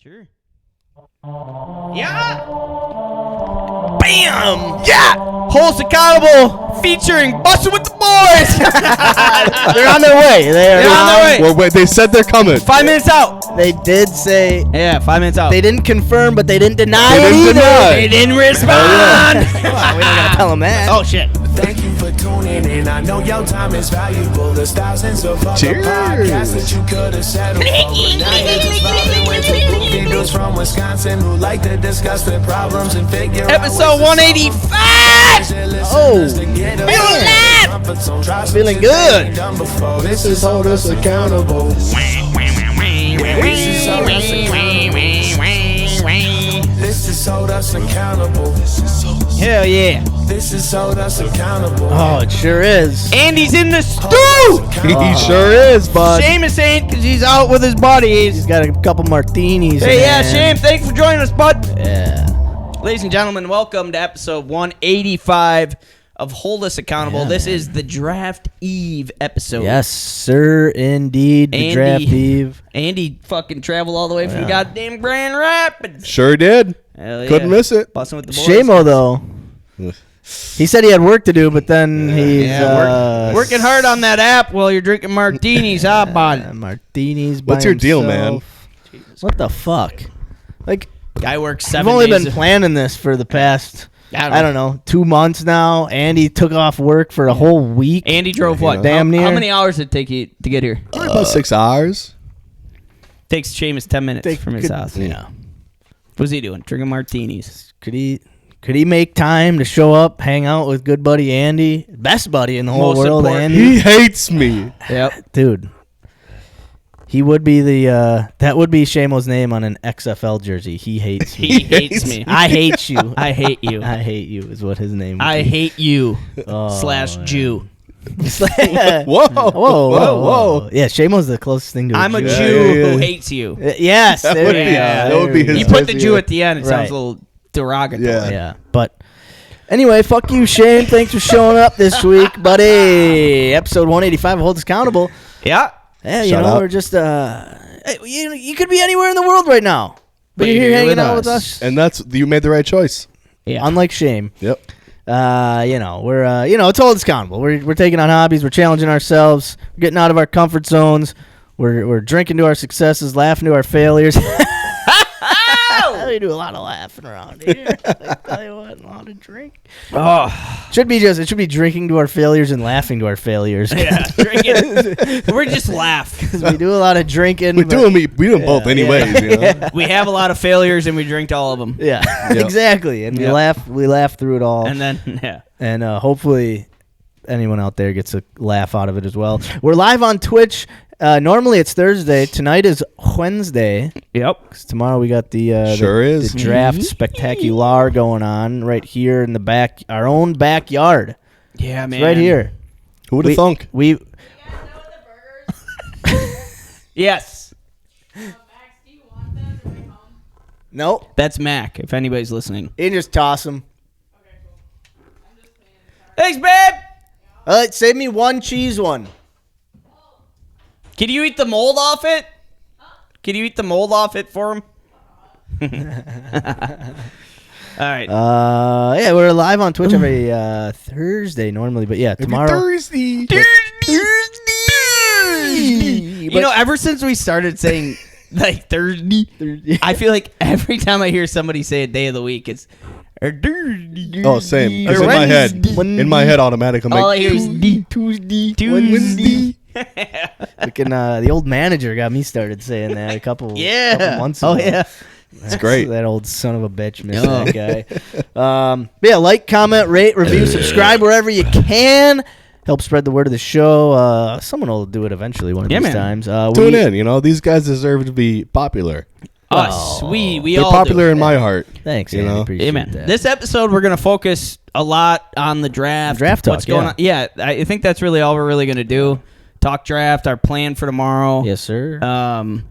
Sure. Yeah! Bam! Yeah! Holds Accountable featuring Bustin' with the Boys! They're on their way. They're on their way. Well, wait, they said they're coming. 5 minutes out. They did say. Yeah, 5 minutes out. They didn't confirm, but they didn't deny They it didn't either. deny. They didn't respond. Well, we don't gotta tell them that. Oh, shit. Thank you for tuning in. I know your time is valuable. There's thousands of other Cheers. podcasts that you could have settled for. But now you're just vibing with two goofy dudes from Wisconsin who like to discuss their problems and figure out Episode ways to 185! Oh, feeling good. This is Hold Us Accountable. This is Hold Us Accountable. This is Hold Us Accountable. Hell yeah. This is Hold Us Accountable. Oh, it sure is. Andy's in the stew! He sure is, bud. Seamus ain't because he's out with his buddies. He's got a couple martinis. Hey, yeah, man. Shane, thanks for joining us, bud. Yeah. Ladies and gentlemen, welcome to episode 185 of Hold Us Accountable. Yeah, This man. is the Draft Eve episode. Yes, sir, indeed. The Andy. Draft Eve. Andy fucking traveled all the way from goddamn Grand Rapids. Sure did. Hell yeah. Couldn't miss it. Busting with the boys. Shamo, though. He said he had work to do, but then he's working hard on that app while you're drinking martinis, huh, bud? martinis. By What's your deal, himself. What the fuck? Like, Guy works I've 7 only days. been planning this for the past, I don't know. 2 months now. Andy took off work for a whole week. Andy drove what? Damn How near. many hours did it take you to get here? About 6 hours. Takes Seamus 10 minutes from his house. Yeah. What's he doing? Drinking martinis. Could he make time to show up, hang out with good buddy Andy, best buddy in the whole Most world, important. Andy? He hates me. Yep. Dude, he would be that would be Shamo's name on an XFL jersey. He hates me. He hates me. I hate you. I hate you. I hate you is what his name would I be. hate you. Oh, / Jew. whoa, Whoa. whoa. Yeah, Shamo's the closest thing to I'm a Jew. Jew Yeah. who hates you. Yes, That there would we be- go. that would be There we his You go. put the Jew at the end. It sounds Right. a little derogatory. Yeah. Yeah, but anyway, fuck you, Shane. Thanks for showing up this week, buddy. Episode 185 of Hold Us Accountable. Yeah. Yeah, Shout out. we're just you could be anywhere in the world right now, but you're here hanging out with us. And you made the right choice. Yeah. Unlike Shane, Yep. we're it's Hold Us Accountable. We're taking on hobbies. We're challenging ourselves. We're getting out of our comfort zones. We're drinking to our successes, laughing to our failures. We do a lot of laughing around here. I tell you what, a lot of drink. Oh. It should be drinking to our failures and laughing to our failures. Yeah. Drinking. We're just laugh. Because we do a lot of drinking. We but- do them both anyways. You know? We have a lot of failures and we drink to all of them. Yeah, Yep. exactly. And Yep. we laugh through it all. And then, yeah. And hopefully anyone out there gets a laugh out of it as well. We're live on Twitch. Normally it's Thursday. Tonight is Wednesday. Yep. 'Cause tomorrow we got the Sure is. the draft spectacular going on right here in the back, our own backyard. Yeah, It's man. right here. Who would have thunk? We Yes. nope. That's Mac, if anybody's listening. You can just toss them. Thanks, babe. All right, save me one cheese one. Can you eat the mold off it? Can you eat the mold off it for him? All right. Yeah, we're live on Twitch every Thursday normally, but yeah, tomorrow. Thursday. You know, ever since we started saying like Thursday, I feel like every time I hear somebody say a day of the week, it's Thursday. Oh, same. It's Or in my head. Wednesday. In my head, automatic. I'm All I like, hear is Tuesday. Wednesday. The old manager got me started saying that a couple months ago. Oh yeah. it's great. That old son of a bitch, miss that guy. But yeah, like, comment, rate, review, subscribe wherever you can. Help spread the word of the show. Someone will do it eventually one of these times. Tune in. These guys deserve to be popular. Us, we They're all popular do. in my heart. Thanks, You Andy. know? Appreciate Amen. that. This episode, we're going to focus a lot on the draft. Draft talk, What's going on? Yeah, I think that's really all we're really going to do. Talk draft, our plan for tomorrow. Yes, sir. Um,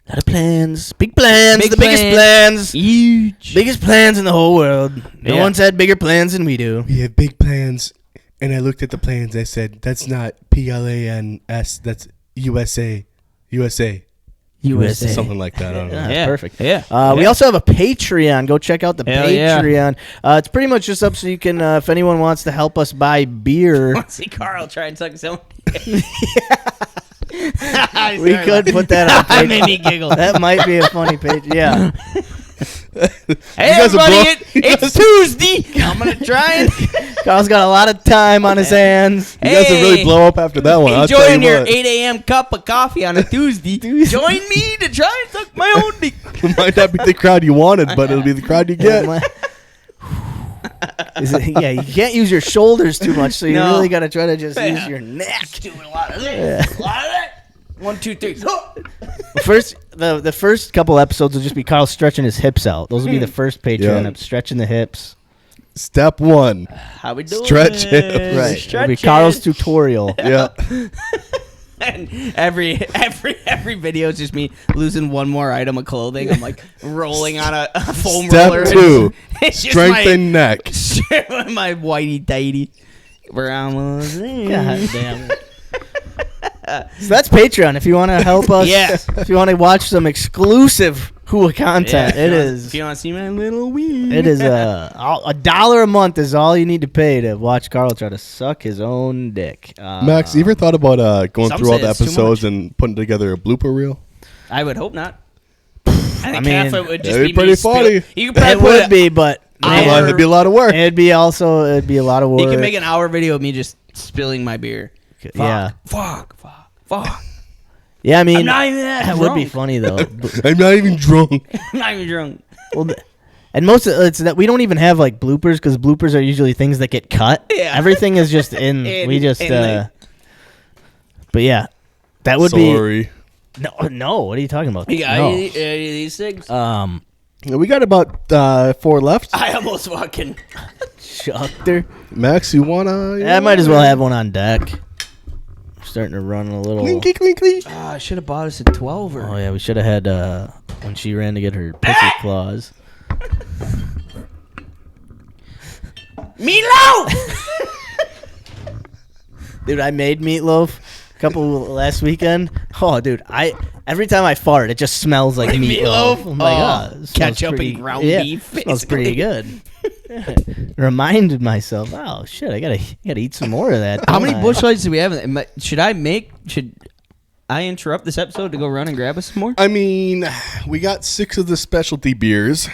Lot of plans. Big plans. Big the biggest plans. plans. huge. Biggest plans in the whole world. No Yeah. one's had bigger plans than we do. We have big plans, and I looked at the plans. I said, "That's not PLANS. That's USA. USA. USA. Something like that. I don't know. Yeah, Yeah. perfect. Yeah. We also have a Patreon. Go check out the Hell yeah. Patreon. It's pretty much just up so you can, if anyone wants to help us buy beer, See Kärel try and suck his own. we could put that on That made Patreon. me giggle. That might be a funny page. Yeah. Hey, guys are everybody, it's Tuesday. I'm going to try and Carl's got a lot of time on his hands. You guys will really Hey. blow up after that one. I'll tell enjoying you your what. 8 a.m. cup of coffee on a Tuesday. Join me to try and suck my own dick. It might not be the crowd you wanted, but it'll be the crowd you get. Yeah, you can't use your shoulders too much, so you No. really got to try to just use your neck. Doing a lot of this. A lot of that. 1, 2, 3. First, the first couple episodes will just be Carl stretching his hips out. Those will be the first Patreon Yeah. up, stretching the hips. Step 1. How we doing? Stretch it. Right. Stretch It'll be it. Carl's tutorial. Yeah. And every video is just me losing one more item of clothing. I'm like rolling on a foam roller. Step 2. It's just Strengthen neck. my whitey tighty. God damn it. So that's Patreon. If you want to help us, Yeah. if you want to watch some exclusive HUA content, it is. If you want to see my little wee. It is $1 a month is all you need to pay to watch Carl try to suck his own dick. Max, you ever thought about going Some through all say the it's too episodes much. and putting together a blooper reel? I would hope not. I think mean, half of it would just that'd be be pretty me spill- funny. You could probably It put would be, but hour- It'd be a lot of work. it'd be a lot of work. You can make an hour video of me just spilling my beer. Yeah. Fuck. Yeah, I mean, I'm not even that would be drunk. funny though. I'm not even drunk. I'm not even drunk. Well, and most of it's that we don't even have like bloopers because bloopers are usually things that get cut. Yeah. Everything is just in. We just. But yeah, that would Sorry. be no. What are you talking about? You got No. any of these things? We got about 4 left. I almost fucking. Shuckter. Max, you wanna? I might as well have one on deck. Starting to run a little. Clinky, clinky. I should have bought us a 12er. Oh yeah, we should have had when she ran to get her pussy claws. Meatloaf! Dude, I made meatloaf a couple last weekend. Oh, dude, every time I fart, it just smells like meatloaf. meatloaf? I'm like, Oh, it smells ketchup pretty- and ground yeah, beef, Smells pretty good. Reminded myself, oh shit, I gotta eat some more of that. How don't many I? bush lights do we have? Should I interrupt this episode to go run and grab us some more? I mean, we got 6 of the specialty beers.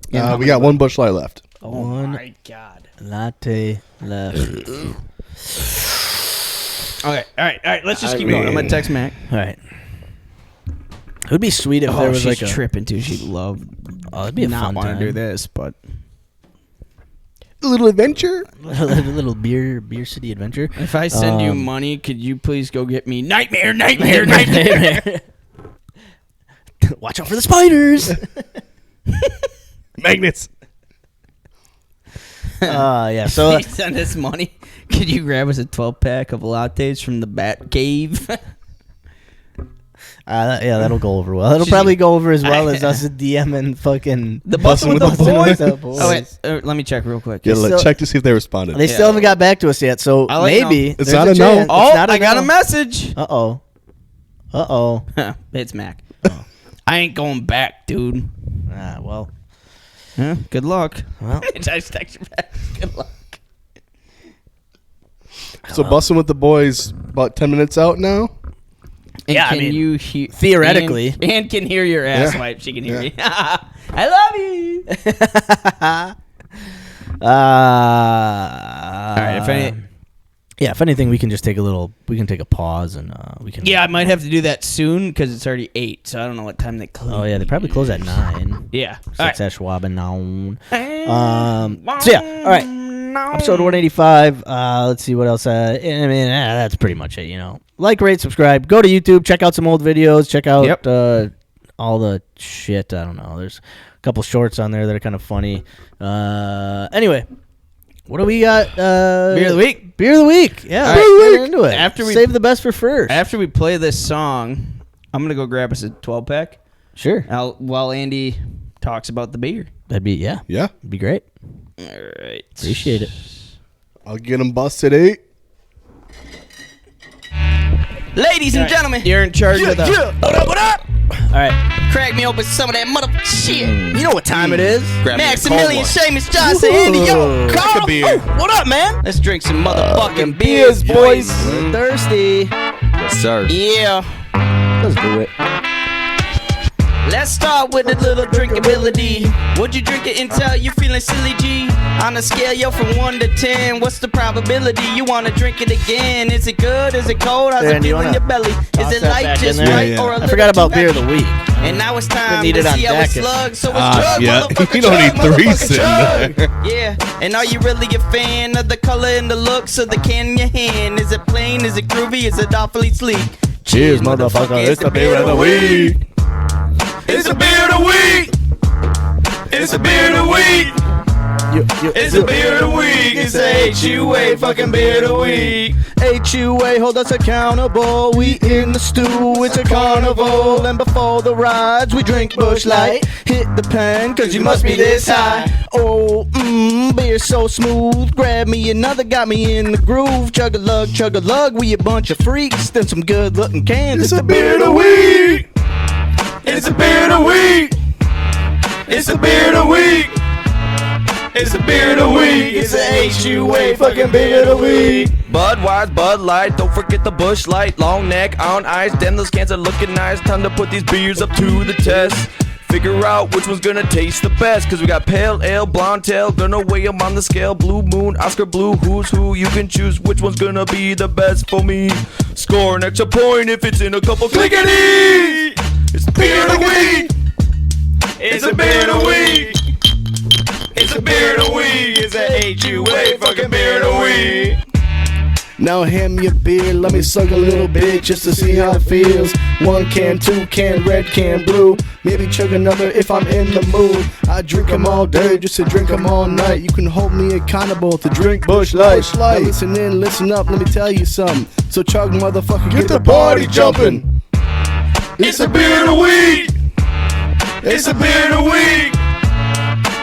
Yeah, We got 1 Busch Light left. Oh One. my god. Latte left. Okay, all right. Let's just keep going. I'm gonna text Mac. All right. It would be sweet if there was she's like a tripping too. She'd love. Oh, it'd be a not fun want time. to do this, but A little adventure. little beer city adventure. if I send you money, could you please go get me nightmare? Watch out for the spiders. Magnets. Yeah. So Please send us money. Could you grab us a 12-pack of lattes from the Bat Cave? yeah, that'll go over well. It'll She's- probably go over as well as us DMing fucking The Bussin' busting with with the the boys. boys. Oh wait, let me check real quick. Yeah, still- check to see if they responded. They still haven't got back to us yet, so I'll let you maybe know. It's there's not a no. chance. It's Oh, not I got no. a message. Uh oh. It's Mac. I ain't going back, dude. Well. Yeah, good luck. Well. I just text you back. Good luck. So Bussin' with the Boys, about 10 minutes out now. And Yeah, I can mean, you hear theoretically. and can hear your ass Yeah. wipe? She can hear Yeah. you. I love you. All right, if anything, we can just take a pause and we can. Yeah, I might have to do that soon because it's already 8, so I don't know what time they close. Oh yeah, they probably close at 9. Yeah. So it's at Schwab and now. All So yeah, all right. Episode 185. Let's see what else. I mean, that's pretty much it. Like, rate, subscribe. Go to YouTube. Check out some old videos. Check out all the shit. I don't know. There's a couple shorts on there that are kind of funny. Anyway, what do we got? Beer of the week. Beer of the week. Yeah, All let's right. get into it. After we- Save the best for first. After we play this song, I'm gonna go grab us a 12-pack. Sure. While Andy talks about the beer. That'd be Yeah. It'd be great. All right. Appreciate it. I'll get them busted 8. Ladies and gentlemen, You're in charge of the. what up, what up? All right. Crack me open some of that motherfucking shit. You know what time it is? Grab me a Maximilian, cold one. Seamus, Johnson, Andy, yo, Crack a Carl. beer. Oh, what up, man? Let's drink some motherfucking beers, boys. We're thirsty. Yes, sir. Yeah. Let's do it. Let's start with a little drinkability. Would you drink it until you're feeling silly, G? On a scale, yo, from 1 to 10, what's the probability you want to drink it again? Is it good? Is it cold? How's Darren, it you feel in wanna your belly? Is toss it that light back just in there? right Yeah, or a yeah. I little forgot about too beer of heavy? the week. And now it's time need to it on see how it's deck. slugged. So it's chug, Yeah, motherfucker, you don't chug, need three motherfucker, sitting chug. there. Yeah, and are you really a fan of the color and the looks of the can in your hand? Is it plain? Is it groovy? Is it awfully sleek? Cheers, motherfucker. It's the beer of the week. It's a beer of the week. It's a beer of the week. It's a beer of the week. It's a HUA fucking beer of the week. HUA, hold us accountable. We in the stew, it's a carnival. And before the rides, we drink Busch Light. Hit the pen, cause you must be this high. Oh, beer so smooth. Grab me another, got me in the groove. Chug a lug, we a bunch of freaks. Then some good looking cans. It's a beer of the week. It's a beer of the week. It's a beer of the week. It's a beer of the week. It's a HUA fucking beer of the week. Budweiser, Bud Light, don't forget the Busch Light. Long neck on ice, damn those cans are looking nice. Time to put these beers up to the test. Figure out which one's gonna taste the best. Cause we got pale ale, blonde tail, gonna weigh them on the scale. Blue moon, Oscar blue, who's who? You can choose which one's gonna be the best for me. Score an extra point if it's in a couple clickety. It's beer of the week. It's a beer of the week. It's a beer of the week. It's a HUA fucking beer of the week. Now hand me a beer, let me suck a little bit just to see how it feels. 1 can, 2 can, red can, blue. Maybe chug another if I'm in the mood. I drink 'em all day just to drink 'em all night. You can hold me accountable to drink Busch Light. Now listen in, listen up, let me tell you something. So chug, motherfucker, get the party jumping. It's a beer of the week. It's a beer of the week.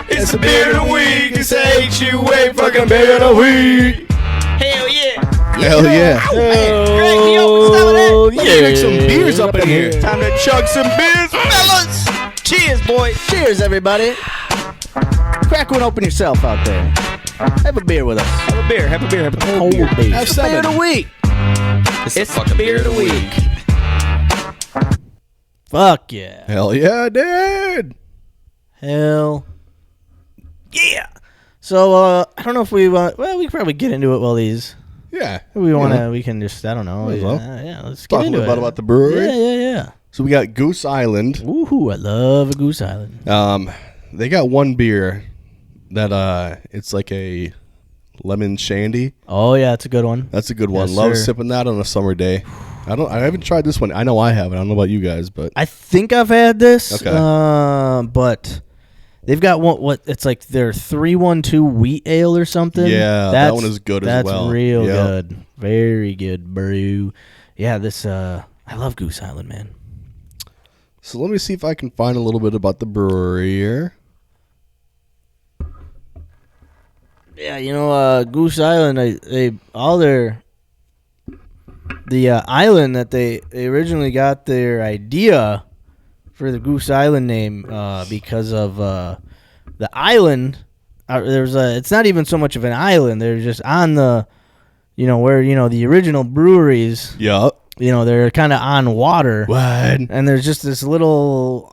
It's a beer of the week. It's a HUA fucking beer of the week. Hell yeah. Hell yeah. Crack me open some of that. Let me drink some beers up in here. Time to chug some beers, fellas. Cheers, boys. Cheers, everybody. Crack one open yourself out there. Have a beer with us. Have a beer, have a beer, have a Cold beer. Have It's the beer of seven. the week. It's the beer of the week. Fuck yeah. Hell yeah, dude. Hell. Yeah. So, I don't know if we want... Well, we can probably get into it while these... Yeah. We want to... Yeah. We can just... I don't know. Might as well. Yeah, let's get Talk a into little it. bit about the brewery. Yeah. So we got Goose Island. Ooh, I love a Goose Island. They got one beer that it's like a lemon shandy. Oh, yeah, it's a good one. That's a good one. Yes, Love sir. sipping that on a summer day. I haven't tried this one. I know I haven't. I don't know about you guys, but I think I've had this. Okay. But they've got what it's like their 312 wheat ale or something. Yeah, that one is good as well. That's real Yep. good. Very good brew. Yeah, this I love Goose Island, man. so let me see if I can find a little bit about the brewery here. Yeah, Goose Island, the island that they originally got their idea for the Goose Island name because of the island. It's not even so much of an island. They're just on the, where the original breweries. Yup. They're kind of on water. What? And there's just this little.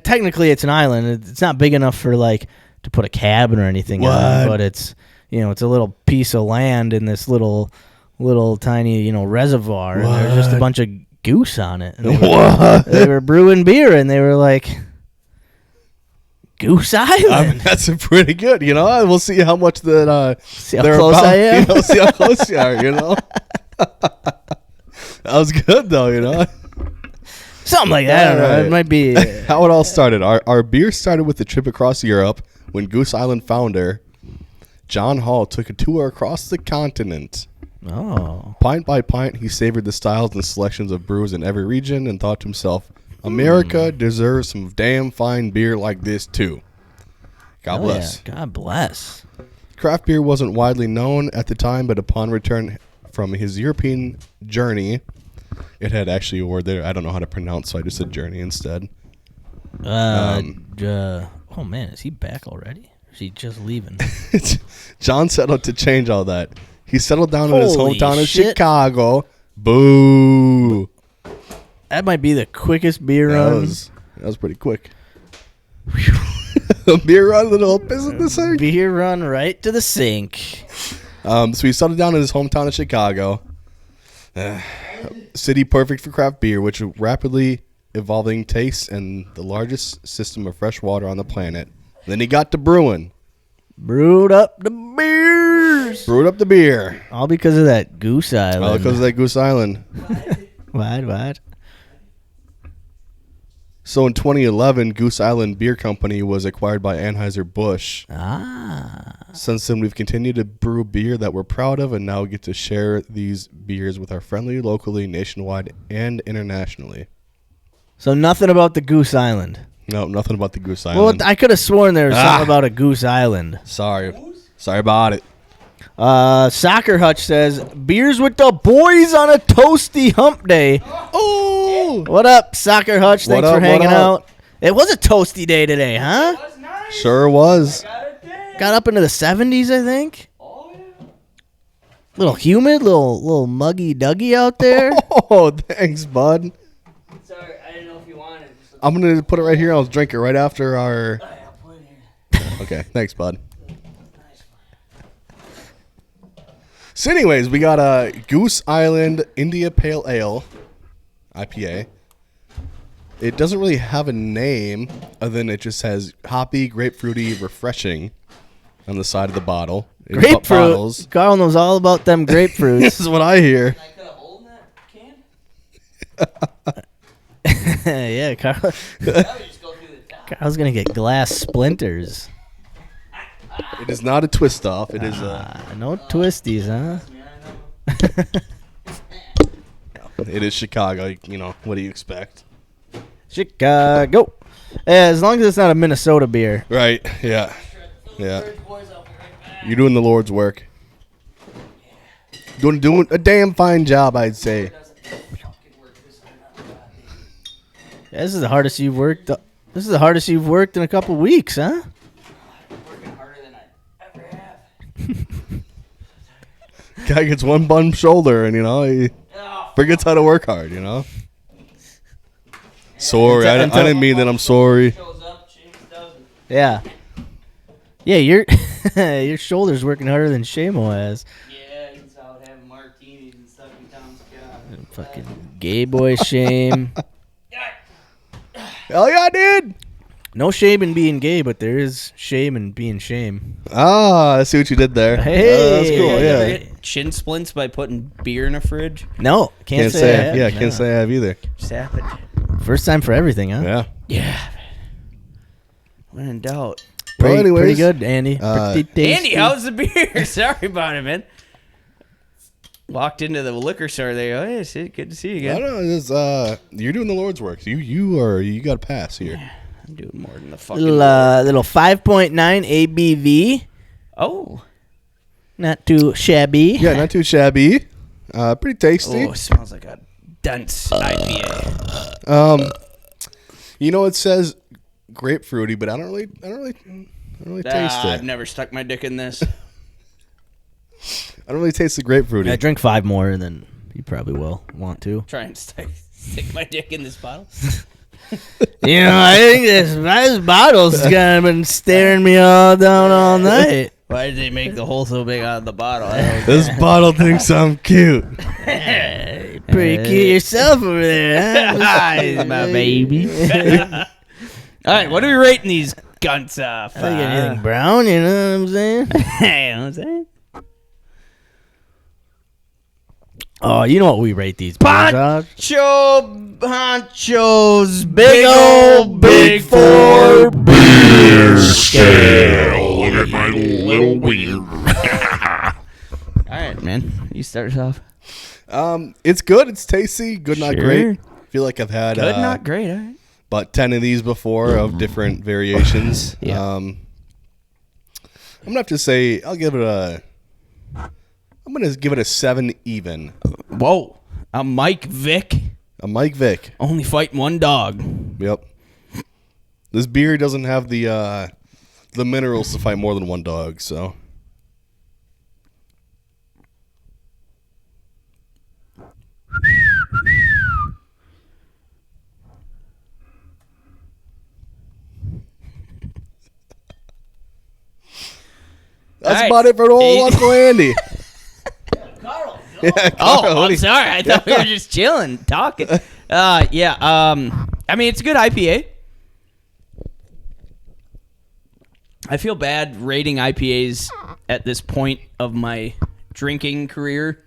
Technically, it's an island. It's not big enough for to put a cabin or anything on, but it's it's a little piece of land in this little tiny reservoir, and there's just a bunch of goose on it. And they were brewing beer, and they were like, Goose Island. That's pretty good. We'll see how much that. See how they're close about, I am? See how close you are. That was good though. Something like that. I don't know. Alright. It might be. How it all started. Our beer started with a trip across Europe when Goose Island founder John Hall took a tour across the continent. Oh. Pint by pint, he savored the styles and selections of brews in every region and thought to himself, America deserves some damn fine beer like this too. God Oh, bless. yeah. God bless. Craft beer wasn't widely known at the time, but upon return from his European journey, it had actually a word there I don't know how to pronounce, so I just said journey instead. Oh man, is he back already? Or is he just leaving? John settled to change all that. He settled down in his Holy hometown of shit. Chicago. Boo. That might be the quickest beer run. That was pretty quick. A beer run, little piss in the sink. Beer run right to the sink. So he settled down in his hometown of Chicago. City perfect for craft beer, which rapidly evolving tastes and the largest system of fresh water on the planet. Then he got to brewing. Brewed up the beers. Brewed up the beer. All because of that Goose Island. All because of that Goose Island. What? So in 2011, Goose Island Beer Company was acquired by Anheuser-Busch. Since then, we've continued to brew beer that we're proud of and now get to share these beers with our friendly locally, nationwide, and internationally. So nothing about the Goose Island. No, nothing about the Goose Island. Well, I could have sworn there was something about a Goose Island. Sorry about it. Soccer Hutch says, beers with the boys on a toasty hump day. Oh! What up, Soccer Hutch? Thanks for hanging out. It was a toasty day today, huh? Sure was. Got up into the 70s, I think. Little humid, little muggy Dougie out there. Oh, thanks, bud. Sorry, I didn't know if you wanted. I'm going to put it right here. I'll drink it right after our... Okay, thanks, bud. So anyways, we got a Goose Island India Pale Ale IPA. It doesn't really have a name other than it just says hoppy, grapefruity, refreshing on the side of the bottle. It's about bottles. Grapefruit. Carl knows all about them grapefruits. This is what I hear. Can I cut a hole in that can? Yeah, Carl. That would just go through the top. Carl's going to get glass splinters. It is not a twist off. It is No twisties, huh? it is Chicago. You know, what do you expect? Chicago. As long as it's not a Minnesota beer. Right. Yeah. Yeah. You're doing the Lord's work. Doing a damn fine job, I'd say. Yeah, this is the hardest you've worked. This is the hardest you've worked in a couple weeks, huh? Working harder than I ever have. Guy gets one bum shoulder, and he forgets how to work hard. Sorry, I didn't mean that. I'm sorry. Shows up, James doesn't. Yeah. Yeah, your shoulder's working harder than Shamo has. Yeah, he's out having martinis and stuff in Tom's car. Fucking gay boy shame. Hell yeah, dude. No shame in being gay, but there is shame in being shame. Ah, I see what you did there. Hey. That's cool. Yeah. Get chin splints by putting beer in a fridge. No, can't say I have. Yeah, No. can't say I have either. Just happened. First time for everything, huh? Yeah. Yeah. When in doubt. Well, anyways, pretty good, Andy. Pretty tasty. Andy, how's the beer? Sorry about it, man. Walked into the liquor store. They go, hey, shit, good to see you I again. don't know. You're doing the Lord's work. You got a pass here. I'm doing more than the fucking. Little 5.9 ABV. Oh. Not too shabby. Yeah, not too shabby. Pretty tasty. Oh, it smells like a dense IPA. It says grapefruity, but I don't really taste I've it. never stuck my dick in this. I don't really taste the grapefruity. I drink 5 more, and then you probably will want to. Try and stick my dick in this bottle. I think this bottle's kind of been staring me all down all night. Why did they make the hole so big out of the bottle? This bottle thinks I'm cute. Pretty cute yourself over there, huh? Hi, my baby. All right, what are we rating these gunts off? I think anything brown, you know what I'm saying? You know what I'm saying? Oh, you know what we rate these beers off? Honcho's Big old Big 4 beer scale. Look at my little wiener. All right, man. You start us off. It's good. It's tasty. Good, not Sure. great. I feel like I've had Good, not great. All right. about 10 of these before of different variations. Yeah. I'm gonna have to say I'm gonna give it a 7 even. Whoa. A Mike Vick. A Mike Vick. Only fighting one dog. Yep. This beer doesn't have the minerals to fight more than one dog, so. That's about it for old Uncle Andy. Carl. Yeah, Carl, I'm sorry. I thought we were just chilling, talking. Yeah. I mean, it's a good IPA. I feel bad rating IPAs at this point of my drinking career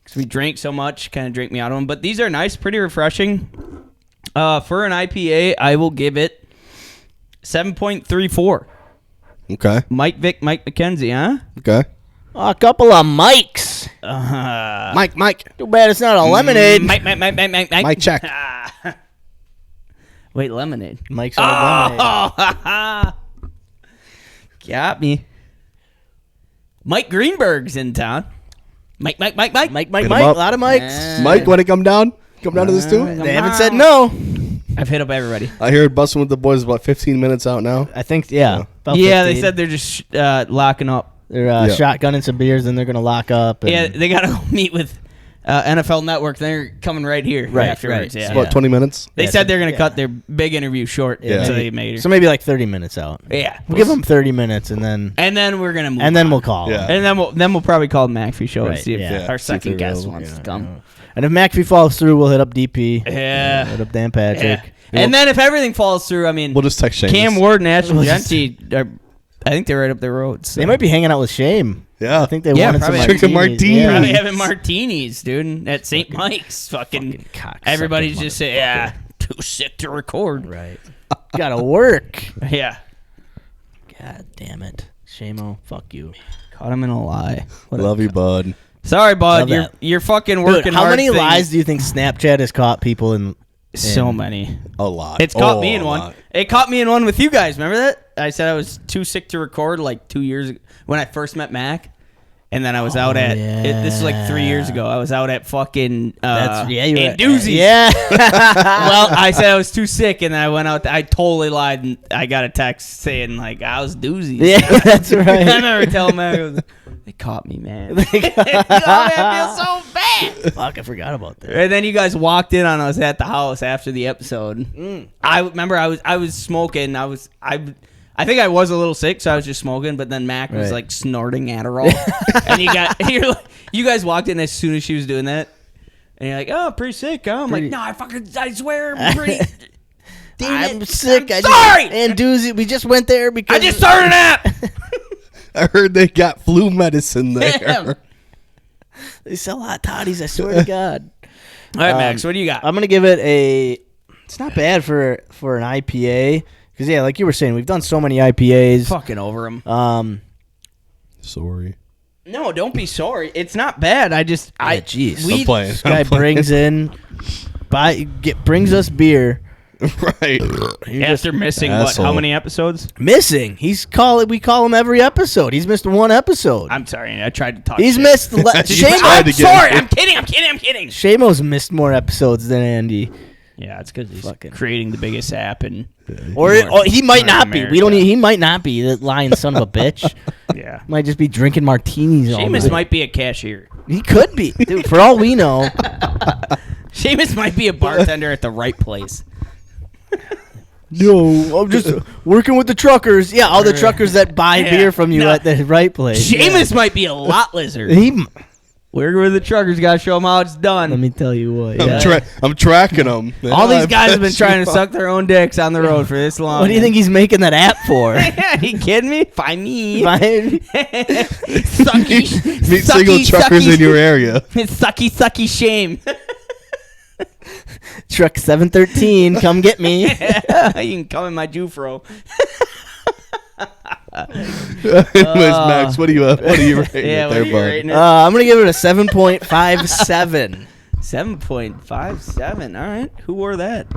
because we drank so much, kind of drank me out of them. But these are nice, pretty refreshing. For an IPA, I will give it 7.34. Okay. Mike Vick, Mike McKenzie, huh? Okay. Oh, a couple of Mikes. Mike. Too bad it's not a lemonade. Mike check. Wait, lemonade. Mike's on a lemonade. Got me. Mike Greenberg's in town. Mike. Mike. Hit A 'em lot up. of Mikes. Mike, want to come down? Come down to this too? They haven't said no. I've hit up everybody. I hear Busting with the Boys is about 15 minutes out now. I think, yeah. About Yeah, they 15. said they're just locking up. They're Yeah. shotgunning some beers, and they're going to lock up. And Yeah, they got to go meet with NFL Network. They're coming right here Right, afterwards. right. Yeah. About 20 minutes. They Yeah, said they're going to cut their big interview short. Yeah. So they made it. So maybe like 30 minutes out. Yeah. We'll give them 30 minutes, and then we're going to move and then on. we'll call. Yeah. And then we'll probably call the McAfee show and Right, see if yeah. our See if second they're guest available. wants to come. And if McAfee falls through, we'll hit up DP. Yeah. Hit up Dan Patrick. Yeah. And then if everything falls through, I mean, We'll just text Shane. Cam Ward and Ashton We'll just- Genty, I think they're right up the road. So. They might be hanging out with Shame. Yeah. I think they Yeah, wanted some probably drinking martinis. Yeah. Probably having martinis, dude, at St. Mike's. Fucking cocksucking everybody's just saying, motherfucker. yeah, too sick to record. Right. Gotta work. Yeah. God damn it. Shame-o. Fuck you. Caught him in a lie. What Love you, bud. Sorry, bud. Love that. You're fucking Dude, working how hard. many thing. lies do you think Snapchat has caught people in? So many. A lot. It's caught me a in one. lot. It caught me in one with you guys. Remember that? I said I was too sick to record like 2 years ago when I first met Mac. And then I was out at this is like 3 years ago. I was out at fucking you were in Doozy's. Yeah. Well, I said I was too sick, and then I went out. I totally lied, and I got a text saying like I was Doozy's. Yeah, that's I right. remember telling Mac, they caught me, man. Oh, I feel so bad. Fuck, I forgot about that. And then you guys walked in on us at the house after the episode. I remember I was smoking. I think I was a little sick, so I was just smoking. But then Mac was Right. like snorting Adderall, and you guys walked in as soon as she was doing that, and you're like, "Oh, pretty sick." Huh? I'm like, "No, I swear, I'm pretty." Damn I'm it. sick. I'm sorry. And Doozy, we just went there because I just started an app. I heard they got flu medicine there. Damn. they sell hot toddies. I swear to God. All right, Max, what do you got? I'm gonna give it a. It's not bad for an IPA because yeah, like you were saying, we've done so many IPAs. Fucking over him. Sorry. No, don't be sorry. It's not bad. Jeez. I'm playing. This guy brings in, brings us beer. Right. After missing asshole. how many episodes? Missing. We call him every episode. He's missed one episode. I'm sorry. I tried to talk. He's shit. missed. You tried I'm to get- sorry. I'm kidding. Shamo's missed more episodes than Andy. Yeah, it's because he's Fucking- creating the biggest app and Or he might not be. We don't. America. He might not be the lying son of a bitch. yeah. Might just be drinking martinis all Seamus night. might be a cashier. He could be, dude. For all we know. Seamus might be a bartender at the right place. No, I'm just working with the truckers. Yeah, all the truckers that buy Yeah, beer from you no. at the right place. Seamus might be a lot lizard. We're with the truckers. Got to show them how it's done. Let me tell you what. I'm, Yeah. I'm tracking them. All these guys have been trying to suck their own dicks on the road for this long. What do you think he's making that app for? you kidding me? Find me. Fine. Sucky. Meet single truckers in your area. Sucky shame. Truck 713, come get me. You can come in my Jufro. Anyways, Max, what are you rating Yeah, it there, what are you bud? rating it? I'm gonna give it a 7.57. 7.57. All right. Who wore that?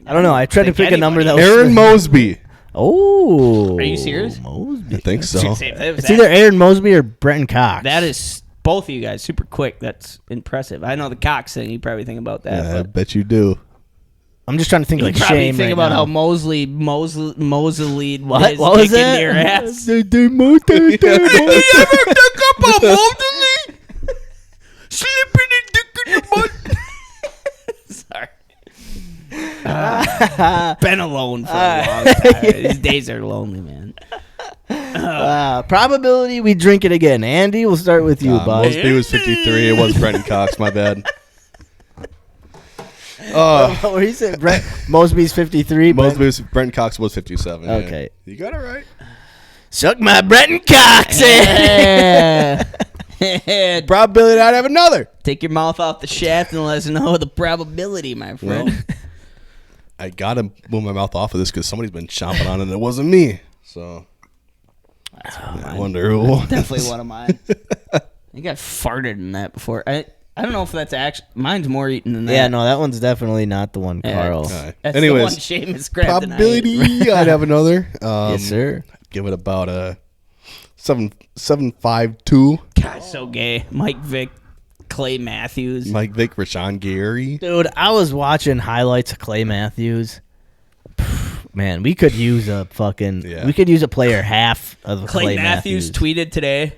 I don't know. I tried to Think pick a number that was. Aaron Mosby. Oh. Are you serious? Mosby. I think so. It's either Aaron Mosby or Brenton Cox. That is both of you guys super quick. That's impressive. I know the cox thing. You probably think about that. I but bet you do. I'm just trying to think you like probably shame think right about now. how Mosley his What dick was into that? your ass. Slipping his dick in your butt. Sorry. Been alone for a long time. These days are lonely, man. Probability we drink it again. Andy, we'll start with you, bud. Mosby was 53. It was Brendan Cox. My bad. What were you saying? Mosby's 53. Brendan Cox was 57. yeah. Okay. You got it right. Suck my Brenton Cox. Probability I'd have another. Take your mouth off the shaft and let us know the probability, my friend. Well, I got to move my mouth off of this because somebody's been chomping on it and it wasn't me. So I wonder who it was. Definitely one of mine. I think I farted in that before. I don't know if that's actually... Mine's more eaten than that. Yeah, no, that one's definitely not the one, Yeah, Carl. Alright. That's Anyways, the one Seamus grabbed and I ate. probability I'd have another. Yes, sir. Give it about a 7.52. God, so gay. Mike Vick, Clay Matthews. Mike Vick, Rashawn Gary. Dude, I was watching highlights of Clay Matthews. Man, we could use a fucking... Yeah. We could use a player half of Clay Matthews tweeted today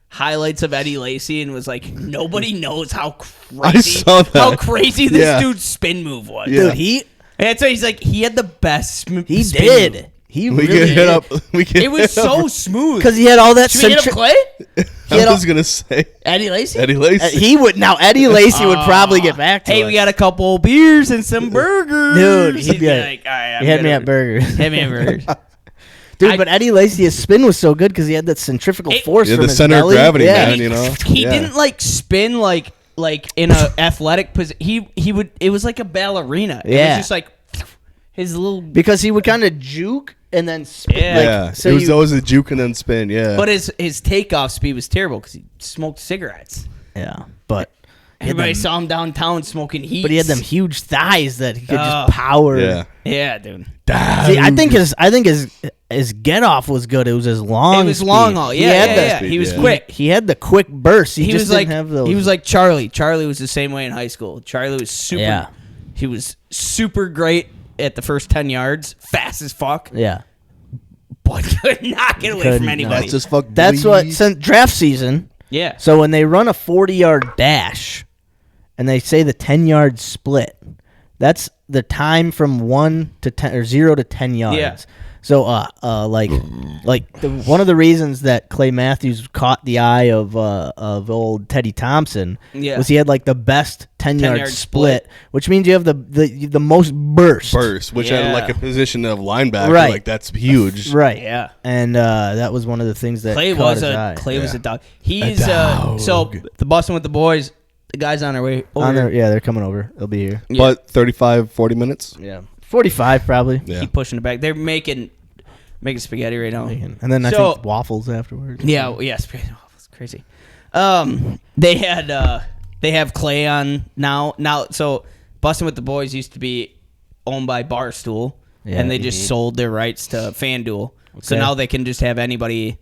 highlights of Eddie Lacy and was like, nobody knows how crazy saw that. how crazy this Yeah. dude's spin move was. Yeah. Dude, he And that's why he's like, he had the best he spin did. move. He We really get hit did. up. We get It was so smooth. Because he had all that... Should we hit up Clay? I was going to say Eddie Lacy? Eddie Lacy. He would... Now, Eddie Lacy would probably get back to Hey, us. we got a couple beers and some burgers. Dude, he'd be like, all right, He had me at burgers. Hit me at burgers. Dude, but Eddie Lacy, his spin was so good because he had that centrifugal force Yeah, from the his center of belly. gravity, Yeah. man, you know? He Yeah. didn't like spin like in a athletic position. He would. It was like a ballerina. It Yeah. was just like his little. Because he would kind of juke and then spin. Yeah. Yeah. So it was you- always a juke and then spin. Yeah. But his takeoff speed was terrible because he smoked cigarettes. Yeah, but... he had Everybody them- saw him downtown smoking heat. But he had them huge thighs that he could Oh. just power. yeah. Yeah, dude. See, I think his get off was good. It was his long. It was speed. long haul. He Yeah, had yeah, the- yeah. He was Yeah. quick. He had the quick burst. He, He just was didn't like have those. he was like Charlie. Charlie was the same way in high school. Charlie was super. Yeah. He was super great at the first 10 yards, fast as fuck, yeah. but could not get away Couldn't, from no. anybody. That's just fuck. That's boy. what since draft season. Yeah. So when they run a 40-yard dash, and they say the 10-yard split, that's the time from 1 to 10 or 0 to 10 yards. Yeah. So one of the reasons that Clay Matthews caught the eye of old Teddy Thompson was he had like the best 10-yard 10-yard split, which means you have the most burst. Which Yeah. had like a position of linebacker. Right. Like that's huge. Right. Yeah. And that was one of the things that Clay caught was his eye. a dog. He's dog. so the Bussin' with the Boys. The guys on their way over. They're coming over. They'll be here. But 35, 40 minutes. Yeah. 45 probably. Yeah. Keep pushing it back. They're making spaghetti right now. And then I So- think waffles afterwards. Yeah, yeah, spaghetti waffles, crazy. They have Clay on now. So Bussin' with the Boys used to be owned by Barstool, Yeah. and they just sold their rights to FanDuel. So Okay. now they can just have anybody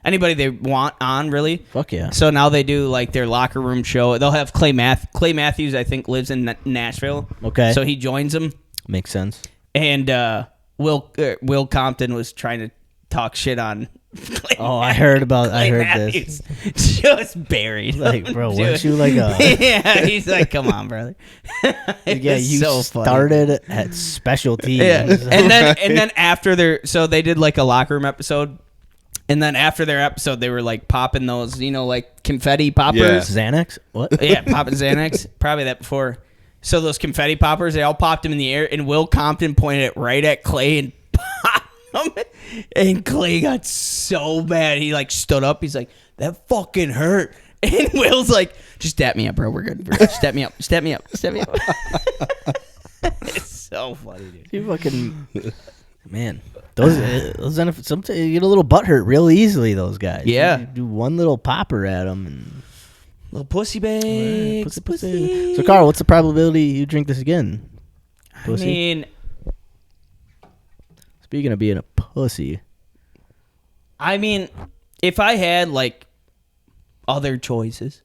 they want on, really. Fuck yeah. So now they do like their locker room show. They'll have Clay Matthews, I think, lives in Nashville. Okay. So he joins them, Makes sense. and Will Compton was trying to talk shit on. Clay I heard about. I Clay heard Matthews. this. Just buried. Like, bro, Dude. weren't you like a? Yeah, he's like, come on, brother. Yeah, you so funny. started at special teams. Yeah, and then after they did like a locker room episode, and then after their episode, they were like popping those, like confetti poppers. Xanax. What? Yeah, popping Xanax. Probably that before. So those confetti poppers, they all popped them in the air, and Will Compton pointed it right at Clay and popped them. And Clay got so mad. He like stood up. He's like, that fucking hurt. And Will's like, just dap me up, bro. We're good. Just dap me up. Step me up. Step me up. It's so funny, dude. You fucking man. Those NFL, sometimes you get a little butthurt real easily. Those guys. Yeah. You do one little popper at them and Little pussy bags. pussy. So Carl, what's the probability you drink this again? Pussy. I mean, Speaking of being a pussy. if I had like other choices,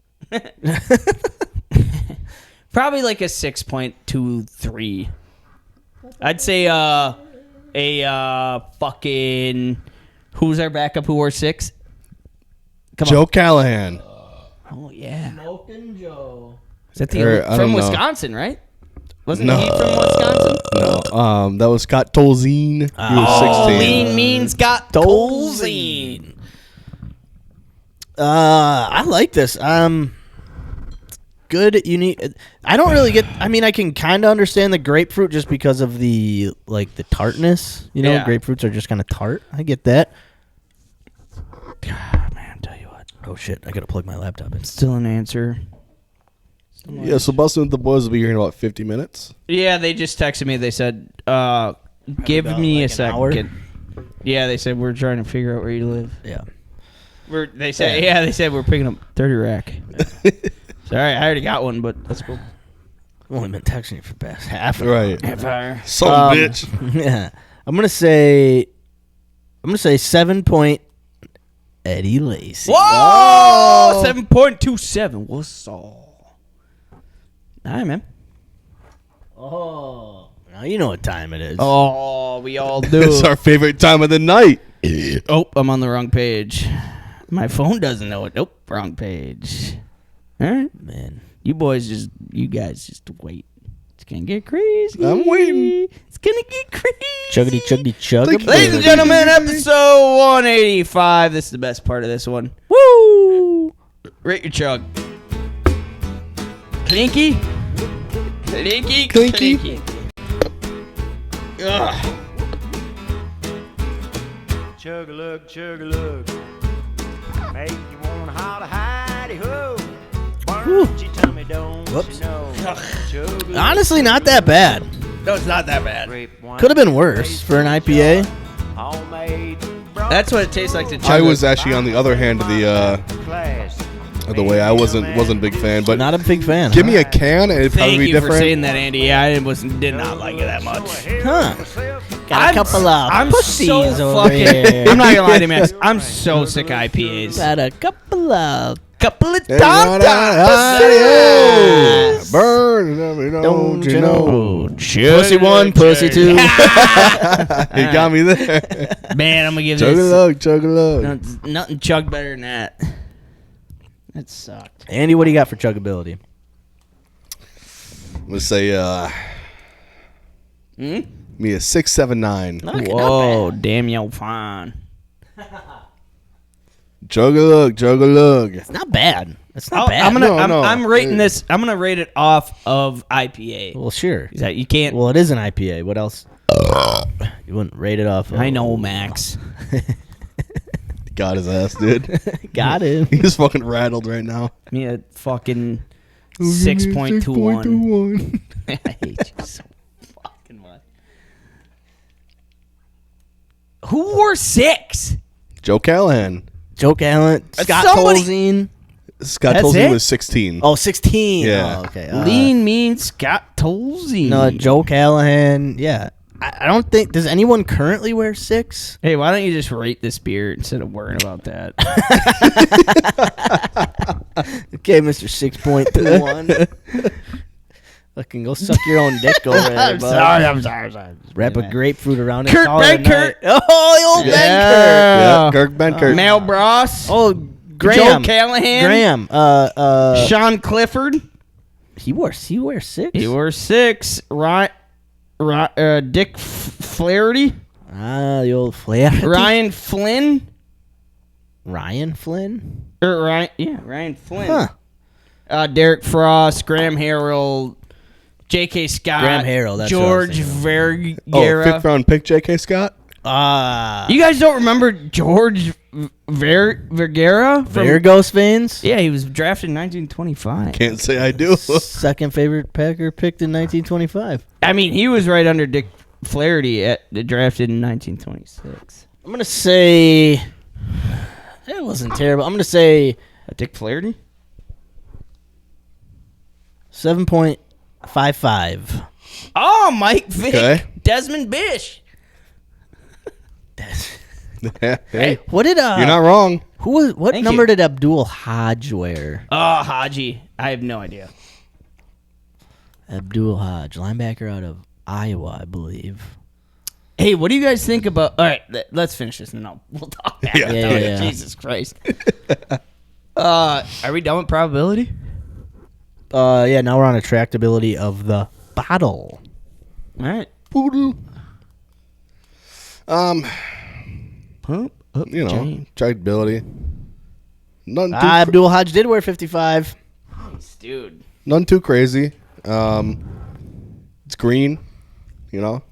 Probably like a 6.23. I'd say fucking who's our backup who wore 6? Come Joe Callahan. Oh yeah. Smoking Joe. Is that I from don't know. Wisconsin, right? Wasn't No. he from Wisconsin? No, that was Scott Tolzien. He was 16. Lean mean Scott Tolzien. I like this. Good, unique. I don't really get. I mean, I can kind of understand the grapefruit just because of the tartness. You know, Yeah. grapefruits are just kind of tart. I get that. God, man, tell you what. Oh shit! I gotta plug my laptop in. Still an answer. Yeah, so Bustin' with the Boys will be here in about 50 minutes. Yeah, they just texted me. They said, "Give about, me like, a an hour? second." Yeah, they said we're trying to figure out where you live. Yeah. They said we're picking up 30 rack. Sorry, I already got one, but that's cool. I've only been texting you for the past half. Right. Half hour. Some bitch. Yeah. I'm gonna say 7 point Eddie Lacy. Whoa! 7.27. What's all? All right, man. Oh. Now you know what time it is. Oh, we all do. It's our favorite time of the night. Oh, I'm on the wrong page. My phone doesn't know it. Nope, wrong page. All right, Man. you guys just wait. It's gonna get crazy. I'm waiting. It's gonna get crazy. Chuggity chuggity chug. Ladies and gentlemen, episode 185. This is the best part of this one. Woo! Rate your chug. Clinky. Clinky. Clinky. Clinky. Ugh. Chug-a-lug, chug-a-lug. Make you wanna holler, hidey-ho. Burns your tummy, don't Whoops. you know? Chug-a-lug, Honestly, not that bad. No, it's not that bad. grape wine, Could have been worse for an IPA. homemade That's what it tastes like to chug. I was actually on the other hand of the class. way. I wasn't a big fan, but Not a big fan. give me a can and it'd probably Thank be you different. for saying that, Andy. I did not like it that much. Huh. Got a couple of I'm pussies so over fucking. here. I'm not gonna lie to you, man. I'm so sick of IPAs. Got a couple of Hey, Tom hidey-ho. Burn, don't you know? Chug Pussy 1, pussy 2. He got me there. Man, I'm gonna give this Chug-a-lug, chug-a-lug. nothing chug better than that. That sucked. Andy, what do you got for chuggability? I'm gonna say me a 6.79. Whoa, damn yo fine. Chug-a-lug, chug-a-lug. It's not bad. It's not bad. I'm rating this. I'm gonna rate it off of IPA. Well, sure. Is that you can't? Well, it is an IPA. What else? You wouldn't rate it off of... I know, Max. Got his ass, dude. Got it. He's fucking rattled right now. Me a fucking 6.21. I hate you so fucking much. Who wore 6? Joe Callahan. Joe Gallant. Scott Somebody- Tolzien. Scott That's Tolzien it? was 16. Oh, 16. Yeah. Oh, okay. Lean mean Scott Tolzien. No, Joe Callahan. Yeah. I don't think... Does anyone currently wear 6? Hey, why don't you just rate this beer instead of worrying about that? Okay, Mr. 6.21. Fucking go suck your own dick over there, I'm bud. sorry. Wrap a grapefruit around it. Kurt call it a Benkert. night. Oh, the old Benkert. Yeah, Kirk Benkert. Mel Bross. Oh, Graham. Joe Callahan. Graham. Sean Clifford. He wears 6. He wore 6. Dick Flaherty. Ah, the old Flair. Ryan Flynn. Ryan Flynn. Ryan Flynn. Huh. Derek Frost, Graham Harrell, J.K. Scott, Graham Harrell, that's what I was George thinking Oh, Vergara. 5th round pick, J.K. Scott? You guys don't remember George Vergara? Vargos veins. Yeah, he was drafted in 1925. Can't say I do. Second favorite Packer picked in 1925. I mean, he was right under Dick Flaherty drafted in 1926. I'm going to say... It wasn't terrible. I'm going to say Dick Flaherty? 7.55. Oh, Mike Vick. Okay. Desmond Bish. Hey, What did... you're not wrong. What Thank number you. did Abdul Hajj wear? Oh, Haji. I have no idea. Abdul Hajj, linebacker out of Iowa, I believe. Hey, what do you guys think about... All right, let's finish this and we'll talk back. Yeah. Jesus Christ. Are we done with probability? Yeah, now we're on attractability of the bottle. All right. You know, chugability. None too, Abdul Hajj did wear 55. Nice, dude. none too crazy. It's green. You know,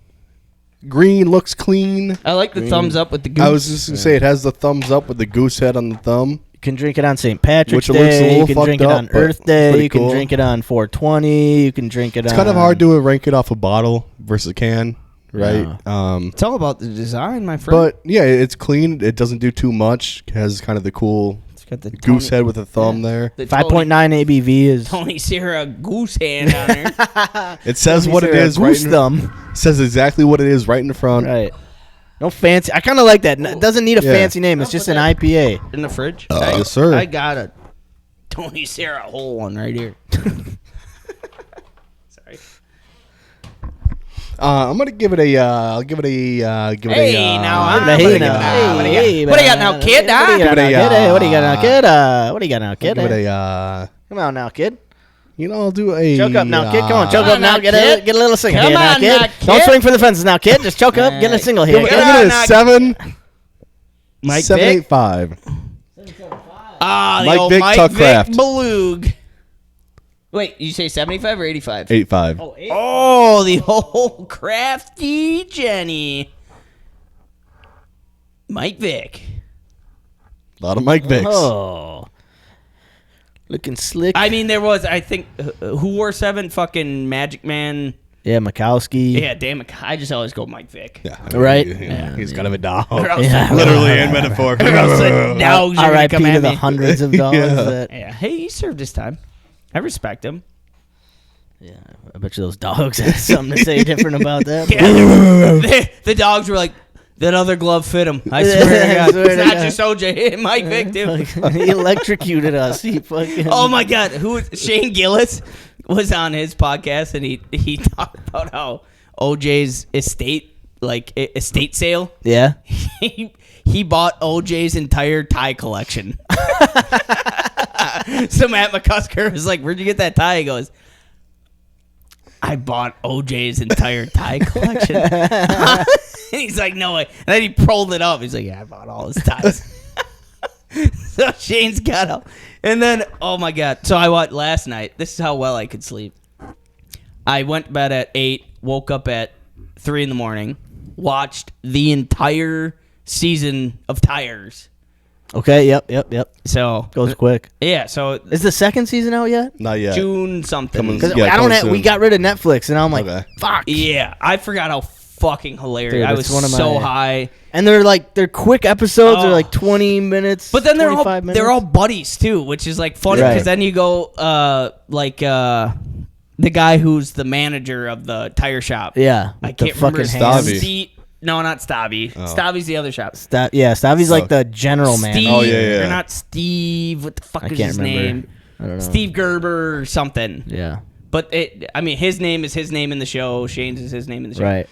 green looks clean. I like the thumbs up with the goose. I was just gonna say it has the thumbs up with the goose head on the thumb. You can drink it on St. Patrick's Which it looks a Day. little You can fucked drink it up, on but Earth it's Day. pretty You can cool. drink it on 420. You can drink it It's on... kind of hard to rank it off a bottle versus a can, right? It's all about the design, my friend. But yeah, it's clean. It doesn't do too much. It has kind of the cool It's got the goose head with a thumb there. The 5.9 ABV is... Tony Sierra goose hand on there. It says what it Sarah is right. Goose thumb. Says exactly what it is right in the front. Right. No fancy. I kind of like that. It doesn't need a Yeah. fancy name. It's just an IPA. In the fridge. Yes, sir. I got a Tony Sierra whole one right here. Sorry. I'm gonna give it a. I'll give it a. Give it Hey, a. now I'm Hey, what do now. you got now, kid? What do you got now, Give it a, kid? What do you got now, kid? What do you got now, kid? Give it a. Come on now, kid. You know, I'll do a. Choke up now, kid. Come on, choke Come up on now. now, Get kid. a little single Come here now, on kid. now, Don't kid. swing for the fences now, kid. Just choke up. Get a single here. Give kid. it on a now, 7.85. Ah, the Mike old Vick Mike Tuckcraft. Vick Beluga. Wait, you say 75 or 85? 8.5. Oh, the old crafty Jenny. Mike Vick. A lot of Mike Vicks. Oh. Looking slick. I mean, there was, I think, who wore 7? Fucking Magic Man. Yeah, Mikowski. Yeah, damn it. I just always go Mike Vick. Yeah, Right? He's kind of a dog. Or else- Yeah. Literally and metaphorically. or else the dogs are gonna R.I.P. come to at the me. hundreds of dollars Yeah. that... Yeah, hey, he served his time. I respect him. Yeah, I bet you those dogs had something to say different about that. The dogs were like, that other glove fit him. I swear to God. swear It's to not God. just OJ. Mike Vick, too. He electrocuted us. He fucking... Oh my God, Shane Gillis was on his podcast and he talked about how OJ's estate sale. Yeah? He bought OJ's entire tie collection. So Matt McCusker was like, "Where'd you get that tie?" He goes, "I bought OJ's entire tie collection." And he's like, "No way!" And then he pulled it up. He's like, "Yeah, I bought all his ties." So Shane's got up, and then oh my God! So I watched last night. This is how well I could sleep. I went to bed at 8, woke up at 3 in the morning, watched the entire season of Tires. Okay, yep. So Goes quick. yeah, so Is the second season out yet? Not yet. June something. Coming- Because Yeah, I don't coming have. We soon. got rid of Netflix, and I'm like, Okay. fuck. Yeah, I forgot how fucking hilarious. Dude, I it's was one of so my- high. And they're quick episodes. They're Oh. like 20 minutes. But then 25 minutes. they're all buddies too, which is like funny Right. because then you go the guy who's the manager of the tire shop. Yeah. I with the can't remember fucking his hands. Stabby. No, not Stabby. Stabby's the other shop. Yeah, Stavi's like Oh. the general man. Steve, Oh, yeah. or not Steve. What the fuck I is can't his remember. name? I don't know. Steve Gerber or something. Yeah. But his name is his name in the show. Shane's is his name in the show. Right.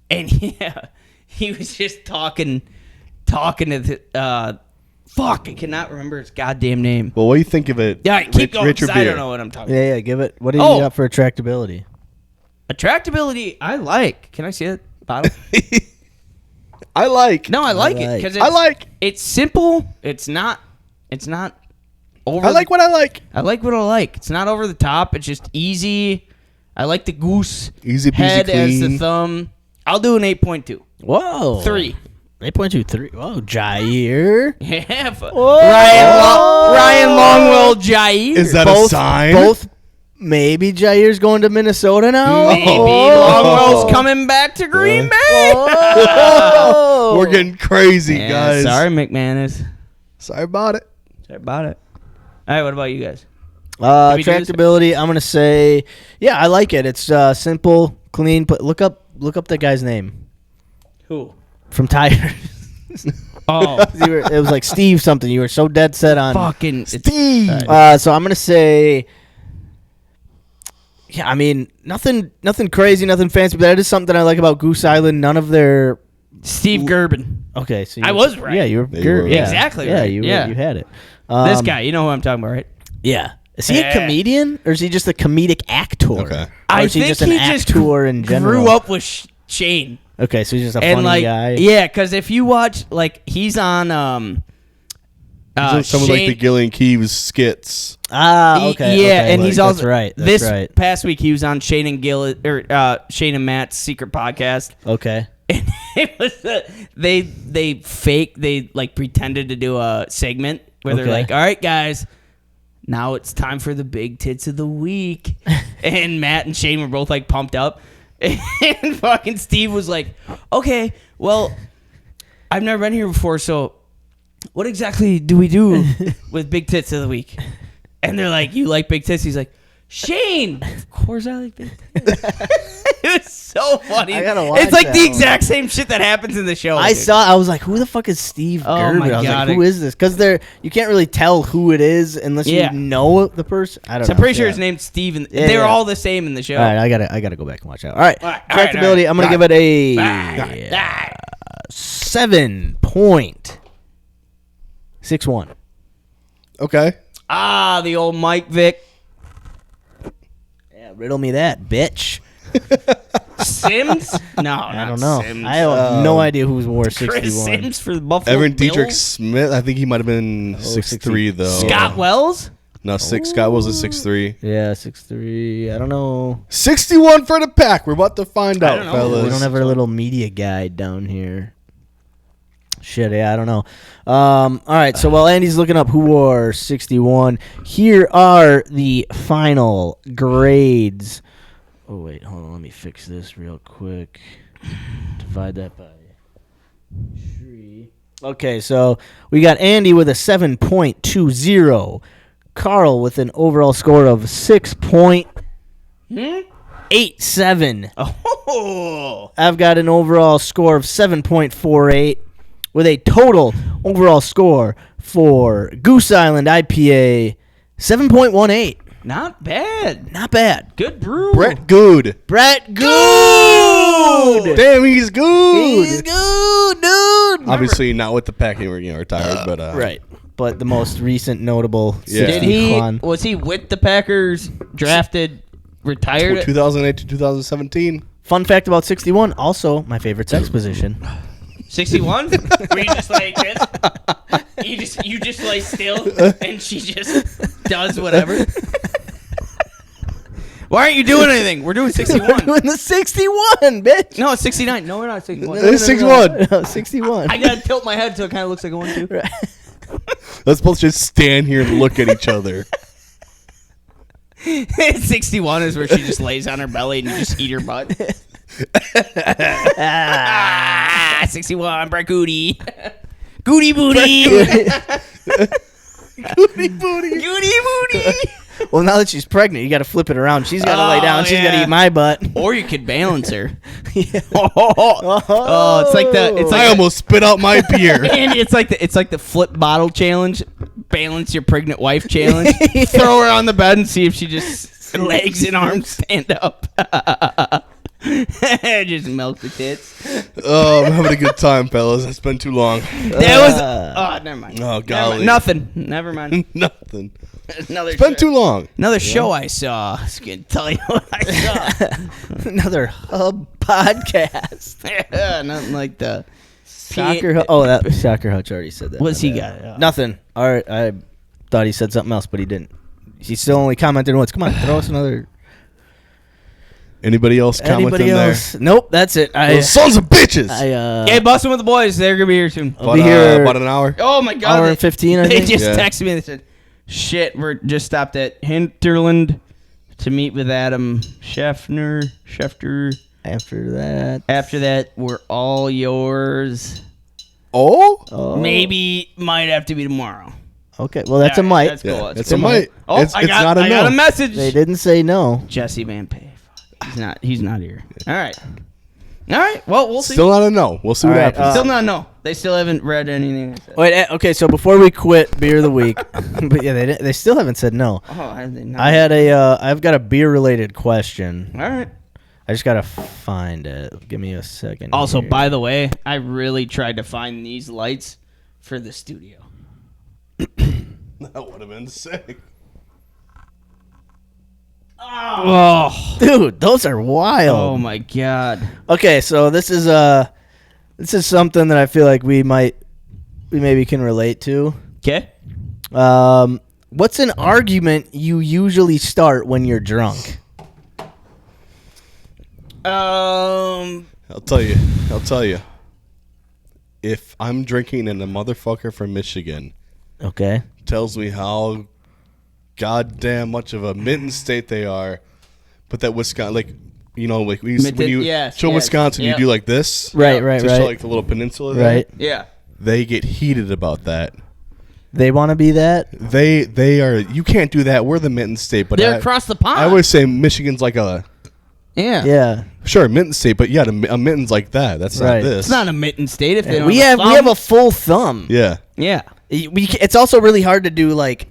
And yeah, he was just talking to the, fuck, I cannot remember his goddamn name. Well, what do you think of it? Yeah, keep going, Richard 'cause I Beer. don't know what I'm talking about. Yeah. Give it. What do you Oh. got for attractability? Attractability, I like. Can I see it? Bottom? I like. No, I like it like. because I like. it's simple. It's not over. I like what I like. I like what I like. It's not over the top. It's just easy. I like the goose Easy peasy head as the clean. thumb. I'll do an 8.2. Whoa. 3. 8.23. Whoa, Jair. Yeah. Whoa. Ryan Longwell Jair. Is that a sign? Both. Maybe Jair's going to Minnesota now. Maybe Oh. Longwell's coming back to Green Yeah. Bay. Oh. We're getting crazy, Yeah, guys. sorry, McManus. Sorry about it. Sorry about it. All right, what about you guys? we do this? Attractability. I'm gonna say, yeah, I like it. It's simple, clean. But look up the guy's name Who? from Tires. Oh, It was like Steve something. You were so dead set on. fucking Steve. So I'm gonna say, yeah. I mean, nothing crazy, nothing fancy, but that is something that I like about Goose Island. None of their. Steve Gerben. Okay, so I was right. Yeah, you were. You were yeah, exactly Yeah, right. you Yeah. you had it. This guy, you know who I'm talking about, right? Yeah. Is he a Yeah. comedian or is he just a comedic actor? Okay. Or I is he think just an actor in general? grew up with Shane. Okay, so he's just a And funny like, guy. yeah, because if you watch, like, he's on He's on some of like the Shane- Gillian Keeves skits. Ah, okay. Yeah, okay. and he's That's also right. That's this right. past week he was on Shane and Matt's secret podcast. Okay. And it was they like pretended to do a segment where they're Okay. like, all right guys, now it's time for the big tits of the week. And Matt and Shane were both like pumped up. And fucking Steve was like, okay, well, I've never been here before, so what exactly do we do with big tits of the week? And they're like, you like big tits? He's like, Shane, of course I like big tits. It was so funny. I gotta watch It's like that the one. exact same shit that happens in the show. I dude. saw. I was like, "Who the fuck is Steve Oh Gerber?" my I was God. like, "Who is this?" Because you can't really tell who it is unless Yeah. you know the person. I don't So know. I'm pretty sure Yeah. his name's Steve, and Yeah, they were yeah. all the same in the show. All right, I gotta go back and watch that. All right, All right, all right, attractability. all right. I'm gonna give it a Ah. 7.61. Okay. Ah, the old Mike Vick Yeah, riddle me that, bitch. Sims. No, I don't know. Sims. I have no idea who wore 61. Chris Sims for the Buffalo Evan Bills. Dietrich Smith. I think he might have been 6'3", though. Scott Wells. No, Scott was a 6'3". Yeah, 6'3". I don't know. 61 for the pack. We're about to find out, don't know. fellas. We don't have our little media guide down here. Shit, yeah, I don't know. All right, so while Andy's looking up who wore 61, here are the final grades. Oh, wait, hold on. Let me fix this real quick. Divide that by 3. Okay, so we got Andy with a 7.20. Carl with an overall score of 6.87. Oh, I've got an overall score of 7.48 with a total overall score for Goose Island IPA 7.18. not bad. Not bad. Good brew. Brett Good. Brett Good. Damn, he's good. He's good, dude. Obviously not with the pack anymore, retired, but Right. But the most recent notable Yeah. 60 Did Juan. was he with the Packers? Drafted, retired. 2008 to 2017. Fun fact about 61, also my favorite sex position. 61? Where you just like this? You just lay still and she just does whatever. Why aren't you doing anything? We're doing 61. Doing the 61, bitch. No, it's 69. No, we're not 61. It's 61. No, 61. I gotta tilt my head so it kind of looks like a 1-2. Let's both just stand here and look at each other. 61 is where she just lays on her belly and you just eat her butt. 61, Brett Goody. Goody booty. Goody booty. Goody booty. Well, now that she's pregnant, you got to flip it around. She's got to lay Oh, down. She's got to yeah. eat my butt. Or you could balance her. Oh, it's like I almost spit out my beer. And it's like the flip bottle challenge, balance your pregnant wife challenge. Throw her on the bed and see if she just legs and arms stand up. Just milk the tits. Oh, I'm having a good time, fellas. It's been too long. That was never mind. Oh, Never golly. mind. Nothing. Never mind. Nothing. Another It's been too long. Another show I saw. I was gonna tell you what I saw. Another hub podcast. Yeah, nothing like the Soccer Hutch. Oh, that Soccer Hutch already said that. What's My he bad. got? Nothing. All right, I thought he said something else, but he didn't. He still only commented once. Come on, throw us another. Anybody else comment Anybody in else? Nope, that's it. Those sons of bitches. Hey, busting with the boys. They're gonna be here soon. I'll be here about an hour. Oh my god. hour and 15, I They think. just Yeah. texted me. They said, "Shit, we're just stopped at Hinterland to meet with Adam Schefter. After that. After that, we're all yours. Oh? Maybe might have to be tomorrow. Okay, well, that's a Yeah, might. That's cool. Yeah, That's it's cool. a might. Oh, It's I got not a I got no. a message. They didn't say no. Jesse Van Pay. Fuck. He's not here. All right. All right. Well, we'll see. Still not a no. We'll see what All right, happens. Still not no. They still haven't read anything. I said. Wait, okay, so before we quit beer of the week, but yeah, they still haven't said no. Oh, have they not? I've got a beer related question. All right. I just gotta find it. Give me a second. Also, here. by the way, I really tried to find these lights for the studio. That would have been sick. Oh, dude, those are wild. oh my God. Okay, so this is something that I feel like we maybe can relate to. Okay. What's an argument you usually start when you're drunk? I'll tell you. If I'm drinking and a motherfucker from Michigan Okay. tells me how goddamn much of a mitten state they are, but that Wisconsin, like, you know, like when you yes, show yes, Wisconsin, yep. you do like this, Right. to show like the little peninsula there. Right. Yeah. They get heated about that. They want to be that? They are. You can't do that. We're the mitten state, but They're across the pond. I always say Michigan's like a Yeah. sure mitten state, but yeah, a mitten's like that. That's Right. not this. It's not a mitten state if they don't We have have a thumb. a full thumb. Yeah. Yeah. It's also really hard to do like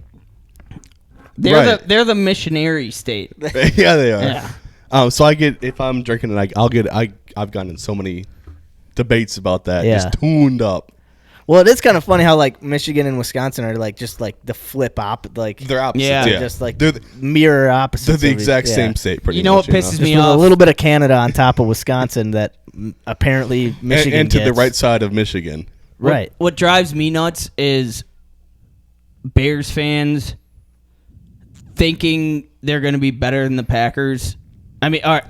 They're the missionary state. Yeah, they are. Yeah. So I get, if I'm drinking and I've gotten in so many debates about that. Yeah. Just tuned up. Well, it is kind of funny how like Michigan and Wisconsin are like just like the flip like They're opposites. Yeah. Yeah. just like they're mirror opposites. they're the of exact each- same yeah. state. Pretty You know much, what pisses Just me with off? a little bit of Canada on top of Wisconsin that apparently Michigan and to the gets. right side of Michigan. Right. What drives me nuts is Bears fans thinking they're going to be better than the Packers. I mean, all right,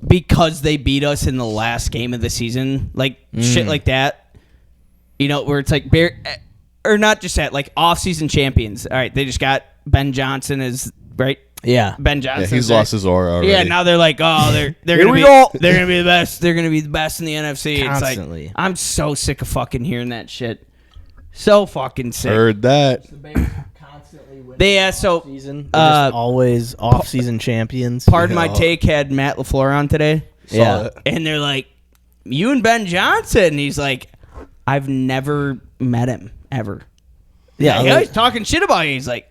because they beat us in the last game of the season, like shit like that. You know, where it's like or not just that, like off-season champions. All right, they just got Ben Johnson as right. Yeah. Ben Johnson. Yeah, he's lost his aura already. Yeah, now they're like, oh, they're Here gonna we be go. they're gonna be the best. They're gonna be the best in the NFC. Constantly. It's like I'm so sick of fucking hearing that shit. So fucking sick. Heard that. So Season. They're just always off-season champions. Pardon My Take had Matt LaFleur on today. Yeah. it. And they're like, you and Ben Johnson. And he's like, I've never met him ever. Yeah. Yeah, he's talking shit about you. He's like,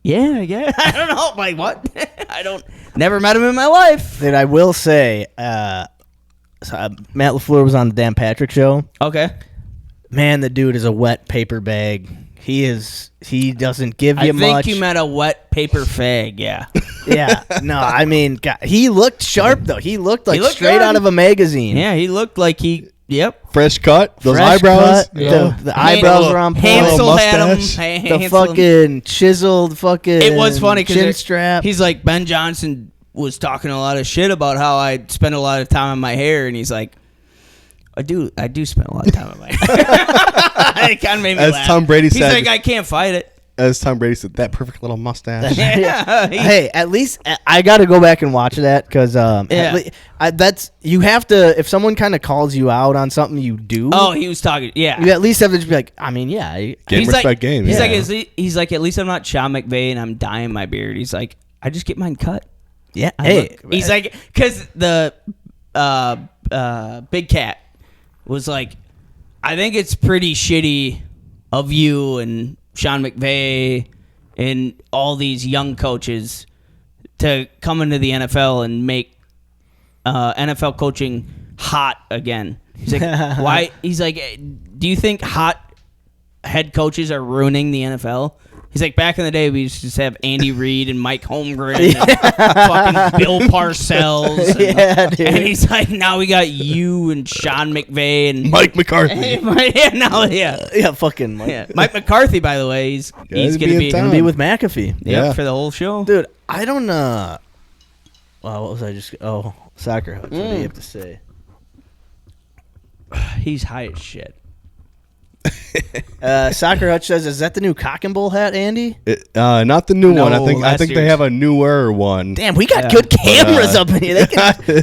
yeah, I guess. I don't know. Like, what? Never met him in my life. Dude, I will say, Matt LaFleur was on the Dan Patrick show. Okay. Man, the dude is a wet paper bag. He doesn't give you I think much. you meant a wet paper fag, yeah. Yeah. No, I mean, God, he looked sharp, though. He looked like looked straight good. out of a magazine. Yeah, he looked like yep. Fresh cut. Those Fresh eyebrows. cut, the eyebrows are on point. Hansel had him. mustache. The fucking chiseled fucking It was funny chin because strap. he's like, Ben Johnson was talking a lot of shit about how I spend a lot of time on my hair, and he's like, I do spend a lot of time on my hair. It kind of made me As laugh. Tom Brady he's said- like, I can't fight it. As Tom Brady said, that perfect little mustache. Yeah. Hey, at least I got to go back and watch that because that's you have to. If someone kind of calls you out on something you do, Oh, he was talking. Yeah. you at least have to just be like, I mean, yeah, Game He's respect like, game. He's yeah. he's like, at least I'm not Sean McVay and I'm dyeing my beard. He's like, I just get mine cut. yeah. I Hey, look- he's like, because the Big Cat was like, I think it's pretty shitty of you and Sean McVay and all these young coaches to come into the NFL and make NFL coaching hot again. He's like, why? He's like, do you think hot head coaches are ruining the NFL? He's like, back in the day, we used to just have Andy Reid and Mike Holmgren and fucking Bill Parcells. And, Yeah, dude. And he's like, now we got you and Sean McVay and Mike McCarthy. yeah, fucking Mike. Yeah. Mike McCarthy, by the way, he's he'd gonna be in be town. Gonna be with McAfee, Yeah. for the whole show. dude. I don't know. What was I just? Oh, soccer hooks. What do you have to say? He's high as shit. Soccer Hutch says, "Is that the new Cock and Bull hat, Andy?" Not the new No, one. I think last they year's. have a newer one. Damn, we got good cameras up in here.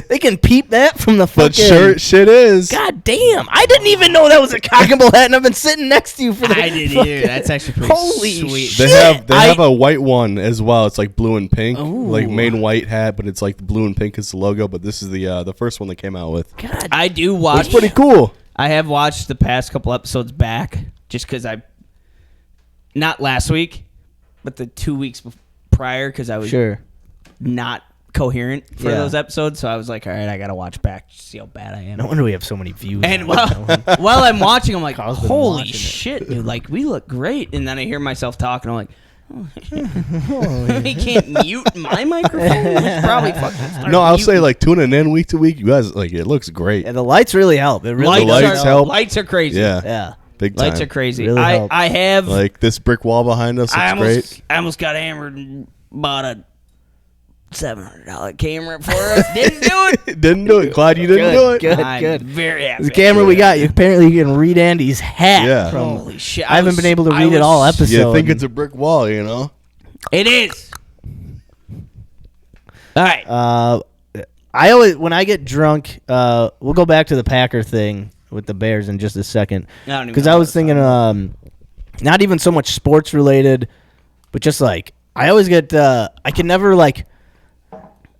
They can peep that from the But fucking. shit is. God damn! I didn't even know that was a Cock and Bull hat, and I've been sitting next to you for the. I didn't fucking- either. That's actually pretty Holy sweet. shit. They have a white one as well. It's like blue and pink, like Ooh. main white hat, but it's like the blue and pink is the logo. But this is the first one they came out with. God, I do watch. It's pretty cool. I have watched the past couple episodes back just because not last week, but the 2 weeks prior because I was sure. not coherent for Yeah. those episodes. So I was like, all right, I got to watch back to see how bad I am. No wonder we have so many views. And on that one. while I'm watching, I'm like, Carl's been holy watching it. shit, dude. Like, we look great. And then I hear myself talking. I'm like, we can't mute my microphone? We should probably fucking start No, I'll say muting. like tuning in week to week. You guys like it looks great. Yeah, the lights really help. It really lights, does lights help. Lights are crazy. Yeah, Yeah. big time. Lights are crazy. Really help. I have. Like this brick wall behind us looks great. I almost got hammered and bought a $700 camera for us. Didn't do it. Didn't do it. Glad you didn't do it. Good, I'm good. very happy. The camera we got, you apparently you can read Andy's hat. Yeah. From, Holy shit! I haven't been able to read it all episode. You think it's a brick wall, you know? It is. All right. I always when I get drunk, we'll go back to the Packer thing with the Bears in just a second. I don't even Because know I what was it's thinking, not even so much sports related, but just like I always get, I can never like,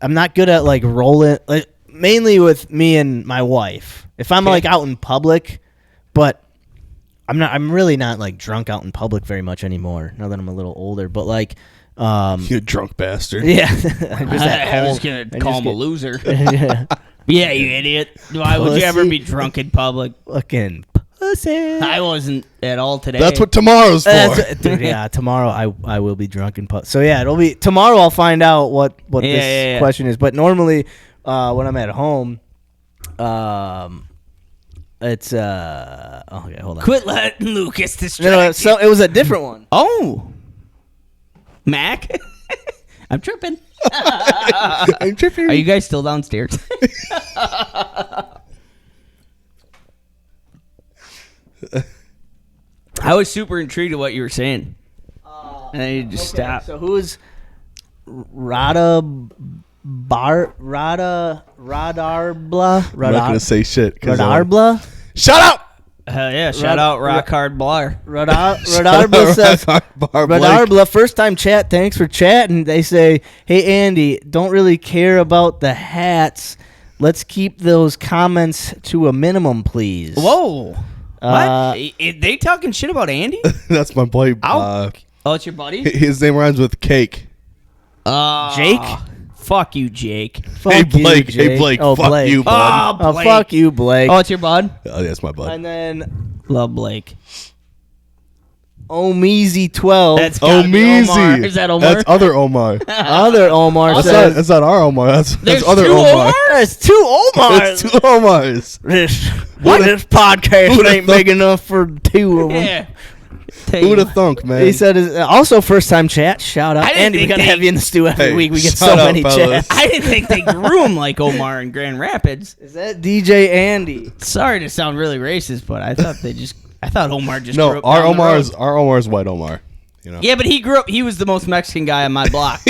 I'm not good at like rolling, like mainly with me and my wife. If I'm like out in public, but I'm really not like drunk out in public very much anymore. Now that I'm a little older, but like, You drunk bastard. yeah, I'm just that I was old. gonna I call just him a get- loser. yeah. Yeah, you idiot. Why would you ever Pussy. be drunk in public? Fucking pussy. I wasn't at all today. That's what tomorrow's for. Dude, yeah, tomorrow I will be drunk in pub. So yeah, it'll be tomorrow. I'll find out what this question is. But normally, when I'm at home, it's okay. Hold on. Quit letting Lucas distract No, you. so it was a different one. Oh, Mac, I'm tripping. I'm tripping. Are you guys still downstairs? I was super intrigued at what you were saying. And then you just stopped. So who's Radarbla? I'm not gonna say shit. Radarbla? Shut up. Hell yeah! Shout out Rock Hard Blar. Radarbla says. Radarbla, first time chat. Thanks for chatting. They say, "Hey Andy, don't really care about the hats. Let's keep those comments to a minimum, please." Whoa! Uh, What? They talking shit about Andy? That's my boy. Oh, it's your buddy? His name rhymes with cake. Jake? Fuck you, Jake. Fuck Hey you, Blake. Jake. Hey Blake. Oh, Fuck Blake. you, bud. Oh, Blake. fuck you, Blake. Oh, it's your bud? Oh, that's my bud. And then Love Blake. Omeezy12. That's Oh, gotta be Omar. Meezy. Is that Omar? That's other Omar. other Omar That's says. not our Omar. That's There's other two Omar. There's two Omars. There's two Omars. This podcast Who'da ain't thought- big enough for two of them. Yeah. Who would have thunk, man? He said, also first time chat. Shout out. I didn't Andy, we think gotta they- have you in the stew every Hey, week. We get shout so out, many fellas. chats. I didn't think they grew him like Omar in Grand Rapids. Is that DJ Andy? Sorry to sound really racist, but I thought Omar just grew No, up our down the road. Omar's white Omar. You know. Yeah, but he grew up. He was the most Mexican guy on my block.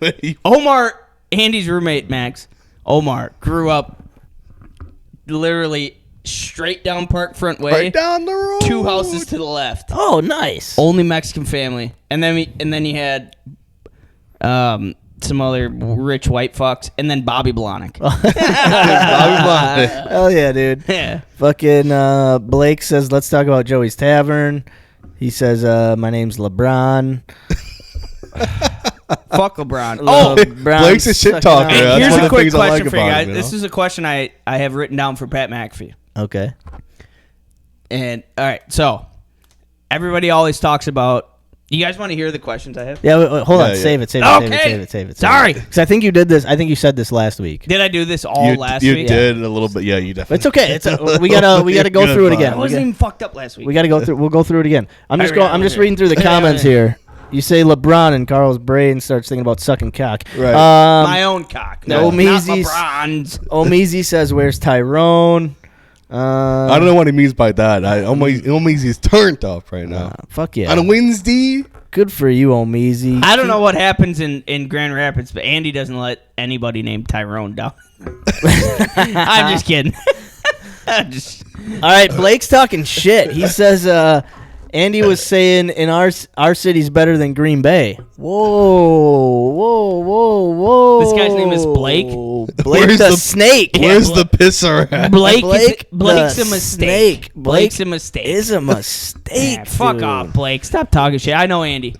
But he- Omar, Andy's roommate, Max. Omar grew up literally straight down Park Front Way, right down the road. 2 houses to the left. Oh, nice. Only Mexican family, and then you had some other rich white fucks, and then Bobby Blahnik. Hell yeah, dude. Yeah. Fucking Blake says, let's talk about Joey's Tavern. He says, my name's LeBron. Fuck LeBron. Oh, Blake's a shit talker. Hey, That's here's one a of the quick things I like question for you about guys. him, you This know? is a question I have written down for Pat McAfee. Okay. And all right, so everybody always talks about. You guys want to hear the questions I have? Yeah, wait, hold on. Yeah, Save it. Okay. Save it. Sorry. Because I think you did this. I think you said this last week. Did I do this all last you week? did a little bit. Yeah, you definitely. It's okay. We gotta go Good through it fun. again. I wasn't even fucked up last week. We gotta go through. We'll go through it again. I'm just Alright, I'm just okay. reading through the comments here. You say LeBron and Carl's brain starts thinking about sucking cock. Right. My own cock. No, not Meezy's- LeBron's. Omeezy says, "Where's Tyrone?" I don't know what he means by that. Omeezy's turned up right now. Fuck yeah. On a Wednesday. Good for you, Omeezy. I don't know what happens in Grand Rapids, but Andy doesn't let anybody named Tyrone down. I'm just kidding. All right, Blake's talking shit. He says Andy was saying in our city's better than Green Bay. Whoa. This guy's name is Blake. Blake Where's the the- snake. Where's the pisser at? Blake's the a mistake. snake. Blake's a mistake. Is a mistake. Man, fuck dude. off, Blake. Stop talking shit. I know Andy.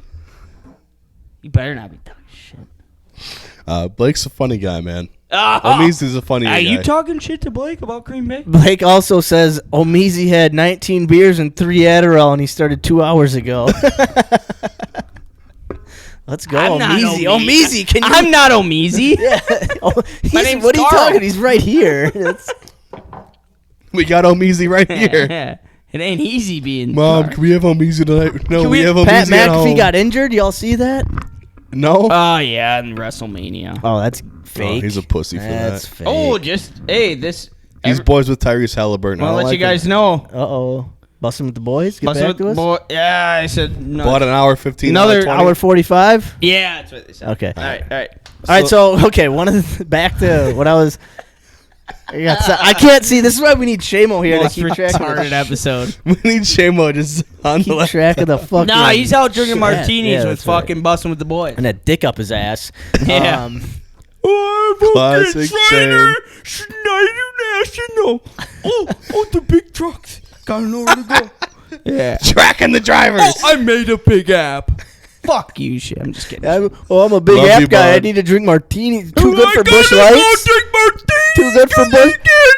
You better not be talking shit. Blake's a funny guy, man. Oh, Omeezy's a funny guy. Are you talking shit to Blake about Green Bay? Blake also says Omeezy had 19 beers and 3 Adderall, and he started 2 hours ago. Let's go, I'm not Omeezy. Omeezy, can you? I'm not Omeezy. My name's what are you Carl. talking? He's right here. We got Omeezy right here. It ain't easy being. Mom, can we have Omeezy tonight? No, Can we we- have Pat Omeezy at home. McAfee got injured. Y'all see that? No. Oh yeah, in WrestleMania. Oh, that's fake. he's a pussy for That's that. fake. Oh, just hey, this. He's boys with Tyrese Halliburton. I I'll don't let you like guys know. Uh-oh. Busting with the boys? Get Bustin' back to with us? boy- yeah, I said no. Bought an hour 15. Another 20. Hour 45? Yeah, that's what they said. Okay. All right. All right, so, okay, back to what I was... I can't see. This is why we need Shamo here Most to keep track of retarded episode. We need Shamo just on the keep left. track of the fucking... Nah, he's out drinking shit. martinis Yeah, with that's right. fucking busting with the boys. And a dick up his ass. Yeah. Classic Shame. Schneider National. Oh, the big trucks. Gotta know where to go. Yeah. Tracking the drivers. I made a big app. Fuck you, shit. I'm just kidding. I'm a big Love app you, guy. I bud. need to drink martinis. Too good for Bush Lights?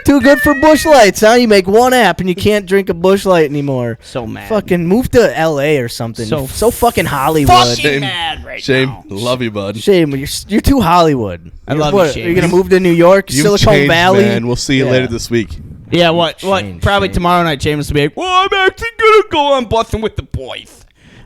Too good for Bush Lights, huh? You make one app and you can't drink a Bush Light anymore. So mad. Fucking move to LA or something. So So fucking Hollywood. fucking Shame. mad right Shame. now. Love you, bud. Shame, you're too Hollywood. I love you, Shame. Are you gonna move to New York, You've Silicon changed, Valley? man. We'll see you Yeah. later this week. Yeah, what? Shame, Probably shame. tomorrow night, James will be like, well, I'm actually gonna go on busting with the boys.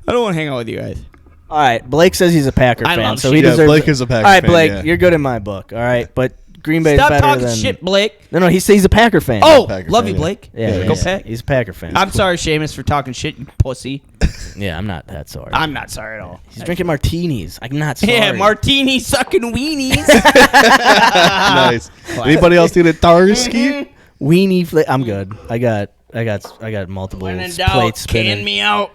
I don't want to hang out with you guys. All right, Blake says he's a Packer I fan, love so shit. he Yeah, deserves. Blake is a Packer All right, fan, Blake, yeah. you're good in my book. All right, but Green Bay's Stop better talking than. shit, Blake. No, he says he's a Packer fan. Oh, Packer love fan, you, yeah. Blake. yeah, Go yeah, Pack. he's a Packer fan. I'm sorry, Seamus, for talking shit, you pussy. Yeah, I'm not that sorry. I'm not sorry at all. He's drinking martinis. I'm not sorry. Yeah, martini sucking weenies. Nice. Anybody else need a Tarski? weenie. I'm good. I got multiple When in plates doubt, spinning. can me out.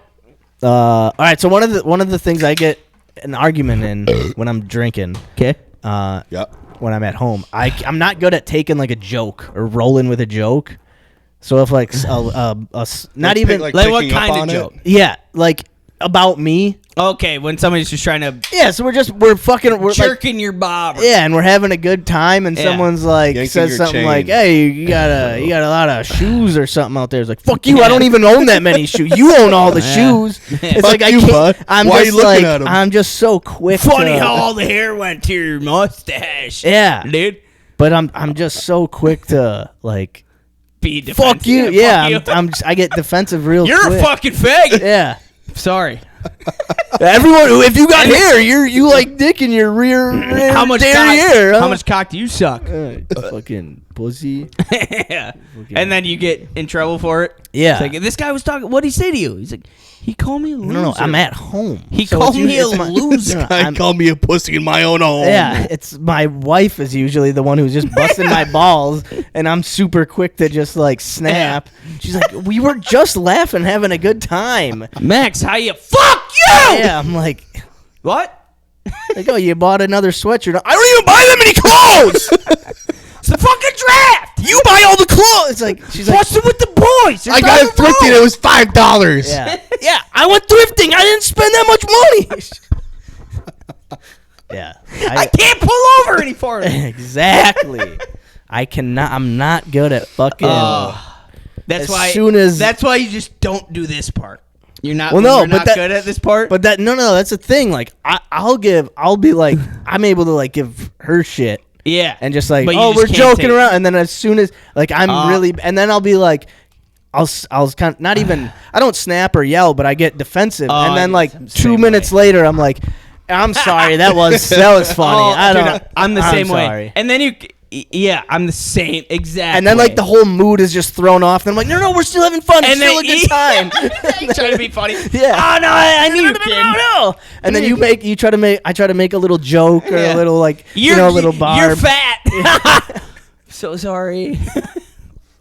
All right, so one of the things I get an argument in when I'm drinking. Okay. Yeah. When I'm at home, I'm not good at taking like a joke or rolling with a joke. So if like not even Like picking what up kind of on it? joke? yeah, like about me. Okay, when somebody's just trying to Yeah, so we're like, jerking your bob. yeah, and we're having a good time, and Yeah. someone's like Yanking says your something chain. like, "Hey, you got a lot of shoes or something out there." It's like, "Fuck you! I don't even own that many shoes. You own all the shoes." It's Fuck like I you, can't. bud. I'm Why are just you looking like at 'em? I'm just so quick. Funny to, how all the hair went to your mustache. yeah, Dude. but I'm just so quick to like Be defensive. fuck you. Yeah, I get defensive real You're quick. a fucking faggot. Yeah. Sorry. Everyone, if you got hair, you like dick in your rear How much derriere. cock, Huh? how much cock do you suck? Fucking pussy. Yeah. And then you get in trouble for it. Yeah. It's like, this guy was talking. What did he say to you? He's like, he called me a loser. No, I'm at home. He So called it's me a it's my- loser. No, I call me a pussy in my own home. yeah, it's my wife is usually the one who's just busting my balls, and I'm super quick to just like snap. She's like, "We were just laughing, having a good time." Max, how you? Fuck you! Yeah, I'm like, What? "Oh, you bought another sweatshirt? I don't even buy that many clothes. It's the fucking draft. You buy all the clothes." It's like she's like, What's it with the boys? I got it thrifted. It was $5. "Yeah, yeah, I went thrifting. I didn't spend that much money." Yeah, I can't pull over any farther. exactly. I cannot. I'm not good at fucking. That's As why. soon as- That's why you just don't do this part. You're not. Well, no, you're but not that- good at this part. But that no, that's the thing. Like I'll be like, I'm able to like give her shit yeah, and just like, But you oh, just we're can't joking take- around, and then as soon as like I'm really, and then I'll be like, I'll kind of not even, I don't snap or yell, but I get defensive, and then like I'm the 2 same minutes way. later, I'm like, I'm sorry, that was funny. Oh, I dude, don't. I'm the same sorry. way. And then Yeah, I'm the same. Exactly. And then like the whole mood is just thrown off. And I'm like, no, we're still having fun. It's And still a then good time. trying to be funny. Yeah. Oh no, I knew you, kid. No. And then I try to make a little joke or Yeah. a little like a little barb. You're fat. So sorry.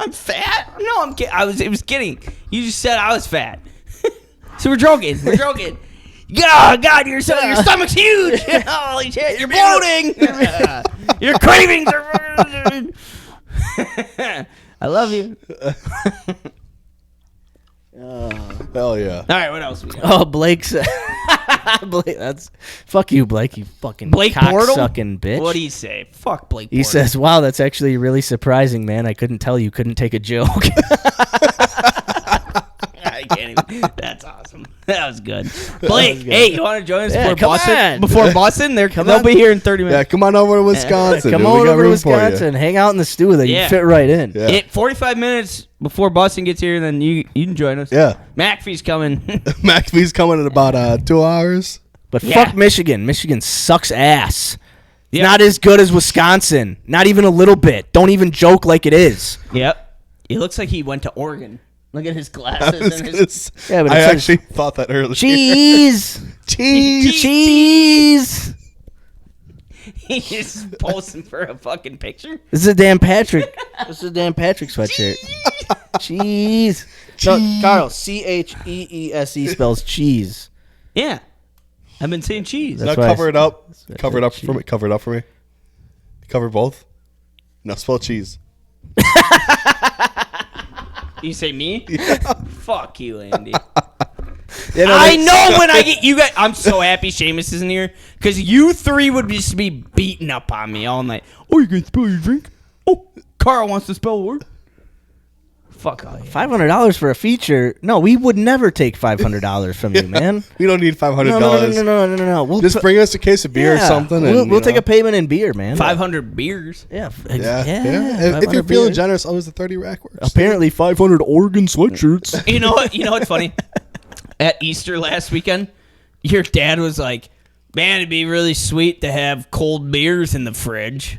I'm fat? No, I'm kidding. It was kidding. You just said I was fat. So we're joking. Oh, God, your stomach's huge. Holy shit, you're bloating. Your cravings are... I love you. Hell yeah. All right, what else we got? Oh, Blake's. Blake, that's fuck you, Blake. You fucking Blake Portal? cocksucking bitch. What do you say? Fuck Blake He Portal. says, "Wow, that's actually really surprising, man. I couldn't tell you couldn't take a joke." I can't even. That's awesome. That was good. Blake, hey, you want to join us Yeah, before come Boston? on. Before Boston, they'll on. be here in 30 Yeah, minutes. come on over to Wisconsin. Come dude. on We got over to room for you. Wisconsin, hang out in the stew. That Yeah. you fit right in. Yeah. 45 minutes before Boston gets here, then you can join us. Yeah. McAfee's coming. McAfee's coming in about 2 hours. But Yeah. fuck Michigan. Michigan sucks ass. It's Yeah. not as good as Wisconsin. Not even a little bit. Don't even joke like it is. Yep. It looks like he went to Oregon. Look at his I glasses was and gonna his Yeah, but I it says actually thought that earlier. cheese. Cheese. Cheese. he's just posing for a fucking picture. This is a Dan Patrick. This is a Dan Patrick sweatshirt. Cheese. No, Carl, CHEESE spells cheese. Yeah. I've been saying cheese. That's Now why I cover it up. said Cover it up cheese. for me. Cover it up for me. Cover both. Now spell cheese. You say me? Fuck you, Andy. Yeah, no, I know when I get you guys. I'm so happy Seamus isn't here because you three would just be beating up on me all night. Oh, you can spell your drink? Oh, Carl wants to spell a word. Fuck all you. $500 for a feature. No, we would never take $500 from you, man. We don't need $500. No. We'll Just bring us a case of beer or something. We'll take a payment in beer, man. 500 beers. Yeah. Yeah. If 500 you're feeling beer. generous, always the 30 rack works. Apparently 500 Oregon sweatshirts. You know what? You know what's funny? At Easter last weekend, your dad was like, "Man, it'd be really sweet to have cold beers in the fridge."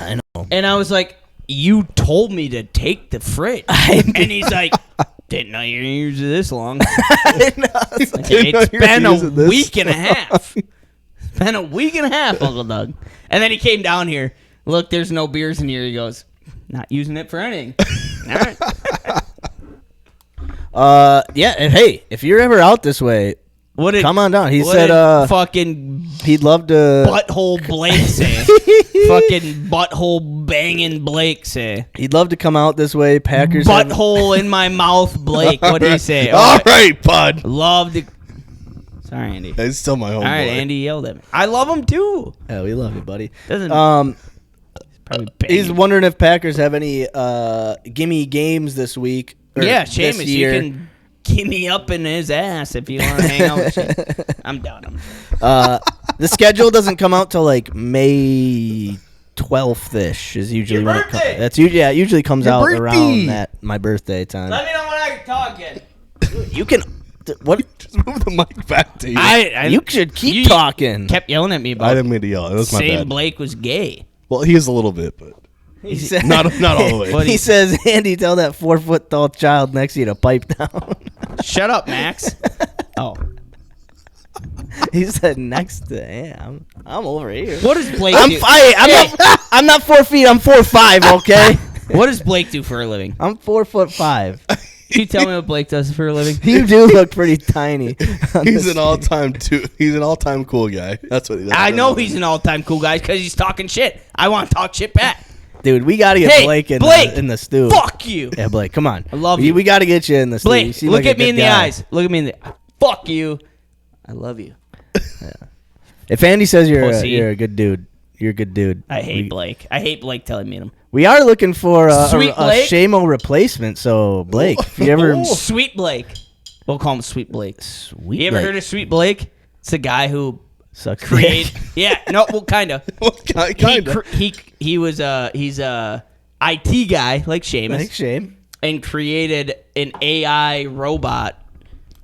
I know. And I was like, "You told me to take the fridge." And he's like, "Didn't know you were gonna use it this long." It's been a week and a half. It's been a week and a half, Uncle Doug. And then he came down here. Look, there's no beers in here. He goes, "Not using it for anything." All right. Yeah, and hey, if you're ever out this way, What did, come on down. He what said did fucking he'd love to. butthole Blake say? Fucking butthole banging Blake say? He'd love to come out this way. Packers. have- Butthole in my mouth Blake. What did he say? All right, bud. Love to. Sorry, Andy. It's still my homeboy. All right, Andy yelled at me. I love him too. Oh, we love you, buddy. Doesn't probably He's wondering if Packers have any gimme games this week. or yeah, this Seamus, you year. can give me up in his ass if you want to hang out with him. I'm down. The schedule doesn't come out till like May 12th ish is usually Your when it comes. birthday! That's usually it usually comes Your out birthday! around that my birthday time. Let me know when I can talk again. You can what? Just move the mic back to you. You should keep you talking. Kept yelling at me I about didn't mean to yell. That was my saying bad. Blake was gay. Well, he is a little bit, but He said, not all the way. What he says, Andy, tell that 4-foot tall child next to you to pipe down. Shut up, Max. Oh. He said next to. Yeah, I'm over here. What does Blake I'm do? I'm not 4 feet. I'm 4'5". Okay. What does Blake do for a living? I'm 4'5". Can you tell me what Blake does for a living? You do look pretty tiny. He's an all-time cool guy. That's what he does. I know he's an all-time cool guy because he's talking shit. I want to talk shit back. Dude, we got to get Hey, Blake in Blake, the stew. Fuck you. Yeah, Blake, come on. I love We you. got to get you in the stew. You Blake, seem look like a at me good in the guy. eyes. Look at me in the fuck you. I love you. If Andy says Pussy. you're a good dude, you're a good dude. I hate Blake. I hate Blake telling me him. We are looking for a Sweet Blake? Shamo replacement. So Blake, if you ever Sweet Blake. We'll call him Sweet Blake. Sweet You ever Blake heard of Sweet Blake? It's a guy who sucks create. Yeah, no, well, kind of. Kind of. He's a IT guy like Seamus. Thanks, Shane. And created an AI robot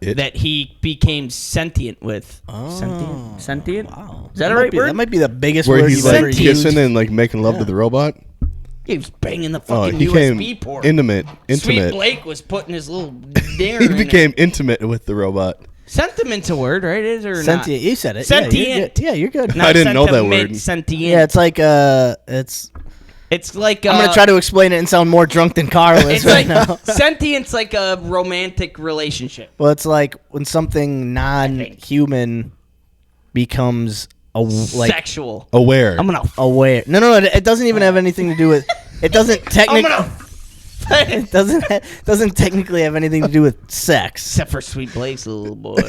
that he became sentient with. Sentient? Wow. Is that a right word? That might be the biggest Where word he's you've ever like used. kissing and like making love to the robot. He was banging the Oh, fucking he USB came port. intimate. Sweet Blake was putting his little dinger He in became it. intimate with the robot. Sentiment's a word, right? Is or Sentient. You said it. Sentient. Yeah, you're good. not? I didn't know that word. Sentient. Yeah, it's like It's like I'm gonna try to explain it and sound more drunk than Carl is It's right like now. sentient's like a romantic relationship. Well, it's like when something non-human becomes Sexual. Aware. I'm gonna. aware. No. It doesn't even have anything to do with. It doesn't technically. It doesn't technically have anything to do with sex. Except for Sweet Blake's little boy.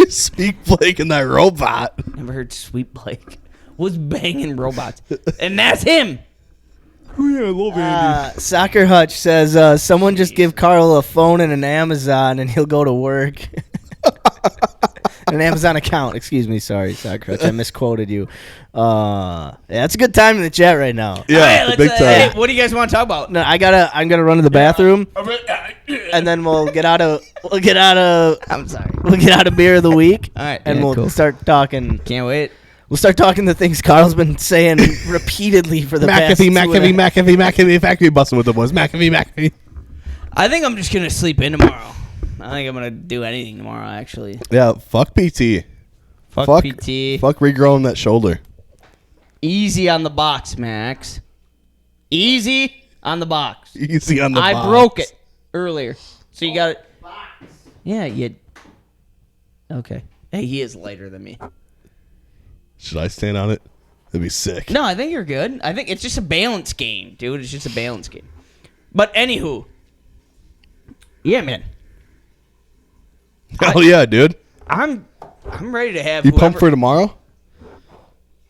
Speak Blake and that robot. Never heard Sweet Blake was banging robots, and that's him. Yeah, I love Andy. Soccer Hutch says someone just give Carl a phone and an Amazon and he'll go to work. An Amazon account. Excuse me. Sorry, Soccer Hutch. I misquoted you. Yeah, it's a good time in the chat right now. Yeah, All right, let's, big time. hey, what do you guys want to talk about? No, I'm gonna run to the bathroom, and then we'll get out of I'm sorry. beer of the week, All right, and yeah, we'll cool. start talking. Can't wait. We'll start talking the things Carl's been saying repeatedly for the past McAfee, factory busting with the boys. McAfee. I think I'm just gonna sleep in tomorrow. I think I'm gonna do anything tomorrow. Actually, Yeah, fuck PT. fuck PT. Fuck regrowing that shoulder. Easy on the box, Max. Easy on the box. Easy on the I box. broke it earlier, so you got it. Yeah, you. Okay. Hey, he is lighter than me. Should I stand on it? That'd be sick. No, I think you're good. I think it's just a balance game, dude. It's just a balance game. But anywho, yeah, man. Hell yeah, dude. I'm ready to have. You whoever- pumped for tomorrow?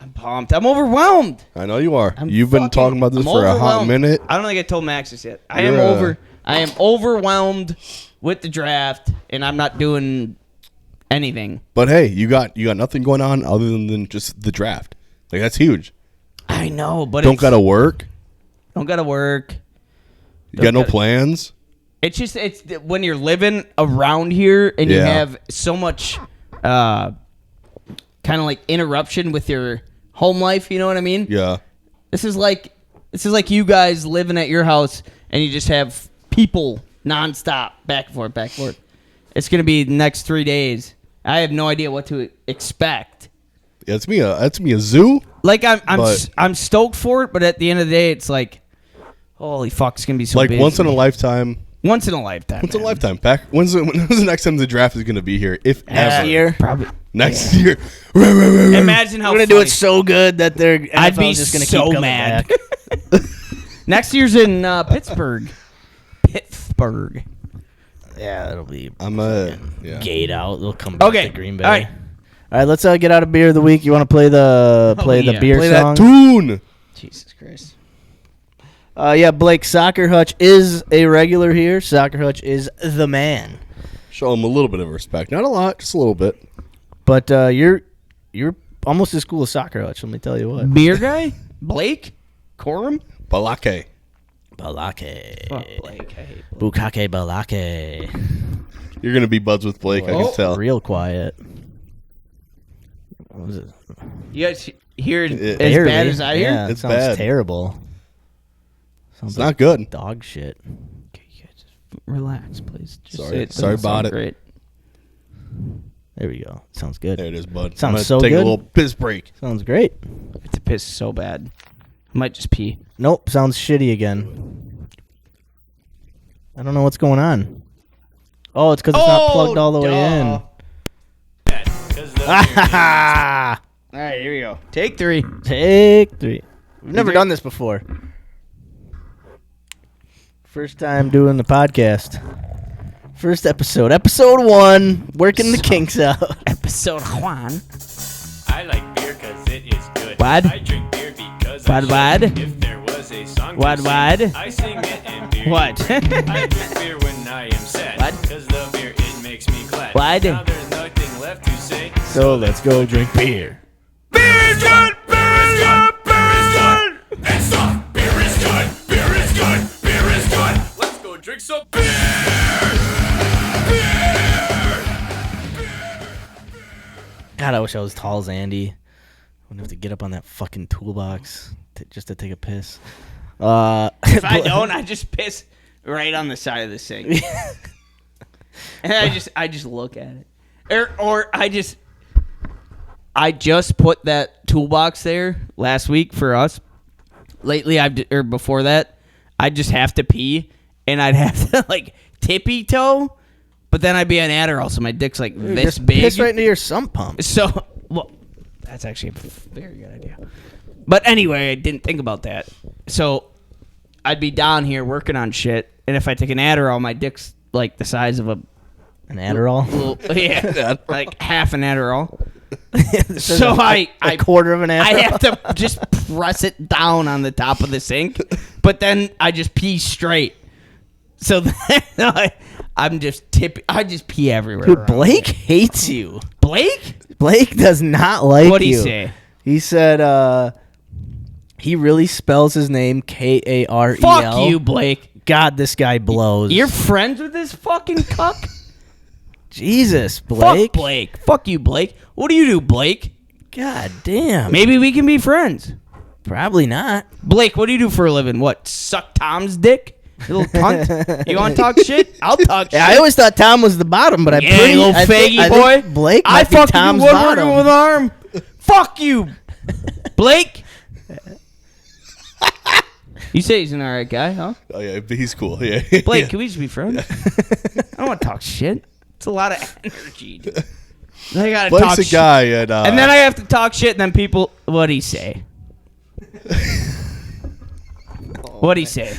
I'm pumped. I'm overwhelmed. I know you are. I'm You've been fucking- talking about this I'm for a hot overwhelmed. minute. I don't think I told Max this yet. I You're, am overwhelmed with the draft, and I'm not doing anything. But hey, you got nothing going on other than just the draft. Like that's huge. I know, but Don't gotta work. don't gotta work. You got no gotta- plans. It's just when you're living around here and you Yeah. have so much kind of like interruption with your home life. You know what I mean? Yeah. This is like you guys living at your house and you just have people nonstop back and forth. It's gonna be the next 3 days. I have no idea what to expect. Yeah, it's me a zoo. Like But- I'm stoked for it, but at the end of the day, it's like, holy fuck, it's gonna be so Like busy. once in a lifetime. Once in a lifetime. Once in a man. lifetime. When's the next time the draft is gonna be here? If ever. year. Probably. Next year. Imagine how We're gonna do funny. it so good that they're. I'd be NFL's just gonna so keep coming mad. back. Next year's in Pittsburgh. Yeah, it'll be I'm a yeah. gate out. They'll come back Okay. to Green Bay. All right. All right, let's get out of beer of the week. You want to play the yeah. beer Play song? that tune. Jesus Christ. Yeah, Blake, Soccer Hutch is a regular here. Soccer Hutch is the man. Show him a little bit of respect. Not a lot, just a little bit. But you're almost as cool as Soccer Hutch. Let me tell you what. Beer guy? Blake? Corum? Balake. Balake. Fuck Blake. I hate Blake. Bukake Balake. You're gonna be buds with Blake, I can tell. Real quiet. What was it? You guys hear it as Barely. bad as I hear? Yeah, it It's sounds bad. terrible. Sounds It's not good. dog shit. Okay, you guys just relax, please. Just Sorry. say it Sorry doesn't about sound it. Great. There we go. Sounds good. There it is, bud. Sounds I'm gonna so take good. a little piss break. Sounds great. It's a piss so bad. I might just pee. Nope, sounds shitty again. I don't know what's going on. Oh, it's because it's not plugged all the way in. All right, here we go. Take 3. Take 3. We've never done this before. First time doing the podcast. First episode. Episode 1. Working the kinks out. Episode Juan. I like beer because it is good. What? I drink beer because What, I should. what? If there was a song What, to what? sing, I sing it in beer. What? I drink beer when I am sad. What? Because the beer, it makes me glad. What? Now there's nothing left to say. So let's go drink beer. Beer is good! Beer is good! Beer is good! And stop! Beer is good! Beer is good! Beer is good! Let's go drink some beer! God, I wish I was tall as Andy. I wouldn't have to get up on that fucking toolbox just to take a piss. If I don't, I just piss right on the side of the sink. And I just look at it. Or I just put that toolbox there last week for us. Lately, before that, I just have to pee, and I'd have to like tippy toe, but then I'd be on Adderall, so my dick's like this big. Piss right into your sump pump. So, well, that's actually a very good idea. But anyway, I didn't think about that. So I'd be down here working on shit, and if I take an Adderall, my dick's like the size of An Adderall? yeah, like half an Adderall. So a quarter of an Adderall. I have to just press it down on the top of the sink, but then I just pee straight. So then I just pee everywhere. Dude, Blake hates you. Blake does not like you. What'd he say? He said he really spells his name Karel. Fuck you, Blake. God, this guy blows. You're friends with this fucking cuck? Jesus, Blake. Fuck Blake. Fuck you, Blake. What do you do, Blake? God damn. Maybe we can be friends. Probably not. Blake, what do you do for a living? What, suck Tom's dick? You little cunt. You want to talk shit? I'll talk shit. Yeah, I always thought Tom was the bottom, but you little faggy boy. Think Blake I might be fucking Tom's woodworking bottom. with an arm. Fuck you, Blake. You say he's an alright guy, huh? Oh yeah, but he's cool. Yeah. Blake, can we just be friends? I don't want to talk shit. It's a lot of energy, dude. I gotta Blake's talk a shit. guy, And then I have to talk shit, and then people, what'd he say? What'd he say?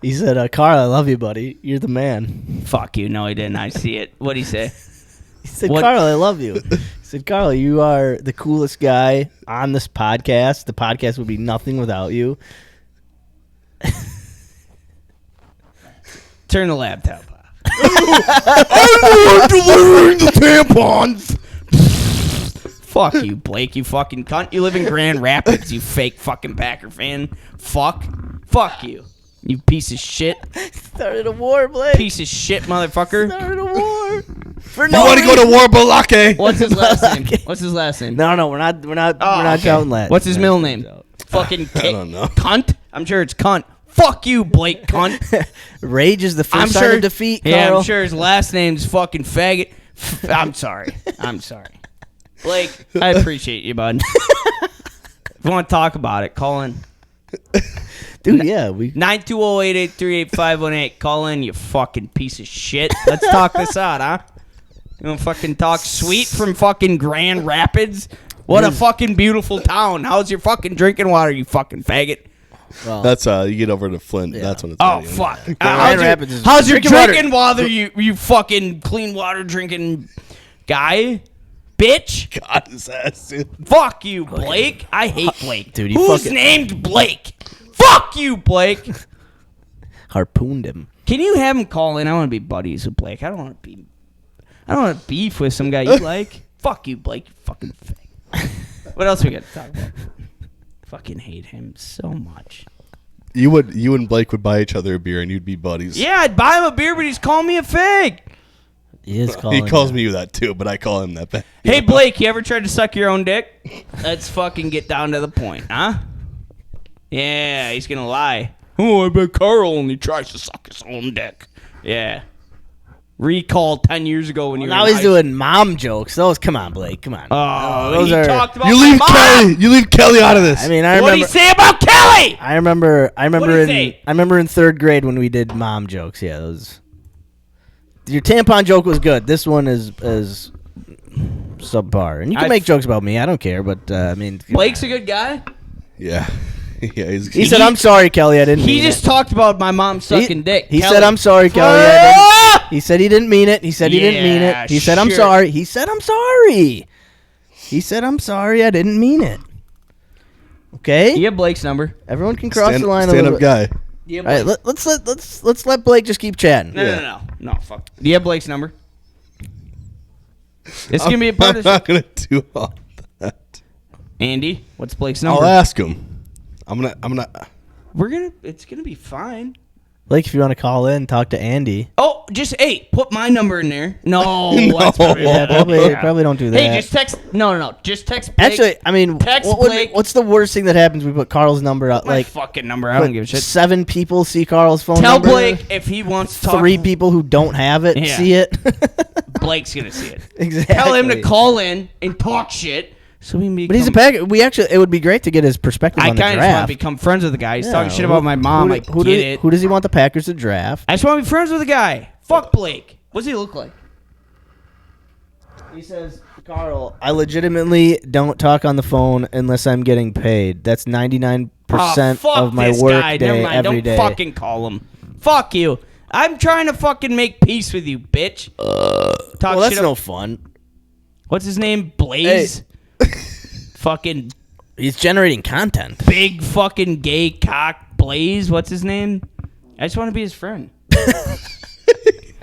He said, Carl, I love you, buddy. You're the man. Fuck you. No, he didn't. I see it. What'd he say? He said, What? Carl, I love you. He said, Carl, you are the coolest guy on this podcast. The podcast would be nothing without you. Turn the laptop off. I'm delivering the tampons. Fuck you, Blake, you fucking cunt. You live in Grand Rapids, you fake fucking Packer fan. Fuck you. You piece of shit. Started a war, Blake. Piece of shit, motherfucker. Started a war. For You want to go to war, Balake? What's his last name? What's his last name? No, we're not okay. counting that. What's his middle name? Fucking I don't know. Cunt? I'm sure it's cunt. Fuck you, Blake cunt. Rage is the 1st sign of defeat, Carl. Yeah, I'm sure his last name's fucking faggot. I'm sorry. Blake, I appreciate you, bud. If you want to talk about it, call in. Dude, yeah. 920-888-38518. Call in, you fucking piece of shit. Let's talk this out, huh? You want to fucking talk sweet from fucking Grand Rapids? What a fucking beautiful town. How's your fucking drinking water, you fucking faggot? Well, That's you get over to Flint. That's when it's. Oh, ready. fuck. Grand Rapids is How's your drinking drinking water, you fucking clean water drinking guy? Bitch. God, his ass, dude. Fuck you, Blake. I hate Blake. Dude, you who's fucking- named Blake? Fuck you, Blake. harpooned him. Can you have him call in? I want to be buddies with Blake. I don't want to beef with some guy you like. Fuck you, Blake. You fucking fag. What else we got to talk about? Fucking hate him so much. You and Blake would buy each other a beer and you'd be buddies. Yeah, I'd buy him a beer, but he's calling me a fag. He calls me that too, but I call him that back. Hey, Blake, you ever tried to suck your own dick? Let's fucking get down to the point, huh? Yeah, he's gonna lie. Oh, I bet Kärel only tries to suck his own dick. Yeah. Recall 10 years ago when you were Now in he's high doing mom jokes. Those, come on, Blake, come on. Oh, those he are. talked about You my leave mom. Kelly. You leave Kelly out of this. I mean, I What'd remember. he say about Kelly? I remember What'd he say? I remember in 3rd grade when we did mom jokes. Yeah, those. Your tampon joke was good. This one is subpar, and you can make jokes about me. I don't care, but I mean, Blake's a good guy. Yeah. Yeah. He said, "I'm sorry, Kelly. I didn't." He mean just it. talked about my mom sucking dick. He Kelly. said, "I'm sorry, Kelly." I didn't. He said he didn't mean it. He said he didn't mean Yeah, it. He said, "I'm sure. sorry." He said, "I'm sorry." He said, "I'm sorry. I didn't mean it." Okay. You have Blake's number. Everyone can cross the line a Stand little up bit. guy. You have All right, Blake's- let's let Blake just keep chatting. No, fuck. Do you have Blake's number? It's gonna be a part I'm of the not gonna do all that. Andy, what's Blake's number? I'll ask him. I'm gonna. It's gonna be fine. Like, if you want to call in, talk to Andy. Oh, just put my number in there. No, that's probably Yeah, bad. probably don't do that. Hey, just text. No, just text. Blake. Actually, I mean, Text what would- Blake. what's the worst thing that happens? We put Carl's number out. My Like, fucking number. I don't give a shit. 7 people see Carl's phone Tell number. Blake if he wants to talk. 3 people who don't have it Yeah. see it. Blake's gonna see it. Exactly. Tell him to call in and talk shit. So we can But he's a pack. It would be great to get his perspective I on the kind of just want draft. to become friends with the guy. He's Yeah, talking shit about my mom. I who get it. Who does he want the Packers to draft? I just want to be friends with the guy. Fuck Blake. What does he look like? He says, Carl, I legitimately don't talk on the phone unless I'm getting paid. That's 99% fuck of my this work guy. Never day mind. every Don't day. fucking call him. Fuck you. I'm trying to fucking make peace with you, bitch. Talk Well, that's shit no up. fun. What's his name? Blaze? Fucking He's generating content. big fucking gay cock Blaze. What's his name? I just want to be his friend.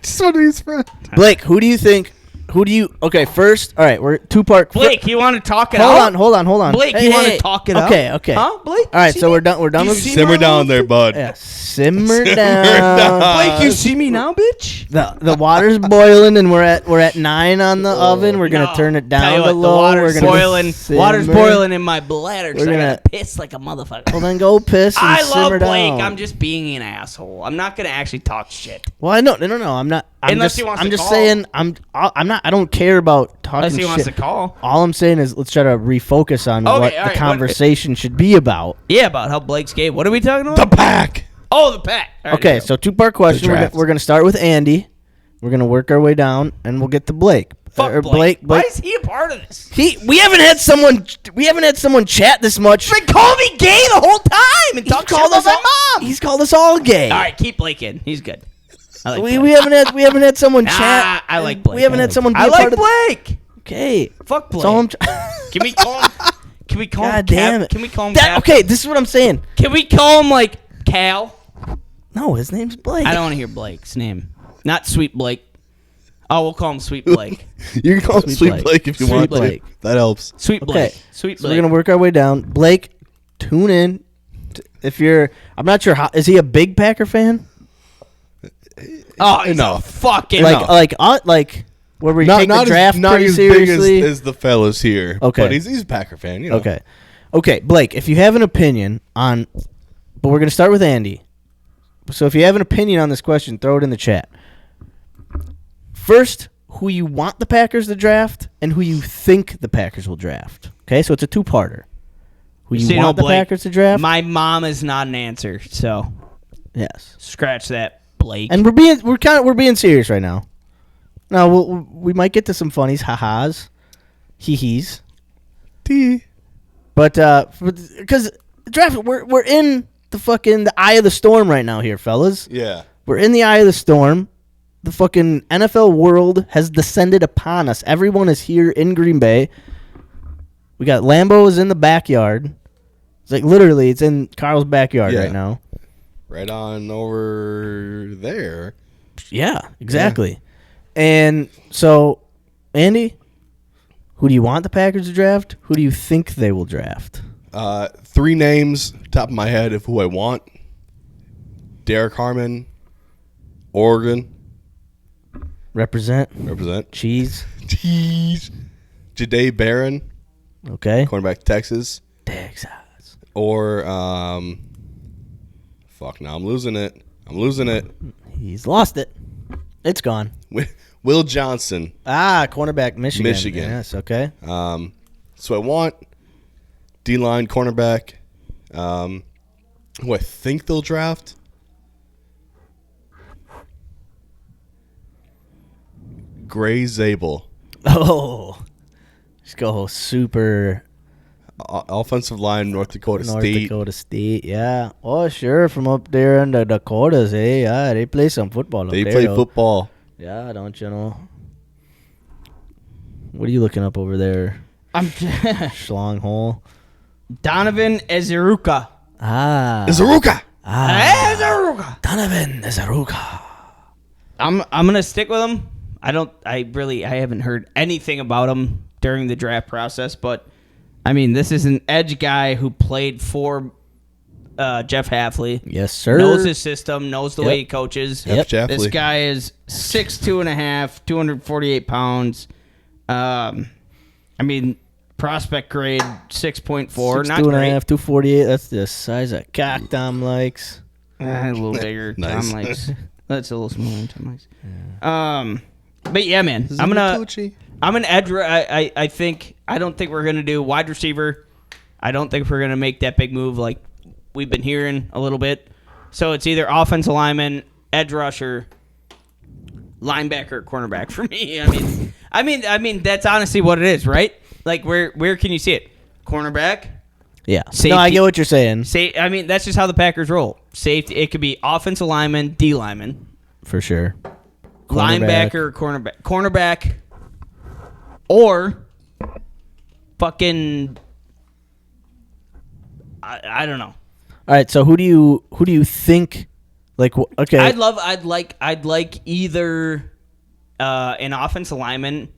Just want to be his friend. Blake, who do you think? Okay, first, all right, we're 2-part. Blake, you want to talk it Hold out? on. Blake, Hey, you want hey. to talk it out? Okay. Huh, Blake? All right, See so me? we're done. We're done You with see Simmer my down move? there, bud. Yeah, simmer down. Blake, you see me now, bitch? The water's boiling and we're at 9 on the oven. We're gonna No. turn it Tell down you to what, low. the water's We're gonna boiling. simmer. Water's boiling in my bladder. So We're I gonna- gotta piss like a motherfucker. Well, then go piss and I simmer love Blake. down. I'm just being an asshole. I'm not gonna actually talk shit. Well, I know. No. I'm not. Unless he wants I'm to just call. saying. I'm not. I don't care about talking Unless he wants to shit. call. All I'm saying is let's try to refocus on Okay, what all the right, conversation should be about. Yeah, about how Blake's gay. What are we talking about? The pack. Oh, the pack. All right, Okay, there you so 2-part question. draft. We're gonna start with Andy. We're gonna work our way down, and we'll get to Blake. go. Fuck Or Blake. Why Blake. is he a part of this? We haven't had someone chat this much. He's been calling me gay the whole time and talk shit about my mom. He's called us all gay. All right, keep Blake in. He's good. I like We Blake. haven't had someone chat. I like Blake. We haven't had someone be I a part like of. Blake. Okay. Fuck Blake. That's all I'm Can we call him? Can we call him? God damn it. Can we call him? That, Cap? okay, this is what I'm saying. Can we call him like Cal? No, his name's Blake. I don't want to hear Blake's name. Not Sweet Blake. Oh, we'll call him Sweet Blake. You can call him Sweet Sweet Blake. Blake if you Sweet want Blake. to. That helps. Sweet Blake. Okay. Sweet So Blake. we're gonna work our way down. Blake, tune in. If you're, I'm not sure how. Is he a big Packer fan? Oh, he's No. a fucking. Like where we take the draft not pretty as seriously. big as the fellas here. Okay. But he's a Packer fan, you know. Okay, Blake. If you have an opinion on, but we're gonna start with Andy. So if you have an opinion on this question, throw it in the chat. First, who you want the Packers to draft and who you think the Packers will draft. Okay, so it's a 2-parter. Who you See, want no, the Blake, Packers to draft? My mom is not an answer, so Yes. scratch that, Blake. And we're being serious right now. Now we might get to some funnies, ha-has, hee-hees. But because draft, we're in the eye of the storm right now here, fellas. Yeah. We're in the eye of the storm. The fucking NFL world has descended upon us. Everyone is here in Green Bay. We got Lambeau's in the backyard. It's like literally, it's in Carl's backyard Yeah. right now. Right on over there. Yeah, exactly. And so, Andy, who do you want the Packers to draft? Who do you think they will draft? 3 names, top of my head, of who I want. Derek Harmon, Oregon. Represent. Cheese. Cheese. Jahdae Barron, Okay. cornerback Texas. Texas. Or, fuck, now I'm losing it. He's lost it. It's gone. Will Johnson. Cornerback Michigan. Michigan. Yes, okay. So I want D-line cornerback. Who I think they'll draft. Gray Zabel. Oh. Let's go super Offensive line, North Dakota North State. Dakota State, yeah. Oh, sure, from up there in the Dakotas, eh? Yeah, they play some football up They there, play though. football. Yeah, don't you know? What are you looking up over there? I'm Schlong hole. Donovan Ezeruka. Izaruka. Ezeruka. Donovan Ezeruka. I'm gonna stick with him. I haven't heard anything about him during the draft process, but I mean, this is an edge guy who played for Jeff Halfley. Yes, sir. Knows his system, knows the Yep. way he coaches. Yep. This guy is 6'2.5", 248 pounds. I mean, prospect grade 6.4. Not 6'2.5", great. 248. That's the size of cock Tom likes. A little bigger. Nice. Tom likes. That's a little smaller than Tom likes. But yeah, man, I'm gonna edge. I don't think we're gonna do wide receiver. I don't think we're gonna make that big move like we've been hearing a little bit. So it's either offensive lineman, edge rusher, linebacker, or cornerback for me. I mean that's honestly what it is, right? Like where can you see it? Cornerback. Yeah. Safety. No, I get what you're saying. I mean that's just how the Packers roll. Safety. It could be offensive lineman, D lineman. For sure. Linebacker, cornerback, or fucking I don't know. All right, so who do you think? Like, okay, I'd like either an offensive lineman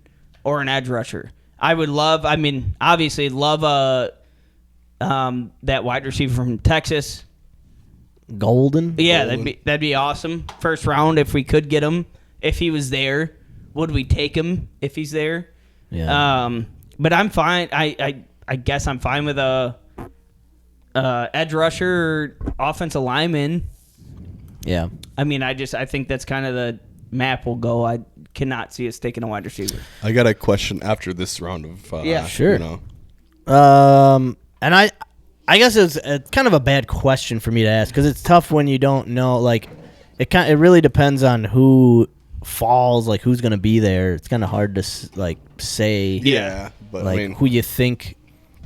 or an edge rusher. I would love. I mean, obviously, love that wide receiver from Texas. Golden. Yeah, that'd be awesome. First round if we could get him. If he was there, would we take him if he's there? Yeah. But I'm fine. I guess I'm fine with a edge rusher, or offensive lineman. Yeah. I mean, I think that's kind of the map we'll go. I cannot see us taking a wide receiver. I got a question after this round of Yeah. Sure. You know. And I guess it's kind of a bad question for me to ask because it's tough when you don't know. Like, it really depends on who falls, like who's gonna be there. It's kind of hard to say. Yeah, but like I mean, who you think.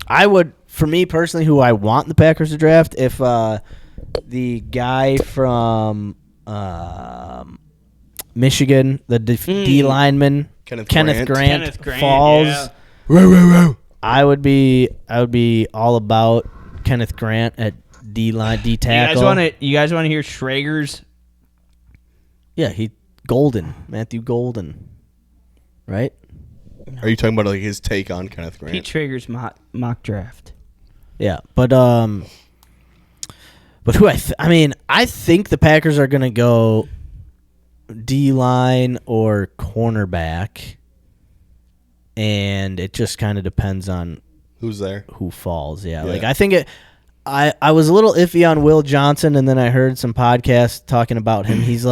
I would, for me personally, who I want the Packers to draft if the guy from Michigan, the D lineman, Kenneth Grant falls. Yeah. I would be all about Kenneth Grant at D line, D tackle. You guys want to hear Schrager's? Yeah, Matthew Golden, right? are you talking about like his take on Kenneth Grant? Pete Schrager's mock draft. Yeah, but who I mean, I think the Packers are gonna go D line or cornerback, and it just kind of depends on Who's there? who falls. Yeah, Yeah. like I think it. I was a little iffy on Will Johnson, and then I heard some podcasts talking about him. He's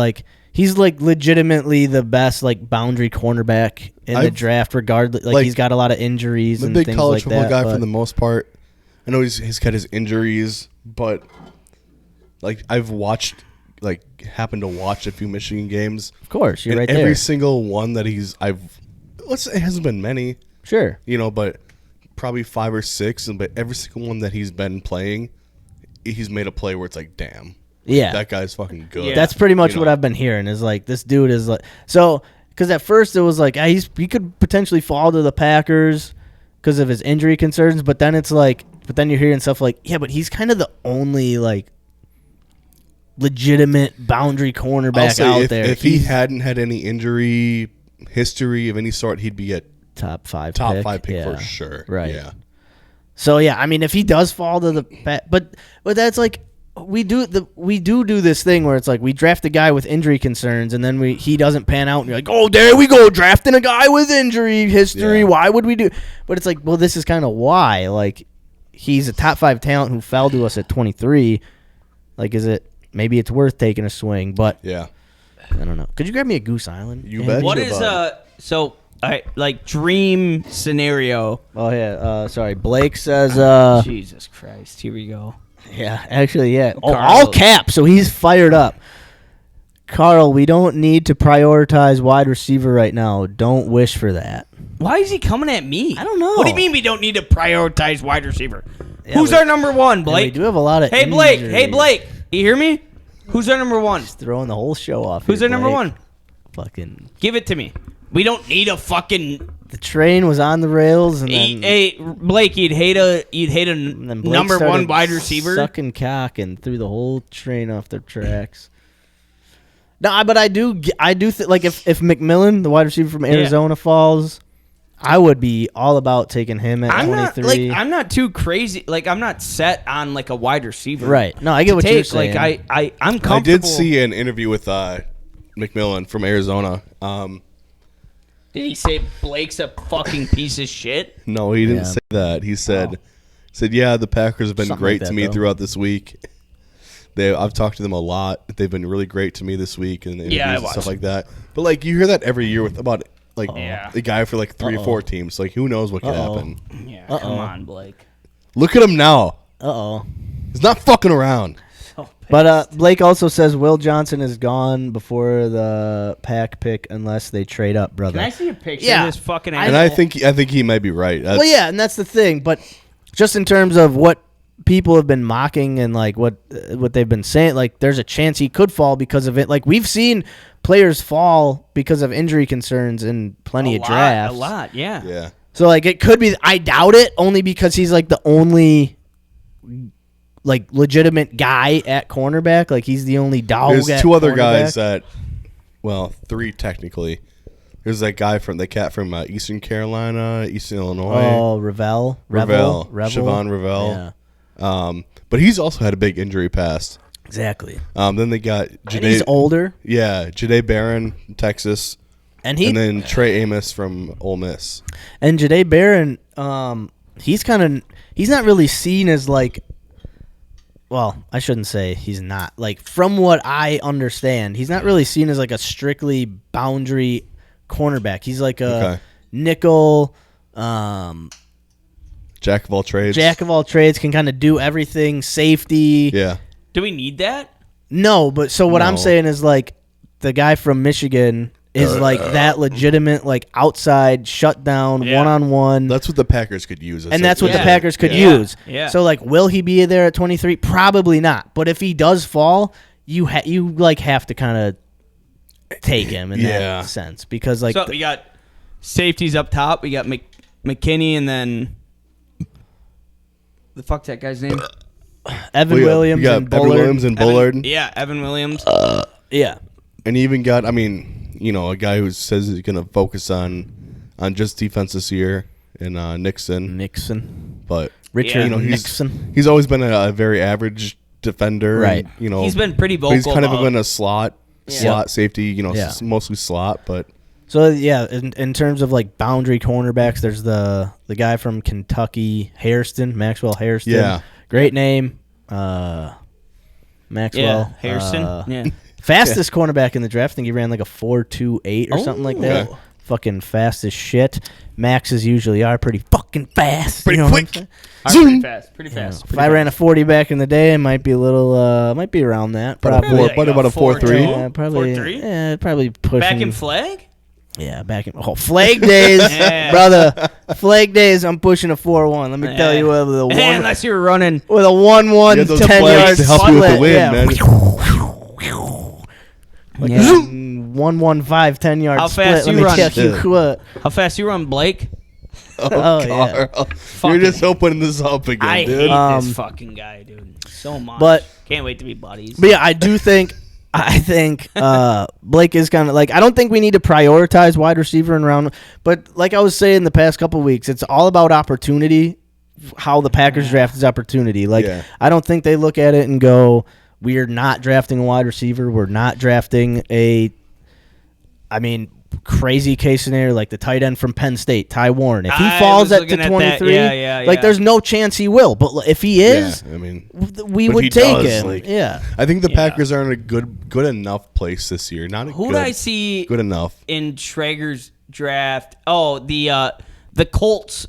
legitimately the best like boundary cornerback in the draft, regardless. Like he's got a lot of injuries I'm a and big things college like football that. guy but for the most part. I know he's got his injuries, but like I've happened to watch a few Michigan games. of course, you're And right every there. single one that let's say it hasn't been many, Sure. but probably 5 or 6. But every single one that he's been playing, he's made a play where it's like, damn, Yeah. that guy's fucking good. Yeah. That's pretty much You what know. I've been hearing is like this dude is like so because at first it was like he could potentially fall to the Packers because of his injury concerns, but then it's like then you're hearing stuff like but he's kind of the only like legitimate boundary I'll cornerback say out if, there. If he hadn't had any injury history of any sort, he'd be a top five pick yeah. for sure. Right. Yeah. So yeah, I mean, if he does fall to the but that's like we do this thing where it's like we draft a guy with injury concerns and then he doesn't pan out and you're like, oh, there we go, drafting a guy with injury history. Yeah. Why would we do? But it's like, well, this is kind of why. Like, he's a top 5 talent who fell to us at 23. Like, maybe it's worth taking a swing, but Yeah. I don't know. Could you grab me a Goose Island? You Andy? bet. What Sure, is bud. so like dream scenario? Oh yeah. Sorry, Blake says. Jesus Christ, here we go. Yeah, actually, yeah. Oh, Carl. all caps, so he's fired up. Carl, we don't need to prioritize wide receiver right now. Don't wish for that. Why is he coming at me? I don't know. What do you mean we don't need to prioritize wide receiver? Yeah, Who's we- our number one, And we Blake? do have a lot of Hey Blake, injuries. you hear me? Who's our number one? Throwing the whole show off. Who's here, our number Blake. one? Fucking Give it to me. We don't need a fucking. the train was on the rails, and then Hey Blake, you'd hate a and then Blake number started one wide receiver. sucking cock and threw the whole train off the tracks. No, but I do like if McMillan, the wide receiver from Arizona, falls, I would be all about taking him at I'm 23. I'm not too crazy. Like, I'm not set on like a wide receiver. Right. No, I get to what take. you're saying. Like, I'm comfortable. I did see an interview with McMillan from Arizona. Did he say Blake's a fucking piece of shit? No, he didn't say that. He said, yeah, the Packers have been Something great like to that, me though. throughout this week. I've talked to them a lot. They've been really great to me this week and interviews and stuff like that. But like you hear that every year with about like the guy for like 3 or 4 teams. Like who knows what could happen? Yeah, come on, Blake. Look at him now. Uh-oh. He's not fucking around. But Blake also says Will Johnson is gone before the Pack pick unless they trade up, brother. Can I see a picture Yeah. of this fucking And I think he might be right. Well, yeah, and that's the thing. But just in terms of what people have been mocking and like what they've been saying, like there's a chance he could fall because of it. Like we've seen players fall because of injury concerns in plenty of drafts. A lot, yeah. Yeah. So like it could be. I doubt it, only because he's like the only like legitimate guy at cornerback. Like he's the only dog. There's at 2 other cornerback. guys that, well, 3 technically. There's that guy from Eastern Carolina, Eastern Illinois. Oh, Revel. Siobhan Revel. Yeah, But he's also had a big injury past. exactly. Then they got And he's older, Yeah, Jahdae Barron, Texas, and and then Trey Amos from Ole Miss. And Jahdae Barron, he's not really seen as like, well, I shouldn't say he's not. Like from what I understand, he's not really seen as like a strictly boundary cornerback. He's like a nickel, Jack of all trades. can kind of do everything, safety. Yeah. Do we need that? No, but so what I'm No. saying is like the guy from Michigan is like that legitimate like outside shutdown Yeah. one-on-one. That's what the Packers could use. And that's what the Yeah. Packers could Yeah. use. Yeah. So like, will he be there at 23? Probably not. But if he does fall, you like have to kind of take him in Yeah. that sense because like So we got safeties up top. We got McKinney and then the fuck's that guy's name? Evan Williams you got and Evan Bullard. Williams and Bullard. Yeah, Evan Williams. Yeah. And you even got, a guy who says he's going to focus on just defense this year in Nixon. But Richard Yeah. Nixon. he's always been a very average defender. Right. And, He's been pretty but he's vocal kind of about- been a slot safety, Yeah. mostly slot. But So yeah, in terms of like boundary cornerbacks, there's the guy from Kentucky, Maxwell Hairston. Yeah. Great name. Maxwell. Hairston. Yeah. Fastest cornerback in the draft. I think he ran like a 4.28 or something like that. Okay. Fucking fast as shit. Maxes usually are pretty fucking fast. Pretty you know what I'm quick. saying? Pretty fast. If I ran a 40 back in the day, it might be a little, might be around that. Probably. about a 4.3. Yeah, probably. 4.3? Yeah, probably pushing. Back in flag? Yeah, back in flag days, Yeah. brother. Flag days. I'm pushing a 4-1. Let me tell you, with a one, Unless you're running. with a 1-1, You had those 10 flags yards to help you with the split, wind, yeah. man. Like Yeah. 1-1-5, 10 yard How split. fast Let you me run? tell you what. How fast you run, Blake? Oh, yeah. Carl. You're just opening this up again, I dude. hate this fucking guy, dude. So much. But- Can't wait to be buddies. But yeah, I think Blake is kind of like, I don't think we need to prioritize wide receiver and round. But like I was saying the past couple weeks, it's all about opportunity. How the Packers draft is opportunity. Like I don't think they look at it and go, we're not drafting a wide receiver. We're not drafting crazy case scenario like the tight end from Penn State, Ty Warren. If he I falls was at looking to at 23, that. like there's no chance he will. But if he is, we But would he take does, him. like- Yeah. I think the Packers are in a good enough place this year. Not a Who good, did I see good enough. in Traeger's draft? Oh, the Colts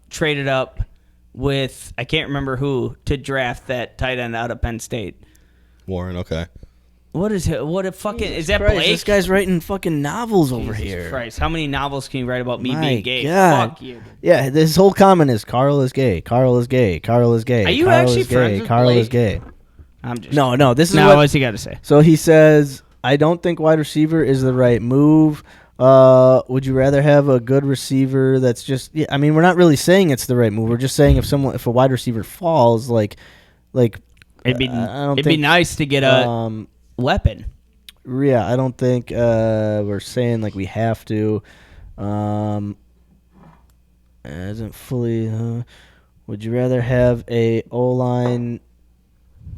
traded up with, I can't remember who, to draft that tight end out of Penn State. Warren, okay. What is that Christ, Blake? this guy's writing fucking novels over Jesus here. Christ, how many novels can you write about me My being gay? God. Fuck you. Yeah, this whole comment is Carl is gay. Carl is gay. Carl is gay. Are you Carl actually is gay. friends with Carl is Blake? gay. I'm just No, this is now what. what's he got to say? So he says, I don't think wide receiver is the right move. Would you rather have a good receiver that's just? Yeah, I mean, we're not really saying it's the right move. We're just saying if a wide receiver falls, like It'd be I don't it'd be think, nice to get a weapon. Yeah, I don't think we're saying like we have to. Isn't fully. Would you rather have a O-line,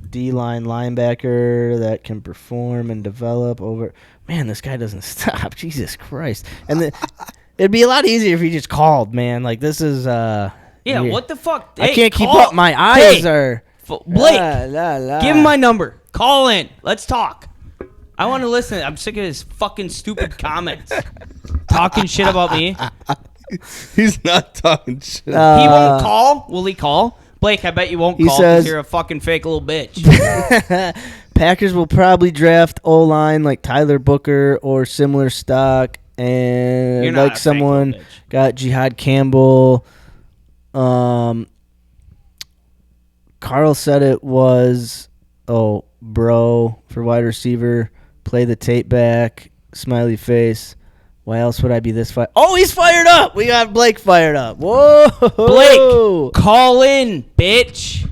D-line linebacker that can perform and develop over? Man, this guy doesn't stop. Jesus Christ! And it'd be a lot easier if he just called, man. Like this is. Yeah, weird. what the fuck? I Hey, can't keep call. up. My eyes Hey, are. Blake, La. give him my number. Call in. Let's talk. I want to listen. I'm sick of his fucking stupid comments. Talking shit about me. He's not talking shit. He won't call. Will he call? Blake, I bet you won't He call says- because you're a fucking fake little bitch. Packers will probably draft O-line like Tyler Booker or similar stock, and You're not a like fake someone little bitch. got Jihad Campbell. Carl said it was, bro, for wide receiver. Play the tape back. Smiley face. Why else would I be this fired? Oh, he's fired up. We got Blake fired up. Whoa. Blake, call in, bitch.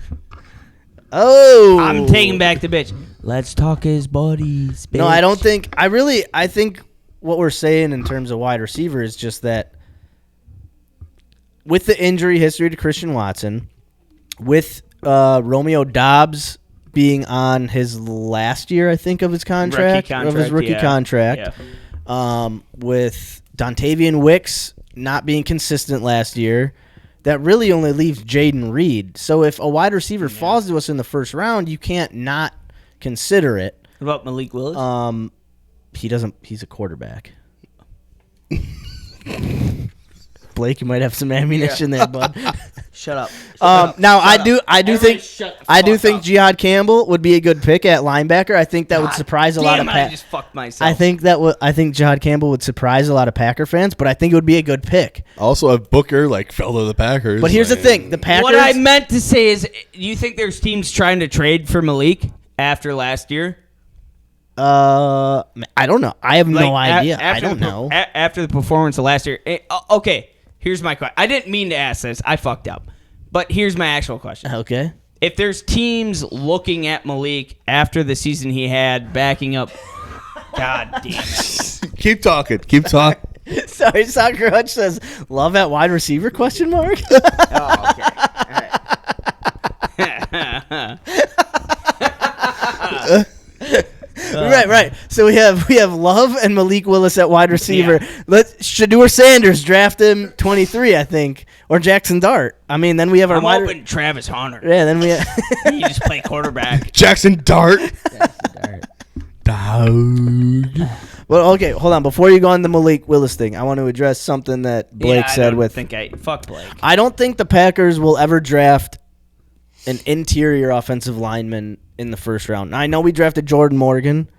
Oh. I'm taking back the bitch. Let's talk as buddies, bitch. No, I don't think. I think what we're saying in terms of wide receiver is just that with the injury history to Christian Watson, with Romeo Doubs being on his last year, I think, of his contract, of his rookie contract, with Dontavian Wicks not being consistent last year, that really only leaves Jaden Reed. So if a wide receiver falls to us in the first round, you can't not consider it. What about Malik Willis? He doesn't. He's a quarterback. Blake, you might have some ammunition there, bud. Shut up. Now I do Everybody think shut the I do fuck think up. Jihad Campbell would be a good pick at linebacker. I think that would surprise a lot of. I just fucked myself. I think Jihad Campbell would surprise a lot of Packer fans, but I think it would be a good pick. Also, if Booker fell to the Packers. But here's the thing: the Packers. What I meant to say is, do you think there's teams trying to trade for Malik after last year? I don't know. I have no Like, idea. I after don't the know. After the performance of last year. Okay, here's my question. I didn't mean to ask this. I fucked up. But here's my actual question. Okay. If there's teams looking at Malik after the season he had, backing up. God damn it. Keep talking. Keep talking. Sorry, Soccer Hutch says, "Love at wide receiver?" Question mark. Oh, okay. All right. Right. So we have Love and Malik Willis at wide receiver. Let Shador Sanders draft him 23, I think, or Jackson Dart. I mean, then we have our I'm wide. hoping Travis Hunter. Yeah, then we. He just play quarterback. Jackson Dart. Dog. Well, okay, hold on. Before you go on the Malik Willis thing, I want to address something that Blake said. Fuck Blake. I don't think the Packers will ever draft an interior offensive lineman in the first round. Now, I know we drafted Jordan Morgan,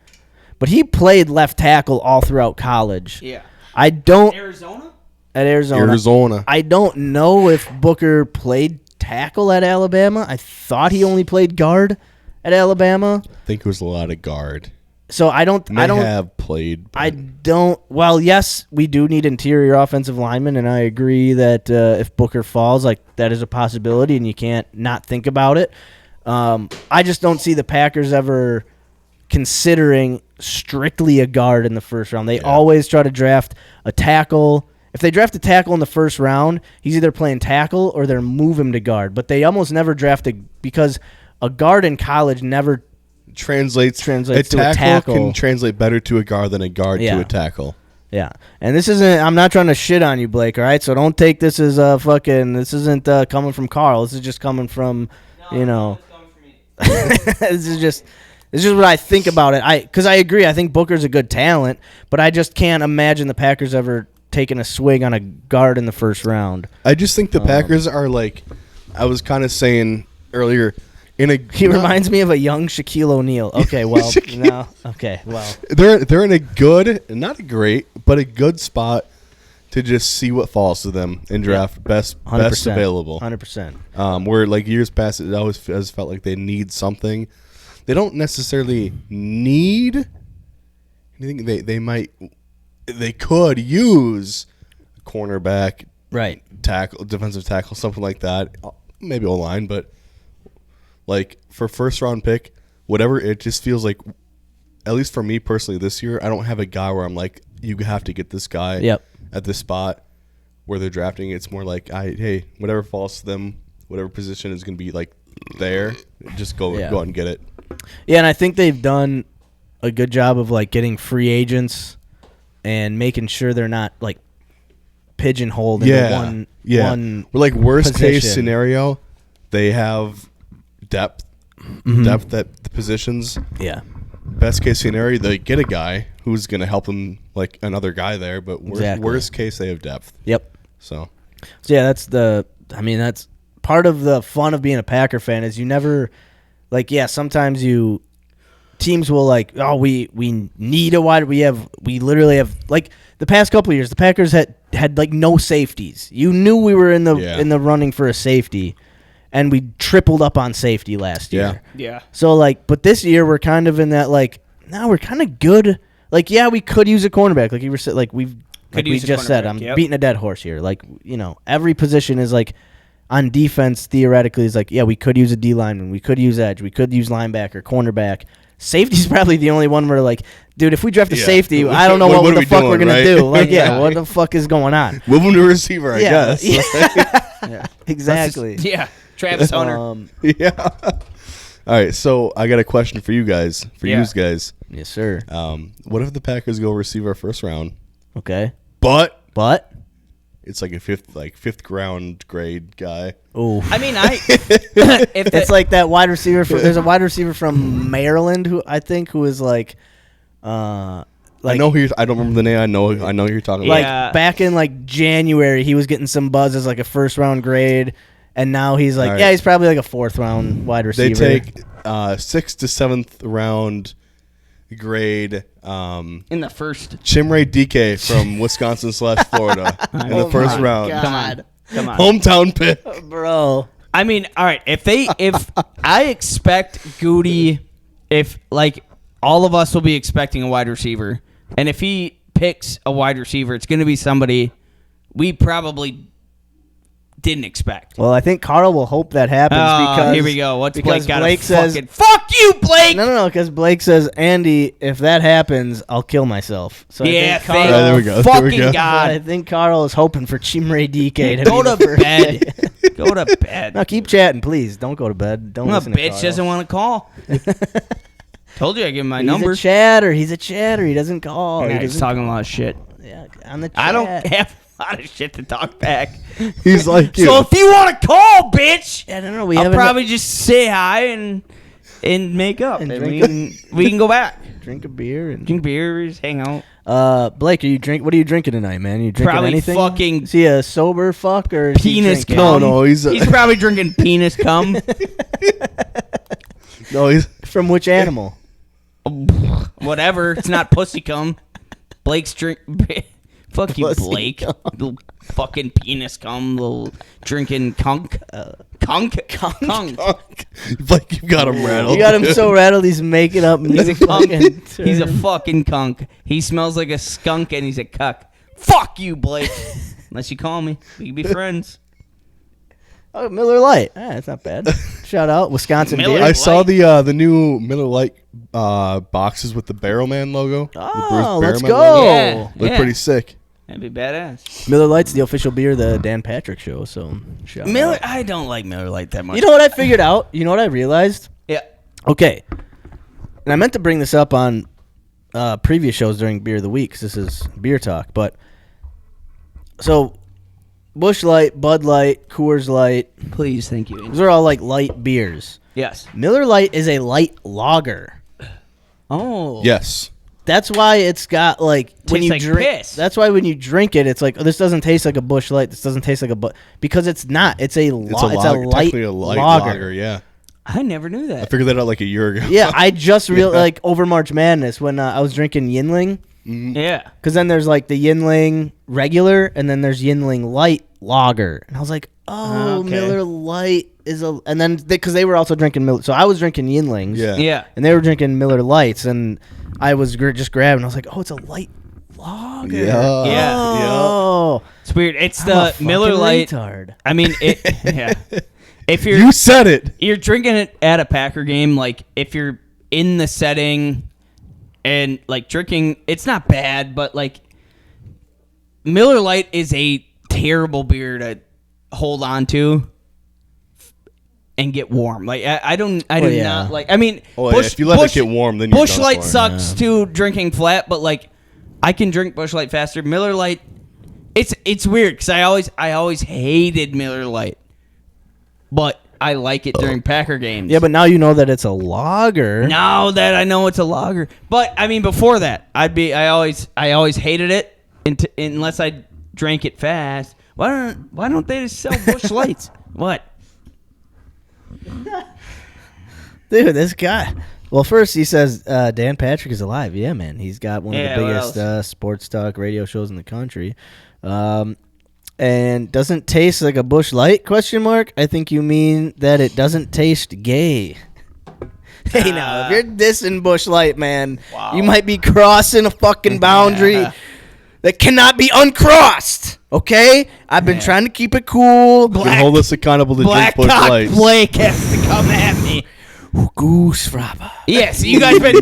but he played left tackle all throughout college. Yeah. I don't Arizona? at Arizona. I don't know if Booker played tackle at Alabama. I thought he only played guard at Alabama. I think it was a lot of guard. So I don't Have played. I don't. Well, yes, we do need interior offensive linemen, and I agree that if Booker falls, like that is a possibility, and you can't not think about it. I just don't see the Packers ever considering strictly a guard in the first round. They always try to draft a tackle. If they draft a tackle in the first round, he's either playing tackle or they're move him to guard. But they almost never draft because a guard in college never translates to a tackle tackle. can translate better to a guard than a guard to a tackle. Yeah, and this isn't. I'm not trying to shit on you, Blake. All right, so don't take this as This isn't coming from Carl. This is just coming from, This is just what I think about it. Because I agree. I think Booker's a good talent, but I just can't imagine the Packers ever taking a swing on a guard in the first round. I just think the Packers are like, I was kind of saying earlier. He reminds me of a young Shaquille O'Neal. Okay, well, no. Okay, well. They're in a good, not a great, but a good spot to just see what falls to them and draft best available. 100%. Where like years past, it always has felt like they need something. They don't necessarily need anything. They could use a cornerback, right? Tackle, defensive tackle, something like that. Maybe O-line, but. Like, for first round pick, whatever, it just feels like, at least for me personally this year, I don't have a guy where I'm like, you have to get this guy. Yep. at the spot where they're drafting. It's more like, hey, whatever falls to them, whatever position is going to be like there, just go out and get it. Yeah, and I think they've done a good job of like getting free agents and making sure they're not like pigeonholed into one We're like worst position. case scenario, they have depth at the positions. Yeah. Best case scenario, they get a guy who's going to help them, like another guy there. But worst case, they have depth. Yep. So yeah, that's part of the fun of being a Packer fan is you never, like, sometimes teams will like, oh, we need a wide. We literally have, like, the past couple of years, the Packers had like no safeties. You knew we were in the running for a safety, and we tripled up on safety last year. Yeah. So like, but this year we're kind of in that like, now we're kind of good. Like, we could use a cornerback. Like you were saying, like we just said, I'm beating a dead horse here. Like, every position is like, on defense theoretically is like, we could use a D lineman, we could use edge, we could use linebacker, cornerback. Safety's probably the only one where like, dude, if we draft a safety, I don't know what the fuck we're gonna do. Like, what the fuck is going on? Move him to receiver, I guess. Yeah. Exactly. Travis Hunter. All right, so I got a question for you guys. You guys. Yes, sir. What if the Packers go receiver first round? Okay. But it's like a fifth round grade guy. Oh, I mean, it's like that wide receiver. There's a wide receiver from Maryland who is like, I know who I don't remember the name. I know who you're talking like, about. back in like January, he was getting some buzz as like a first round grade, and now he's like, he's probably like a fourth round wide receiver. They take 6th to 7th round grade in the first Chimray DK from Wisconsin/Florida in the first round. God. Come on. Hometown pick. Bro. I mean, all right, if I expect Goody, if like all of us will be expecting a wide receiver, and if he picks a wide receiver, it's going to be somebody we probably didn't expect. Well, I think Kärel will hope that happens because here we go. What's Blake got? Blake says, "Fuck you, Blake." No, because Blake says, Andy, if that happens, I'll kill myself. So yeah, I think Kärel, there we go. Fucking God. I think Kärel is hoping for Chimray DK to go be to the first bed. pick. Go to bed. No, keep chatting, please. Don't go to bed. Don't listen to bitch Kärel. doesn't want to call. Told you I give him my He's number. a chatter. He's a chatter. He doesn't call. Yeah, He he's doesn't talking a lot of shit. Yeah, on the chat. I don't have a lot of shit to talk back. He's like, So if you want to call, bitch, Yeah, no, we I'll haven't probably just say hi and make up, And and drink we can go back, drink a beer and drink beers, hang out. Blake, what are you drinking tonight, man? You drinking Probably anything? fucking Is he a sober fuck or is he penis drinking? cum. No, he's probably drinking penis cum. no, he's From which animal? Whatever, it's not pussy cum. Blake's drink. Fuck you, Pussy Blake. cum. Little fucking penis cum. Little drinking kunk. Kunk. like you got him rattled. You got him so rattled he's making up. He's a kunk. fucking He's a term. fucking kunk. He smells like a skunk and he's a cuck. Fuck you, Blake. Unless you call me, we can be friends. Oh, Miller Lite. That's not bad. Shout out Wisconsin Miller beer. I saw the new Miller Lite boxes with the Man logo. Oh, the let's Barrowman go. logo. Yeah. Look pretty sick. That'd be badass. Miller Lite's the official beer of the Dan Patrick Show. So shout Miller, out. I don't like Miller Lite that much. You know what I figured out? You know what I realized? Yeah. Okay. And I meant to bring this up on previous shows during Beer of the Week, 'cause this is beer talk. But so Busch Light, Bud Light, Coors Light, Please, thank you. those are all like light beers. Yes. Miller Lite is a light lager. Oh. Yes. That's why it's got like when Tastes you like drink. piss. That's why when you drink it, it's like, oh, this doesn't taste like a Busch Light. This doesn't taste like a because it's not. It's a It's a lager, light technically a light lager. lager. Yeah, I never knew I that. figured that out like a year ago. Yeah, I just realized like over March Madness when I was drinking Yinling, Yeah. because then there's like the Yinling regular and then there's Yinling Light Lager, and I was like, oh, Okay. Miller Light is a, and then because they were also drinking Miller, so I was drinking Yinlings, Yeah. Yeah. and they were drinking Miller Lights, and I was just grabbing. I was like, oh, it's a light lager. Yeah. Yeah. Oh, It's weird. It's I'm a the fucking Miller Lite. retard. I mean, yeah. If You said it. you're drinking it at a Packer game, like if you're in the setting and like drinking, it's not bad, but like Miller Lite is a terrible beer to hold on to and get warm. Like I do not like. I mean, if you let it get warm, then you're Busch done Light for. sucks too. Drinking flat, but like I can drink Busch Light faster. Miller Lite, it's weird because I always hated Miller Lite, but I like it during Packer games. Yeah, but now you know that it's a lager. Now that I know it's a lager, but I mean before that, I always hated it unless I drank it fast. Why don't they just sell Busch Lights? What? Dude, this guy. Well, first he says Dan Patrick is alive. Yeah, man. He's got one of the biggest sports talk radio shows in the country. And doesn't taste like a Busch Light, ? I think you mean that it doesn't taste gay. Hey, now, if you're dissing Busch Light, man, you might be crossing a fucking boundary that cannot be uncrossed. Okay? I've been trying to keep it cool. You can hold us accountable to drink Busch Blacktop Lights. Blake has to come at me. Goose Fraba. Yes, you guys been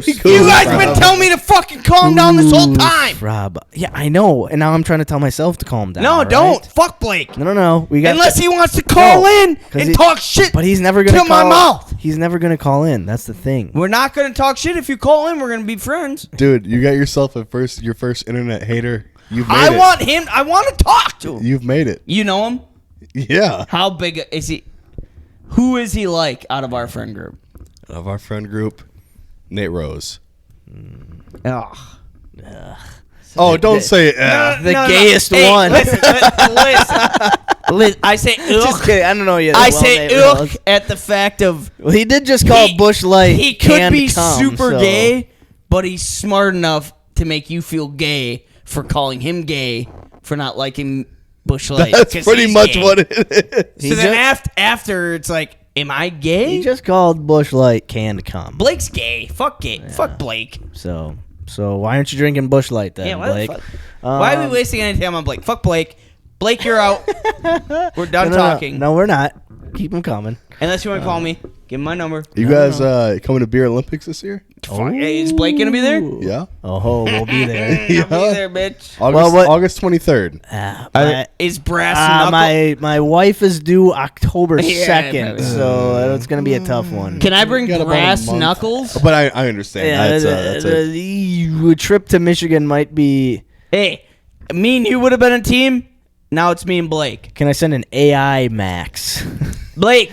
telling me to fucking calm down this whole time. Fraba. Yeah, I know. And now I'm trying to tell myself to calm down. No, all don't. right? Fuck Blake. No. We got Unless he wants to call in and talk shit. But he's never gonna to my mouth. He's never gonna call in. That's the thing. We're not gonna talk shit. If you call in, we're gonna be friends. Dude, you got yourself your first internet hater. You've made it. I want to talk to him. You've made it. You know him? Yeah. How big is he? Who is he like out of our friend group? Of our friend group, Nate Rose. Ugh. Oh, don't say it. The gayest one. Listen. I say ugh. Just kidding. I don't know you. I say ugh at the fact of Well, he did just call Busch Light. he could be super gay, but he's smart enough to make you feel gay for calling him gay for not liking Busch Light. That's 'cause pretty he's much gay. what it is. So then after it's like, am I gay? He just called Busch Light canned cum. Blake's gay. Fuck gay. Yeah. Fuck Blake. So why aren't you drinking Busch Light then, Yeah, why Blake? the fuck? Why are we wasting any time on Blake? Fuck Blake. Blake, you're out. We're done talking. No, we're not. Keep them coming. Unless you want to call me, give him my number. You guys coming to Beer Olympics this year? Hey, is Blake gonna be there? Yeah. Oh, we'll be there. I'll be there, bitch. August 23rd. Is brass knuckle? My wife is due October Yeah, 2nd, so it's gonna be a tough one. Can I bring Got about a brass month. knuckles? But I understand. That's a trip to Michigan might be. Hey, me and you would have been a team. Now it's me and Blake. Can I send an AI Max? Blake.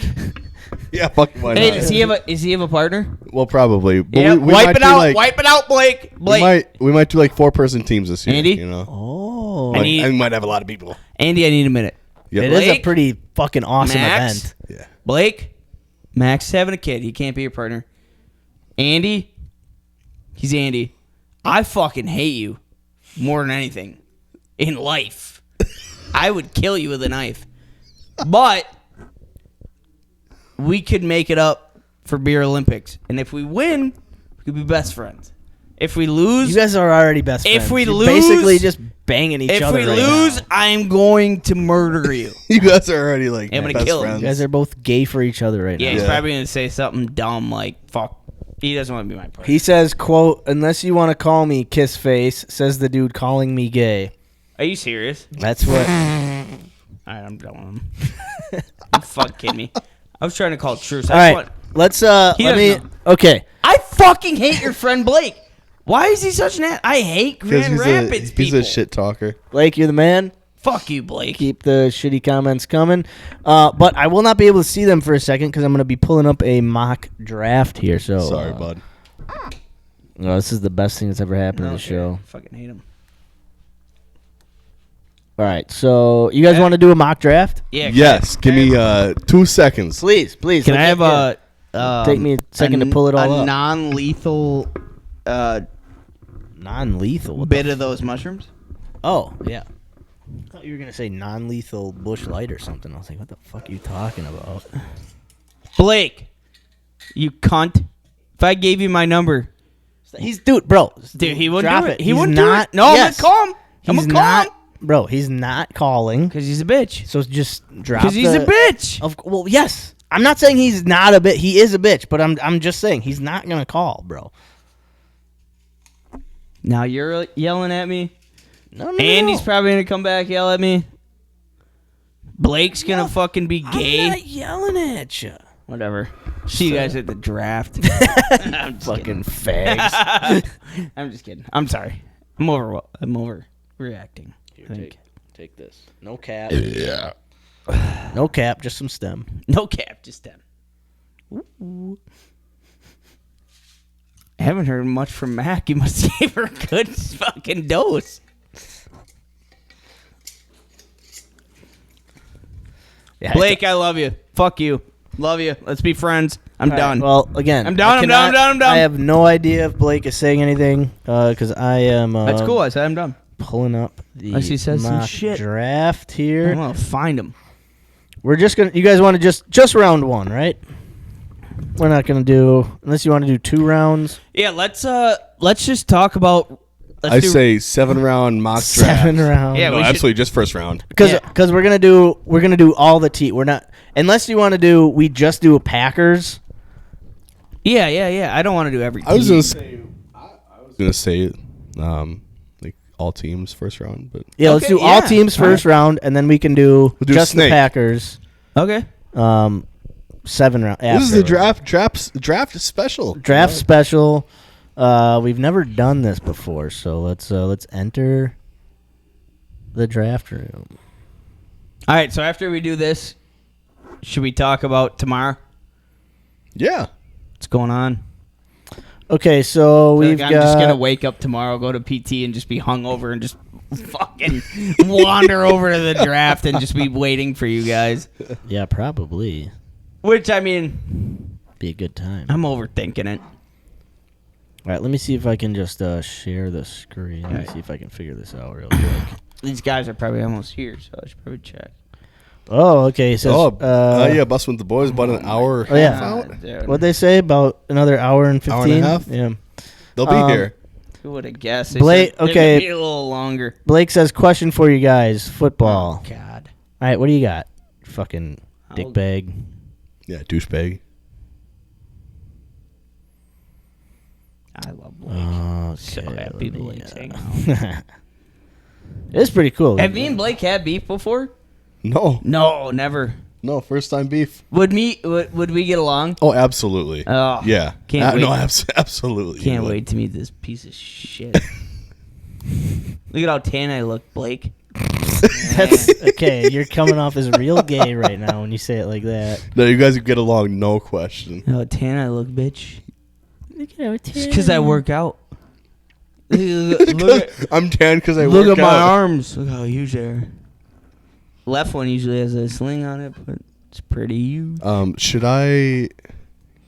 Yeah, fucking why Hey, not? does he have a partner? Well, probably. But Yeah, we wipe might it do out. like- Wipe it out, Blake. Blake. We might do like 4-person teams this year. Andy? You know? Oh, I need- And we might have a lot of people. Andy, I need a minute. Yep. it is a Blake? pretty fucking awesome Max? event. Yeah. Blake, Max is having a kid. He can't be your partner. Andy, he's Andy. I fucking hate you more than anything in life. I would kill you with a knife. But we could make it up for Beer Olympics. And if we win, we could be best friends. If we lose, You guys are already best friends. If we You're lose- basically just banging each if other. we right lose, now. I'm going to murder you. You guys are already like I'm gonna best kill him. friends. You guys are both gay for each other right Yeah, now. he's probably going to say something dumb like, fuck. He doesn't want to be my partner. He says, quote, unless you want to call me kiss face, says the dude calling me gay. Are you serious? That's what. All right, I'm done with him. You fucking kidding me? I was trying to call truce. All right, let's, He let me, doesn't okay. I fucking hate your friend Blake. Why is he such an I hate 'Cause Grand Rapids he's people. a shit talker. Blake, you're the man. Fuck you, Blake. Keep the shitty comments coming. But I will not be able to see them for a second because I'm going to be pulling up a mock draft here. So Sorry, bud. No, this is the best thing that's ever happened to the show. Fucking hate him. All right, so you guys want to do a mock draft? Yeah. Yes, give me 2 seconds. Please. Can I have a... Take me a second to pull it all a up. non-lethal Non-lethal? What bit of those mushrooms? Oh, yeah. I thought you were going to say non-lethal Busch Light or something. I was like, what the fuck are you talking about? Blake, you cunt. If I gave you my number... Bro. Dude, he wouldn't drop do it. He He's wouldn't not, do it. No, yes. I'm going to call him. I'm He's going to call not, him. bro, he's not calling. Because he's a bitch. So just drop Because he's a bitch. Well, yes. I'm not saying he's not a bitch. He is a bitch, but I'm just saying he's not going to call, bro. Now you're yelling at me No. Andy's probably gonna come back yell at me. Blake's gonna fucking be gay. I'm not yelling at you. Whatever. See you guys at the draft. I'm just Fucking fags. kidding. I'm just kidding. I'm sorry. I'm overreacting. Here, take this. No cap. Yeah. No cap, just some stem. No cap, just 10. Ooh. I haven't heard much from Mac. You must give her a good fucking dose. Yeah, Blake, I love you. Fuck you. Love you. Let's be friends. I'm done. Well, again, I'm done. I have no idea if Blake is saying anything because I am. That's cool. I said I'm done. Pulling up the Unless he says some mock shit. draft here. I'm gonna find him. We're just gonna. You guys want to just round one, right? We're not gonna do unless you want to do 2 rounds. Yeah, let's just talk about. I say 7-round mock draft. 7 rounds. Yeah, No, we should- absolutely, just first round. Because we're gonna do all the We're not unless you want to do. We just do a Packers. Yeah. I don't want to do every. I was team. gonna say, like all teams first round, but Yeah, let's Okay, do all yeah. teams first round, and then we can do, We'll do just snake. the Packers. Okay. 7 round. this is the afterwards. draft special. Draft special. We've never done this before, so let's enter the draft room. All right. So after we do this, should we talk about tomorrow? Yeah. What's going on? Okay, so I feel we've like got. I'm just gonna wake up tomorrow, go to PT, and just be hungover and just fucking wander over to the draft and just be waiting for you guys. Yeah, probably Which I mean, be a good time. I'm overthinking it. All right, let me see if I can just share the screen. Let me see if I can figure this out real quick. These guys are probably almost here, so I should probably check. Oh, okay. It says, Yeah, bus with the boys, about an hour. Oh, yeah. Out. Dude, What'd they say? About another hour and 15? Hour and a half? Yeah. They'll be here. who would have guessed? They Blake, said they're okay. gonna be a little longer. Blake says, question for you guys. Football. Oh, God. All right, what do you got? Fucking I'll- dickbag. Yeah, douchebag. I love Blake. Okay, So happy let me, Blake's hanging out. It's pretty cool. Have me and Blake had beef before? No, No, never. no, first time beef. Would we get along? Oh, absolutely. Oh, Yeah. can't wait. No, absolutely. Can't You would. wait to meet this piece of shit. Look at how tan I look, Blake. That's okay. You're coming off as real gay right now when you say it like that. No, you guys would get along, no question. How tan I look, bitch. Look at how Just because I work out. look at, I'm tan because I look work at my out. arms. Look how huge they are. Left one usually has a sling on it, but it's pretty huge. Should I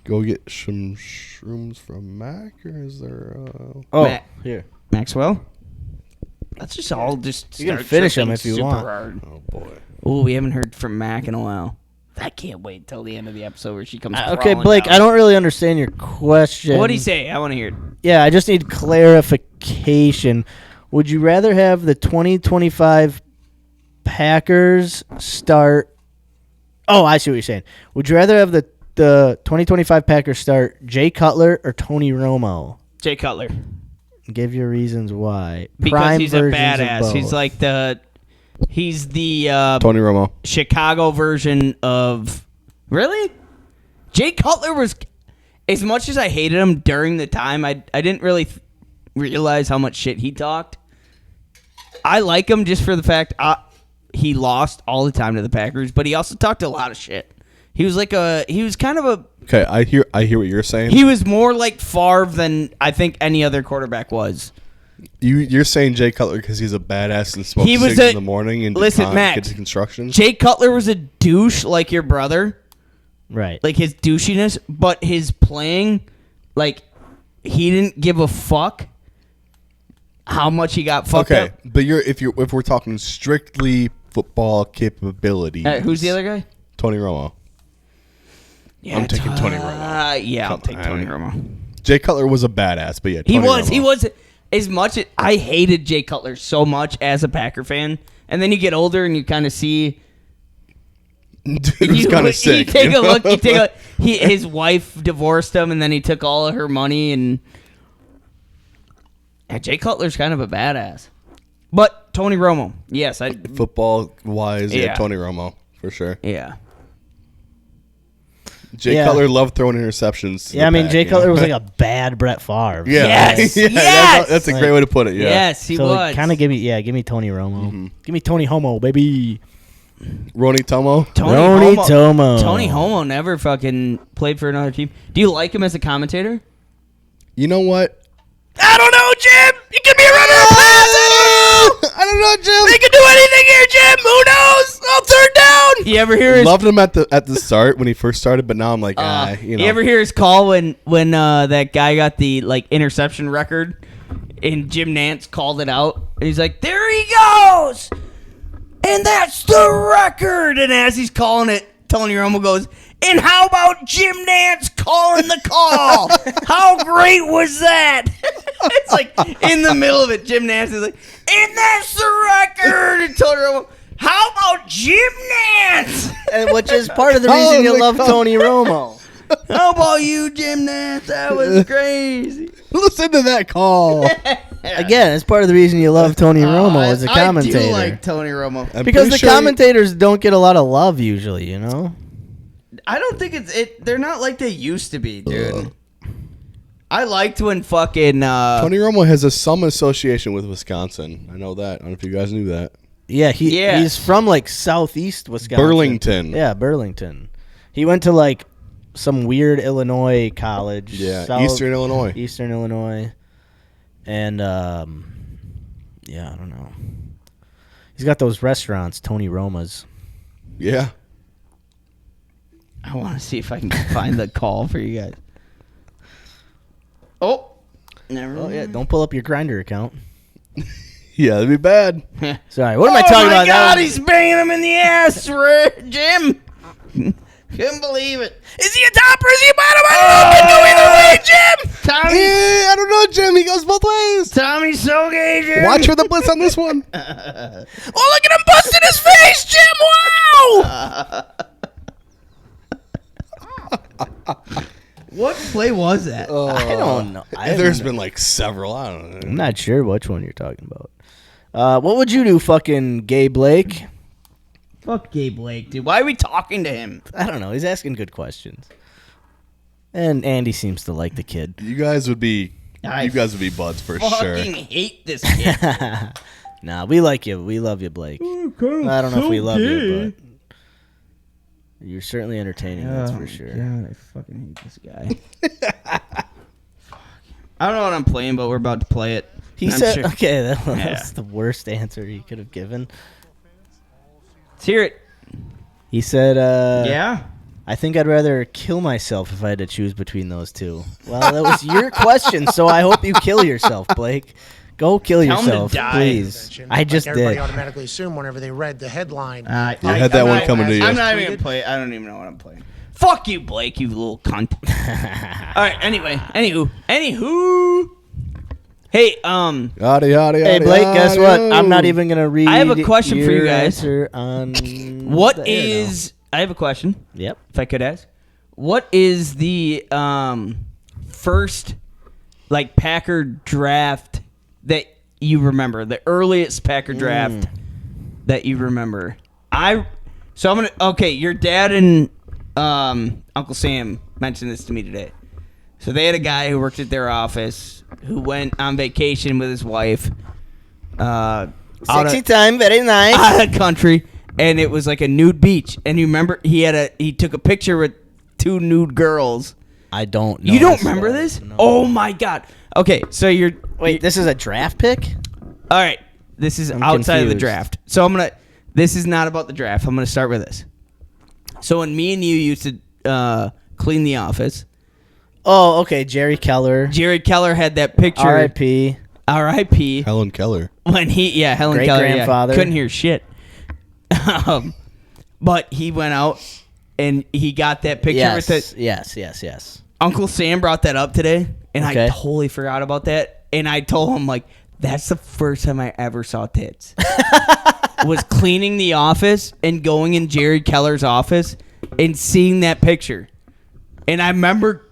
go get some shrooms from Mac, or is there? Oh, Matt. here. Maxwell? Let's just all just You can start finish 'em tripping if you super want. hard. Oh boy. Oh, we haven't heard from Mac in a while. I can't wait till the end of the episode where she comes. Okay, crawling Blake, down. I don't really understand your question. What do you say? I want to hear it. Yeah, I just need clarification. Would you rather have the 2025 Packers start? Oh, I see what you're saying. Would you rather have the 2025 Packers start Jay Cutler or Tony Romo? Jay Cutler. Give your reasons why. Because Prime he's a versions of badass. He's both. like he's the Tony Romo. Chicago version of. Really? Jay Cutler was, as much as I hated him during the time, I didn't really realize how much shit he talked. I like him just for the fact he lost all the time to the Packers, but he also talked a lot of shit. He was kind of a. Okay, I hear what you're saying. He was more like Favre than I think any other quarterback was. You're saying Jay Cutler because he's a badass and smokes He was cigs in the morning and listen, Max, gets construction. Jay Cutler was a douche like your brother. right. Like his douchiness, but his playing, like he didn't give a fuck how much he got fucked Okay, up. but if we're talking strictly football capabilities, Who's the other guy? Tony Romo. Yeah, I'm taking Tony Romo. Yeah, I'll Come take on. Tony Romo. Jay Cutler was a badass, but yeah, He Tony was. Romo. He was. As much as I hated Jay Cutler so much as a Packer fan, and then you get older and you kind of see. Dude was kind of sick. You take you a know? look. You take a. His wife divorced him, and then he took all of her money. And Jay Cutler's kind of a badass. But Tony Romo, yes, Football wise, Yeah. Tony Romo for sure. yeah. Jay Yeah. Cutler loved throwing interceptions. to Yeah, I the mean, pack, Jay you know? Cutler was like a bad Brett Favre. Yeah. Yes, Yeah, yes! That's a great way to put it. Yeah. Yes, he So was. kind of give me Tony Romo. Give me Tony Homo, baby. Ronnie Tomo. Tony Tomo. Tony Homo never fucking played for another team. Do you like him as a commentator? You know what? I don't know, Jim. He could be a runner. I don't know, Jim. They could do anything here, Jim. Who knows? I'll turn down. You ever hear his? Loved him at the start when he first started, but now I'm like, you know. You ever hear his call when that guy got the interception record, and Jim Nantz called it out, and he's like, "There he goes, and that's the record." And as he's calling it, Tony Romo goes, "And how about Jim Nantz calling the call? How great was that?" It's like in the middle of it, Jim Nantz is like, "And that's the record." And Tony Romo, "How about Jim Nantz?" And which is part of the reason you love Tony Romo. How about you, Jim Nantz? That was crazy. Listen to that call. Again, it's part of the reason you love Tony Romo as a commentator. I do like Tony Romo. I'm because pretty the sure commentators don't get a lot of love usually, you know? I don't think they're not like they used to be, dude. I liked when fucking Tony Romo has some association with Wisconsin. I know that. I don't know if you guys knew that. Yeah, Yeah. he's from southeast Wisconsin. Burlington. Yeah, Burlington. He went to some weird Illinois college. Yeah, Eastern Illinois. Eastern Illinois. And yeah, I don't know. He's got those restaurants, Tony Roma's. Yeah. I want to see if I can find the call for you guys. Oh, never mind. Oh yeah, don't pull up your Grindr account. Yeah, that'd be bad. Sorry, what am I talking about? Oh my God, he's banging him in the ass, Jim. Couldn't believe it. Is he a top or is he a bottom? I don't know. Could go either way, Jim. Tommy, I don't know, Jim. He goes both ways. Tommy's so gay, Jim. Watch for the blitz on this one. Oh, look at him busting his face, Jim. Wow. What play was that? I don't know. There's been several. I don't know. I'm not sure which one you're talking about. What would you do, fucking gay Blake? Fuck Gay Blake, dude. Why are we talking to him? I don't know. He's asking good questions. And Andy seems to like the kid. You guys would be buds for sure. Fucking hate this kid. Nah, we like you. We love you, Blake. I don't know if we love you, but you're certainly entertaining. That's for sure. God, I fucking hate this guy. I don't know what I'm playing, but we're about to play it. He said, okay, that's the worst answer he could have given. Let's hear it. He said, yeah. I think I'd rather kill myself if I had to choose between those two. Well, that was your question, so I hope you kill yourself, Blake. Go kill Tell him to yourself, die. please. I just everybody did. automatically assumed whenever they read the headline. I had that one coming to you. I'm not even going to play it. I don't even know what I'm playing. Fuck you, Blake, you little cunt. All right, anyway. Anywho. Hey, Yada, yada, Hey, yada, Blake, guess what? yada. I'm not even going to read I have a question for you your guys. answer on what the air now. is... I have a question. Yep. If I could ask. What is the first, Packer draft that you remember? The earliest Packer draft that you remember? Okay, your dad and Uncle Sam mentioned this to me today. So they had a guy who worked at their office who went on vacation with his wife. Sexy time, very nice. Out of the country, and it was like a nude beach. And you remember he took a picture with two nude girls. I don't know. You don't remember this? No. Oh my God. Okay, so This is a draft pick? all right. This is I'm outside of the confused. draft. So this is not about the draft. I'm gonna start with this. So when me and you used to clean the office, Oh, okay. Jerry Keller. Jared Keller had that picture. R.I.P. R.I.P. Helen Keller. When Helen Great Keller, grandfather. couldn't hear shit. But he went out and he got that picture with it. Yes. Uncle Sam brought that up today, and Okay. I totally forgot about that. And I told him, that's the first time I ever saw tits. Was cleaning the office and going in Jerry Keller's office and seeing that picture. And I remember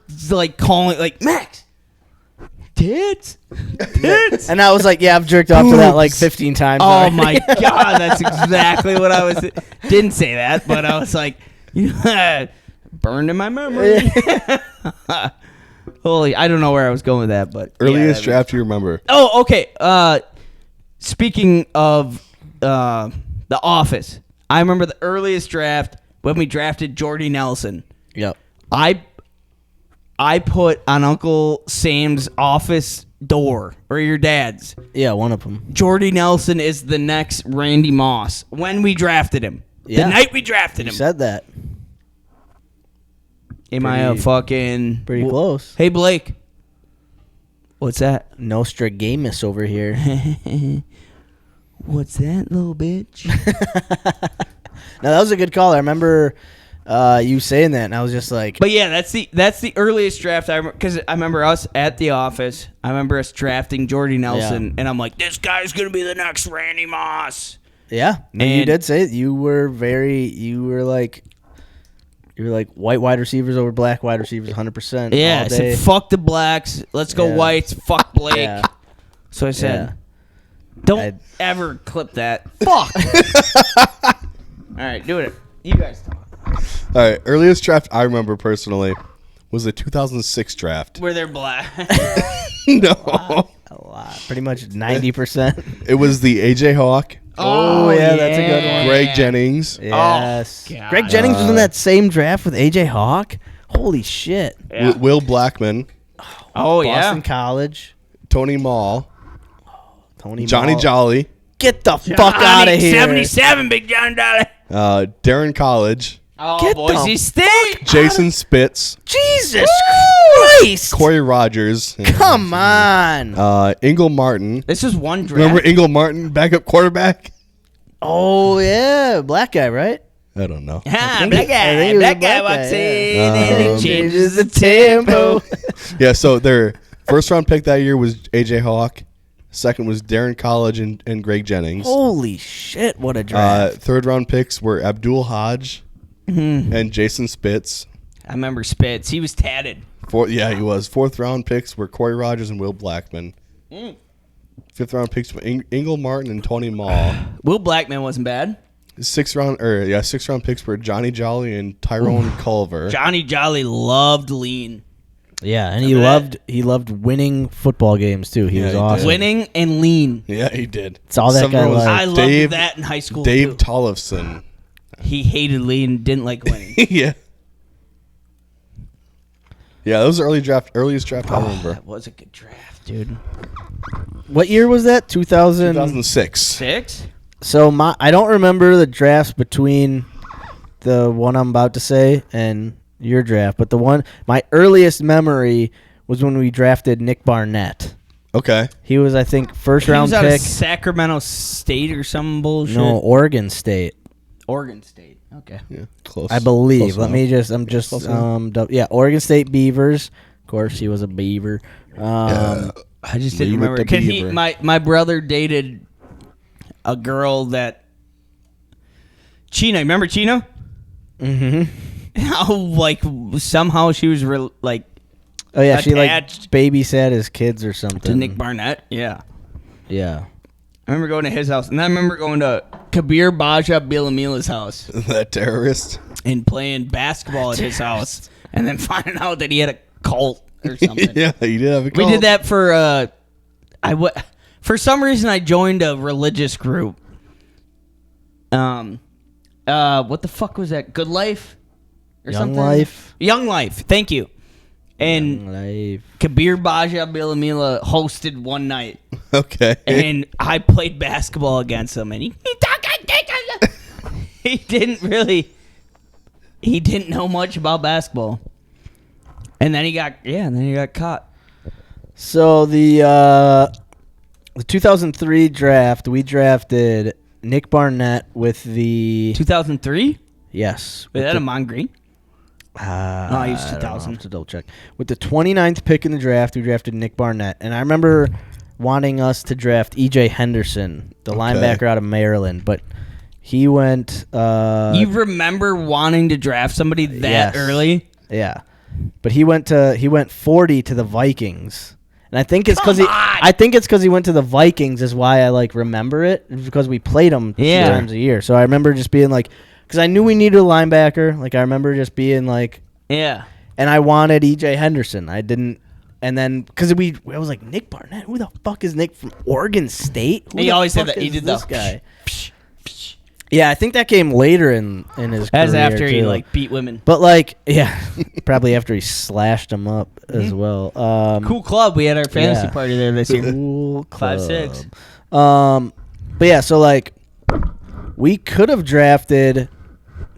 calling, Max, tits. And I was like, yeah, I've jerked off to that like 15 times. Oh already. my god, that's exactly what I was. Didn't say that, but I was like, burned in my memory. Holy, I don't know where I was going with that, but Earliest yeah, draft you remember? Oh, okay. Speaking of The Office, I remember the earliest draft when we drafted Jordy Nelson. Yep. I put on Uncle Sam's office door, or your dad's. Yeah, one of them. Jordy Nelson is the next Randy Moss when we drafted him. Yeah. The night we drafted him. You said that. Am I a fucking... Pretty close. Hey, Blake. What's that? Nostradamus over here. What's that, little bitch? No, that was a good call. I remember you saying that, and I was just like... But yeah, that's the earliest draft I remember, because I remember us at the office. I remember us drafting Jordy Nelson, and I'm like, this guy's going to be the next Randy Moss. Yeah. No, you And- did say it. You were like white wide receivers over black wide receivers 100%. Yeah, all I day. said, fuck the blacks. Let's go Yeah. whites. Fuck Blake. Yeah. So I said, Yeah. don't ever clip that. Fuck. All right, do it. You guys talk. All right, earliest draft I remember personally was the 2006 draft. Where they're black. No, A lot. Pretty much 90%. it was the AJ Hawk, Oh, yeah, that's a good one. Greg Jennings. Yes. God. Greg Jennings was in that same draft with AJ Hawk. Holy shit. Yeah. Will Blackman, Oh, Boston College. Tony Mall, Tony Johnny Mall. Jolly, Get the fuck out of here. 77, Big John Dolly. Darren College, Oh, Get Boise the State. Jason Spitz, Jesus Christ. Corey Rogers, Come on. Ingle Martin. This is one draft. Remember Ingle Martin, backup quarterback? Oh, yeah. Black guy, right? I don't know. Ah, I think black he- I think he guy. was Black a guy black walks guy, in and he changes the tempo. Yeah, so their first round pick that year was AJ Hawk. Second was Darren College and Greg Jennings. Holy shit, what a draft. Third round picks were Abdul Hodge and Jason Spitz. I remember Spitz. He was tatted. He was. Fourth round picks were Corey Rogers and Will Blackman. Fifth round picks were Ingle Martin and Tony Mall. Will Blackman wasn't bad. Sixth round picks were Johnny Jolly and Tyrone Culver. Johnny Jolly loved lean. Yeah, and Remember he loved winning football games, too. He Yeah, was he did. awesome. Winning and lean. Yeah, he did. It's all that Some guy was liked. I loved Dave- that in high school, Dave too. Tollefson. He hated lean, didn't like winning. Yeah. Yeah, that was the earliest draft I remember. That was a good draft, dude. What year was that? 2006. 6? So I don't remember the drafts between the one I'm about to say and your draft, but my earliest memory was when we drafted Nick Barnett. Okay. He was, I think, first He round was out pick. of Sacramento State or some bullshit. No, Oregon State, Oregon State. Okay. Yeah, close. I believe. Close enough. Oregon State Beavers. Of course, he was a Beaver. I just didn't Leave it remember. to 'Cause Beaver. my brother dated a girl that... Chino. Remember Chino? Mm-hmm. How, somehow she was, Oh yeah, she attached babysat his kids or something. to Nick Barnett. Yeah. Yeah. I remember going to his house, and I remember going to Kabir Baja Bilamila's house That terrorist. and playing basketball at his house, and then finding out that he had a cult or something. Yeah, you did have a We call. did that for for some reason I joined a religious group. What the fuck was that? Good Life or Young something? Life. Young Life. Thank you. And Life. Kabir Baja Bilamila hosted one night. Okay. And I played basketball against him, and he didn't know much about basketball. And then he got caught. So the 2003 draft, we drafted Nick Barnett with the 2003? yes. Was that a Mon Green? I he was don't know, 2000. I'll have to double check. With the 29th pick in the draft, we drafted Nick Barnett, and I remember wanting us to draft E.J. Henderson, the linebacker out of Maryland, but he went. You remember wanting to draft somebody that Yes. early? Yeah, but he went 40 to the Vikings, And I think it's because he went to the Vikings is why I like remember it. It's because we played him 2 times a year. So I remember just being like, because I knew we needed a linebacker. Like I remember just being like, Yeah. and I wanted E.J. Henderson. I didn't. And then, because I was like, Nick Barnett? Who the fuck is Nick from Oregon State? Who He the always said fuck that. He is did this the guy. Yeah, I think that came later in his As career, after he too. like beat women. But like, yeah, probably after he slashed them up as well. Cool club. We had our fantasy yeah. party there this year. Cool club. 5-6. But yeah, so like, we could have drafted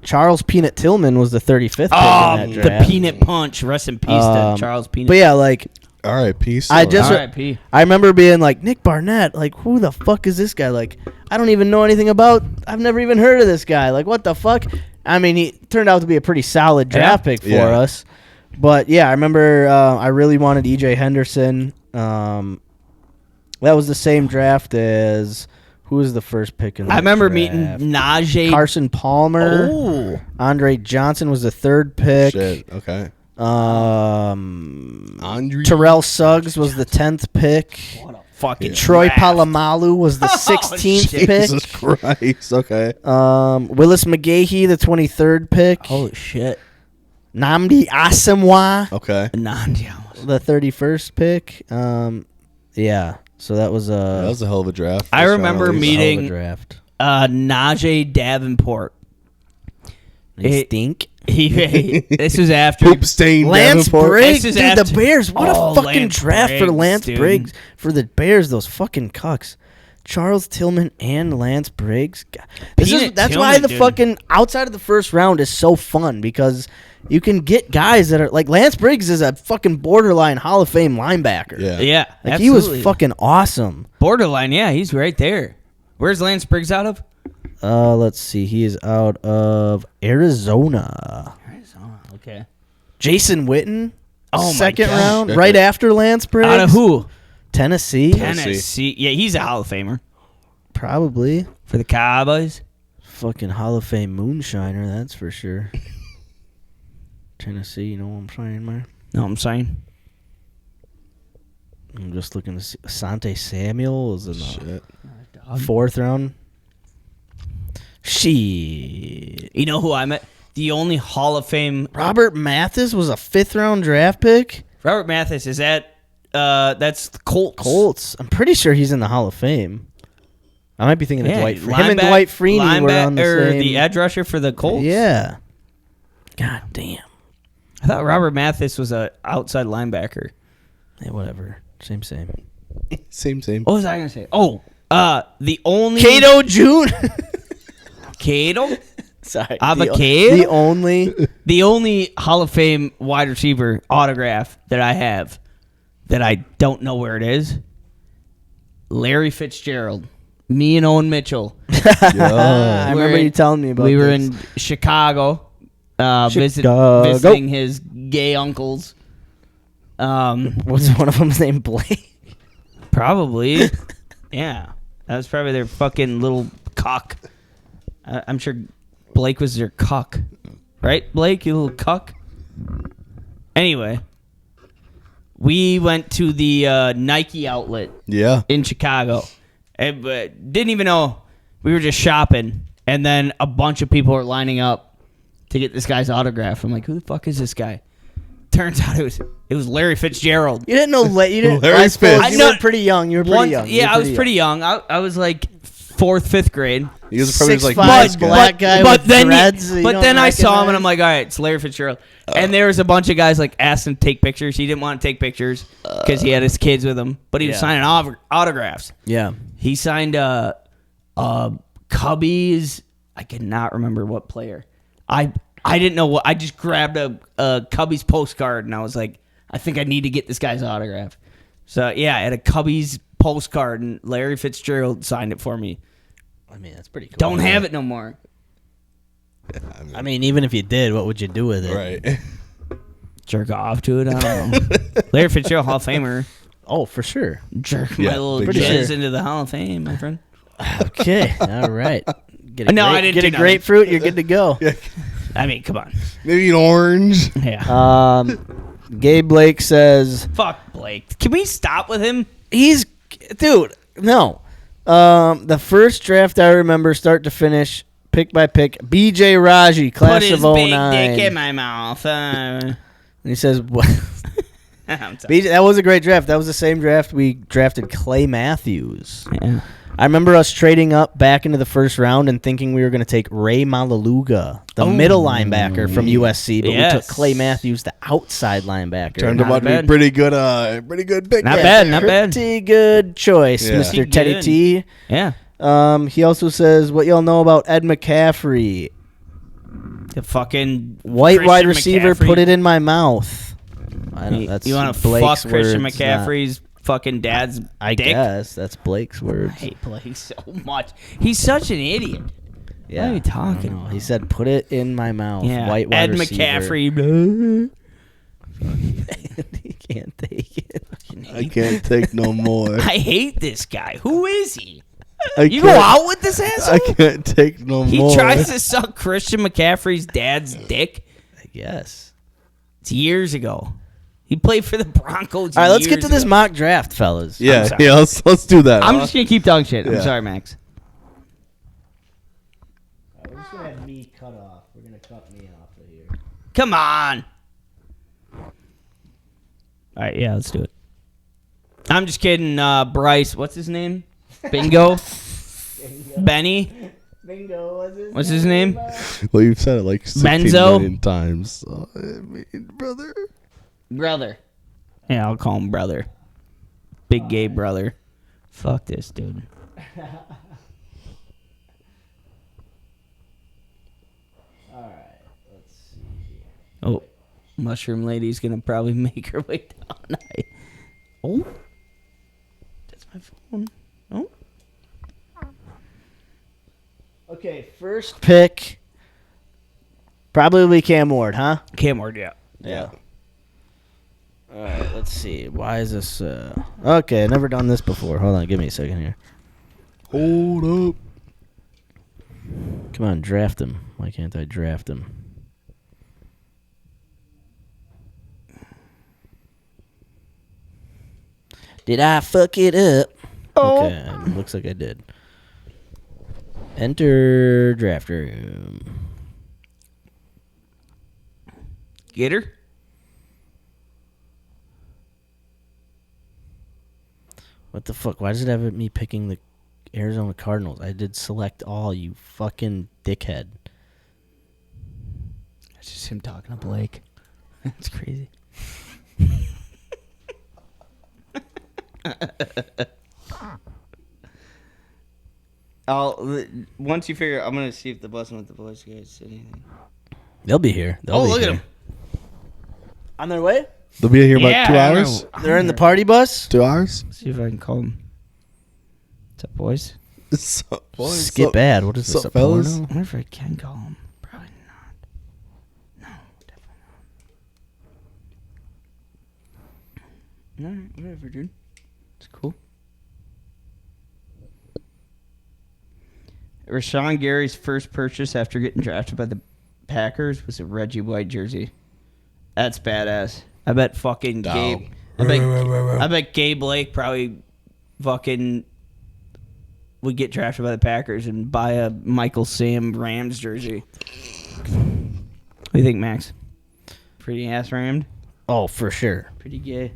Charles Peanut Tillman was the 35th pick in that The draft. Peanut Punch. Rest in peace to Charles Peanut. But yeah, like, R.I.P. I just R.I.P. I remember being like, Nick Barnett, like, who the fuck is this guy? Like, I don't even know anything about. I've never even heard of this guy. Like, what the fuck? I mean, he turned out to be a pretty solid draft pick for us. But yeah, I remember I really wanted E.J. Henderson. That was the same draft as who was the first pick in the I remember draft? meeting Najee. Carson Palmer. Oh. Andre Johnson was the third pick. Shit. Okay. Andre Terrell Suggs was the 10th pick. What a fucking Troy draft. Polamalu was the 16th pick. Jesus Christ. Okay. Willis McGahee, the 23rd pick. Holy shit. Nnamdi Asomugha, Okay. the 31st pick. Yeah. So that was That was a hell of a draft. I remember a hell of a meeting draft. Najee Davenport. They stink. This was after Poop stain Lance Davenport. Briggs, This dude, is the after- Bears. What Oh, a fucking Lance draft for Briggs, Lance dude. Briggs. For the Bears, those fucking cucks. Charles Tillman and Lance Briggs. God. That's why Tillman, the dude. fucking outside of the first round is so fun because you can get guys that are like Lance Briggs is a fucking borderline Hall of Fame linebacker. Yeah. Yeah, Like absolutely. he was fucking awesome. borderline. Yeah, he's right there. Where's Lance Briggs out of? Let's see. He is out of Arizona. Okay. Jason Witten. Oh my second gosh. round, right after Lance Briggs. Out of who? Tennessee. Tennessee. Yeah, he's a Hall of Famer Probably. for the Cowboys. Fucking Hall of Fame moonshiner, that's for sure. Tennessee, you know what I'm saying, man? No, I'm saying. I'm just looking to see. Asante Samuel was in the Shit. fourth round. Shit. You know who I met? The only Hall of Fame. Robert Mathis was a fifth round draft pick. Robert Mathis is at. That's the Colts. Colts. I'm pretty sure he's in the Hall of Fame. I might be thinking of Dwight. Him and lineback- Dwight Freeney were on the or same. the edge rusher for the Colts. Yeah. God damn. I thought Robert Mathis was a outside linebacker. Hey, whatever. Same. Same. What was I gonna say? Oh, the only Cato June. Cato. Sorry. Avocado? The only. Hall of Fame wide receiver autograph that I have that I don't know where it is. Larry Fitzgerald. Me and Owen Mitchell. I remember you telling me about We were this. in Chicago, Chicago. visiting his gay uncles. What's one of them's name? Blake. Probably. Yeah. That was probably their fucking little cuck. I'm sure Blake was their cuck. Right, Blake? You little cuck? Anyway. We went to the Nike outlet Yeah. in Chicago. And, didn't even know. We were just shopping. And then a bunch of people were lining up to get this guy's autograph. I'm like, who the fuck is this guy? Turns out it was Larry Fitzgerald. You didn't know. You didn't. Larry I suppose Fitz. you were pretty young. You were pretty young. Yeah, I was pretty young. I was like 4th, 5th grade. He was probably like 6'5" nice guy. black guy but with then dreads. You but don't then I saw him recognize? and I'm like, all right, it's Larry Fitzgerald. And there was a bunch of guys like asking to take pictures. He didn't want to take pictures because he had his kids with him, but he was signing autographs. Yeah. He signed Cubbies. I cannot remember what player. I didn't know what. I just grabbed a Cubbies postcard and I was like, I think I need to get this guy's autograph. So yeah, I had a Cubbies postcard and Larry Fitzgerald signed it for me. I mean, that's pretty cool. Don't have it no more. I mean, even if you did, what would you do with it? Right. Jerk off to it. I don't know. Larry Fitzgerald, Hall of Famer. Oh, for sure. Jerk Yeah, my little big jizz sure. into the Hall of Fame, my friend. Okay. All right. Get No, I didn't Get do a nothing. grapefruit. You're good to go. I mean, come on. Maybe an orange. Yeah. Gabe Blake says Fuck Blake. Can we stop with him? dude, no. The first draft I remember, start to finish, pick by pick, BJ Raji, class Put his of big 09. dick in my mouth. And he says, what? I'm sorry. BJ, that was a great draft. That was the same draft we drafted Clay Matthews. Yeah. I remember us trading up back into the first round and thinking we were going to take Ray Malaluga, the middle linebacker from USC, but we took Clay Matthews, the outside linebacker. Turned out to be pretty good pick. Not bad, not bad. Pretty good choice, Yeah. Mr. Teddy Good. T. Yeah. He also says, what y'all know about Ed McCaffrey? The fucking White Christian wide receiver, McCaffrey. put it in my mouth. I don't, that's You want to Blake's fuck Christian words, McCaffrey's fucking dad's I dick? guess that's Blake's I words. hate Blake so much. He's such an idiot. Yeah, What are you talking I don't know. about? He said, "Put it in my mouth." Yeah. White wide Ed receiver. McCaffrey. He can't take it. I can't take no more. I hate this guy. Who is he? I You go can't- out with this asshole? I can't take no He more. tries to suck Christian McCaffrey's dad's dick. I guess. It's years ago. He played for the Broncos. All right, let's get to years this ago. mock draft, fellas. Yeah, sorry. yeah. Let's do that. I'm just gonna keep talking shit. I'm Yeah. sorry, Max. We're just gonna have me cut off. We're gonna cut me off of here. Come on. All right, yeah, let's do it. I'm just kidding. Bryce, what's his name? Bingo. Benny. Bingo. What's his name? Well, you've said it like 16 Benzo? million times. So, I mean, brother. Brother. Yeah, I'll call him brother. Big gay brother. Fuck this dude. All right, let's see here. Oh, mushroom lady's gonna probably make her way down. Oh, that's my phone. Oh, Okay, first pick. Probably Cam Ward, huh? Cam Ward, yeah. Yeah. All right, let's see. Why is this? Okay, never done this before. Hold on, give me a second here. Hold up. Come on, draft him. Why can't I draft him? Did I fuck it up? Oh. Okay, looks like I did. Enter draft room. Get her. What the fuck? Why does it have me picking the Arizona Cardinals? I did select all, you fucking dickhead. That's just him talking to Blake. That's crazy. Once you figure, I'm gonna see if the Blessing with the Boys guys said anything. They'll be here. They'll be look at here. him. On their way? They'll be here Yeah, about 2 I don't hours. know. They're in the party bus? 2 hours. See if I can call him. What's up, boys? So, boys, Skip ad. What is this? sup, A porno? fellas? I wonder if I can call him. Probably not. No, definitely not. Alright, whatever, dude. It's cool. Rashawn Gary's first purchase after getting drafted by the Packers was a Reggie White jersey. That's badass. I bet fucking Gabe. I bet Gabe Blake probably fucking would get drafted by the Packers and buy a Michael Sam Rams jersey. What do you think, Max? Pretty ass rammed? Oh, for sure. Pretty gay.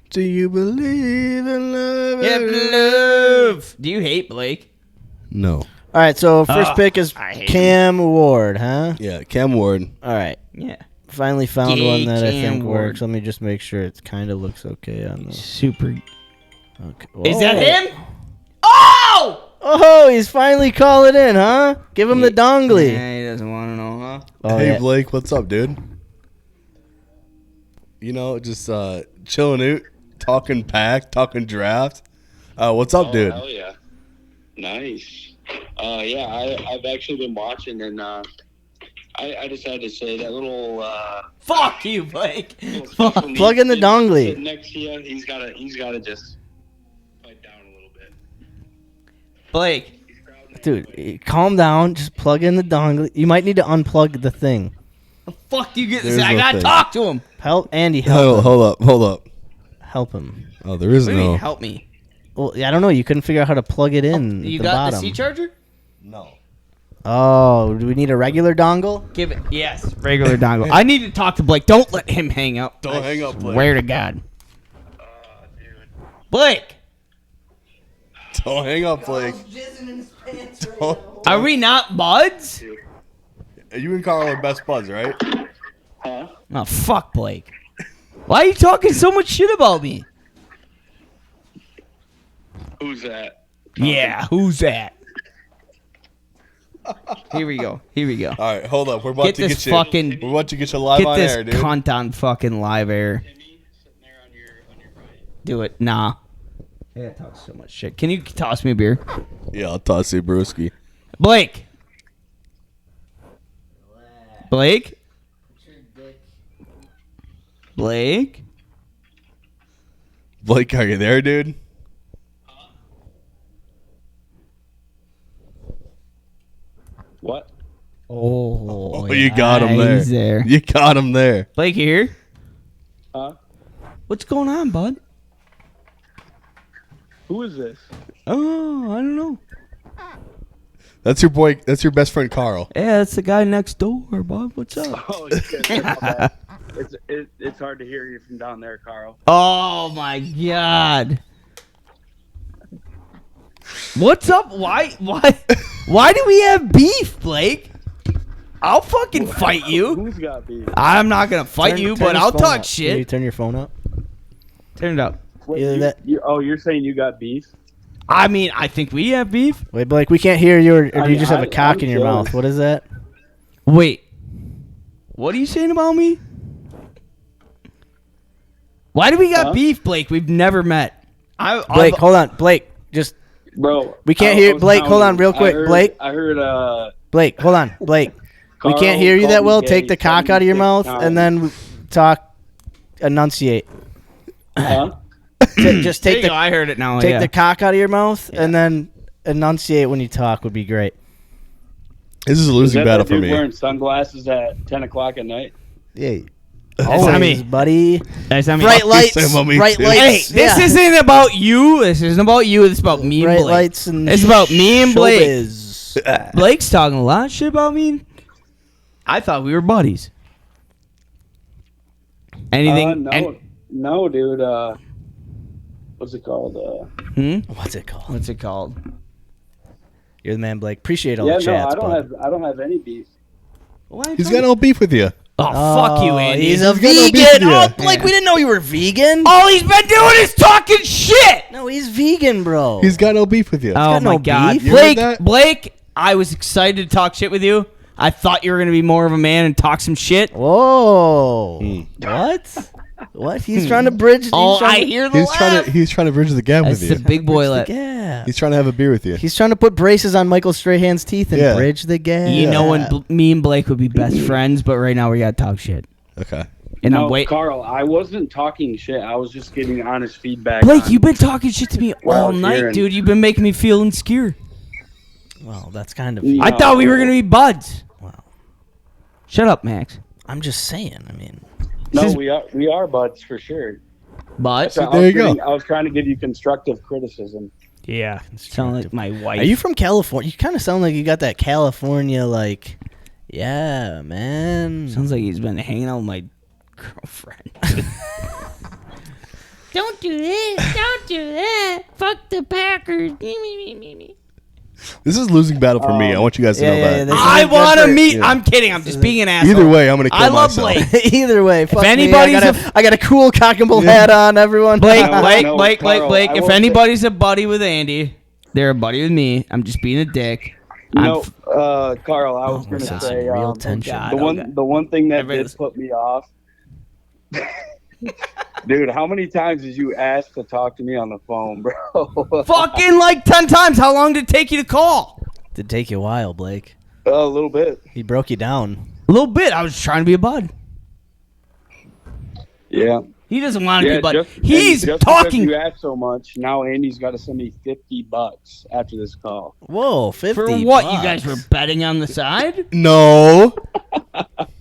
Do you believe in love? Yeah, love. Do you hate Blake? No. All right, so first pick is I hate Cam Ward, huh? Yeah, Cam Ward. All right. Yeah. Finally found Gay one that I Cam think Ward. works. Let me just make sure it kind of looks okay on the. Super. Okay. Is that Whoa. him? Oh! Oh, he's finally calling in, huh? Give him the dongly. Yeah, he doesn't want to know, huh? Oh, Hey yeah. Blake, what's up, dude? You know, just chilling out, talking pack, talking draft. What's up, dude? Hell yeah. Nice. Yeah, I've actually been watching, and I decided to say that little Fuck you, Blake. Plug in the dongly. sitting next to you, he's gotta just pipe down a little bit. Blake, Dude, calm down. Just plug in the dongle. You might need to unplug the thing. Fuck do you get There's this? I no gotta thing. talk to him. Help Andy. Help him. Hold up. Help him. Oh, there is What do you no. mean, help me? Well, I don't know. You couldn't figure out how to plug it in. You at the got bottom. the C charger? No. Oh, do we need a regular dongle? Give it. Yes, regular dongle. I need to talk to Blake. Don't let him hang up. Don't hang up, Blake. Swear to God. Blake, Don't hang up, Blake. are we not buds? You and Carl are best buds, right? Huh? Oh, fuck Blake. Why are you talking so much shit about me? Who's that? Yeah, who's that? Here we go. All right, hold up. We're about Get to this get you. fucking- We're about to get you live Get on this air, dude. cunt on fucking live air. Do it. Nah. Yeah, talk so much shit. Can you toss me a beer? Yeah, I'll toss you, brewski. Blake. Blake? Blake? Blake, are you there, dude? What? Oh, You got him there. He's there. You got him there. Blake, you here? Huh? What's going on, bud? Who is this? Oh, I don't know. That's your boy. That's your best friend, Carl. Yeah, that's the guy next door, bud. What's up? Oh, it's hard to hear you from down there, Carl. Oh, my God. What's up? Why do we have beef, Blake? I'll fucking fight you. Who's got beef? I'm not going to fight Turn- you, turn but his I'll phone talk up. Can you shit. turn your phone up? Turn it up. Wait, Either that- you're saying you got beef? I mean, I think we have beef. Wait, Blake, we can't hear you, or do I you mean, just have a cock I'm in your jealous. mouth? What is that? Wait. What are you saying about me? Why do we got Huh? beef, Blake? We've never met. Blake, hold on. Blake, just Bro. We can't I hear- was Blake, hold on counting. real quick. I heard, Blake, hold on. Blake, we Carl can't hear you called that me well. gay Take the cock out of your 76 mouth times. and then talk. Enunciate. Huh? Just There take you the go. I heard it now. take yeah. the cock out of your mouth and then enunciate when you talk would be great. This is a Is losing that battle that for dude me. wearing sunglasses at 10 o'clock at night? Yeah. not Always, me. buddy. That's not me. Bright Say lights. mommy, Bright too. Hey, lights. this yeah. isn't about you. This isn't about you. This is about me and Bright Blake. lights and It's about me and Blake. showbiz. Blake's talking a lot of shit about me. I thought we were buddies. Anything? No, dude. What's it called? What's it called? What's it called? You're the man, Blake. Appreciate all Yeah, the chats, I don't bud. have any beef. He's got no beef with you. Oh, fuck you, Andy. He's a He's got no beef vegan. with Oh, you. Blake, we didn't know you were vegan. All he's been doing is talking shit. No, he's vegan, bro. He's got no beef with you. Oh got my no God, beef. You Blake! heard that? Blake, I was excited to talk shit with you. I thought you were gonna be more of a man and talk some shit. Whoa. What? What? He's trying to bridge. Oh, he's trying I to, hear the laugh. He's trying to bridge the gap That's with the you. big boy bridge laugh. the gap. He's trying to have a beer with you. He's trying to put braces on Michael Strahan's teeth and Yeah. bridge the gap. You know when me and Blake would be best friends, but right now we gotta talk shit. Okay. And No, I'm wait. Carl, I wasn't talking shit. I was just getting honest feedback. Blake, on- you've been talking shit to me all night, hearing- dude. You've been making me feel insecure. Well, that's kind of. Yeah. I thought we were gonna be buds. Wow. Shut up, Max. I'm just saying. I mean, No, we are buds for sure. But So there you go. I was trying to give you constructive criticism. yeah, sound like my wife. are you from California? You kind of sound like you got that California, like, yeah, man. Sounds like he's been hanging out with my girlfriend. Don't do this. Don't do that. Fuck the Packers. Me. This is a losing battle for me. I want you guys to know that. this I isn't good want to for- meet. I'm kidding. I'm just being an asshole. Either way, I'm gonna kill I love myself. Blake. Either way, fuck anybody's me. I got a cool cock and bull hat on, everyone. Blake, No, Blake, no, Blake, Carl, Blake. I If will say- anybody's a buddy with Andy, they're a buddy with me. I'm just being a dick. No, Carl, I was We're gonna sensing say real um, tension. God. the one thing that Everybody's- did put me off. Dude, how many times did you ask to talk to me on the phone, bro? Fucking like 10 times. How long did it take you to call? Did take you a while, Blake. A little bit. He broke you down. A little bit. I was trying to be a bud. Yeah. He doesn't want to Yeah, be, but just, he's and just talking. Because you asked so much, now Andy's got to send me $50 after this call. Whoa, 50 For what? bucks. You guys were betting on the side? No.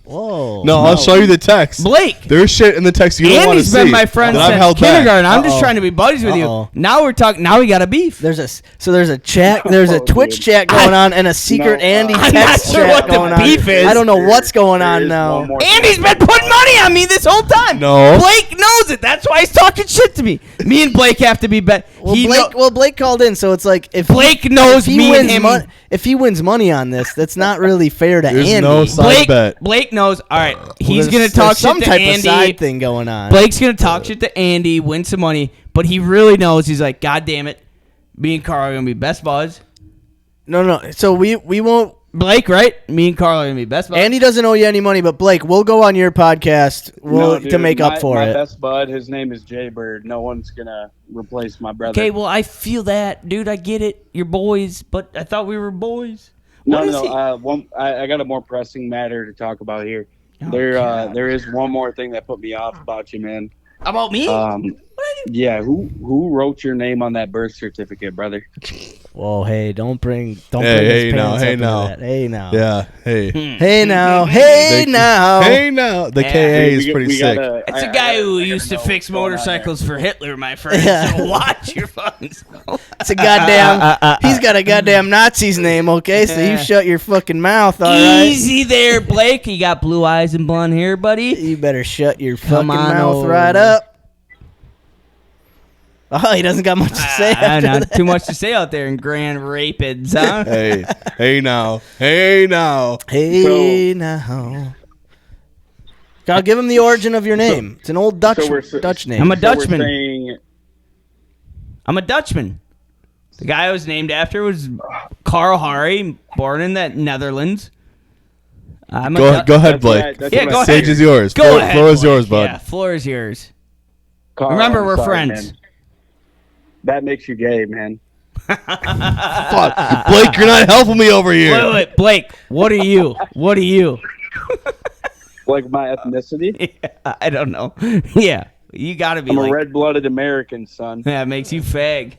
Whoa. No, I'll show you the text. Blake. There's shit in the text you don't want to Andy's see. been my friend that I've since held back. kindergarten. I'm just Uh-oh. trying to be buddies with Uh-oh. you. Now we're talking. Now we got a beef. There's a chat. There's a Twitch chat going on and a secret Andy I'm text not sure chat what the going on. beef is. I don't know what's going There on is now. one more Andy's thing. been putting money on me this whole time. No. Blake knows it. That's why he's talking shit to me. Me and Blake have to be bet. Well, Blake called in, so it's like if Blake knows if he me and wins him. if he wins money on this, that's not really fair to There's Andy. no side bet. Blake knows. All right, he's There's- gonna talk there's some shit to type Andy. of side thing going on. Blake's gonna talk shit to Andy, win some money, but he really knows. He's like, God damn it, me and Carl are gonna be best buds. No. So we won't. Blake, right? Me and Carl are gonna be best buds. Andy doesn't owe you any money, but Blake, we'll go on your podcast No, dude, to make up for my it. best bud, his name is Jay Bird. No one's going to replace my brother. Okay, well, I feel that, dude. I get it. You're boys, but I thought we were boys. No, What is no. he- I got a more pressing matter to talk about here. Oh, There is one more thing that put me off about you, man. About me? Yeah. Who wrote your name on that birth certificate, brother? Whoa, hey, don't bring Hey, his now, pants hey, up into now. that. Hey now. Yeah. Hey. Hey now. Hey They- now. Hey now. The Yeah, KA is We pretty gotta- sick. It's a I guy gotta- who I gotta used to know fix what's going on motorcycles for Hitler, my friend. Yeah. So watch your fucking self. It's a goddamn. He's got a goddamn Nazi's name. Okay, so you Yeah. shut your fucking mouth. All right. Easy there, Blake. You got blue eyes and blonde hair, buddy. You better shut your Come fucking on mouth over. right up. Oh, he doesn't got much to say. after Not that. too much to say out there in Grand Rapids, huh? Hey. Hey now. Hey now. Hey now. I'll give him the origin of your name. It's an old Dutch name. I'm a So we're Dutchman. saying- I'm a Dutchman. The guy I was named after was Carl Hari, born in the Netherlands. I'm a Go Dut- ahead, Blake. That's Yeah, what go I- ahead. Stage is yours. Go ahead. Floor is Blake. yours, bud. Yeah, floor is yours. Carl, Remember, I'm we're sorry, friends. man. That makes you gay, man. Fuck. Blake, you're not helping me over here. Wait, Blake. What are you? What are you? Like my ethnicity? I don't know. Yeah, you gotta be I'm like. a red-blooded American, son. Yeah, it makes you fag.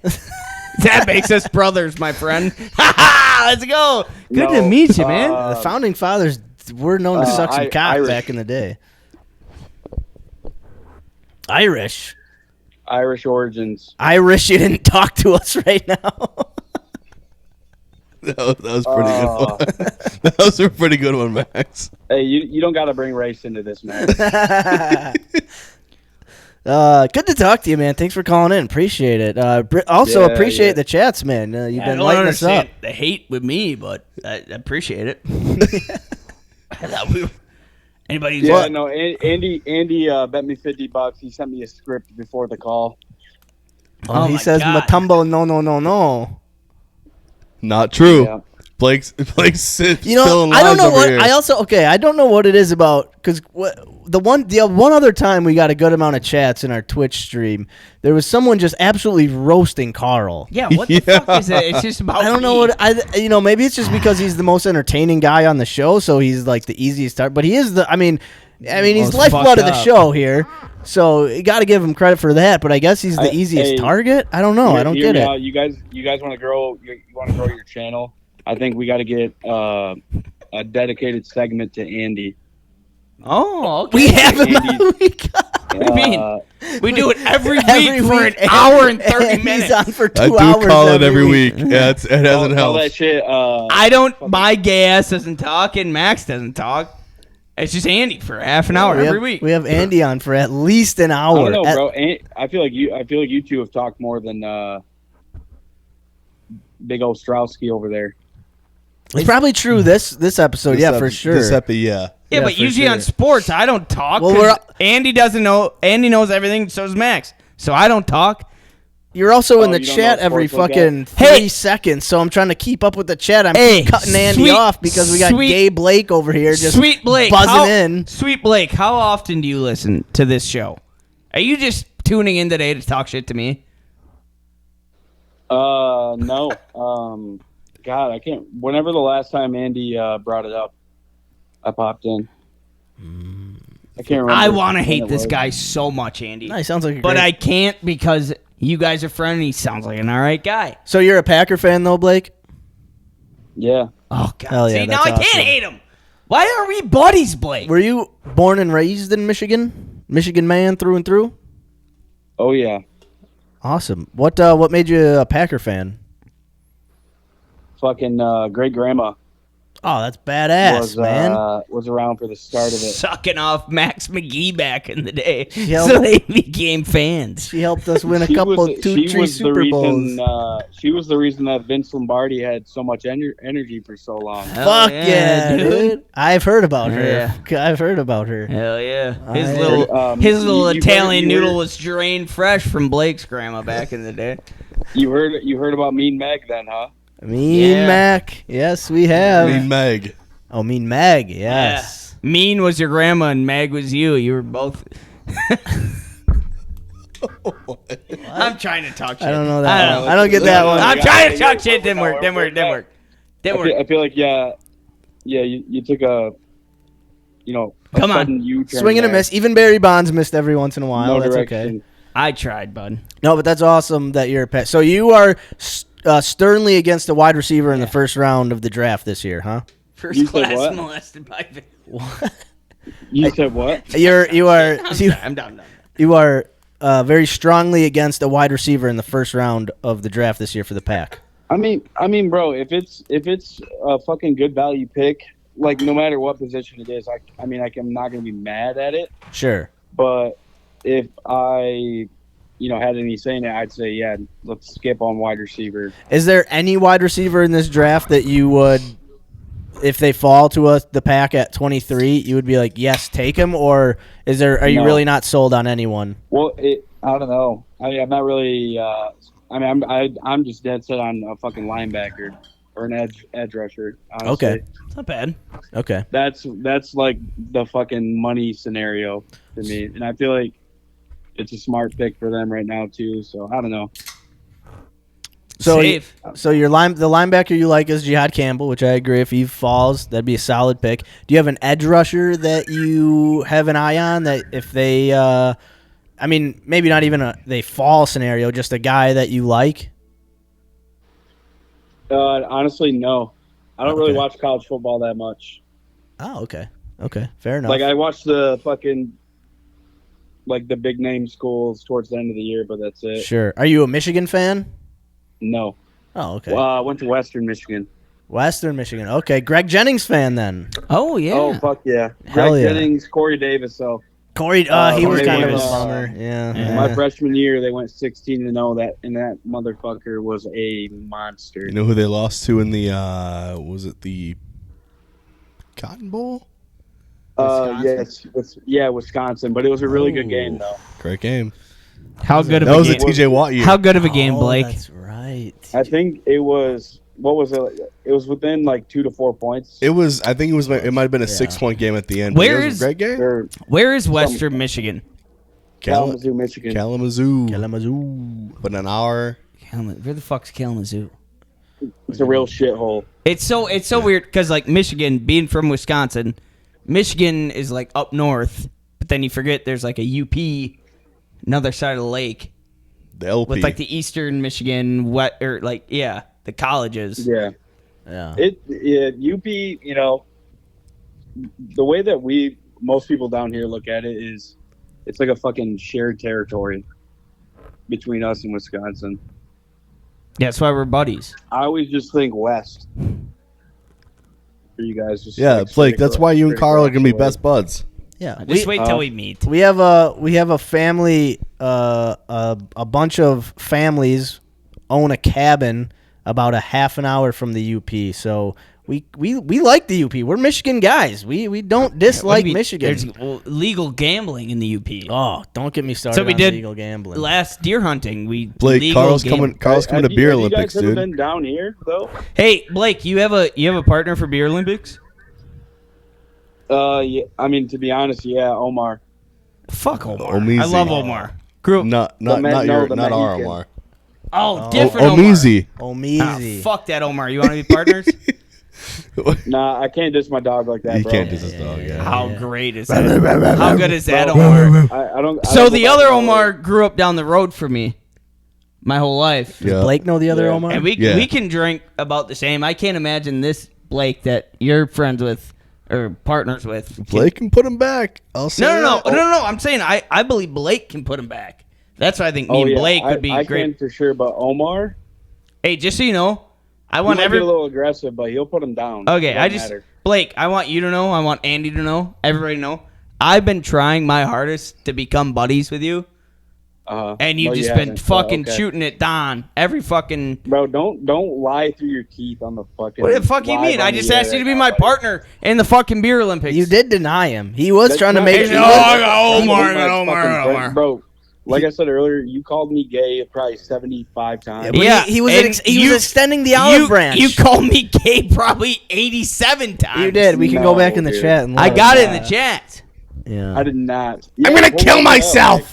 That makes us brothers, my friend. Let's go. Good to No, meet you, man. The founding fathers were known to suck some cock Irish. back in the day. Irish. Irish origins. Irish, you didn't talk to us right now. That was pretty good one. That was a pretty good one, Max. Hey, you don't got to bring race into this, man. Good to talk to you, man. Thanks for calling in. Appreciate it. Also, Yeah, appreciate yeah. the chats, man. You've I been don't lighting us up. understand the hate with me, but I appreciate it. I thought we were, anybody? Yeah, no. Andy bet me $50. He sent me a script before the call. Oh, he my says God. Matumbo, no. Not true. Yeah. Blake's spilling You know, lies I don't know over what. here. I don't know what it is about because the one other time we got a good amount of chats in our Twitch stream, there was someone just absolutely roasting Carl. Yeah, what the fuck is it? It's just about. I don't know what maybe it's just because he's the most entertaining guy on the show, so he's like the easiest start. But he is the. I mean, he's Most lifeblood of fucked the up. show here, so you got to give him credit for that. But I guess he's the easiest hey, target. I don't know. I don't Hear get me it. out. You guys want to grow? You want to grow your channel? I think we got to get a dedicated segment to Andy. Oh, okay. We have him. Andy's- What do you mean? We do it every Every week for an week, hour and 30 and minutes. He's on for 2 I do hours. call it every week. Yeah, it hasn't all helped. that shit. I don't. My gay ass doesn't talk, and Max doesn't talk. It's just Andy for half an hour every week. We have Andy on for at least an hour. I don't know, bro. I feel like you two have talked more than big old Strowski over there. It's probably true this episode. Yeah, for sure. This epi, yeah. Yeah, but for usually on sure. sports, I don't talk. Well, 'cause Andy doesn't know. Andy knows everything. So does Max. So I don't talk. You're also in the you don't chat know every sports like fucking that? 3 seconds, so I'm trying to keep up with the chat. I'm Hey, cutting Andy sweet- off because we got sweet- gay Blake over here just Sweet Blake, buzzing in. Sweet Blake, how often do you listen to this show? Are you just tuning in today to talk shit to me? No. God, I can't. Whenever the last time Andy brought it up, I popped in. I can't remember. I want to when hate it this was. guy so much, Andy. No, he sounds like a but great- I can't because you guys are friends and he sounds like an all right guy. So you're a Packer fan, though, Blake? Yeah. Oh, God. Hell yeah, See, now that's I can't awesome. hate him. Why are we buddies, Blake? Were you born and raised in Michigan? Michigan man through and through? Oh yeah. Awesome. What made you a Packer fan? Fucking great grandma Oh, that's badass, man. was around for the start of it. Sucking off Max McGee back in the day. helped- So they became fans. She helped us win a She couple, was- two, she three was the Super Bowls. reason, she was the reason that Vince Lombardi had so much energy for so long. Hell Fuck yeah, dude. I've heard about her. Yeah. I've heard about her. Hell yeah. His I- little his little you Italian heard- noodle was drained fresh from Blake's grandma back in the day. You heard about Mean Meg then, huh? Mean Yeah. Mac. Yes, we have. Mean Meg. Oh, Mean Mag. Yes. Yeah. Mean was your grandma and Mag was you. You were both. I'm trying to talk shit. I don't know that I one. I don't get that one. I'm trying to talk shit. Didn't work. I feel like you took a Come on. sudden U-turn Swing and a there. miss. Even Barry Bonds missed every once in a while. No That's direction. okay. I tried, bud. No, but that's awesome that you're a pet. So you are sternly against a wide receiver in the first round of the draft this year, huh? First You said class what? molested by Vince. You said what? You are I'm done. you are very strongly against a wide receiver in the first round of the draft this year for the Pack. I mean, bro, if it's a fucking good value pick, like no matter what position it is, I'm not gonna be mad at it. Sure. But if I, had any say in it, I'd say, yeah, let's skip on wide receiver. Is there any wide receiver in this draft that you would, if they fall to the Pack at 23, you would be like, yes, take him? Or are you No. really not sold on anyone? Well, I don't know. I'm not really. I'm just dead set on a fucking linebacker or an edge rusher. Honestly. Okay. It's not bad. Okay. That's like the fucking money scenario for me, and I feel like it's a smart pick for them right now too. So I don't know. So, Safe. so the linebacker you like is Jihad Campbell, which I agree. If he falls, that'd be a solid pick. Do you have an edge rusher that you have an eye on that if they, maybe not even they fall scenario, just a guy that you like? Honestly, no. I don't really Okay. watch college football that much. Oh, okay. Okay, fair enough. Like I watch the fucking the big name schools towards the end of the year, but that's it. Sure. Are you a Michigan fan? No. Oh, okay. Well, I went to Western Michigan. Western Michigan. Okay, Greg Jennings fan then. Oh yeah. Oh fuck yeah! Hell Greg yeah. Jennings, Corey Davis. So Corey, he was Corey kind of a Davis. bummer. Yeah. my freshman year, they went 16-0. That motherfucker was a monster. You know who they lost to in the was it the Cotton Bowl? Yes, Wisconsin. But it was a really good game though. Great game. How good of That a was a game? TJ Watt year. How good of a game, Oh, Blake? that's right. I think it was. What was it? It was within 2 to 4 points. It was. I think it might have been a 6-point game at the end. Where but it was is- a great game? Or Where is Western Michigan? Kalamazoo, Michigan. Kalamazoo. But an hour. Where the fuck's Kalamazoo? It's a real shithole. It's so weird because Michigan, being from Wisconsin, Michigan is up north, but then you forget there's a UP, another side of the lake, The LP. with the Eastern Michigan the colleges. Yeah. Yeah. UP. The way that most people down here look at it is, it's like a fucking shared territory between us and Wisconsin. Yeah, that's why we're buddies. I always just think west. For you guys, just yeah, Blake. straight That's across- why you and straight Carl are across gonna be the way. best buds. Yeah. Just wait till we meet. We have a family, a bunch of families own a cabin about a half an hour from the UP. So we like the UP. We're Michigan guys. We don't dislike Michigan. There's legal gambling in the UP. Oh, don't get me started So we on did legal gambling. last deer hunting. Blake, legal Carl's gam- coming to Beer Have Olympics, you guys ever dude. been down here though? Hey, Blake, you have a partner for Beer Olympics? Yeah. I mean, to be honest, yeah, Omar. Fuck Omar. Omeezy. I love Omar. Grew up. Not The not our Mexican. Omar. Oh, different Omeezy. Omar. Omeezy. Fuck that Omar. You want to be partners? Nah, I can't diss my dog like that, You bro. can't diss his dog. Yeah. How great is that? How good is that, Omar? I don't. So the other Omar grew up down the road from me my whole life. Yeah. Blake know the other Omar? And we can drink about the same. I can't imagine this Blake that you're friends with or partners with. Blake can put him back. I'll say No. that. I'm saying I believe Blake can put him back. That's why I think me and Blake would be I great. can for sure, but Omar, Hey, just so you know, I he want might be a little aggressive, but he'll put him down. Okay, It doesn't matter. Blake, I want you to know, I want Andy to know, everybody to know, I've been trying my hardest to become buddies with you, and you've just been fucking shooting it down every fucking... Bro, don't lie through your teeth on the fucking... What the fuck you mean? I just asked you to be my partner in the fucking beer Olympics. You did deny him. He was trying to make... Omar. Bro, like I said earlier, you called me gay probably 75 times. Yeah, he was extending the olive branch. You called me gay probably 87 times. You did. We can go back in the chat. And I got it in the chat. Yeah. I did not. I'm gonna kill myself.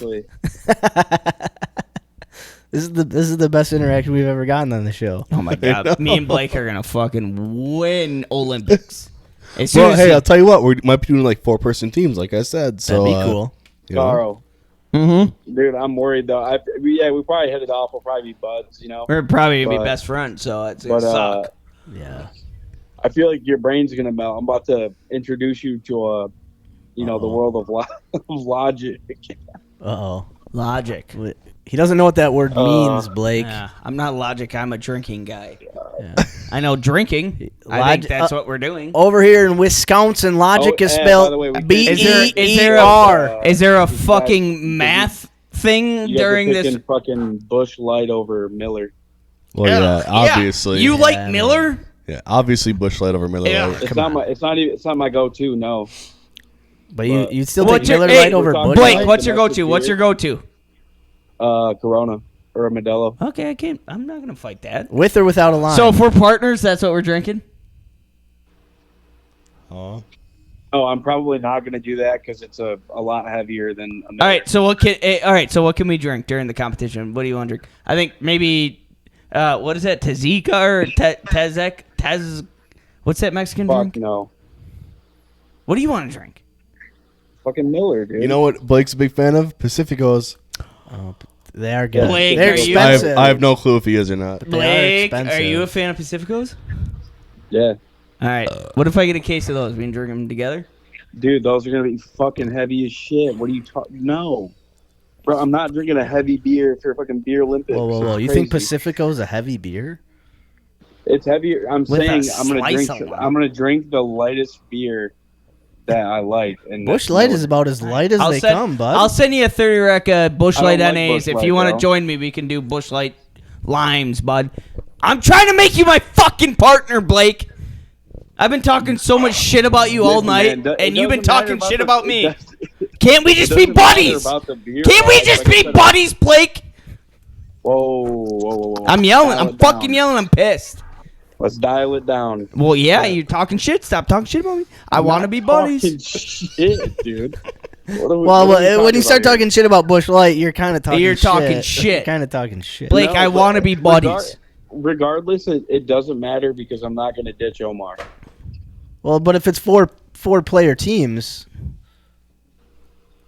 This is the best interaction we've ever gotten on the show. Oh my god, me and Blake are gonna fucking win Olympics. As soon Well, as hey, I'll tell you what. We might be doing like 4-person teams, like I said. So That'd be cool. You know. Carl. Mm-hmm. Dude, I'm worried though. We probably hit it off. We'll probably be buds, you know. We're probably gonna be best friends, so it's gonna suck. Yeah. I feel like your brain's gonna melt. I'm about to introduce you to the world of logic. Uh-oh. Logic. He doesn't know what that word means, Blake. Yeah, I'm not logic. I'm a drinking guy. I know drinking. I think that's what we're doing. Over here in Wisconsin, logic is spelled B-E-E-R. Is there a fucking math thing You guys are during this? picking fucking Bush Light over Miller. Well, yeah, obviously. You like Miller? Yeah, obviously Bush Light over Miller Lite. It's not my go-to. No. But you still take Miller Lite over Bush Blake, Light? what's your go-to? What's your go-to? Corona or a Modelo. Okay, I'm not gonna fight that. With or without a lime? So if we're partners, that's what we're drinking. Oh. Oh, I'm probably not gonna do that because it's a lot heavier than. All right, so what can we drink during the competition? What do you want to drink? I think maybe what is that? Tezika or Tez? What's that Mexican drink? No. What do you want to drink? Fucking Miller, dude. You know what Blake's a big fan of? Pacificos. Oh, they are good. Blake, They're expensive. I have no clue if he is or not. Blake, are you a fan of Pacificos? Yeah. All right. What if I get a case of those? We can drink them together? Dude, those are gonna be fucking heavy as shit. What are you talking? No, bro, I'm not drinking a heavy beer for fucking beer Olympics. Whoa! It's You think crazy. Pacifico's a heavy beer? It's heavier? I'm With saying a I'm gonna slice drink. of lime. I'm gonna drink the lightest beer that I like. And Bush Light is about as light as they come, bud. I'll send you a 30 rack Bush I don't Light like NAs. Busch If Light, you want to bro. join me, we can do Bush Light limes, bud. I'm trying to make you my fucking partner, Blake. I've been talking so much shit about you all Listen, night, man, and it you've been doesn't matter talking shit the- about it me. does- Can't we just it be doesn't matter buddies? about the beer, Can't we bro. just Like I be said, buddies, Blake? Whoa. I'm yelling. Dial I'm it fucking down. yelling. I'm pissed. Let's dial it down. Well, yeah, you're talking shit. Stop talking shit about me. I want to be buddies. Talking shit, dude. Well, when you start talking shit about Bush Light, you're kind of talking shit. You're talking shit. You're kind of talking shit. Blake, I want to be buddies. Regardless, it doesn't matter because I'm not going to ditch Omar. Well, but if it's four player teams,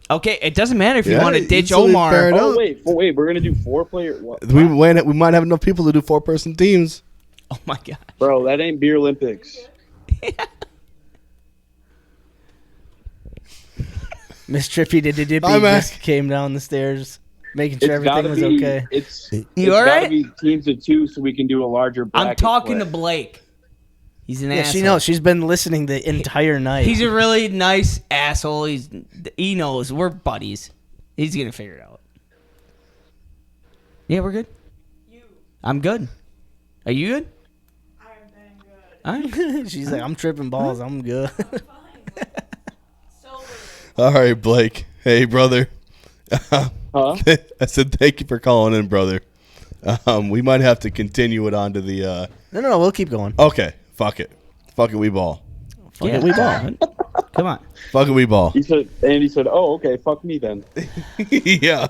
Okay, it doesn't matter if you Yeah, want to ditch easily Omar. fair enough. Oh wait, we're gonna do 4-player. What? We might have enough people to do 4-person teams. Oh my god, bro, that ain't beer Olympics. Miss Trippy Dippy Hi, Mac. just came down the stairs, making sure It's gotta everything was be- okay. It's You all gotta right? be teams of 2 so we can do a larger bracket. I'm talking to split. Blake. He's an Yeah, asshole. she knows. She's been listening the entire night. He's a really nice asshole. He knows we're buddies. He's gonna figure it out. Yeah, we're good. I'm good. Are you good? She's like, I'm tripping balls. I'm good. All right, Blake. Hey, brother. Huh? I said thank you for calling in, brother. We might have to continue it on to the. No, we'll keep going. Okay, fuck it, we ball. Fuck it, we ball. Come on. Fuck it, we ball. Andy said, "Oh, okay, fuck me then." Yeah.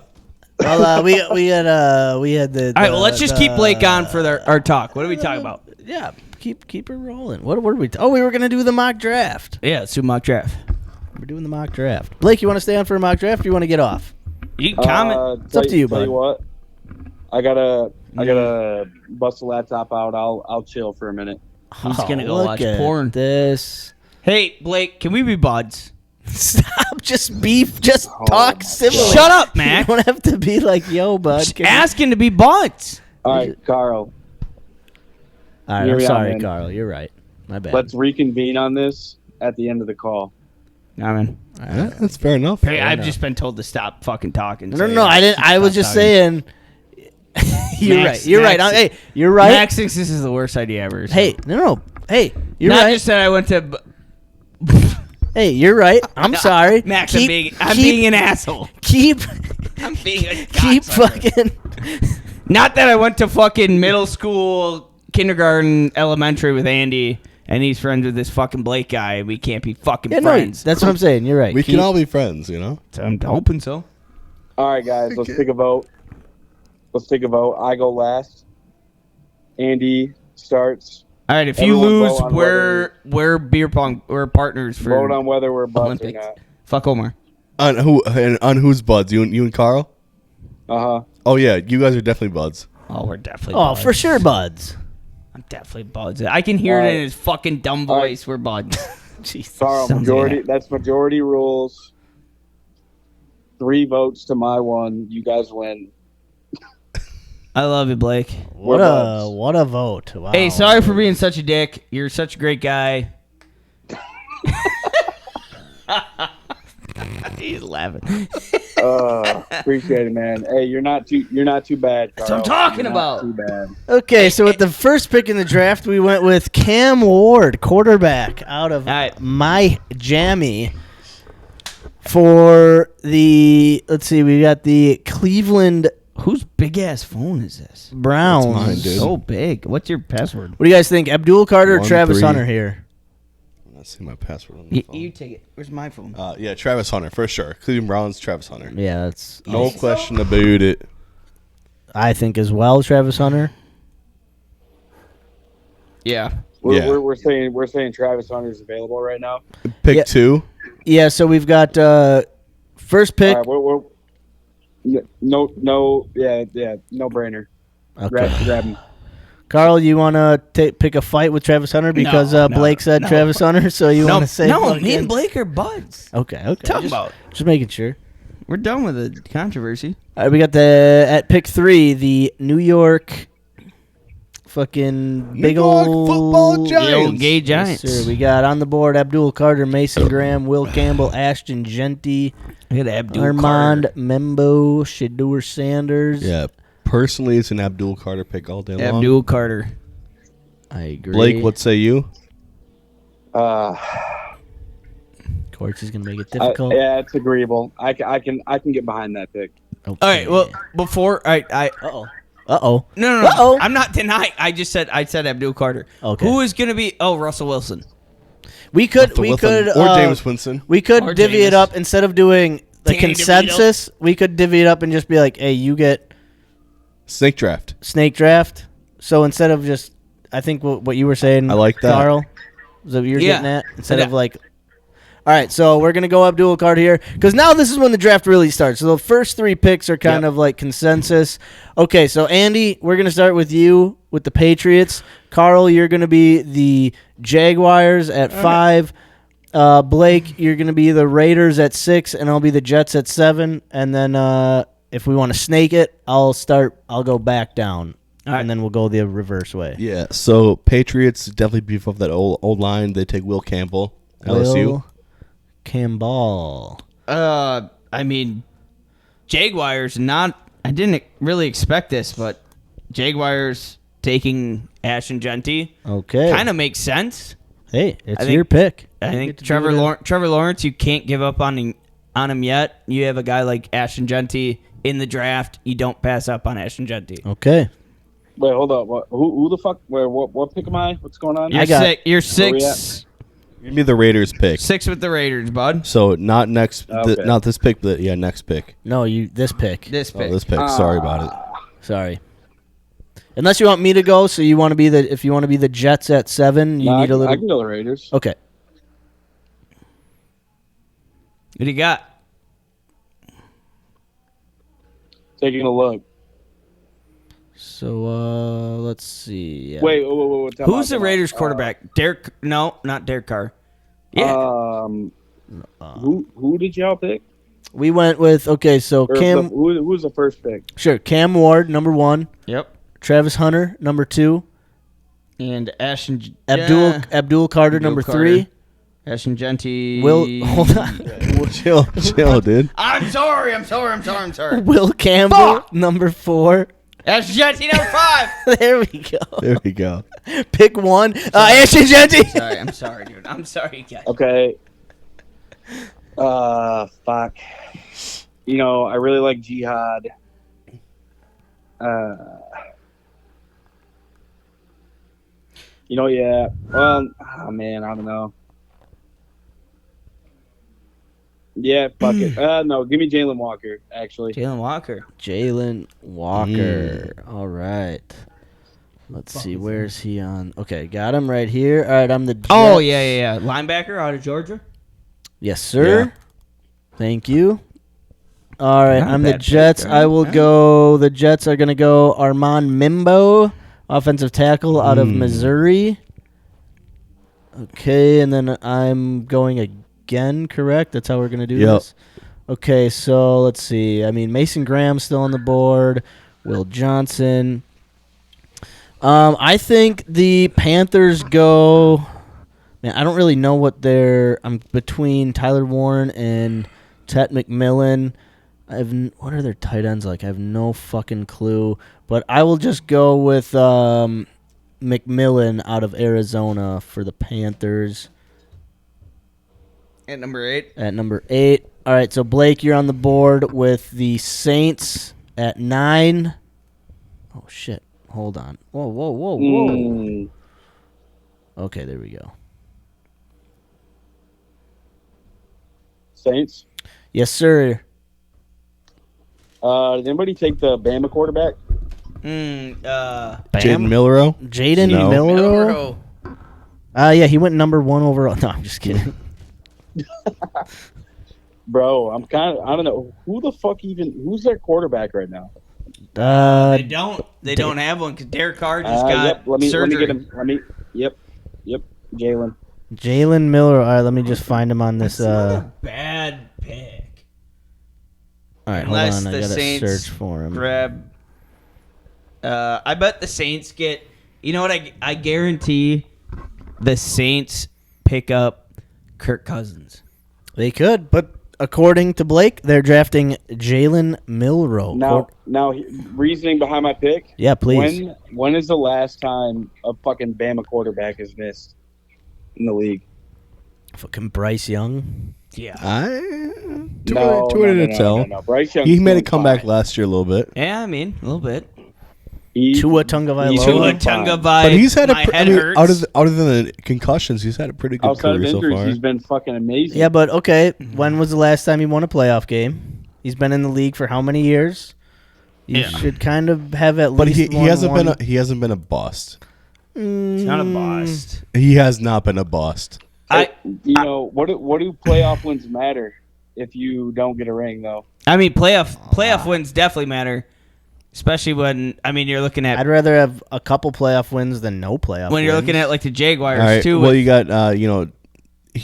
Well, we had the. All right, well, let's just keep Blake on for our talk. What are we talking about? Yeah, keep her rolling. What were we? We were gonna do the mock draft. Yeah, let's do mock draft. We're doing the mock draft. Blake, you want to stay on for a mock draft? Or you want to get off? You can comment. It's up to you, tell bud. you what, I gotta bust the laptop out. I'll chill for a minute. He's gonna go look watch at porn. This. Hey, Blake, can we be buds? Stop. Just beef. Just talk civilly. Shut up, Mac. You don't have to be like, yo, bud. Just asking to be buds. All right, Carl. All right, I'm sorry, Carl. You're right. My bad. Let's reconvene on this at the end of the call. Nah, man. Yeah, that's fair enough. Hey, I've just been told to stop fucking talking. No, I didn't. I was just saying. You're Max- right. You're right. Max- Hey, you're right. Max thinks this is the worst idea ever. So. Hey, no. Hey, you're Not right. just that I went to. Hey, you're right. I'm sorry. Max, I'm being an asshole. I'm being a keep cocksucker. fucking. Not that I went to fucking middle school, kindergarten, elementary with Andy, and he's friends with this fucking Blake guy. We can't be fucking friends. That's what I'm saying. You're right. We can all be friends, you know? I'm hoping so. All right, guys, let's take a vote. I go last. Andy starts. All right, if Everyone you lose, vote on we're beer pong. We're partners for Vote on whether we're buds Olympics. or not. Fuck Omar. On who? And on whose buds? You and Carl? Uh-huh. Oh yeah, you guys are definitely buds. Oh, we're definitely. Oh, buds. for sure, buds. I'm definitely buds. I can hear it in his fucking dumb voice. We're buds. Jesus. Carl, Sounds majority. like That's majority rules. 3 votes to my 1. You guys win. I love you, Blake. What a vote. Wow. Hey, sorry for being such a dick. You're such a great guy. He's laughing. Appreciate it, man. Hey, you're not too bad, Carl. That's what I'm talking You're about. not too bad. Okay, so with the first pick in the draft, we went with Cam Ward, quarterback out of my jammy. For the, let's see, we got the Cleveland. Whose big ass phone is this? Browns. That's mine, dude. So big. What's your password? What do you guys think? Abdul Carter or 1, Travis 3. Hunter here? Let's see my password on the phone. You take it. Where's my phone? Yeah, Travis Hunter for sure. Cleveland Browns, Travis Hunter. Yeah, that's No question about it. I think as well, Travis Hunter. Yeah. We're saying Travis Hunter's available right now. Pick 2. Yeah, so we've got first pick. All right, no brainer. Okay. Grab him. Carl, you want to pick a fight with Travis Hunter because Blake said Travis Hunter, so you want to say me and Blake are buds. Okay. Talk just making sure. We're done with the controversy. All right, we got at pick 3, the New York fucking big old football Giants. Gay Giants. Yes, sir. We got on the board Abdul Carter, Mason Graham, Will Campbell, Ashton Genty, I got Abdul Armand Carter. Membo, Shadur Sanders. Yeah, personally, it's an Abdul Carter pick all day long. Abdul Carter. I agree. Blake, what say you? Courts is gonna make it difficult. Yeah, it's agreeable. I can get behind that pick. Okay. All right. Well, before I Uh-oh. No. Uh-oh. I'm not denying. I said Abdul Carter. Okay. Who is going to be? Oh, Russell Wilson. We could Or Jameis Winston. We could Or divvy it Jameis. up instead of doing the Danny consensus. We could divvy it up and just be like, "Hey, you get Snake draft. snake draft." So instead of just, I think what you were saying, I like that. Carl. Is that what you're Yeah. getting at? Instead Yeah. of like, all right, so we're gonna go Abdul Card here because now this is when the draft really starts. So the first 3 picks are kind of like consensus. Okay, so Andy, we're gonna start with you with the Patriots. Carl, you're gonna be the Jaguars at 5. Blake, you're gonna be the Raiders at 6, and I'll be the Jets at 7. And then if we want to snake it, I'll go back down, and then we'll go the reverse way. Yeah, so Patriots definitely beef up that old line. They take Will Campbell, LSU. Will Campbell. I mean, Jaguars. I didn't really expect this, but Jaguars taking Ashton Genty. Okay. Kind of makes sense. Hey, it's I think- your pick. I You think get to Trevor do it. Trevor Lawrence, you can't give up on him yet. You have a guy like Ashton Genty in the draft. You don't pass up on Ashton Genty. Okay. Wait, hold up. Who the fuck? What pick am I? What's going on? You're I got- six. You're Where we six. Give me the Raiders pick. 6 with the Raiders, bud. So not next, Okay. not this pick, but yeah, next pick. No, this pick. This Oh, pick. this pick. Sorry about it. Sorry. Unless you want me to go, so you want to be if you want to be the Jets at 7, you need a little. I can go the Raiders. Okay. What do you got? Taking a look. So let's see. Yeah. Wait. Time Who's the out. Raiders quarterback? Derek? No, not Derek Carr. Yeah. Who did y'all pick? We went with so Or Cam. who was the first pick? Sure, Cam Ward, number 1. Yep. Travis Hunter, number 2. And Ashton Abdul Carter, number 3. Ashton Genty. Hold on. chill, dude. I'm sorry. Will Campbell, number 4. Ashton Genty, number 5. There we go. There we go. Pick 1. Ashton Genty. I'm sorry, dude. I'm sorry, guys. Okay. Fuck. You know, I really like Jihad. You know, yeah. Well, oh man, I don't know. Yeah, fuck it. No, give me Jalen Walker, actually. Jalen Walker. Jalen Walker. All right. Let's see. Where's he on? Okay, got him right here. All right, I'm the Jets. Oh, yeah. Linebacker out of Georgia? Yes, sir. Yeah. Thank you. All right, Not a I'm the bad pick, Jets. all I right. will go. The Jets are going to go Armand Mimbo, offensive tackle out of Missouri. Okay, and then I'm going again, correct? That's how we're going to do Yep. this? Okay, so let's see. I mean, Mason Graham's still on the board. Will Johnson. I think the Panthers go. Man, I don't really know what they're. I'm between Tyler Warren and Tet McMillan. What are their tight ends like? I have no fucking clue. But I will just go with McMillan out of Arizona for the Panthers. At number 8. At number 8. All right, so Blake, you're on the board with the Saints at 9. Oh, shit. Hold on. Whoa. Okay, there we go. Saints. Yes, sir. Did anybody take the Bama quarterback? Jaden Milrow. Jaden No. Milrow? Yeah, he went number 1 overall. No, I'm just kidding. Bro, I don't know. Who's their quarterback right now? They don't have one because Derek Carr just got surgery. Let me get him. Yep. Jalen. Jalen Miller. All right, let me just find him on this. Bad pick. All right, Unless hold on. I the gotta Saints search for him. grab. I bet the Saints get. You know what? I guarantee the Saints pick up Kirk Cousins. They could, but according to Blake, they're drafting Jalen Milrow. Now, reasoning behind my pick. Yeah, please. When is the last time a fucking Bama quarterback is missed in the league? Fucking Bryce Young. Yeah. Too early to tell. No. Bryce Young. He made a comeback last year a little bit. Yeah, I mean a little bit. Tua Tagovailoa. But he's had hurts. other than the concussions, he's had a pretty good Outside of career so injuries, far. he's been fucking amazing. Yeah, but okay. When was the last time he won a playoff game? He's been in the league for how many years? You should kind of have at But least. he hasn't been a bust. He's not a bust. He has not been a bust. What do playoff wins matter if you don't get a ring though? I mean, playoff wins definitely matter, especially when you're looking at. I'd rather have a couple playoff wins than no playoff. When you're wins. looking at like the Jaguars All right, too. well, you got he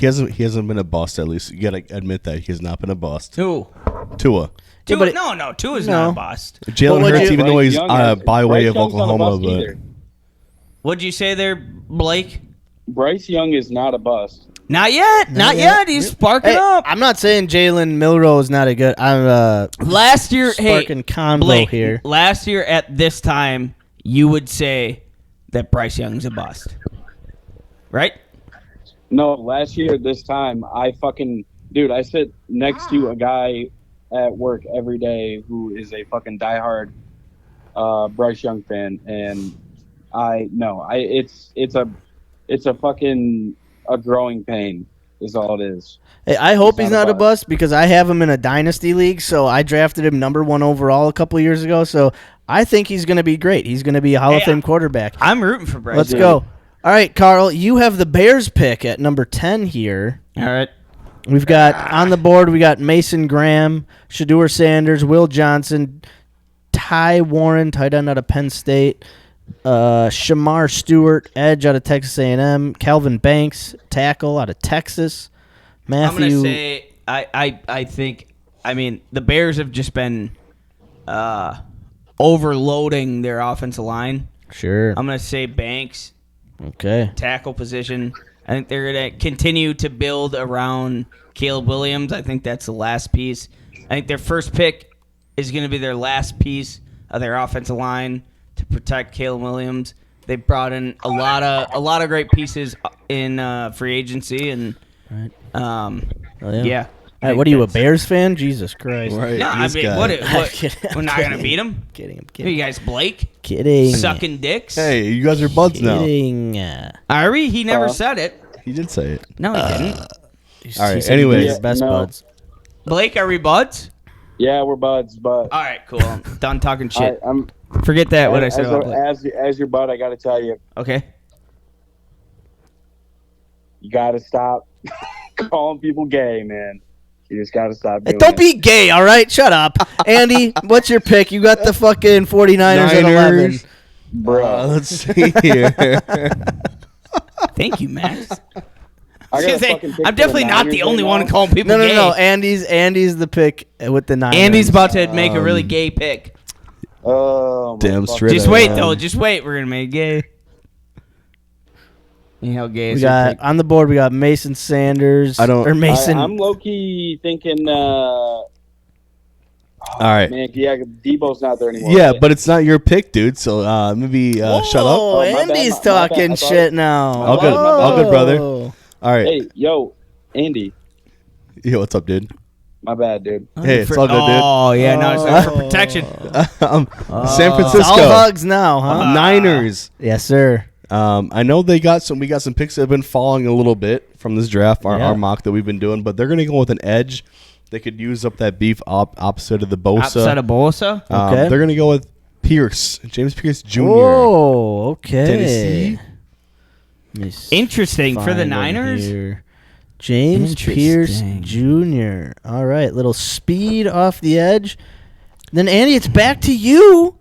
hasn't been a bust. At least you got to admit that he has not been a bust. Who? Tua. Tua's not a bust. Jalen Hurts, even though he's by way of Young's not a Oklahoma, bust but either. What'd you say there, Blake? Bryce Young is not a bust. Not yet. Not yet. He's sparking up. I'm not saying Jalen Milrow is not a good. I'm last year, sparking combo Blake, here. Last year at this time, you would say that Bryce Young's a bust, right? No, last year at this time, I sit next to a guy at work every day who is a fucking diehard Bryce Young fan, and it's a fucking a growing pain. Is all it is. Hey, I hope he's not a bust. bust because I have him in a dynasty league. So I drafted him number 1 overall a couple years ago. So I think he's going to be great. He's going to be a Hall of Fame quarterback. I'm rooting for Bryce. Let's go. All right, Carl, you have the Bears pick at number 10 here. All right. We've got on the board, we got Mason Graham, Shedeur Sanders, Will Johnson, Ty Warren, tight end out of Penn State, Shamar Stewart, edge out of Texas A&M, Calvin Banks, tackle out of Texas, Matthew. I'm going to say, I think, the Bears have just been overloading their offensive line. Sure. I'm going to say Banks. Okay. Tackle position. I think they're going to continue to build around Caleb Williams. I think that's the last piece. I think their first pick is going to be their last piece of their offensive line to protect Caleb Williams. They brought in a lot of great pieces in free agency, and yeah. All right, what are you, a Bears fan? Jesus Christ! Right. No, what we're not going to beat them. I'm Who you guys, Blake? Kidding. Sucking dicks? Hey, you guys are buds Kidding. Are we? He never said it. He did say it. No, he didn't. All right. Anyways, best buds. Blake, are we buds? Yeah, we're buds, but all right, cool. I'm done talking shit. I'm Forget that. What I said about Blake. As your bud, I got to tell you, Okay. you got to stop calling people gay, man. You just got to stop Hey, doing don't it. be gay, all right? Shut up. Andy, what's your pick? You got the fucking 49ers at 11. Bro. Let's see here. Thank you, Max. I got a fucking pick I'm for definitely the not Niners the only right one now. calling people No, gay. no. Andy's the pick with the Niners. Andy's about to make a really gay pick. Oh, Damn motherfucker. straight. Just I wait, am. though. Just wait. We're going to make it gay. You know how gay We is your got pick? on the board. We got Mason Sanders. Mason. I'm low key thinking. All right. Man, yeah, Debo's not there anymore. Yeah, but it's not your pick, dude. So maybe shut up. Oh, my bad, Andy's my bad. talking I thought- shit now. All good. All good, brother. All right. Hey, yo, Andy. Yo, what's up, dude? My bad, dude. Hey, it's all good, dude. Oh, yeah. No, it's not for protection. San It's Francisco all hugs now, huh? Niners. Yes, sir. I know we got some picks that have been falling a little bit from this draft, our Yeah. mock that we've been doing, but they're going to go with an edge. They could use up that beef opposite of the Bosa. Outside of Bosa? Okay. They're going to go with Pierce, James Pierce Jr. Oh, okay. Tennessee. Let me see. Interesting. For the Find him Niners? here. James Pierce Jr. All right, little speed off the edge. Then, Andy, it's back to you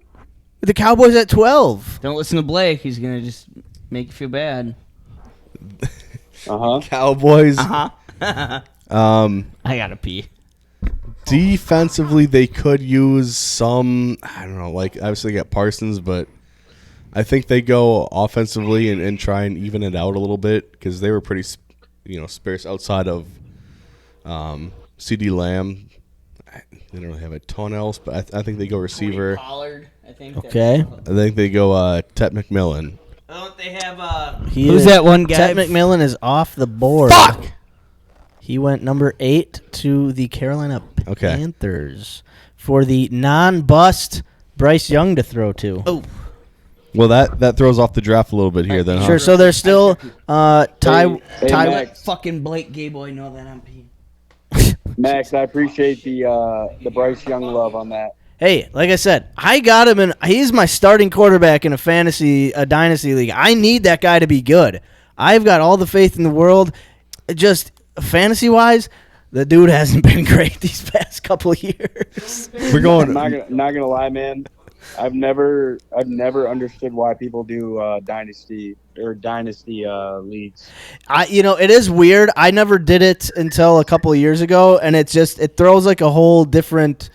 with the Cowboys at 12. Don't listen to Blake. He's going to just make you feel bad. Cowboys. I got to pee. Defensively, they could use some, I don't know, like obviously they got Parsons, but I think they go offensively and try and even it out a little bit because they were pretty, sparse outside of CD Lamb. They don't really have a ton else, but I think they go receiver. Pollard, I think. Okay. I think they go Tet McMillan. Don't they have Who's that one guy? Ted McMillan is off the board. Fuck! He went number 8 to the Carolina Panthers for the non-bust Bryce Young to throw to. Oh. Well, that throws off the draft a little bit here, then. Sure. Huh? So there's still Ty. Max. Fucking Blake Gay boy know that I'm peeing. Max, I appreciate the Bryce Young love on that. Hey, like I said, I got him in. He's my starting quarterback in a dynasty league. I need that guy to be good. I've got all the faith in the world. Just fantasy wise, the dude hasn't been great these past couple of years. We're going. I'm not gonna lie, man. I've never understood why people do dynasty leagues. It is weird. I never did it until a couple of years ago, and it throws like a whole different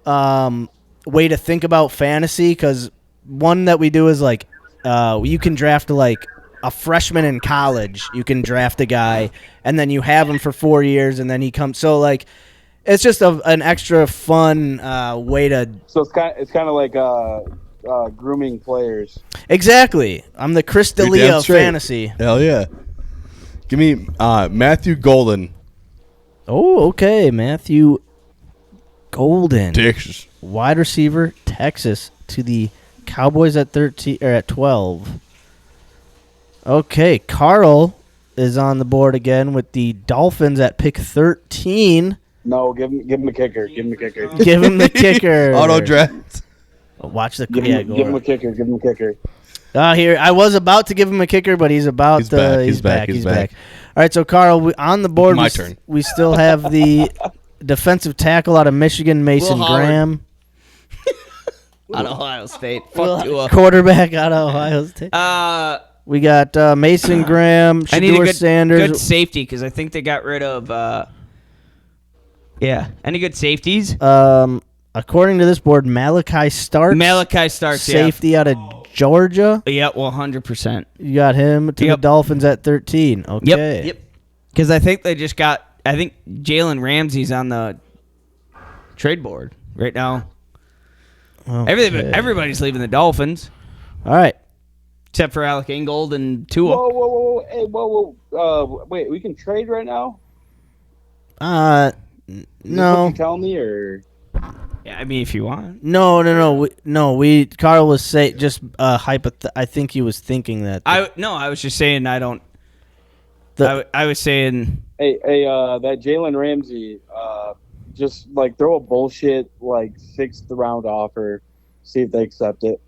way to think about fantasy. Because one that we do is like you can draft like a freshman in college. You can draft a guy, and then you have him for 4 years, and then he comes. So like, it's just an extra fun way to. So it's kind of like grooming players. Exactly. I'm the Chris You're D'Elia damn of straight. fantasy. Hell yeah. Give me Matthew Golden. Oh, okay. Matthew Golden. Texas. Wide receiver, Texas, to the Cowboys at 13 or at 12. Okay, Carl, is on the board again with the Dolphins at pick 13. No, give him a kicker. Give him a kicker. Give him the kicker. Auto draft. Watch the Give him a kicker. Give him a kicker. Here I was about to give him a kicker, but he's back. He's back. All right, so Carl, on the board, My turn. We still have the defensive tackle out of Michigan, Mason Graham. Out of Ohio State. Fuck Tua. Quarterback out of Ohio State. We got Mason Graham, I need a Shador good Sanders. safety because I think they got rid of. Any good safeties? According to this board, Malachi Starks. Safety out of Georgia. Yeah, 100%. You got him to the Dolphins at 13. Okay. Yep. Because I think they just got. I think Jalen Ramsey's on the trade board right now. Okay. Everybody's leaving the Dolphins. All right. Except for Alec Ingold and Tua. Whoa. Hey, whoa. Wait, we can trade right now? No. You tell me, or? Yeah, I mean, if you want. No. Carl was saying just I think he was thinking that. I was just saying I don't. I was saying. Hey, that Jalen Ramsey, just like throw a bullshit like 6th round offer, see if they accept it.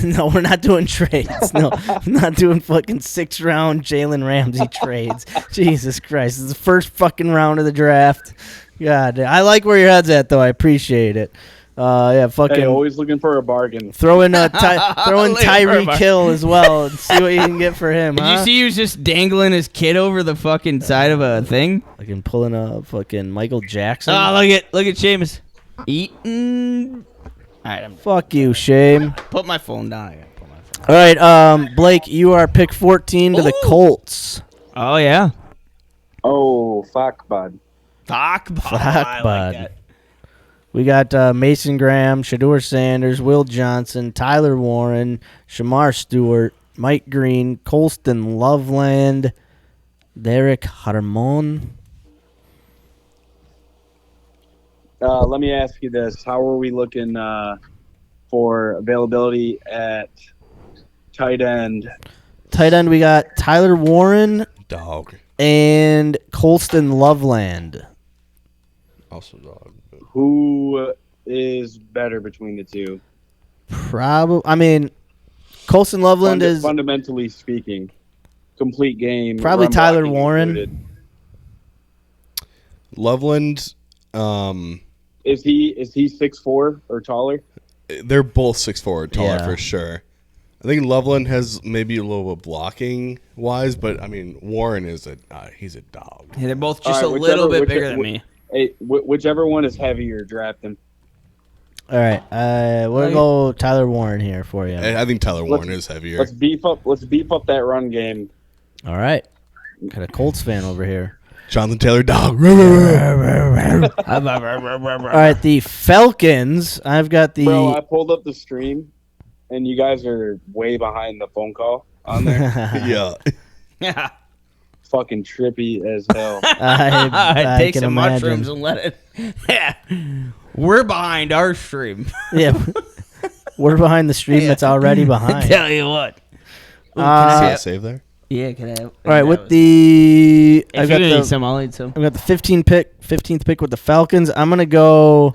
No, we're not doing trades. No, I'm not doing fucking 6th round Jalen Ramsey trades. Jesus Christ, it's the first fucking round of the draft. God, I like where your head's at though. I appreciate it. Fucking. Hey, always looking for a bargain. Throw in Tyreek Hill as well and see what you can get for him. Did you see he was just dangling his kid over the fucking side of a thing? Like in pulling a fucking Michael Jackson. Oh, look at Seamus eating. All right, fuck you, Shame. Put my phone down. All right, Blake, you are pick 14 to the Colts. Oh yeah. Oh fuck, bud. Fuck, bud. Like we got Mason Graham, Shador Sanders, Will Johnson, Tyler Warren, Shamar Stewart, Mike Green, Colston Loveland, Derek Harmon. Let me ask you this: how are we looking for availability at tight end? Tight end, we got Tyler Warren, dog, and Colston Loveland. Also dog. Who is better between the two? Colston Loveland is fundamentally speaking, complete game. Probably Tyler Warren. Included. Loveland. Is he 6'4" or taller? They're both 6'4" or taller Yeah. for sure. I think Loveland has maybe a little bit blocking wise, but I mean Warren is he's a dog. Yeah, they're both just a little bit bigger than me. Hey, whichever one is heavier, draft him. All right, we'll go Tyler Warren here for you. I think Tyler Warren is heavier. Let's beef up that run game. All right, got a Colts fan over here. Jonathan Taylor, dog. All right, the Falcons. I've got the. Bro, I pulled up the stream, and you guys are way behind the phone call on there. Yeah. Fucking trippy as hell. I Take can some imagine. mushrooms and let it. Yeah. We're behind our stream. Yeah. We're behind the stream that's already behind. Tell you what. Can I save there? Yeah, can I? All right, with the I've got some. I'll eat some. I've got the 15th pick with the Falcons. I'm gonna go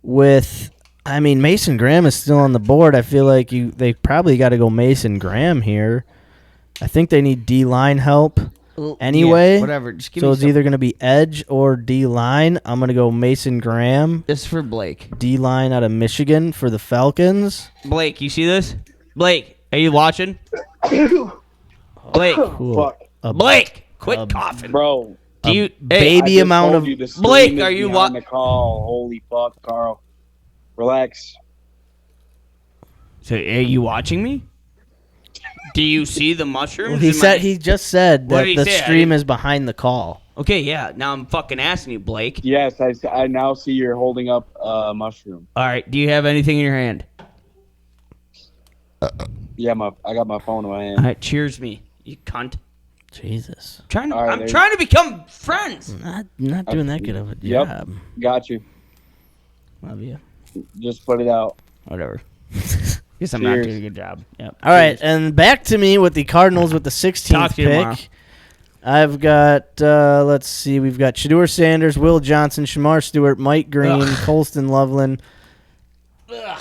with. I mean, Mason Graham is still on the board. I feel like they probably got to go Mason Graham here. I think they need D-line help anyway. Yeah, whatever. Just give so me it's some. either going to be edge or D-line. I'm going to go Mason Graham. This is for Blake. D-line out of Michigan for the Falcons. Blake, you see this? Blake, are you watching? Blake. Cool. Blake, quit coughing. Bro. Do you baby amount of Blake, are you on the call? Holy fuck, Carl. Relax. So, are you watching me? Do you see the mushrooms? He just said What that did he the say? stream is behind the call. Okay, yeah. Now I'm fucking asking you, Blake. Yes, I now see you're holding up a mushroom. All right. Do you have anything in your hand? Yeah, I got my phone in my hand. All right. Cheers me, you cunt. Jesus. I'm trying to become friends. Not doing that good of a Yep. job. Got you. Love you. Just put it out. Whatever. Because I'm not Cheers. doing a good job. Yep. All right, and back to me with the Cardinals with the 16th Talk to you tomorrow. pick. I've got, let's see, we've got Shedeur Sanders, Will Johnson, Shamar Stewart, Mike Green, Colston Loveland. Ugh,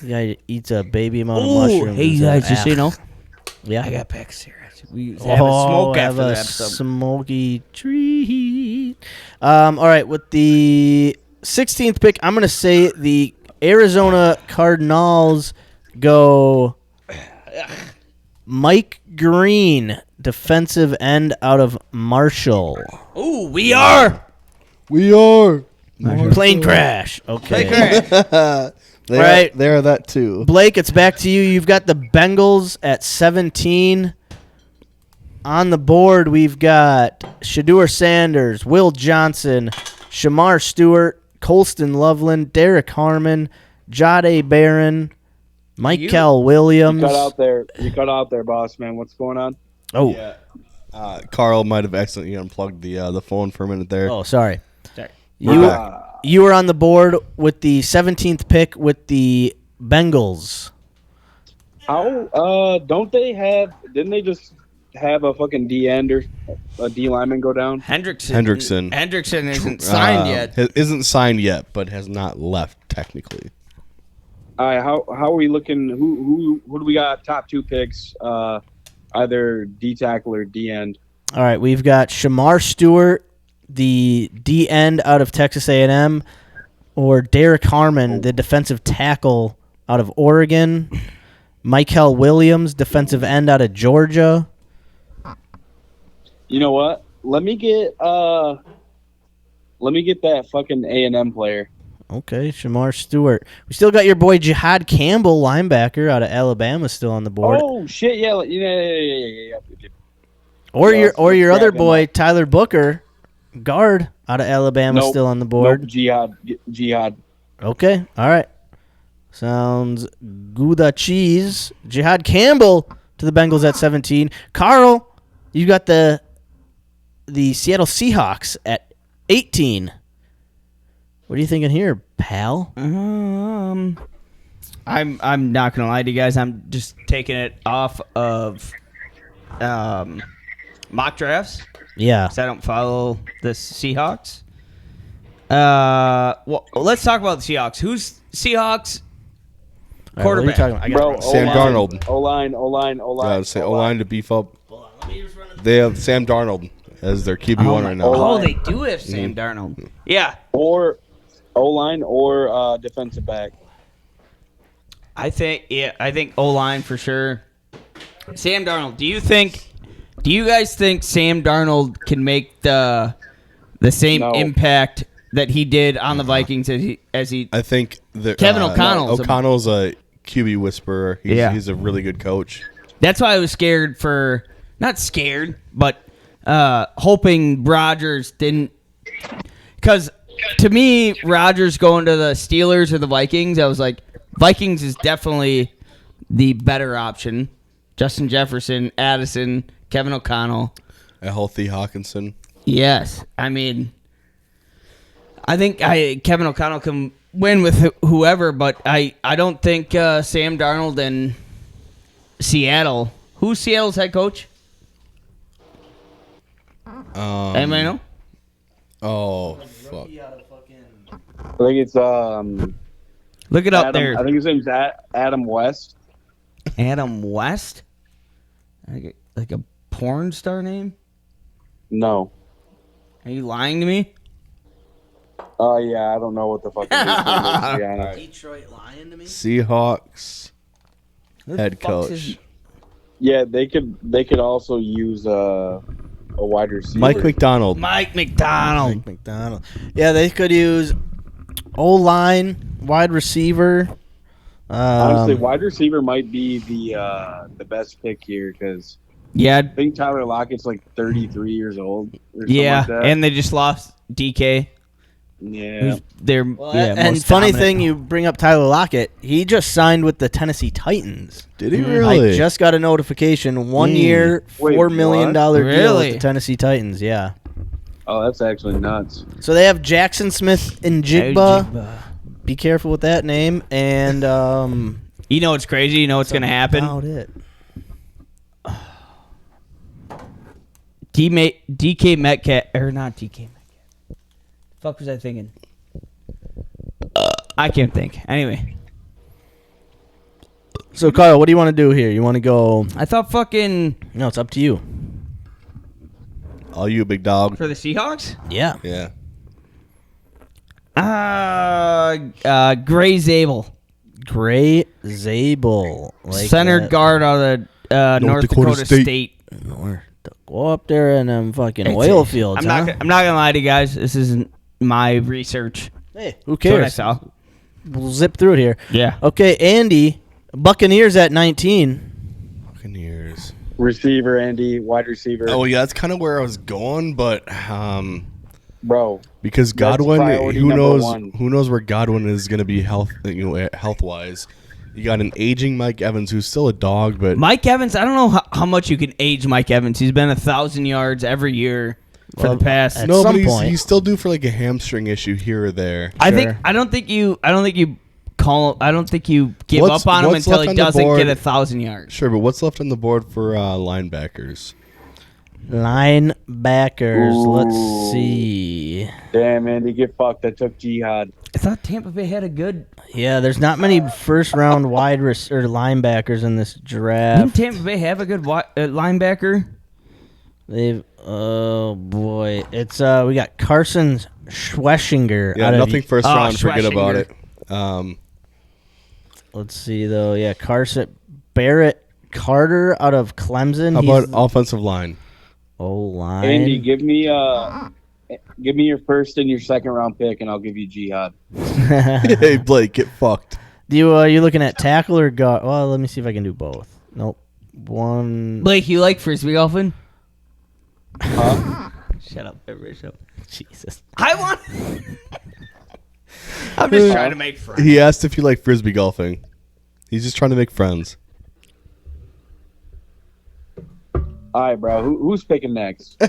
the guy eats a baby amount of mushrooms. Hey, It's guys, just so you know, Yeah. I got packs here. We have a smoke have after a the episode. smoky treat. All right, with the 16th pick, I'm going to say the Arizona Cardinals go Mike Green, defensive end out of Marshall. Ooh, we are. We are. Plane crash. Okay. Plane crash. They're that too. Blake, it's back to you. You've got the Bengals at 17. On the board, we've got Shedeur Sanders, Will Johnson, Shamar Stewart, Colston Loveland, Derek Harmon, Jade Barron, Michael Williams. You cut out there, boss man. What's going on? Oh, Yeah. Carl might have accidentally unplugged the phone for a minute there. oh, sorry. Sorry. You were on the board with the 17th pick with the Bengals. How? Don't they have? Didn't they just have a fucking D end or a D lineman go down? Hendrickson. Hendrickson isn't signed yet. Isn't signed yet, but has not left technically. All right. How are we looking? Who do we got? Top 2 picks. Either D tackle or D end. All right, we've got Shamar Stewart, the D end out of Texas A&M, or Derek Harmon, the defensive tackle out of Oregon. Michael Williams, defensive end out of Georgia. You know what? Let me get that fucking A&M player. Okay, Shamar Stewart. We still got your boy Jihad Campbell, linebacker out of Alabama, still on the board. Oh shit! Yeah. Or Yeah, your other grab him boy up. Tyler Booker, guard out of Alabama, Nope. still on the board. Nope, Jihad. Okay, all right. Sounds Gouda cheese. Jihad Campbell to the Bengals at 17. Carl, you got the Seattle Seahawks at 18. What are you thinking here, pal? I'm not gonna lie to you guys. I'm just taking it off of mock drafts. Yeah. Because I don't follow the Seahawks. Well, let's talk about the Seahawks. Who's Seahawks All right, what are you quarterback? talking about? I got Bro, it. Sam Darnold. O-line. Say O-line to beef up. They have Sam Darnold as their QB1 right now. Oh, they do have Sam Darnold. Yeah. Or O-line or defensive back. I think O-line for sure. Sam Darnold. Do you guys think Sam Darnold can make the same No. impact that he did on the Vikings as he I think that Kevin O'Connell's O'Connell's a QB whisperer. He's a really good coach. That's why I was scared for not scared, but hoping Rodgers didn't, because to me Rodgers going to the Steelers or the Vikings, I was like, Vikings is definitely the better option. Justin Jefferson, Addison, Kevin O'Connell, A healthy Hawkinson. yes. I mean, I think Kevin O'Connell can win with whoever, but I don't think Sam Darnold and Seattle. Who's Seattle's head coach? Anybody know? Oh fuck! I think it's Look it up Adam, there. I think his name's Adam West. Adam West? Like a porn star name? No. Are you lying to me? Yeah, I don't know what the fuck his name is, to be honest. Detroit lying to me? Seahawks Who the head fuck's coach his- Yeah, they could also use a wide receiver. Mike McDonald. Mike McDonald. Mike McDonald. Yeah, they could use O-line, wide receiver. Honestly, wide receiver might be the best pick here because Yeah, I think Tyler Lockett's like 33 years old. Or something yeah, like that. and they just lost DK. yeah, Who's their and most funny dominant. thing, you bring up Tyler Lockett. He just signed with the Tennessee Titans. Did he really? I just got a notification. 1 year, Wait, $4 million deal Really? with the Tennessee Titans. Yeah. oh, that's actually nuts. So they have Jackson Smith and Jigba. Be careful with that name. And You know what's crazy? You know what's going to happen? About it. DK Metcalf, or not DK Metcalf. Fuck was I thinking? I can't think. Anyway. So, Kyle, what do you want to do here? You want to go... I thought fucking... No, it's up to you. All you, big dog. For the Seahawks? Yeah. Yeah. Gray Zabel. Gray Zabel. Like Center that. guard out of North Dakota State. Go up there in them fucking oil fields, I'm not gonna lie to you guys. This isn't my research. Hey, who cares? That's what I saw. We'll zip through it here. Yeah. Okay, Andy, Buccaneers at 19. Buccaneers. Receiver, Andy, wide receiver. Oh yeah, that's kind of where I was going, but bro, because that's Godwin, priority who number knows? one. Who knows where Godwin is going to be health wise? You got an aging Mike Evans who's still a dog, but Mike Evans, I don't know how much you can age Mike Evans. He's been 1,000 yards every year for the past. no, but he's still due for like a hamstring issue here or there. I don't think you give up on him until he doesn't get 1,000 yards. Sure, but what's left on the board for linebackers? Linebackers, let's see. Damn, Andy, get fucked. I took Jihad. I thought Tampa Bay had a good. Yeah, there's not many first-round or linebackers in this draft. Didn't Tampa Bay have a good linebacker? They've oh boy, it's we got Carson Schweschinger. Yeah, nothing first round. Forget about it. Let's see though. Yeah, Barrett Carter out of Clemson. How about offensive line? O-line. Andy, give me your first and your second round pick, and I'll give you Jihad. Hey Blake, get fucked. You looking at tackle or guard? Well, let me see if I can do both. Nope. One. Blake, you like frisbee golfing? Huh? Shut up, everybody. Shut up. Jesus. I want. I'm just trying to make friends. He asked if you like frisbee golfing. He's just trying to make friends. All right, bro. Who's picking next? All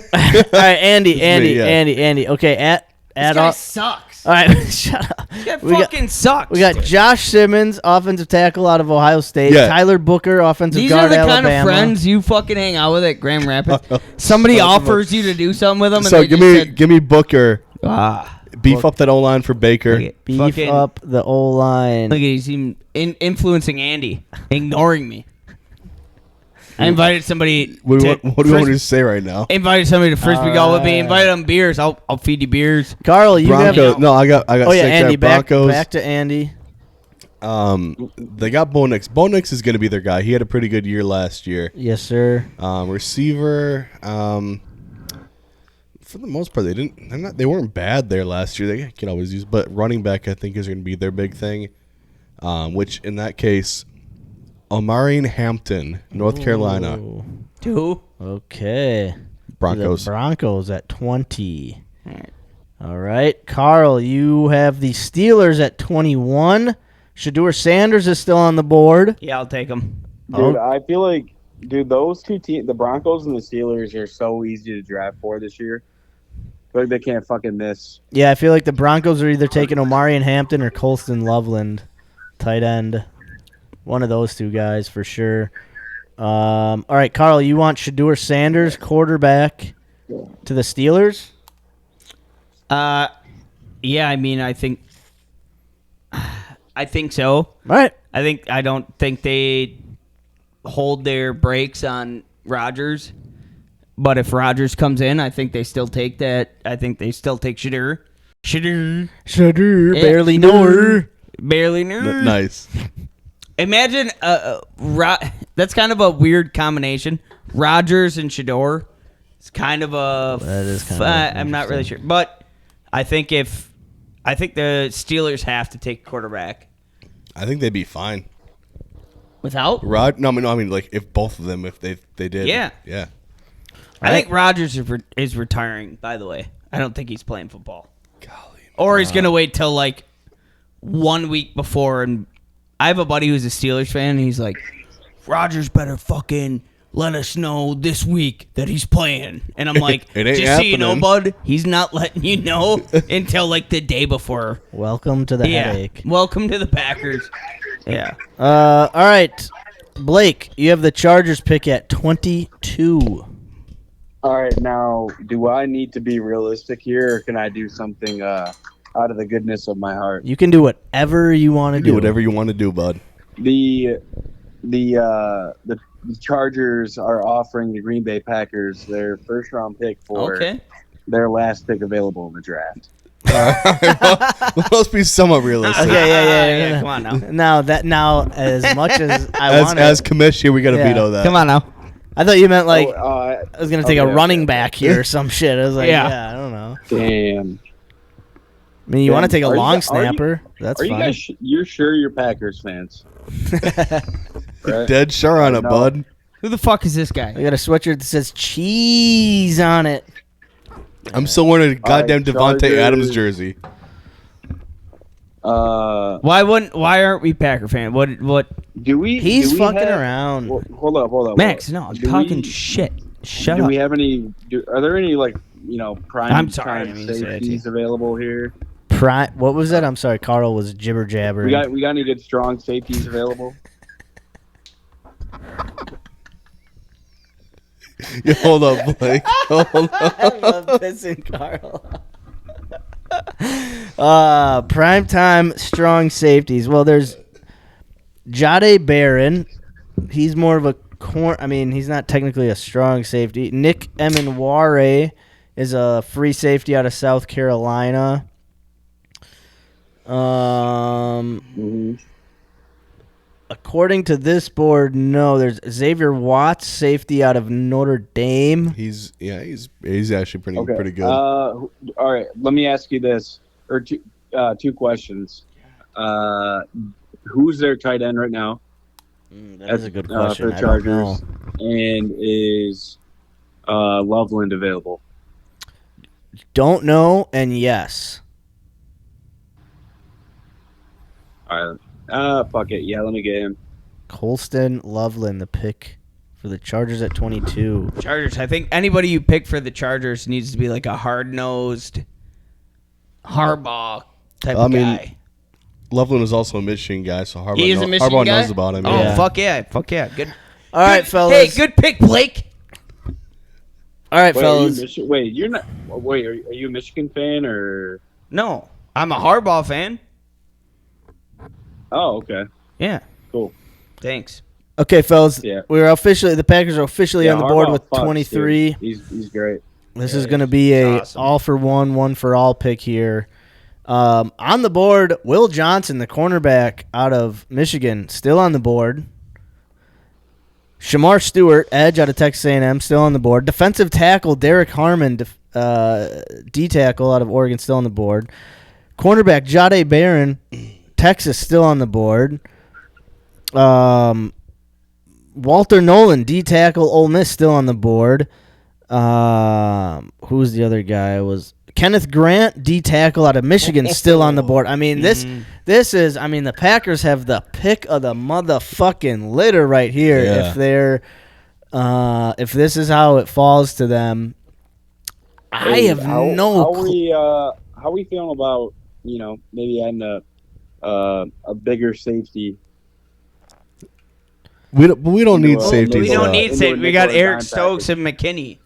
right, Andy. Okay, This guy sucks. All right, shut up. This guy fucking sucks. We got Josh Simmons, offensive tackle out of Ohio State. Yeah. Tyler Booker, offensive These guard are the Alabama. kind of friends you fucking hang out with at Grand Rapids. Somebody offers you to do something with them, and So they give me Booker. just Beef up that O line for Baker. Beef up the O-line. Look at he's influencing Andy, ignoring me. I invited somebody. What do you want me to say right now? Invited somebody to frisbee golf with me. Invited them beers. I'll feed you beers. Carl, you Broncos. No, I got. Oh yeah, six Andy. Broncos. Back to Andy. They got Bo Nix. Bo Nix is going to be their guy. He had a pretty good year last year. Yes, sir. Receiver. For the most part, they weren't bad there last year. They can always use, but running back I think is going to be their big thing. Which in that case, Omarion Hampton, North Carolina. Two. Okay. Broncos. The Broncos at 20. All right. Carl, you have the Steelers at 21. Shedeur Sanders is still on the board. Yeah, I'll take them. Dude, I feel like, those two teams, the Broncos and the Steelers, are so easy to draft for this year. I feel like they can't fucking miss. Yeah, I feel like the Broncos are either taking Omarion Hampton or Colston Loveland, tight end. One of those two guys for sure. All right, Carl, you want Shedeur Sanders, quarterback, to the Steelers? Yeah, I mean, I think so. All right. I don't think they hold their brakes on Rodgers. But if Rodgers comes in, I think they still take that. I think they still take Shedeur. Barely know her. Barely know her. Nice. Imagine that's kind of a weird combination. Rodgers and Shedeur. It's kind of a. That is kind of. I'm not really sure, but I think the Steelers have to take quarterback. I think they'd be fine. Without? No, I mean, like if both of them, if they did. Yeah. Yeah. I think Rodgers is retiring, by the way. I don't think he's playing football. Golly. Or he's going to wait till like 1 week before. And I have a buddy who's a Steelers fan, and he's like, Rodgers better fucking let us know this week that he's playing. And I'm like, It ain't just so you know, happening. bud, he's not letting you know until like the day before. Welcome to the headache. Welcome to the Packers. Yeah. All right, Blake, you have the Chargers pick at 22. All right, now, do I need to be realistic here, or can I do something out of the goodness of my heart? You can do whatever you want to Do whatever you want to do, bud. The Chargers are offering the Green Bay Packers their first round pick for their last pick available in the draft. Let's be somewhat realistic. Okay, yeah. Come on now. Now, as much as I want As commissioner, we got to veto that. Come on now. I thought you meant like I I was gonna take a running back here or some shit. I was like, yeah I don't know. Damn. I mean, you want to take a Are you- long are you- snapper? That's Are you fine. guys? You're sure you're Packers fans? Right? Dead sure on it, No. bud. Who the fuck is this guy? I got a sweatshirt that says cheese on it. I'm still wearing a goddamn Devontae Chargers. Adams jersey. Why aren't we Packer fan? What? Do we? He's do we fucking have- around. Well, hold up. Max, no, I'm Do talking we- shit. Shut do up. we have any? Are there any prime I'm sorry, I time didn't mean to say that to you. safeties available here? What was that? I'm sorry, Carl was jibber jabbering. We got any good strong safeties available? Yeah, hold up, Blake. Hold up. I love pissing Carl. Primetime strong safeties. Well, there's Jade Barron. He's more of a he's not technically a strong safety. Nick Emenware is a free safety out of South Carolina. According to this board, no. There's Xavier Watts, safety out of Notre Dame. He's actually pretty good. All right. Let me ask you this, or two questions. Who's their tight end right now? That is a good question. For the Chargers, and is Loveland available? Don't know, and yes. All right. Fuck it. Yeah, let me get him. Colston Loveland, the pick for the Chargers at 22. Chargers. I think anybody you pick for the Chargers needs to be like a hard-nosed Harbaugh type of guy. Loveland is also a Michigan guy, so Harbaugh, He is a Michigan Harbaugh guy? knows about him. Oh, Yeah. fuck yeah. Good. All right, fellas. Hey, good pick, Blake. All right, Wait, fellas. you're not. Wait, are you a Michigan fan or? No, I'm a Harbaugh fan. Oh, okay. Yeah. Cool. Thanks. Okay, fellas. Yeah. The Packers are officially on the board Harbaugh with fucks, 23. dude. He's great. This is going to be a awesome. all for one for all pick here. On the board, Will Johnson, the cornerback out of Michigan, still on the board. Shamar Stewart, edge out of Texas A&M, still on the board. Defensive tackle Derek Harmon, D tackle out of Oregon, still on the board. Cornerback Jade Barron, Texas, still on the board. Walter Nolan, D tackle, Ole Miss, still on the board. Who's the other guy? Was Kenneth Grant, D tackle out of Michigan, still on the board. I mean, this is. I mean, the Packers have the pick of the motherfucking litter right here. Yeah. If this is how it falls to them, I have no clue. How we feeling about maybe adding a bigger safety? We don't need safeties. We don't need into a safety. We got nickel and Eric dime Stokes and McKinney.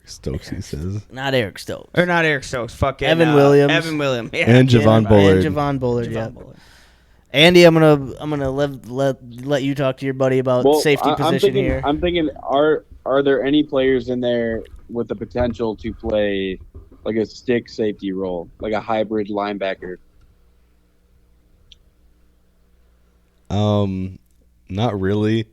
Stokes, he says. Not Eric Stokes. Or not Eric Stokes. Fucking Evan Williams. Evan Williams. Yeah. And Javon Bullard. And Javon Bullard, yeah. Andy, I'm gonna let you talk to your buddy about safety position here. I'm thinking, are there any players in there with the potential to play like a stick safety role, like a hybrid linebacker? Not really.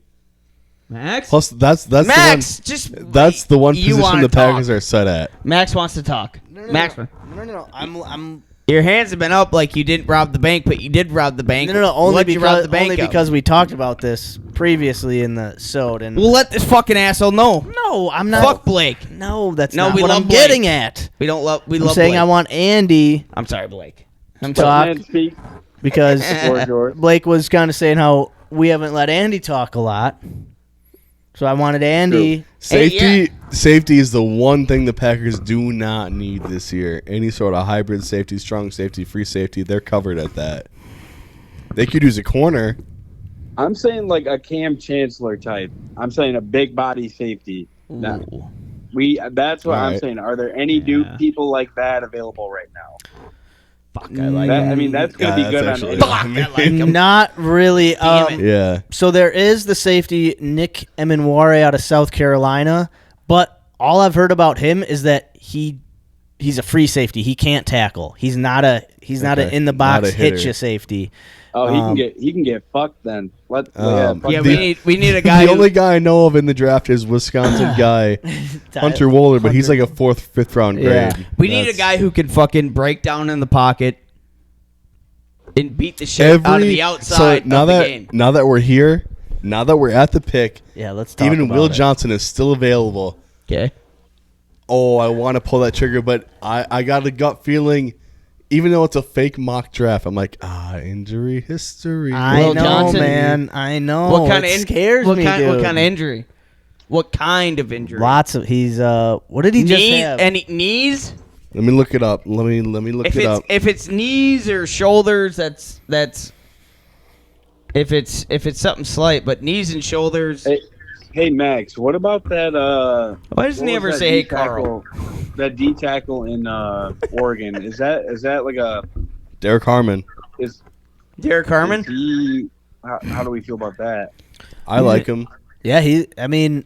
Max? Plus, that's Max, that's the one you position wanna the Packers talk. are set at. Max wants to talk. Max. No. I'm. Your hands have been up like you didn't rob the bank, but you did rob the bank. No. What'd you rob the bank of? Because we talked about this previously in the sode. And We'll let this fucking asshole know. no, I'm not. Fuck Blake. No, that's No, not we what love I'm Blake. getting at. We love I'm saying Blake. I want Andy I'm sorry, Blake. I'm to sorry. talk Speak. because Or George. Blake was kind of saying how we haven't let Andy talk a lot. So I wanted Andy. Safety is the one thing the Packers do not need this year. Any sort of hybrid safety, strong safety, free safety, they're covered at that. They could use a corner. I'm saying like a Cam Chancellor type. I'm saying a big body safety. That's what I'm saying. Are there any people like that available right now? Fuck, I like that. I mean, that's going to be good on Fuck, not really. Yeah. So there is the safety, Nick Emenware out of South Carolina, but all I've heard about him is that he's a free safety. He can't tackle. He's not a in the box hit you safety. Oh, he can get fucked then. We need a guy. The only guy I know of in the draft is Wisconsin guy Hunter Wohler, but he's like a 4th, 5th round grade. We need a guy who can fucking break down in the pocket and beat the shit out of the outside of the game. Now that we're here, now that we're at the pick, let's talk even about Will it. Johnson is still available. Okay. Oh, I want to pull that trigger, but I got a gut feeling. Even though it's a fake mock draft, I'm like, injury history. I know, man. I know. What kind it of scares me, dude. What kind of injury? What kind of injury? Lots of. He's what did he just have? Any knees? Let me look it up. Let me look it up. If it's knees or shoulders, that's. If it's something slight, but knees and shoulders. Hey Max, what about that? Why doesn't he ever say, "Hey, Carl"? That D tackle in Oregon is that like a Derek Harmon? Derek Harmon? How do we feel about that? I like him. Yeah, I mean,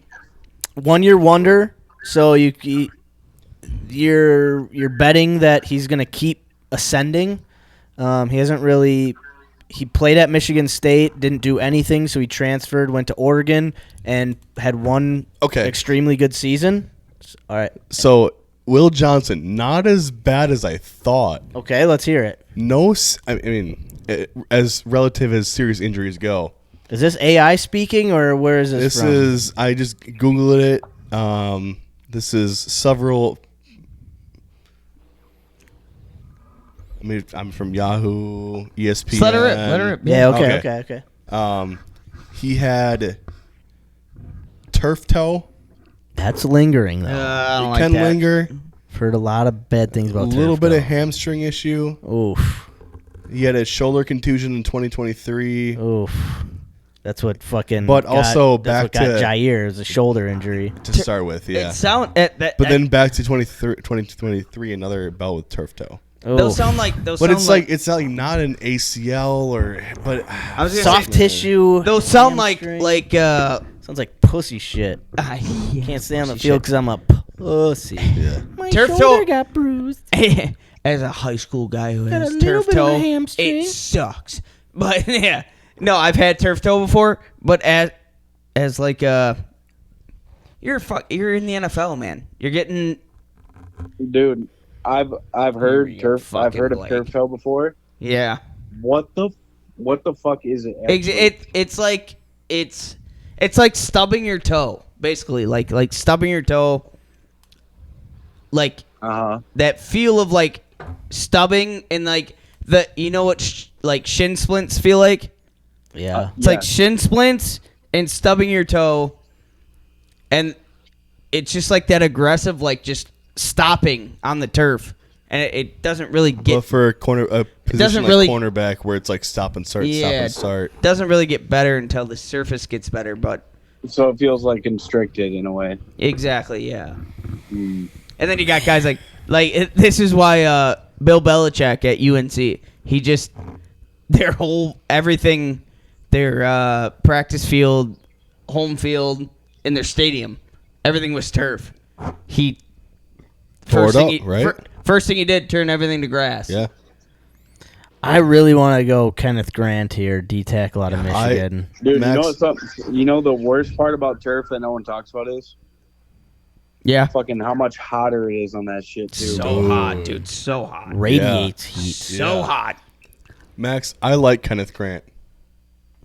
1 year wonder. So you're betting that he's gonna keep ascending. He hasn't really. He played at Michigan State, didn't do anything, so he transferred, went to Oregon, and had one extremely good season. All right. So, Will Johnson, not as bad as I thought. Okay, let's hear it. I mean, as relative as serious injuries go. Is this AI speaking, or where is this from? This is, I just Googled it. This is several... I mean, I'm from Yahoo, ESPN. Let her rip. Yeah, okay. He had turf toe. That's lingering, though. I don't It like can that. linger. I've heard a lot of bad things about A little turf bit toe. of hamstring issue. Oof. He had a shoulder contusion in 2023. Oof. That's what fucking. But also that's what back got to Jair is a shoulder injury to start with. Yeah. But then back to 2023, another bout with turf toe. Those sound like But it's like not an ACL but I was gonna soft say, tissue. Those sound hamstring. sounds like pussy shit. Can't stay on the field because I'm a pussy. Yeah. My Turf shoulder toe got bruised. As a high school guy who Got has a little turf bit of a toe, hamstring. it sucks. But yeah, no, I've had turf toe before. But as like you're in the NFL, man. You're getting, dude. I've heard turf. I've heard of turf toe before. Yeah. What the fuck is it? It's like stubbing your toe, basically. Like stubbing your toe. Like that feel of like stubbing and like what like shin splints feel like. Yeah. It's like shin splints and stubbing your toe, and it's just like that aggressive, like just stopping on the turf, and it doesn't really get. But for a position like really, cornerback where it's like stop and start, stop and start. It doesn't really get better until the surface gets better, but. So it feels like constricted in a way. Exactly, yeah. And then you got guys like this is why Bill Belichick at UNC, he just their whole everything, their practice field, home field, and their stadium, everything was turf. He first thing he did, turn everything to grass. Yeah. I really want to go Kenneth Grant here, D tackle out of Michigan. Dude, you know the worst part about turf that no one talks about is? Yeah. Fucking how much hotter it is on that shit, too. So hot, dude. So hot. Radiates heat. So hot. Max, I like Kenneth Grant.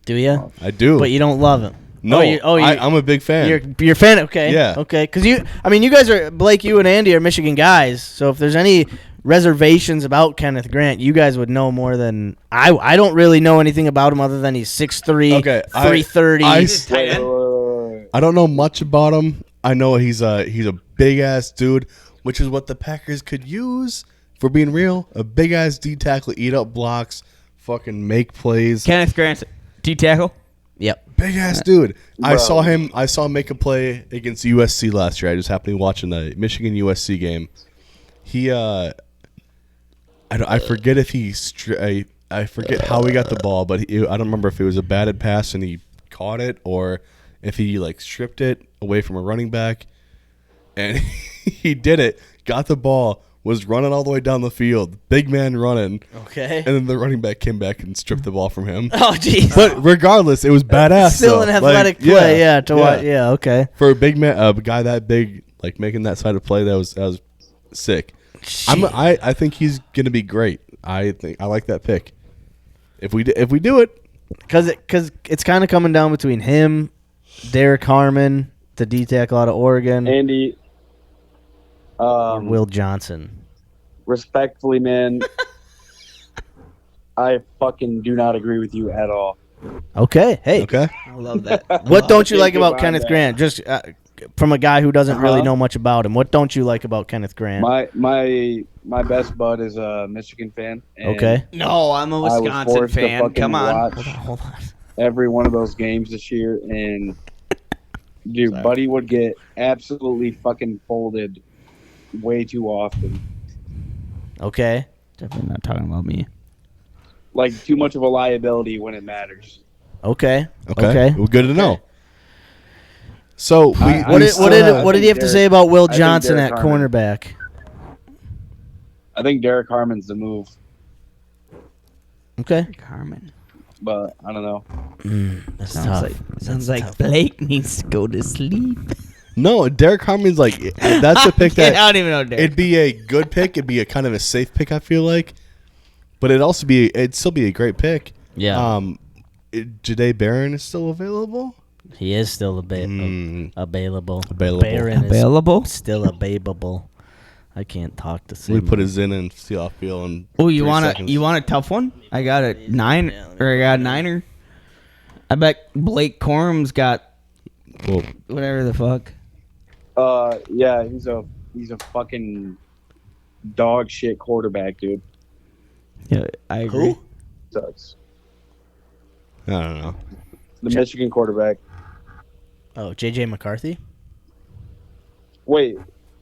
Do you? I do. But you don't love him. No, I'm a big fan. You're a fan? Okay. Yeah. Okay. Because you guys are, Blake, you and Andy are Michigan guys. So if there's any reservations about Kenneth Grant, you guys would know more than I don't really know anything about him other than he's 6'3", 330. I don't know much about him. I know he's a big ass dude, which is what the Packers could use. For being real, a big ass D tackle, eat up blocks, fucking make plays. Kenneth Grant, D tackle. Yep. Big ass dude. I saw him make a play against USC last year. I just happened to be watching the Michigan USC game. He I forget if he I forget how he got the ball, but I don't remember if it was a batted pass and he caught it or if he like stripped it away from a running back. And he did it, got the ball, was running all the way down the field, big man running. Okay. And then the running back came back and stripped the ball from him. Oh, jeez. But regardless, it was badass. Still an athletic play, yeah, okay. For a big man, a guy that big, like making that side of play, that was sick. I think he's gonna be great. I like that pick. If we do it, because it's kind of coming down between him, Derek Harmon, the D tackle out of Oregon, Andy. Will Johnson. Respectfully, man, I fucking do not agree with you at all. Okay, hey. Okay. I love that. What don't you like about Kenneth Grant? Just from a guy who doesn't really know much about him, what don't you like about Kenneth Grant? My best bud is a Michigan fan. And okay. No, I'm a Wisconsin fan. Come on. Hold on. Every one of those games this year, and dude, Buddy would get absolutely fucking folded way too often. Okay. Definitely not talking about me. Like too much of a liability when it matters. Okay. Well, good to know. So what did he have to say about Will Johnson at cornerback? I think Derek Harmon's the move. Okay. Harmon. But I don't know. That's Sounds like Blake needs to go to sleep. No, Derek Harmon's like that's a pick that I don't even know Derek. it'd be a good pick. It'd be a kind of a safe pick. I feel like, but it'd still be a great pick. Yeah. Jahdae Barron is still available. He is still available. Available. Barron is still available. I can't talk to Simon. We put his in and see off field. And oh, you want a tough one? I got a niner. I bet Blake Corum's got whatever the fuck. Yeah, he's a fucking dog shit quarterback, dude. Yeah, I agree. Who? Sucks. I don't know. The Michigan quarterback. Oh, J.J. McCarthy? Wait,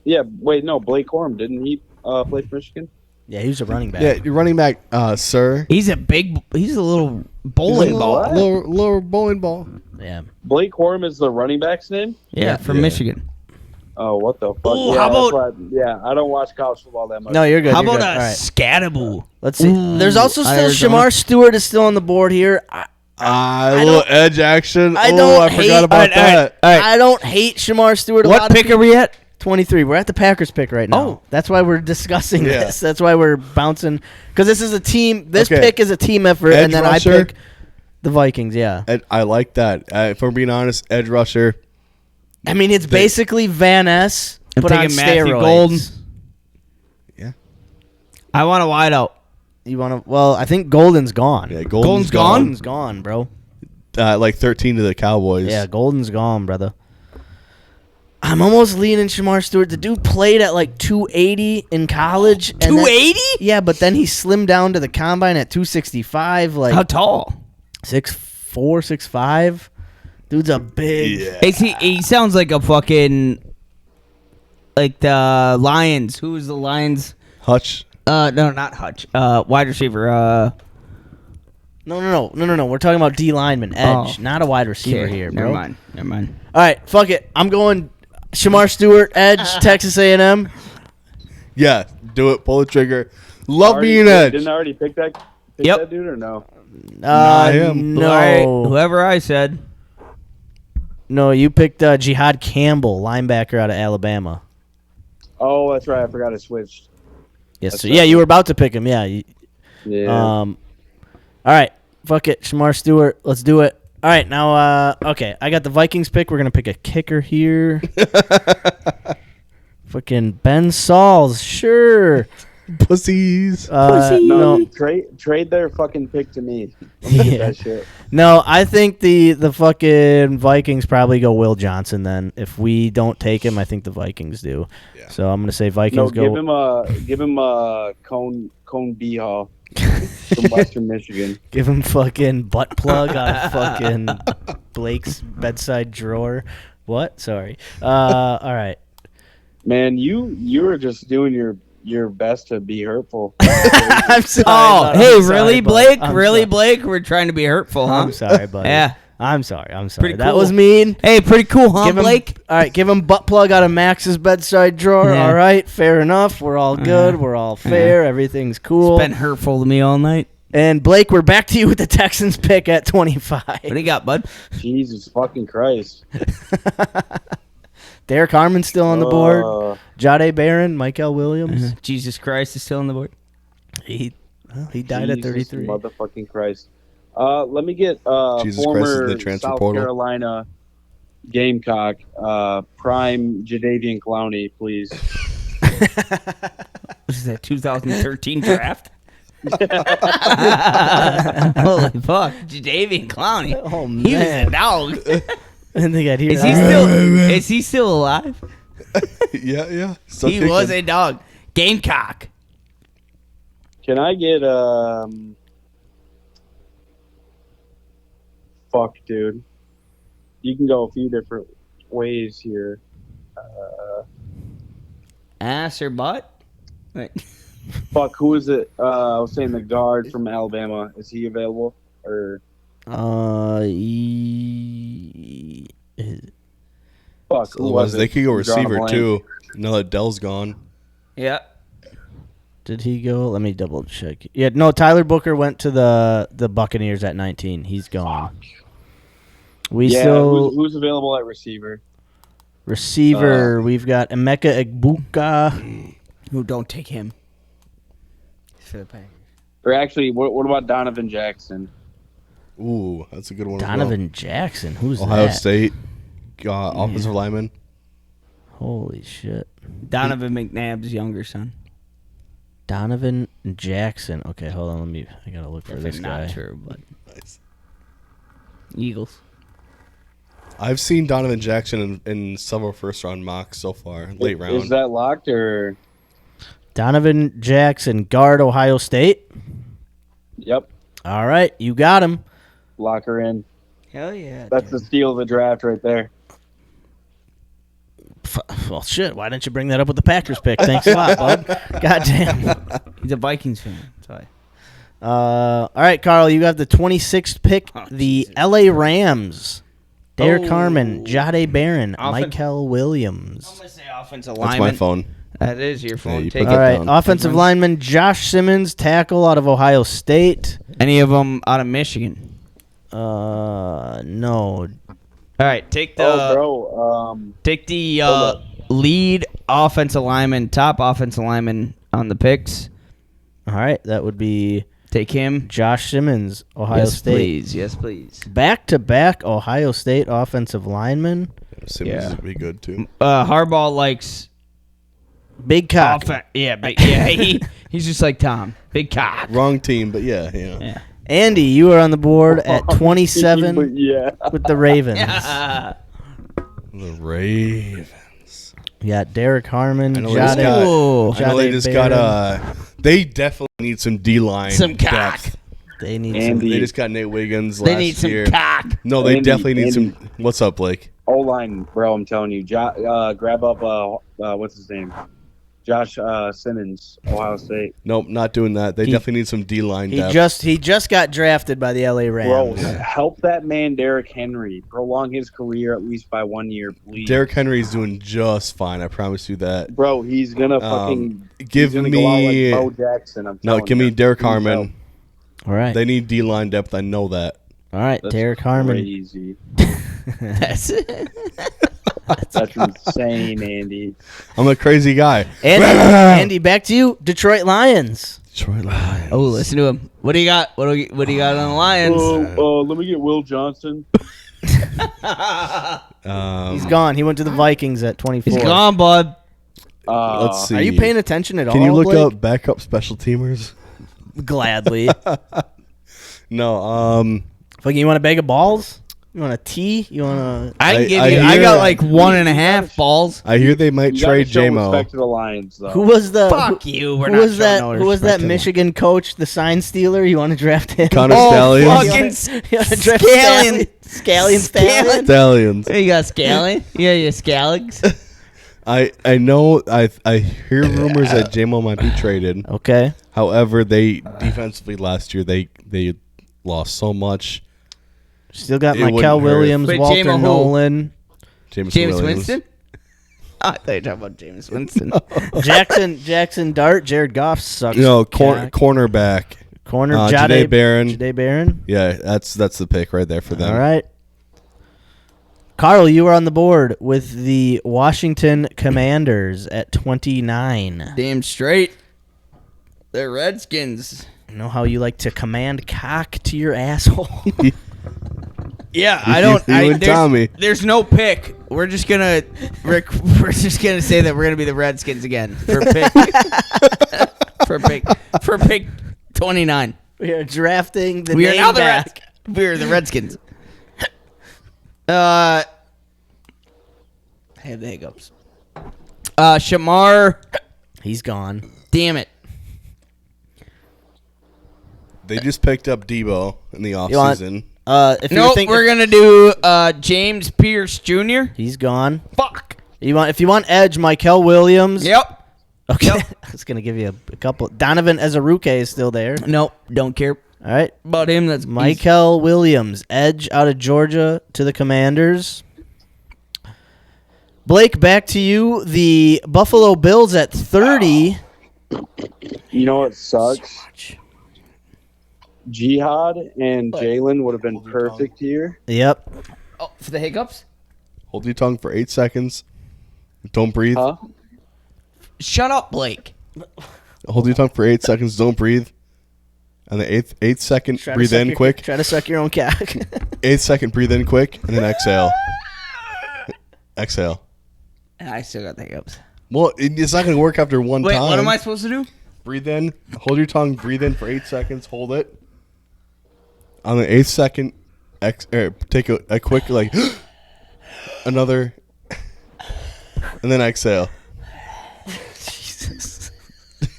no, Blake Corum, didn't he play for Michigan? Yeah, he was a running back. Yeah, your running back, sir. He's a little bowling ball. Lower bowling ball. Yeah. Blake Corum is the running back's name? Yeah, from Michigan. Oh, what the fuck? Ooh, yeah, how about... I don't watch college football that much. No, you're good. How you're about good. a Scattaboo? Let's see. There's also still Shamar Stewart is still on the board here. A little edge action. I forgot about that. All right. I don't hate Shamar Stewart. What pick are we at? 23. We're at the Packers pick right now. Oh. That's why we're discussing this. That's why we're bouncing. Because this is a team. This pick is a team effort, Edge and then rusher. I pick the Vikings, yeah. I like that. If I'm being honest, edge rusher. I mean, it's basically Van Ness, but on Matthew steroids. Golden. Yeah. I want a wideout. You want to? Well, I think Golden's gone. Yeah, Golden's gone? Golden's gone, bro. Like 13 to the Cowboys. Yeah, Golden's gone, brother. I'm almost leaning Shamar Stewart. The dude played at like 280 in college. 280? Yeah, but then he slimmed down to the combine at 265. Like how tall? 6'4", 6'5". Dude's a big. Yeah. He sounds like a fucking like the Lions. Who is the Lions? Hutch. No, not Hutch. Wide receiver. No. We're talking about D lineman, edge, not a wide receiver Okay, here, bro. Never mind. All right, fuck it. I'm going Shamar Stewart, edge, Texas A&M. Yeah, do it. Pull the trigger. Love being edge. Didn't I already pick that dude or no? No. Whoever I said. No, you picked Jihad Campbell, linebacker out of Alabama. Oh, that's right. I forgot I switched. Yes, sir. Yeah, you were about to pick him. Yeah. Yeah. All right, fuck it, Shamar Stewart. Let's do it. All right, now, okay, I got the Vikings pick. We're gonna pick a kicker here. Fucking Ben Sauls, sure. Pussies. No, trade their fucking pick to me. Let me get that shit. No, I think the fucking Vikings probably go Will Johnson then. If we don't take him, I think the Vikings do. Yeah. So I'm gonna say Vikings No, go. give him a cone bee haw from Western Michigan. Give him fucking butt plug on fucking Blake's bedside drawer. What? Sorry. All right. Man, you were just doing your best to be hurtful. I'm sorry. Oh, bud. hey, I'm sorry, really, bud. Blake? I'm Really, sorry. Blake? We're trying to be hurtful, huh? I'm sorry, buddy. Yeah. I'm sorry. Pretty That cool. was mean. Hey, pretty cool, huh, Give him, Blake? all right, give him butt plug out of Max's bedside drawer. Yeah. All right, fair enough. We're all good. We're all fair. Everything's cool. It's been hurtful to me all night. And Blake, we're back to you with the Texans pick at 25. What do you got, bud? Jesus fucking Christ. Derek Harmon's still on the board. Jade Barron, Michael Williams. Jesus Christ is still on the board. He died at 33. Motherfucking Christ. Let me get Jesus Christ is former the transfer South portal. Carolina Gamecock, prime Jadeveon Clowney, please. What is that, 2013 draft? Holy fuck. Jadeveon Clowney. Oh, man. He was a dog. I didn't think I'd hear Is that. he still alive? Yeah. He was a dog. Gamecock. Can I get fuck, dude? You can go a few different ways here. Ass or butt? Right. Fuck, who is it? I was saying the guard from Alabama. Is he available? Or fuck, who was They it? could go I'm drawing a receiver blank. too. Now that Dell's gone. Yeah. Did he go? Let me double check. Yeah, no, Tyler Booker went to the Buccaneers at 19. He's gone. We Yeah, still who's available at receiver? receiver. We've got Emeka Egbuka. Who don't take him? For the Packers. Or actually, what about Donovan Jackson? Ooh, that's a good one. Donovan Jackson. Who's Ohio that? State offensive lineman. Holy shit. Donovan McNabb's younger son. Donovan Jackson. Okay, hold on. I gotta look for this guy. Not sure, but Nice. Eagles. I've seen Donovan Jackson in several first-round mocks so far, late round. Is that locked or? Donovan Jackson, guard, Ohio State. Yep, All right, you got him. lock her in. Hell yeah. That's the steal of the draft right there. Well, shit. Why didn't you bring that up with the Packers pick? Thanks a lot, bud. Goddamn. He's a Vikings fan. Sorry. All right, Carl, you have the 26th pick. The L.A. Rams. Derek Harmon, Jade Barron, Michael Williams. I'm going to say offensive That's lineman. my phone. That is your phone. you Take put it. All right, down. offensive lineman Josh Simmons, tackle out of Ohio State. Any of them out of Michigan? No. All right, take the take the lead offensive lineman, top offensive lineman on the picks. All right, that would be Take him. Josh Simmons, Ohio Yes, State. please. Yes, please. Back-to-back Ohio State offensive lineman. Simmons would be good too. Harbaugh likes Big cock. He's just like Tom. Big cock. Wrong team, but yeah. Andy, you are on the board at 27 But yeah. with the Ravens. The Ravens. You got Derek Harmon, I know they Jade just Barron. got They definitely need some D-line. Some cock. depth. They need Andy. They just got Nate Wiggins They last need some year. cock. No, they Andy, definitely need Andy. some. What's up, Blake? O-line, bro, I'm telling you. Grab up, what's his name? Josh Simmons, Ohio State. Nope, not doing that. They definitely need some D-line depth. He just got drafted by the LA Bro, Rams. help that man, Derrick Henry. Prolong his career at least by 1 year, please. Derrick Henry's doing just fine. I promise you that. Bro, he's going to fucking Give he's gonna me go out like Bo Jackson. I'm no. telling Give you. me Derek Harmon. All right. They need D-line depth. I know that. All right, That's Derek Harmon. Crazy. That's That's insane, Andy. I'm a crazy guy. Andy, back to you. Detroit Lions. Detroit Lions. Oh, listen to him. What do you got? What do you got on the Lions? Let me get Will Johnson. He's gone. He went to the Vikings at 24. He's gone, bud. Let's see. Are you paying attention at all? Can you look Blake? up backup special teamers? Gladly. No. Fucking, you want a bag of balls? You want a tea? You want a? I can give I you. I hear- got like 1.5 balls. I hear they might You gotta trade show JMO. respect to the Lions, though. Who was the? Fuck who, you. We're who not was that? showing no Who was that respect to Michigan coach? The sign stealer? You want to draft him? Connor Oh, Stallions. fucking You want to draft Scallion. Scallion Stallion? Stallions. You got Scallion? Yeah, you Scallions. I know. I hear rumors that JMO might be traded. Okay. However, they defensively last year they lost so much. Still got It Michael wouldn't hurt. Williams, Wait, Walter J-Mo who? Nolan, James James Williams. Winston? Oh, I thought you were talking about James Winston. Jackson Dart, Jared Goff sucks. No, Jack. cornerback. Corner Jahdae Barron. Jahdae Barron. Yeah, that's the pick right there for them. All right. Carl, you were on the board with the Washington Commanders at 29. Damn straight. They're Redskins. I know how you like to command cock to your asshole. Yeah, I don't. You and Tommy. There's no pick. We're just gonna say that we're gonna be the Redskins again for pick for pick 29. We are drafting the We are name now the back. We are the Redskins. I have the hiccups. Shamar. He's gone. Damn it. They just picked up Debo in the You want- offseason. If you were Nope, thinking, we're gonna do James Pierce Jr. he's gone. Fuck. If you want edge, Michael Williams. Yep. Okay. Yep. I was gonna give you a couple. Donovan Ezeruke is still there. Nope. Don't care All right. about him. That's Michael Williams, edge out of Georgia to the Commanders. Blake, back to you. The Buffalo Bills at 30. You know what sucks? Jihad and Jalen would have been perfect here. Yep. Oh, for the hiccups. Hold your tongue for 8 seconds. Don't breathe. Huh? Shut up, Blake. Hold your tongue for 8 seconds. Don't breathe. And the eighth second, Try to breathe suck in your- quick. Try to suck your own cock. 8th second, breathe in quick, and then exhale. Exhale. I still got the hiccups. Well, it's not going to work after one Wait, time. what am I supposed to do? Breathe in. Hold your tongue. Breathe in for 8 seconds. Hold it. On the 8th second, take a quick, like, another, and then exhale. Jesus.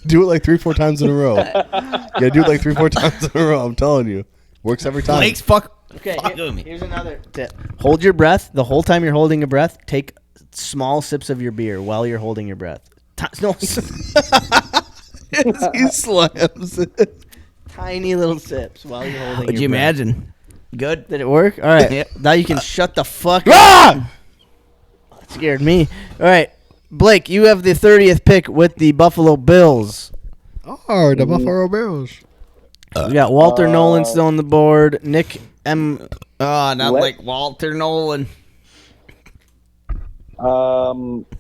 Do it like 3-4 times in a row. Yeah, do it like 3-4 times in a row. I'm telling you. Works every time. Blake's fuck. Okay, Fuck with me. here's another tip. Hold your breath. The whole time you're holding your breath, take small sips of your beer while you're holding your breath. No, He slams it. tiny little sips while you're holding Would your you breath. imagine? Good. Did it work? All right. Yep. Now you can shut the fuck Ah! up. That scared me. All right. Blake, you have the 30th pick with the Buffalo Bills. Oh, the Buffalo Bills. We got Walter Nolan still on the board. Nick M. Oh, not What? like Walter Nolan.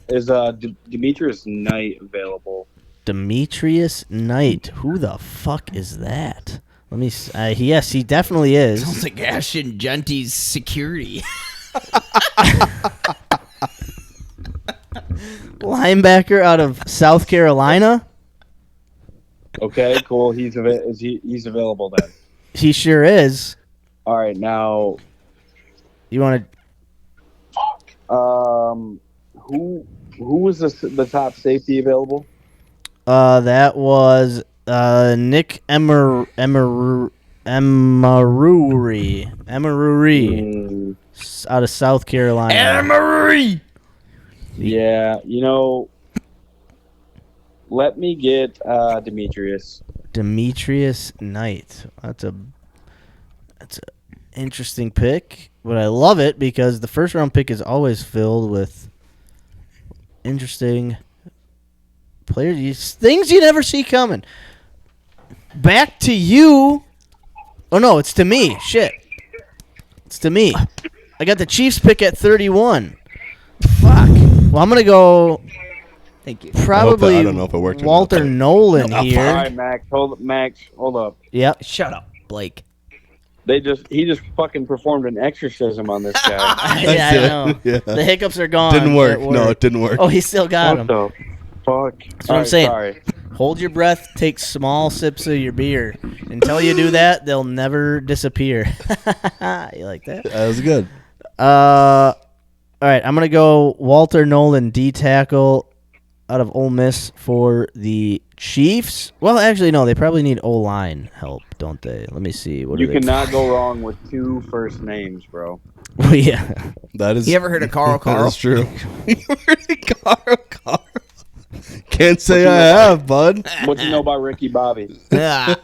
Is Demetrius Knight available? Demetrius Knight. Who the fuck is that? Let me. Yes, he definitely is. Sounds like Ashton Genty's security. Linebacker out of South Carolina. Okay, cool. He's available then. He sure is. All right, now You want who was the top safety available? to? That was Nick Emaruri out of South Carolina. Emery. Yeah, let me get Demetrius. Demetrius Knight. That's a interesting pick, but I love it because the first round pick is always filled with interesting players, things you never see coming. Back to you. Oh no, it's to me. Shit. It's to me. I got the Chiefs pick at 31. Fuck. Well, I'm gonna go. Thank you. Probably I don't know if it worked or not. Walter Nolan All here. right, Max, hold up. Yep. Shut up, Blake. He just fucking performed an exorcism on this guy. Yeah, I know. Yeah. The hiccups are gone. Didn't work. It No, worked. it didn't work. Oh, he still got him. What Fuck. That's what I'm saying. Sorry. Hold your breath. Take small sips of your beer. Until you do that, they'll never disappear. You like that? That was good. All right, I'm gonna go Walter Nolan D tackle out of Ole Miss for the Chiefs. Well, actually, no. They probably need O-line help, don't they? Let me see. What You are they? cannot go wrong with 2 first names, bro. Oh, yeah. That is. You ever heard of Carl? That is true. You ever heard of Carl? Can't say I have, bud. What you know about Ricky Bobby? Yeah.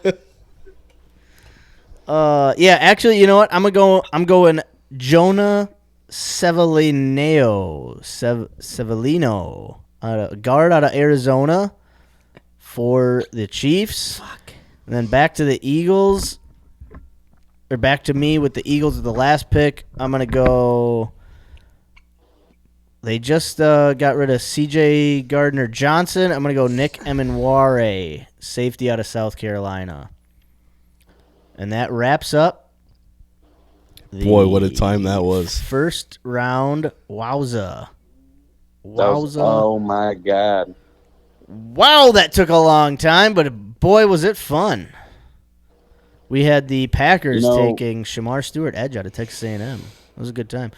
Yeah. Actually, you know what? I'm going Jonah Severino. Guard out of Arizona for the Chiefs. Fuck. And then back to the Eagles. Or back to me with the Eagles with the last pick. I'm going to go... They just got rid of C.J. Gardner-Johnson. I'm going to go Nick Emenware, safety out of South Carolina. And that wraps up Boy, what a time that was. First round, wowza. Oh, my God. Wow, that took a long time, but boy, was it fun. We had the Packers taking Shamar Stewart, edge out of Texas A&M. It was a good time.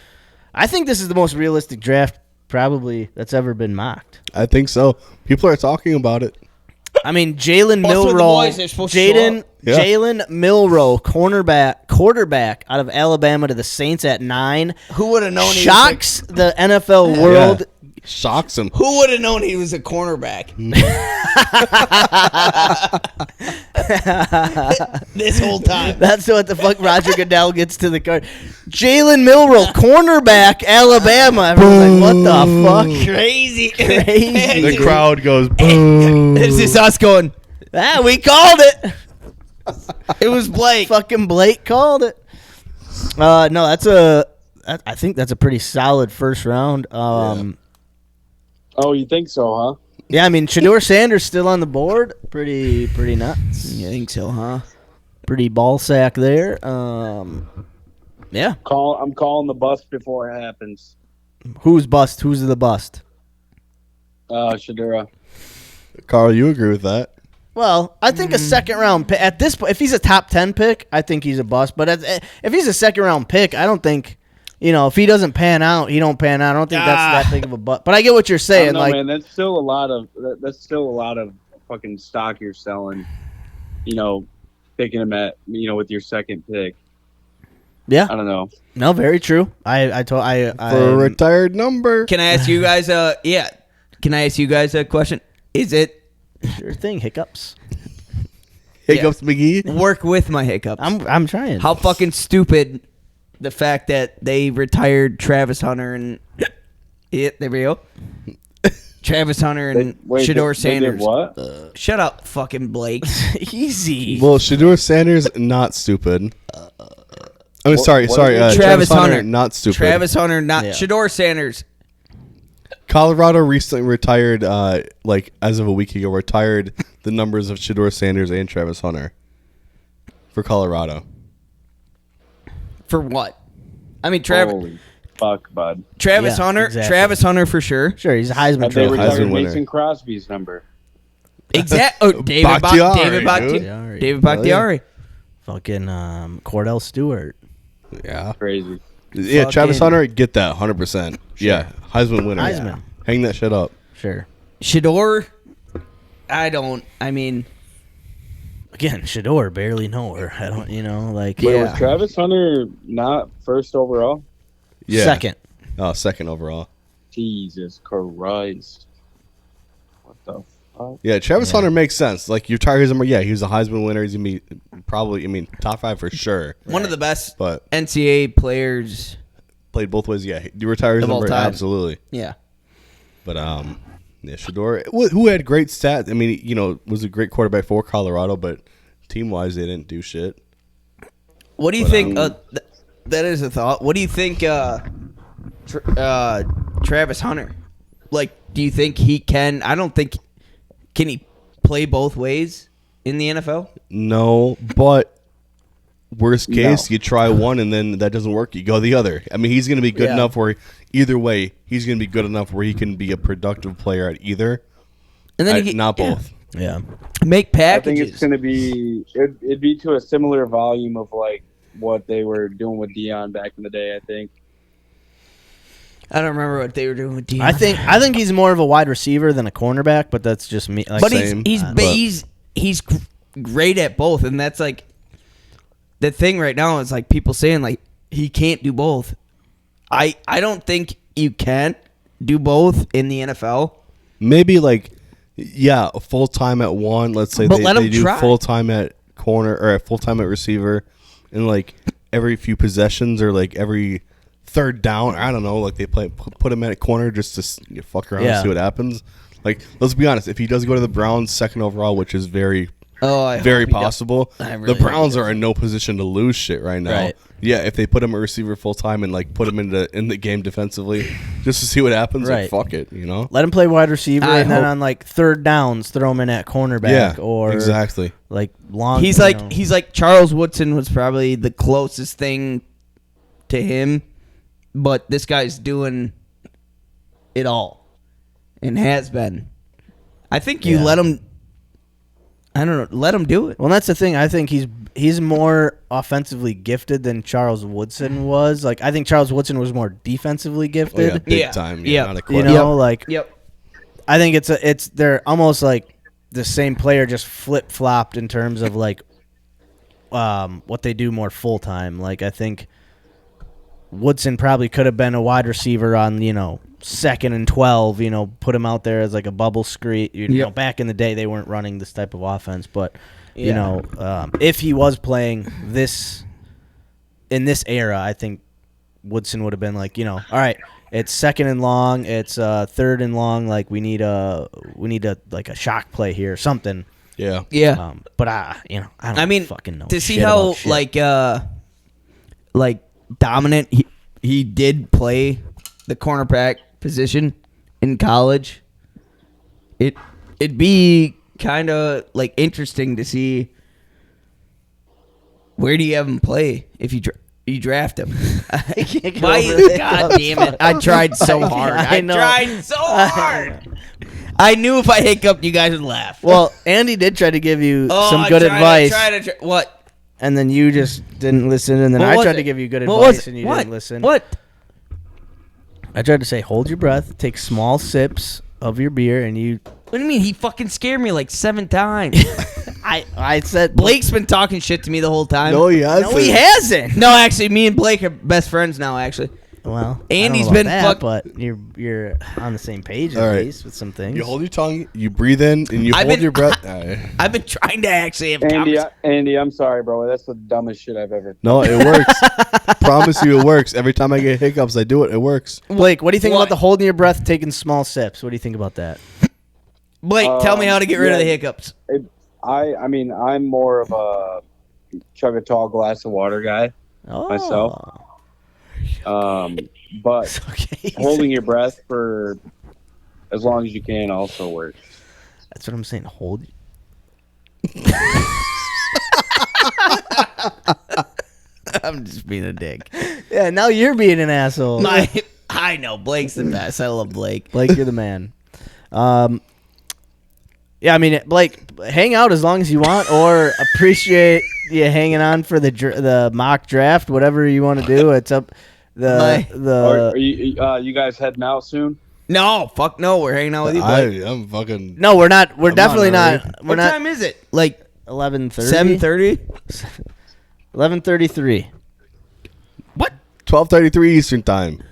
I think this is the most realistic draft probably that's ever been mocked. I think so. People are talking about it. I mean, Jalen Milroe, quarterback out of Alabama to the Saints at 9. Who would have known? Shocks the NFL world. Yeah. Shocks him. Who would have known he was a cornerback? This whole time. That's what the fuck Roger Goodell gets to the card. Jalen Milroe, cornerback, Alabama. Everyone's like, what the fuck? Crazy. The crowd goes, boom. This is us going, We called it. It was Blake. Fucking Blake called it. No, I think that's a pretty solid first round. Oh, you think so, huh? Yeah, I mean, Shedeur Sanders still on the board. Pretty nuts. You think so, huh? Pretty ball sack there. Yeah. I'm calling the bust before it happens. Who's bust? Who's the bust? Shedeur. Carl, you agree with that? Well, I think a second round pick at this point. If he's a top 10 pick, I think he's a bust. But if he's a second round pick, I don't think. If he doesn't pan out, he don't pan out. I don't think that's that big of a bust. But I get what you're saying. Man, that's still a lot of fucking stock you're selling. Picking him at with your second pick. Yeah, I don't know. No, very true. I for a retired number. Can I ask you guys? Can I ask you guys a question? Is it sure thing? Hiccups. Hiccups, McGee. Work with my hiccups. I'm trying. How fucking stupid. The fact that they retired Travis Hunter and there we go. Travis Hunter and Shedeur Sanders. They did what? Shut up, fucking Blake. Easy. Well, Shedeur Sanders, not stupid. I mean, sorry. Travis Hunter, not stupid. Travis Hunter, not Shedeur Sanders. Colorado recently retired, as of a week ago, retired the numbers of Shedeur Sanders and Travis Hunter for Colorado. For what? I mean, Holy fuck, bud. Travis Hunter. Exactly. Travis Hunter for sure. Sure, he's a Heisman Have they Trophy. retired Heisman winner. Mason Crosby's number? Exactly. Oh, David Bakhtiari. Fucking Cordell Stewart. Yeah. Crazy. Yeah, Travis Hunter, get that 100%. Sure. Yeah, Heisman winner. Heisman. Yeah. Hang that shit up. Sure. Shedeur. Again, Shedeur, barely know her. I don't, Was Travis Hunter not first overall? Yeah. Second. Oh, second overall. Jesus Christ. What the fuck? Yeah, Travis Hunter makes sense. Like, you retire his number, he was a Heisman winner. He's going to be probably, top 5 for sure. One of the best but NCAA players. Played both ways, yeah. You retire his number, absolutely. Yeah. But, Shedeur, who had great stats. I mean, was a great quarterback for Colorado, but team-wise, they didn't do shit. What do you think? That is a thought. What do you think, Travis Hunter? Do you think he can? I don't think. Can he play both ways in the NFL? No, but worst case, you try one, and then that doesn't work. You go the other. I mean, he's going to be good enough where either way, he's going to be good enough where he can be a productive player at either. And then not both. Yeah. Make I packages. think it's going to be it'd be to a similar volume of like what they were doing with Dion back in the day. I think. I don't remember what they were doing with Dion. I think he's more of a wide receiver than a cornerback, but that's just me. Like, But Same, he's great at both, and that's like the thing right now. Is like people saying like he can't do both. I don't think you can do both in the NFL. Maybe like, yeah, full time at one. Let's say But let they him do try. full time at corner or full time at receiver, and like every few possessions or like every third down. I don't know. Like they put him at a corner just to fuck around and see what happens. Like, let's be honest. If he does go to the Browns second overall, which is very possible, the Browns are in no position to lose shit right now. Right. Yeah, if they put him at receiver full time and like put him in the game defensively, just to see what happens, like fuck it, you know. Let him play wide receiver, and then on like third downs, throw him in at cornerback or exactly like long. He's like Charles Woodson was probably the closest thing to him, but this guy's doing it all and has been. I think you let him. I don't know. Let him do it. Well, that's the thing. I think he's more offensively gifted than Charles Woodson was. Like, I think Charles Woodson was more defensively gifted. Big time. Yeah, not a you question. know, like. Yep. I think they're almost like the same player, just flip flopped in terms of like, what they do more full time. Like, I think Woodson probably could have been a wide receiver on 2nd and 12, put him out there as like a bubble screen. You know, back in the day, they weren't running this type of offense, but if he was playing this in this era, I think Woodson would have been like, all right, it's 2nd and long, it's 3rd and long, like we need a like a shock play here or something. Yeah. Yeah. But I don't fucking know. To see shit how about shit. like dominant he did play the cornerback position in college, it'd be kind of like interesting to see where do you have him play if you draft him. Why? God damn it! I tried so hard. I tried so hard. I knew if I hiccuped, you guys would laugh. Well, Andy did try to give you some good advice. I tried. What? And then you just didn't listen, and then I tried to give you good advice, and you didn't listen. What? I tried to say, hold your breath, take small sips of your beer, and you... What do you mean? He fucking scared me like 7 times. I said... Blake's been talking shit to me the whole time. No, he hasn't. No, he hasn't. No, actually, me and Blake are best friends now, actually. Well, Andy's I don't know been about that, but you're on the same page at least with some things. You hold your tongue, you breathe in, and you hold your breath. I've been trying to actually have Andy, I'm sorry, bro. That's the dumbest shit I've ever. No, it works. Promise you, it works. Every time I get hiccups, I do it. It works. Blake, what do you think about the holding your breath, taking small sips? What do you think about that? Blake, tell me how to get rid of the hiccups. I mean, I'm more of a chug a tall glass of water guy myself. But holding your breath for as long as you can also works. That's what I'm saying. Hold. I'm just being a dick. Yeah, now you're being an asshole. I know Blake's the best. I love Blake. Blake, you're the man. Yeah, I mean, Blake, hang out as long as you want, or appreciate you hanging on for the mock draft, whatever you want to do. It's up. Are you guys heading out soon? No, fuck no. We're hanging out with you, Blake. I'm fucking. No, we're not. We're definitely not. What time is it? Like 11:30. 7:30. 11:33. What? 12:33 Eastern time.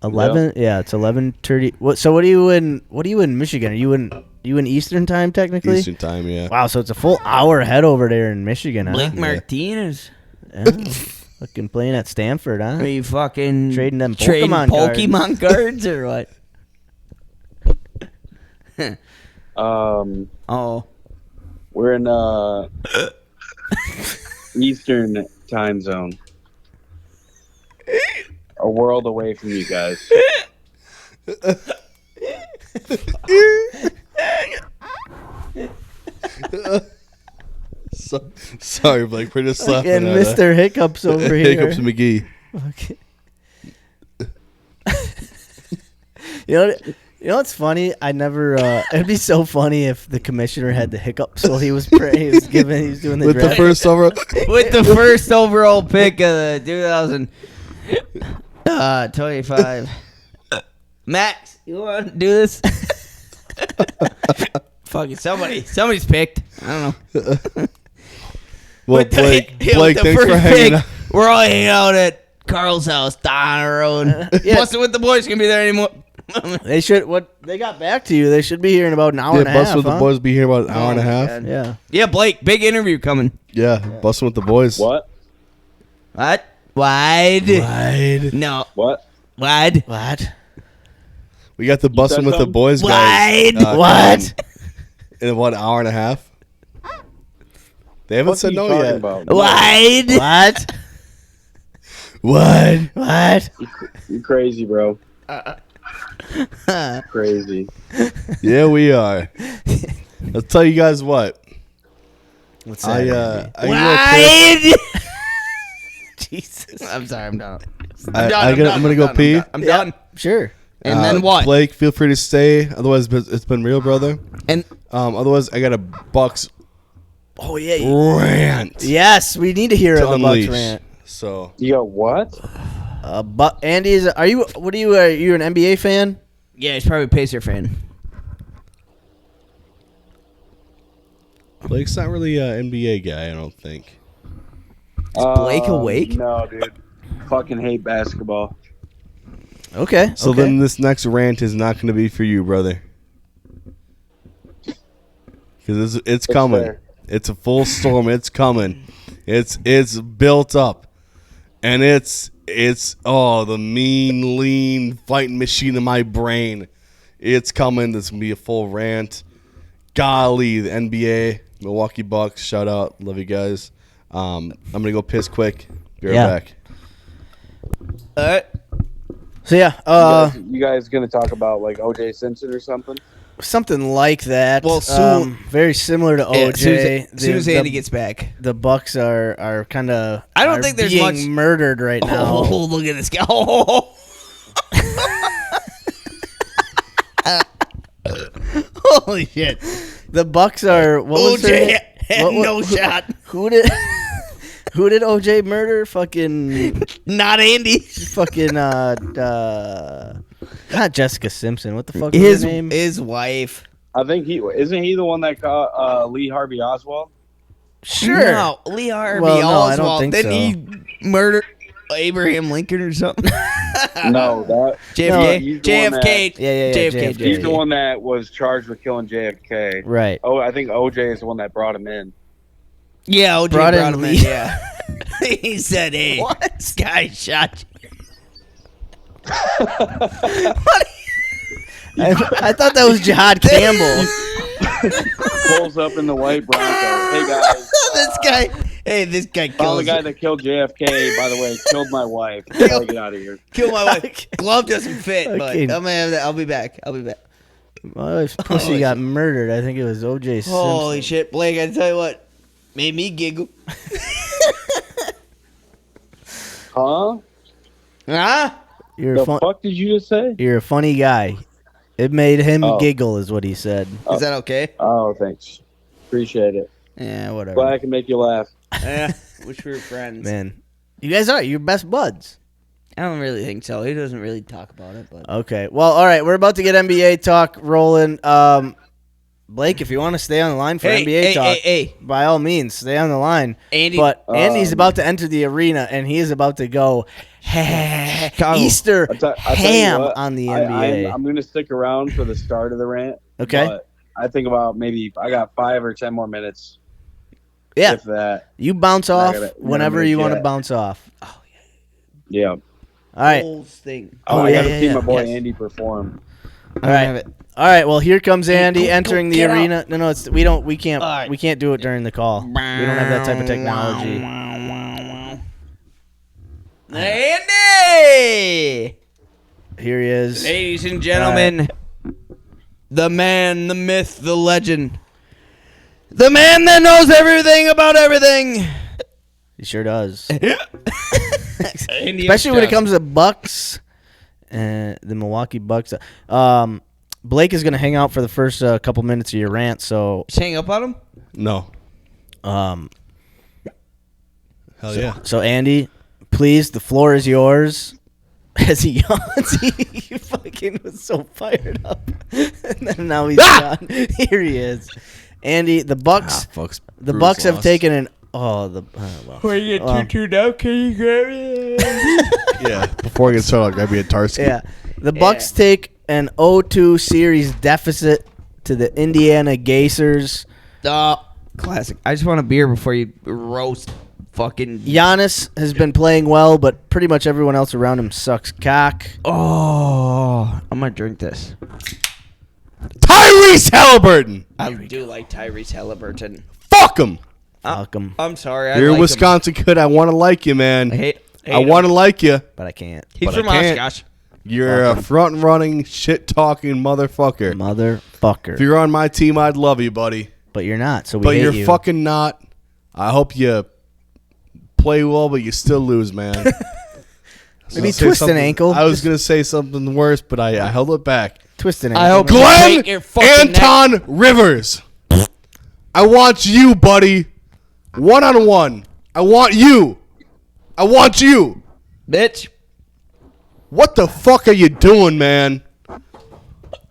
11. Yeah, it's 11:30. So what are you in? What are you in Michigan? Are you in Eastern time technically? Eastern time, yeah. Wow, so it's a full hour ahead over there in Michigan. Huh? Blake Martinez. Yeah. Fucking playing at Stanford, huh? Are you fucking trading them trading Pokemon cards or what? We're in Eastern time zone. A world away from you guys. Sorry, Blake. We're just laughing and Mr. Hiccups over here. Hiccups McGee. Okay. You know, You know what's funny? I never. It'd be so funny if the commissioner had the hiccups while he was praying. He was doing the With draft. the first overall. With the first overall pick of the 2025. Max, you want to do this? Fuck it, somebody's picked. I don't know. Well, Blake, thanks for hanging out. We're all hanging out at Carl's house down the road. Bustin' with the boys can be there anymore. They should. What they got back to you? They should be here in about an hour and a half. Bustin' with the boys be here about an hour and a half. God. Yeah. Yeah, Blake, big interview coming. Yeah, Bustin' with the boys. What? What? Wide? Wide. No. What? Wide? What? We got the Bustin' with the boys Wide. guys. What? In about an hour and a half. They haven't said no yet. Wide. What? What? What? You crazy, bro. Crazy. Yeah, we are. I'll tell you guys what. What's that? Wide. Jesus. I'm sorry, I'm done. I'm gonna go pee. I'm done. Sure. And then what? Blake, feel free to stay. Otherwise, it's been real, brother. And otherwise, I got a Bucks Oh yeah. rant. Yes, we need to hear To the Bucks unleash. rant. So You got what? But Andy, are you? What are you? Are you an NBA fan? Yeah, he's probably a Pacer fan. Blake's not really an NBA guy, I don't think. Blake awake? No, dude. Fucking hate basketball. Okay. So okay. then this next rant is not going to be for you, brother. Because it's coming. fair. It's a full storm. It's coming. It's built up. And it's the mean, lean fighting machine in my brain. It's coming. This is going to be a full rant. Golly, the NBA, Milwaukee Bucks, shout out. Love you guys. I'm going to go piss quick. Be right back. All right. So yeah, You guys gonna talk about like O.J. Simpson or something? something like that. Well, soon- very similar to Yeah, OJ. as soon as Andy gets back. the Bucks are kind of. I don't think there's being much murdered right now. Oh, look at this guy. Oh. Holy shit! The Bucks are. What was her OJ name? had no shot. Who did? Who did OJ murder? Fucking Not Andy. fucking not Jessica Simpson. What the fuck is her name? His wife. I think isn't he the one that caught Lee Harvey Oswald? Sure. No, Lee Harvey Well, no, I don't Oswald. think Then so. he murdered Abraham Lincoln or something. No, that JFK. he's the one JFK. Yeah, JFK. he's the one that was charged with killing JFK. Right. Oh, I think OJ is the one that brought him in. Yeah, OJ Brought brought in him in. Lee. Yeah. He said, "Hey, this guy shot you." I thought that was Jihad Campbell. Pulls up in the white Bronco. Hey guys, This guy found the killed guy that killed JFK. By the way, killed my wife. Gotta get out of here. Kill my wife. Glove doesn't fit, but Okay. I'm gonna have that. I'll be back. My wife's pussy got murdered. I think it was OJ Simpson. Holy shit, Blake! I tell you what, made me giggle. Huh? Huh? You're The fuck did you just say? You're a funny guy. It made him Oh. giggle, is what he said. Is that okay? Oh, thanks. Appreciate it. Yeah, whatever. Glad I can make you laugh. Wish we were friends. Man, you guys are. You're best buds. I don't really think so. He doesn't really talk about it, but Okay. Well, all right. We're about to get NBA talk rolling. Blake, if you want to stay on the line for NBA talk, by all means, stay on the line. Andy, But Andy's about to enter the arena, and he is about to go Easter I'll tell you ham what, on the NBA. I'm going to stick around for the start of the rant. Okay. But I think about maybe I got 5 or 10 more minutes. Yeah. If that. You bounce I off gotta- whenever I'm you gonna want to jet. bounce off. Yeah. All right. Whole thing. I yeah, got to yeah, see yeah. my boy Yes. Andy perform. All right. All right. Well, here comes Andy go, entering the get out. arena. No, it's we can't All right. we can't do it during the call. We don't have that type of technology. Andy! Here he is. Ladies and gentlemen, the man, the myth, the legend, the man that knows everything about everything. He sure does. Andy Especially when it Upshaw. comes to Bucks, the Milwaukee Bucks. Blake is going to hang out for the first couple minutes of your rant, so... Just hang up on him? No. Hell yeah. So, Andy, please, the floor is yours. As he yawns, he fucking was so fired up. And then now he's gone. Here he is. Andy, the Bucks... the Bucks have taken an... Oh, the... well. When you get 2-2 down, can you grab it? Yeah, before I get started, I'll grab me a Tarski. Yeah. The Bucks take an 0-2 series deficit to the Indiana Gacers. Classic. I just want a beer before you roast fucking... Giannis has been playing well, but pretty much everyone else around him sucks cock. Oh, I'm going to drink this. Tyrese Halliburton! I do like Tyrese Halliburton. Fuck him! Fuck him. I'm sorry. You're like a Wisconsin kid. I want to like you, man. I want to like you. But I can't. He's but from I can't. Oshkosh. You're a front-running, shit-talking motherfucker. Motherfucker. If you're on my team, I'd love you, buddy. But you're not, so we But hate you're you. fucking not. I hope you play well, but you still lose, man. Maybe twist an ankle. I was going to say something worse, but I held it back. Twist an ankle. I hope Glenn your fucking Anton Rivers. I want you, buddy. One-on-one. I want you. I want you. Bitch. What the fuck are you doing, man?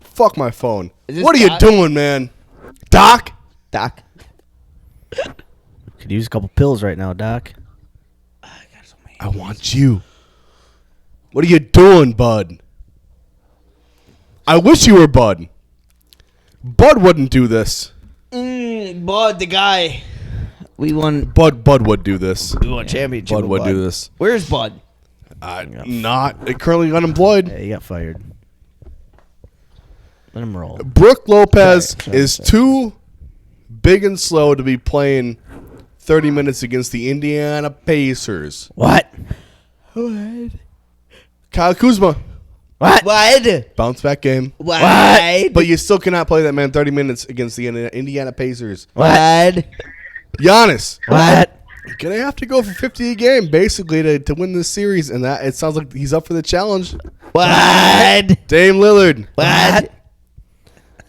Fuck my phone. What are you doing, man? Doc? Doc. Could use a couple pills right now, Doc. I want you. What are you doing, bud? I wish you were Bud. Bud wouldn't do this. Bud, the guy. We won. Bud would do this. We won championship. Bud would do this. Where's Bud? Not currently unemployed. Yeah, he got fired. Let him roll. Brooke Lopez is too big and slow to be playing 30 minutes against the Indiana Pacers. What? Kyle Kuzma. What? Bounce back game. What? But you still cannot play that man 30 minutes against the Indiana Pacers. What? Giannis. What? Gonna have to go for 50 a game basically to win this series, and that it sounds like he's up for the challenge. What? Dame Lillard. What?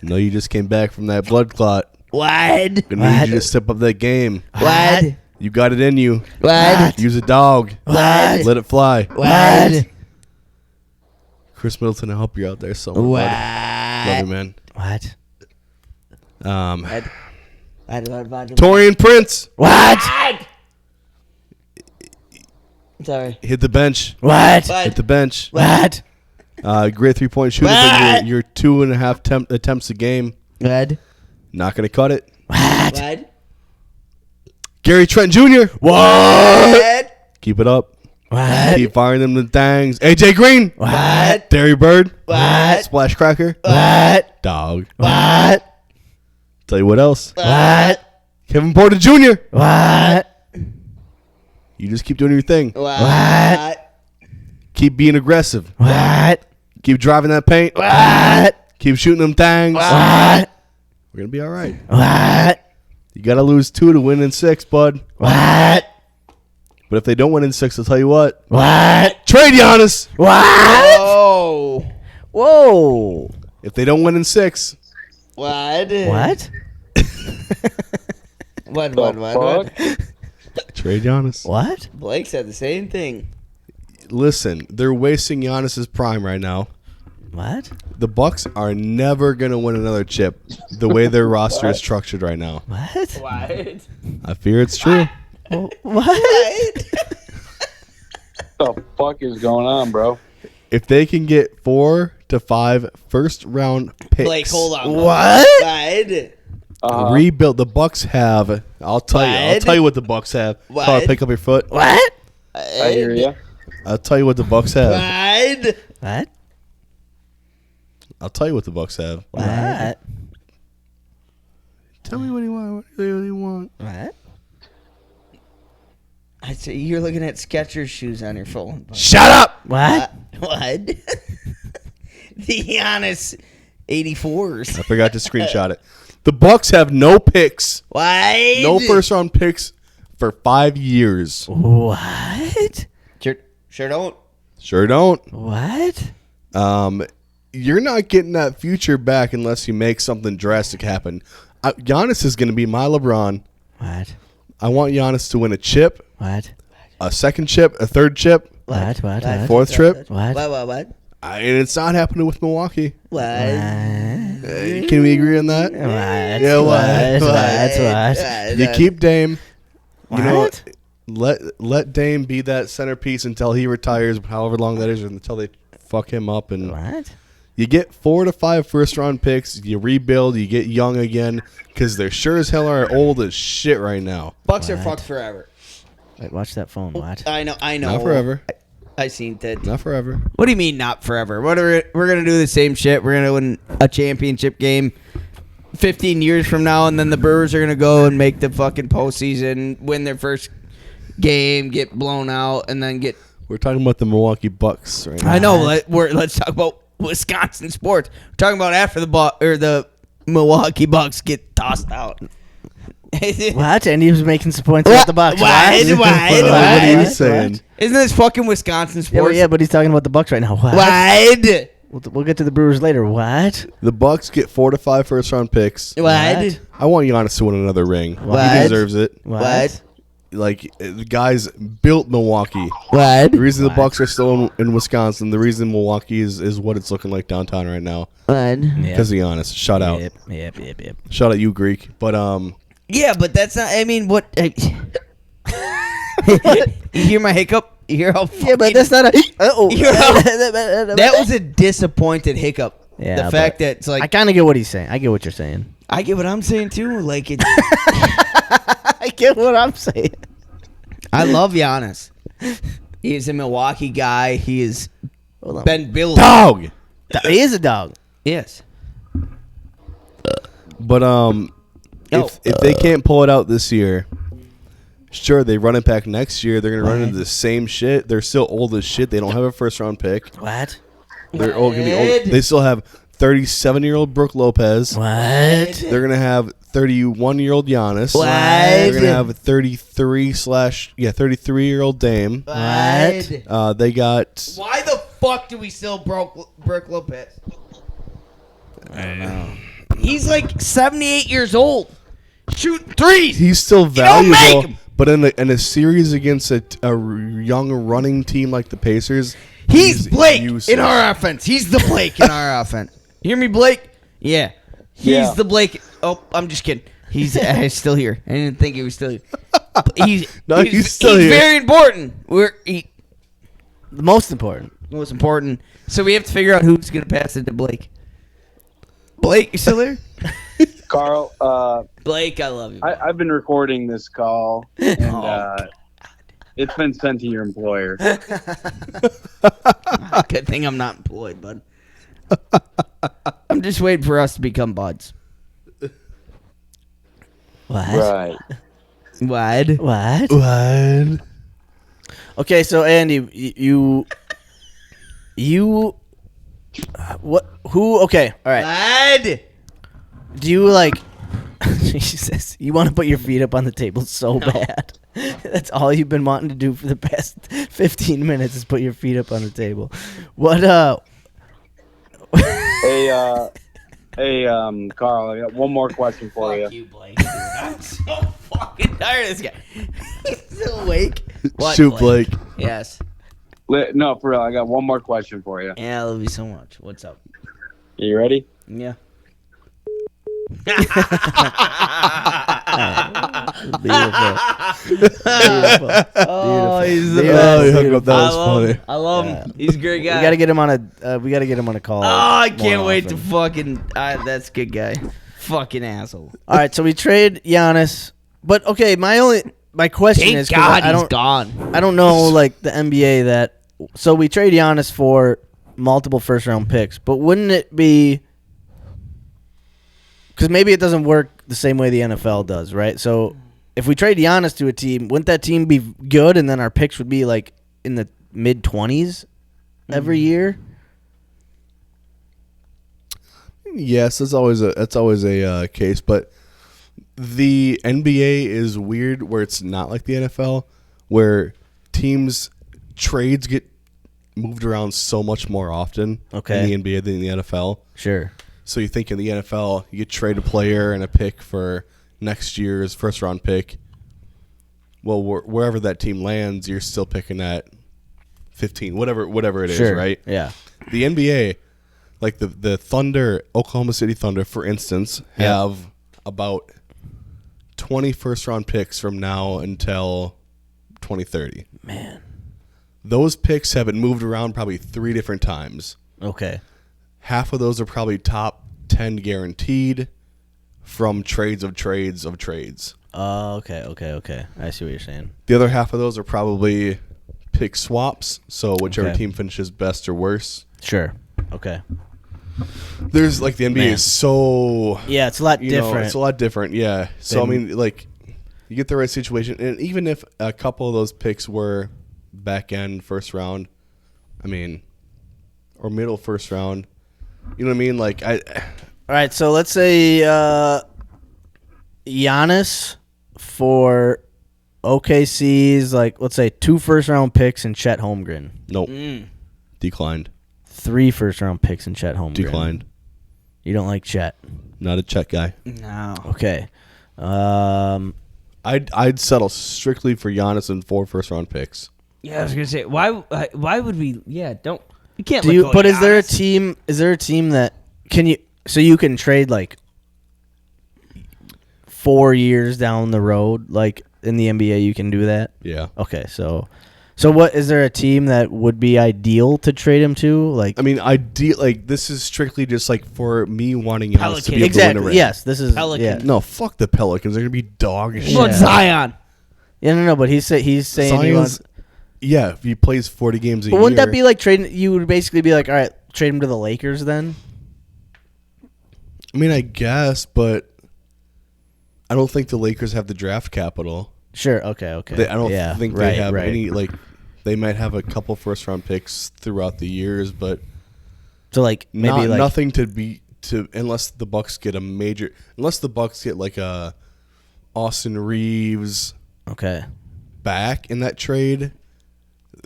No, you just came back from that blood clot. What? Gonna need you to step up that game. What? You got it in you. What? Use a dog. What? Let it fly. What? Chris Middleton, I hope you're out there somewhere. What? Love you, man. What? Torian Prince. What? Sorry. Hit the bench. What? Hit the bench. What? Great 3-point shooter. But you're 2.5 attempts a game. What? Not going to cut it. What? Gary Trent Jr. What? Keep it up. What? Keep firing them the things. AJ Green. What? Derry Bird. What? Splash Cracker. What? Dog. What? Tell you what else. What? Kevin Porter Jr. What? You just keep doing your thing. What? Keep being aggressive. What? Keep driving that paint. What? Keep shooting them things. What? We're going to be all right. What? You got to lose 2 to win in 6, bud. What? But if they don't win in 6, I'll tell you what. What? Trade Giannis. What? Oh. Whoa. If they don't win in 6. What? What? What? Trade Giannis. What? Blake said the same thing. Listen, they're wasting Giannis's prime right now. What? The Bucks are never going to win another chip the way their roster is structured right now. What? What? I fear it's true. What? The fuck is going on, bro? If they can get 4 to 5 first-round picks. Blake, hold on. What? What? Rebuild. The Bucks have. I'll tell you what the Bucks have. What? Oh, pick up your foot. What? I hear you. I'll tell you what the Bucks have. What? What? I'll tell you what the Bucks have. What? Tell me what you want. What do you want? What? I say you're looking at Skechers shoes on your phone. Shut up! What? What? The Giannis 84s. I forgot to screenshot it. The Bucks have no picks. What? No first-round picks for 5 years. What? Sure don't. Sure don't. What? you're not getting that future back unless you make something drastic happen. Giannis is going to be my LeBron. What? I want Giannis to win a chip. What? A second chip, a third chip. What? Fourth trip. What? And it's not happening with Milwaukee. What? Can we agree on that? What? Yeah, What? You keep Dame. What? You know what? Let Dame be that centerpiece until he retires, however long that is, or until they fuck him up. And what? You get 4 to 5 first-round picks. You rebuild. You get young again because they sure as hell are old as shit right now. Bucks are fucked forever. Wait, watch that phone. What? I know. Not forever. I seen that. Not forever. What do you mean not forever? We're gonna do the same shit. We're gonna win a championship game 15 years from now, and then the Brewers are gonna go and make the fucking postseason, win their first game, get blown out, and then get. We're talking about the Milwaukee Bucks right now. I know. Let's talk about Wisconsin sports. We're talking about after the Milwaukee Bucks get tossed out. What? And he was making some points about the Bucks. Why? What are you saying? Isn't this fucking Wisconsin sports? Yeah, but he's talking about the Bucks right now. What? Why? We'll get to the Brewers later. What? The Bucks get 4 to 5 first-round picks. What? I want Giannis to win another ring. What? He deserves it. What? Like, the guys built Milwaukee. What? The reason the Bucks are still in Wisconsin, the reason Milwaukee is what it's looking like downtown right now. What? Because of Giannis. Shout out. Yep. Shout out you, Greek. But, Yeah, but that's not. I mean, what? You hear my hiccup? You hear how? Yeah, but that's not a. That was a disappointed hiccup. Yeah, the fact that it's like I kind of get what he's saying. I get what you're saying. I get what I'm saying too. Like it. I get what I'm saying. I love Giannis. He is a Milwaukee guy. He has been built. Dog. He is a dog. Yes. But if they can't pull it out this year, sure, they run it back next year. They're gonna run into the same shit. They're still old as shit. They don't have a first round pick. What? They're old, gonna be old. They still have 37-year-old Brooke Lopez. What? They're gonna have 31-year-old Giannis. What? They're gonna have 33-year-old Dame. What? They got. Why the fuck do we still Brooke Lopez? I don't know. He's like 78 years old, shooting threes. He's still You don't make valuable, him. but in a series against a young running team like the Pacers, He's Blake useless. in our offense. He's the Blake in our offense. You hear me, Blake? Yeah. He's the Blake. Oh, I'm just kidding. He's still here. I didn't think he was still here. He's still here. Very important. The most important. Most important. So we have to figure out who's going to pass it to Blake. Blake, you still there? Carl, Blake, I love you. I've been recording this call, and it's been sent to your employer. Good thing I'm not employed, bud. I'm just waiting for us to become buds. What? Right. What? What? Okay, so Andy, you what? Who? Okay, all right. Bud. Do you like? Jesus, you want to put your feet up on the table so bad. That's all you've been wanting to do for the past 15 minutes is put your feet up on the table. What? Hey, Carl, I got one more question for you. Fuck you, Blake. Dude. I'm so fucking tired of this guy. He's still awake. What, Shoot, Blake. Yes. No, for real, I got one more question for you. Yeah, I love you so much. What's up? You ready? Yeah. Beautiful. Oh, he's the Oh, best. he hooked up. That was funny. I love him. He's a great guy. We gotta get him on a call. Oh, I can't more wait to often. fucking. That's a good guy. Fucking asshole. All right, so we trade Giannis, but okay, my question Thank is 'cause God I he's don't gone. I don't know like the NBA that. So we trade Giannis for multiple first round picks, but wouldn't it be? Because maybe it doesn't work the same way the NFL does, right? So if we trade Giannis to a team, wouldn't that team be good, and then our picks would be like in the mid-20s every year? Yes, that's always a case, but the NBA is weird where it's not like the NFL, where teams trades get moved around so much more often Okay. in the NBA than in the NFL. Sure. So you think in the NFL, you trade a player and a pick for next year's first-round pick. Well, wherever that team lands, you're still picking at 15, whatever it is, Sure. right? Yeah. The NBA, like the Thunder, Oklahoma City Thunder, for instance, have about 20 first-round picks from now until 2030. Man. Those picks have been moved around probably 3 different times. Okay. Half of those are probably top 10 guaranteed from trades of trades of trades. Okay. I see what you're saying. The other half of those are probably pick swaps, so whichever Okay. team finishes best or worse. Sure. Okay. There's like the NBA Man. is so Yeah, it's a lot different. It's a lot different, yeah. So I Than- mean, like you get the right situation, and even if a couple of those picks were back end first round, I mean, or middle first round, you know what I mean? Like All right, so let's say Giannis for OKC's, like, let's say 2 first-round picks and Chet Holmgren. Nope. Declined. 3 first-round picks and Chet Holmgren. Declined. You don't like Chet? Not a Chet guy. No. Okay. I'd settle strictly for Giannis and 4 first-round picks. Yeah, I was gonna say why would we? Yeah, don't. You can't. Do let you? go of But is there a Giannis. team? Is there a team that can you? So you can trade like 4 years down the road, like in the NBA, you can do that. Yeah. Okay, so what is there a team that would be ideal to trade him to? Like, I mean, like this is strictly just like for me wanting Giannis to be able to win a exactly. ring. Yes, this is Pelicans. Yeah. No, fuck the Pelicans. They're gonna be dog shit. What about Zion? Yeah, no, but he's saying he Zion's- wants. Yeah, if he plays 40 games a But year. wouldn't that be like trading? You would basically be like, all right, trade him to the Lakers then. I mean, I guess, but I don't think the Lakers have the draft capital. Sure. Okay. I don't think they have right. any. Like, they might have a couple first-round picks throughout the years, but So like maybe like nothing to unless the Bucks get unless the Bucks get like a Austin Reeves okay. back in that trade.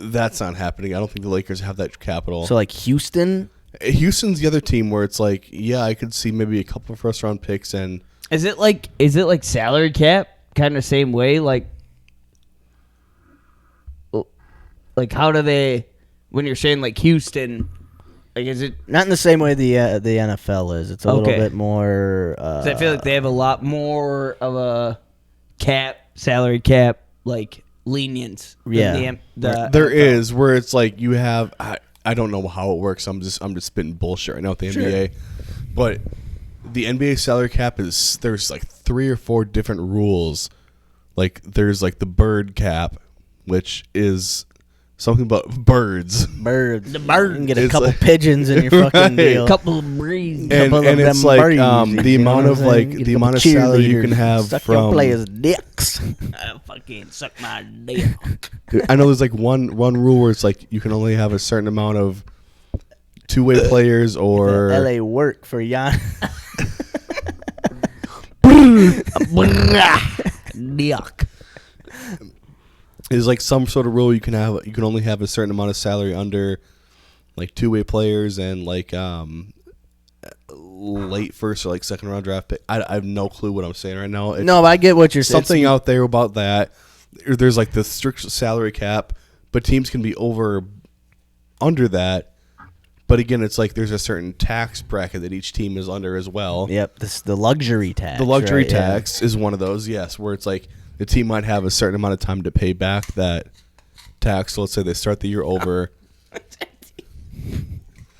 That's not happening. I don't think the Lakers have that capital. So like Houston. Houston's the other team where it's like, yeah, I could see maybe a couple of first-round picks and. Is it like salary cap kind of same way? Like how do they? When you're saying like Houston, like is it? Not in the same way the NFL is. It's a little bit more. 'Cause I feel like they have a lot more of a salary cap, like lenience. than Yeah. the There NFL. is where it's like you have I don't know how it works. I'm just spitting bullshit right now with the NBA. But the NBA salary cap there's like 3 or 4 different rules. Like there's like the bird cap, which is something about birds. Birds. The bird. You can get a It's couple like- pigeons in your fucking Right. deal. couple of breeze. And Couple of it's them like birds, the you know amount what of I'm like saying? Get a the couple amount of salary you cheerleaders, can have suck your from. players' dicks. Fucking suck my dick. I know there's like one rule where it's like you can only have a certain amount of two-way players or LA work for Jan. Dick. is like some sort of rule you can only have a certain amount of salary under like two-way players and like late first or like second round draft pick. I have no clue what I'm saying right now. No, but I get what you're saying. Something out there about that. There's like the strict salary cap, but teams can be under that. But again, it's like there's a certain tax bracket that each team is under as well. Yep, this the luxury tax. The luxury right? Yeah. tax is one of those, yes, where it's like the team might have a certain amount of time to pay back that tax. So let's say they start the year over.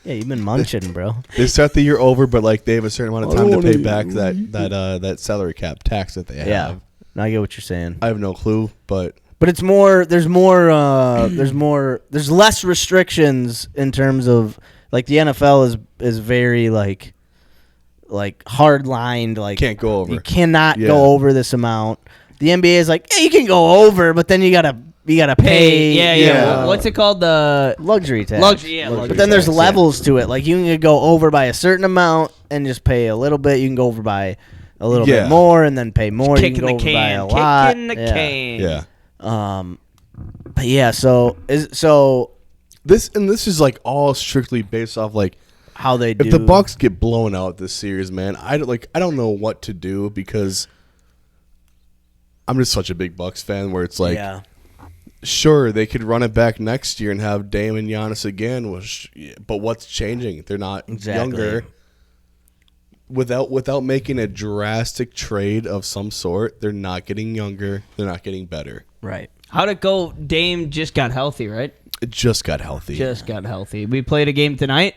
Yeah, you've been munching, bro. They start the year over, but like they have a certain amount of time to pay back that salary cap tax that they have. Yeah, now I get what you're saying. I have no clue, but it's more. There's more. There's less restrictions in terms of like the NFL is very like hard lined. Like can't go over. You cannot go over this amount. The NBA is like, hey, you can go over, but then you gotta pay. Yeah. What's it called? The luxury tax. Luxury But then there's levels to it. Like you can go over by a certain amount and just pay a little bit. You can go over by a little bit more and then pay more. You can go over by a lot. Kicking the can. Yeah. But yeah, so This is like all strictly based off like how they do. If the Bucks get blown out this series, man, I don't know what to do because I'm just such a big Bucks fan where it's like, sure, they could run it back next year and have Dame and Giannis again, but what's changing? They're not younger. Without making a drastic trade of some sort, they're not getting younger. They're not getting better. Right. How'd it go? Dame just got healthy, right? It just got healthy. Just got healthy. We played a game tonight?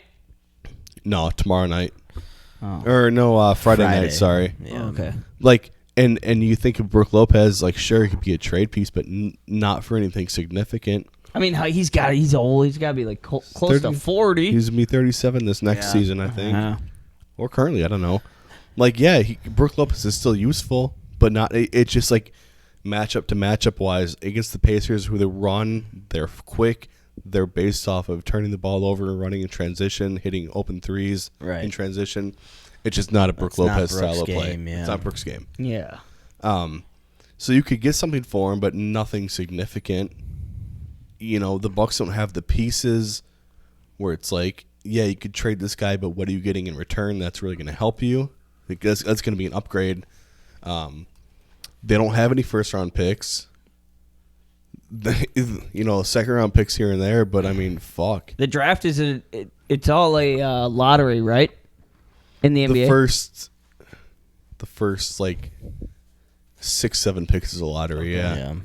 No, tomorrow night. Oh. Or no, Friday night, sorry. Yeah. Okay. Like, and you think of Brook Lopez, like, sure, he could be a trade piece, but not for anything significant. I mean, he's old. He's got to be like close to 40. He's going to be 37 this next season, I think. Or currently, I don't know. Like, yeah, Brook Lopez is still useful, but not. It's just like matchup to matchup wise against the Pacers, who they run, they're quick, they're based off of turning the ball over, running in transition, hitting open threes in transition. It's just not a Brook Lopez style of play. Yeah. It's not Brook's game. Yeah. So you could get something for him, but nothing significant. You know, the Bucks don't have the pieces where it's like, yeah, you could trade this guy, but what are you getting in return that's really going to help you? Because that's going to be an upgrade. They don't have any first-round picks. Second-round picks here and there, but, I mean, fuck. The draft is it's all a lottery, right? In the NBA? The first, like, 6-7 picks is a lottery, yeah.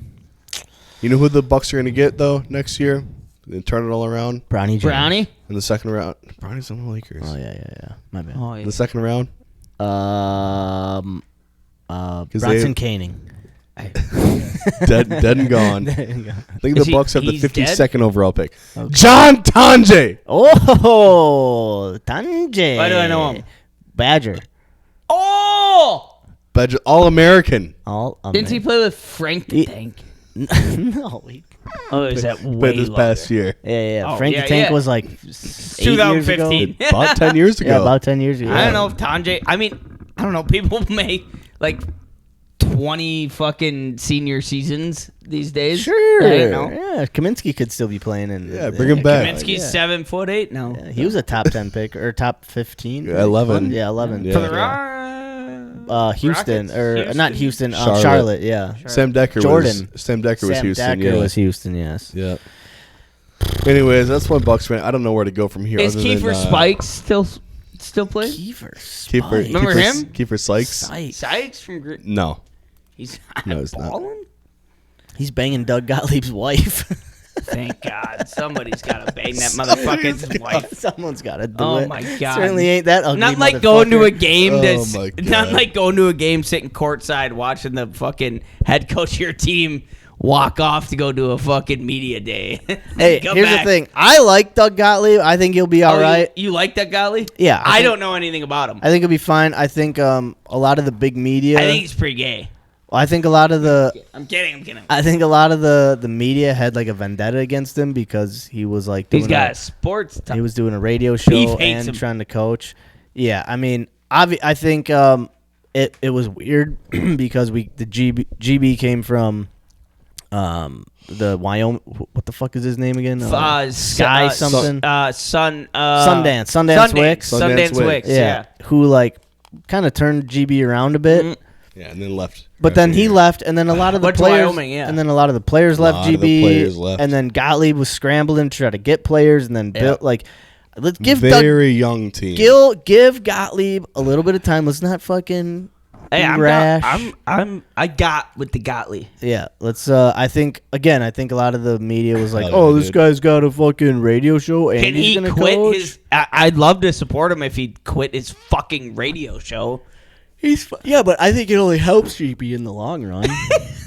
You know who the Bucks are going to get, though, next year? And turn it all around? Bronny James. Brownie? In the second round. Bronny's on the Lakers. Oh, yeah. My bad. Oh, yeah. In the second round? Bronson Caning. Dead and gone. I think the Bucks have the 52nd overall pick. Okay. John Tanji! Oh, Tanji. Why do I know him? Badger. Oh! Badger, All-American. Didn't he play with Frank the Tank? No. Is that way this past year? Yeah. Oh, Frank the Tank was like 2015. About 10 years ago. Yeah, about 10 years ago. I don't know if Tanjay. I mean, I don't know. People make like 20 fucking senior seasons these days. Sure. I don't know. Yeah, Kaminsky could still be playing. Bring him back. Kaminsky's 7'8" now. Yeah, he was a top 10 pick or top 15. 11. Yeah, 11. Yeah. For the Houston Rockets? not Houston, Charlotte. Yeah. Sam Decker Jordan. Sam Decker was Houston. Sam Decker was Houston. Yes. Yeah. Anyways, that's one Bucks fan. I don't know where to go from here. Is Kiefer Spikes still play? Kiefer Spikes. Remember him? Kiefer Sykes? Sykes from No. He's not. balling? He's banging Doug Gottlieb's wife. Thank God. Somebody's got to bang that motherfucker's wife. Someone's got to do it. Oh, my God. Certainly ain't that ugly. Not like going to a game. my God. Not like going to a game, sitting courtside, watching the fucking head coach of your team walk off to go do a fucking media day. Hey, here's the thing. I like Doug Gottlieb. I think he'll be all right. You like that Gottlieb? Yeah. I don't know anything about him. I think he'll be fine. I think a lot of the big media. I think he's pretty gay. I think a lot of the. I'm kidding. I think a lot of the media had like a vendetta against him because he was like. He's got a sports. He was doing a radio show and trying to coach. Yeah, I mean, I think it was weird because the GB came from the Wyoming. What the fuck is his name again? Sky something. Sundance Wicks. Sundance Wicks. Yeah. Who like kind of turned GB around a bit. Mm-hmm. Yeah, and then left. But then he left, and then a lot of the players, and then a lot of the players left GB, and then Gottlieb was scrambling to try to get players, and then built like, let's give young team. Give Gottlieb a little bit of time. Let's not fucking rash. I got with the Gottlieb. Yeah, let's. I think a lot of the media was like, "Oh, this guy's got a fucking radio show, and he's gonna quit coach." his? I'd love to support him if he'd quit his fucking radio show. Yeah, but I think it only helps GB in the long run.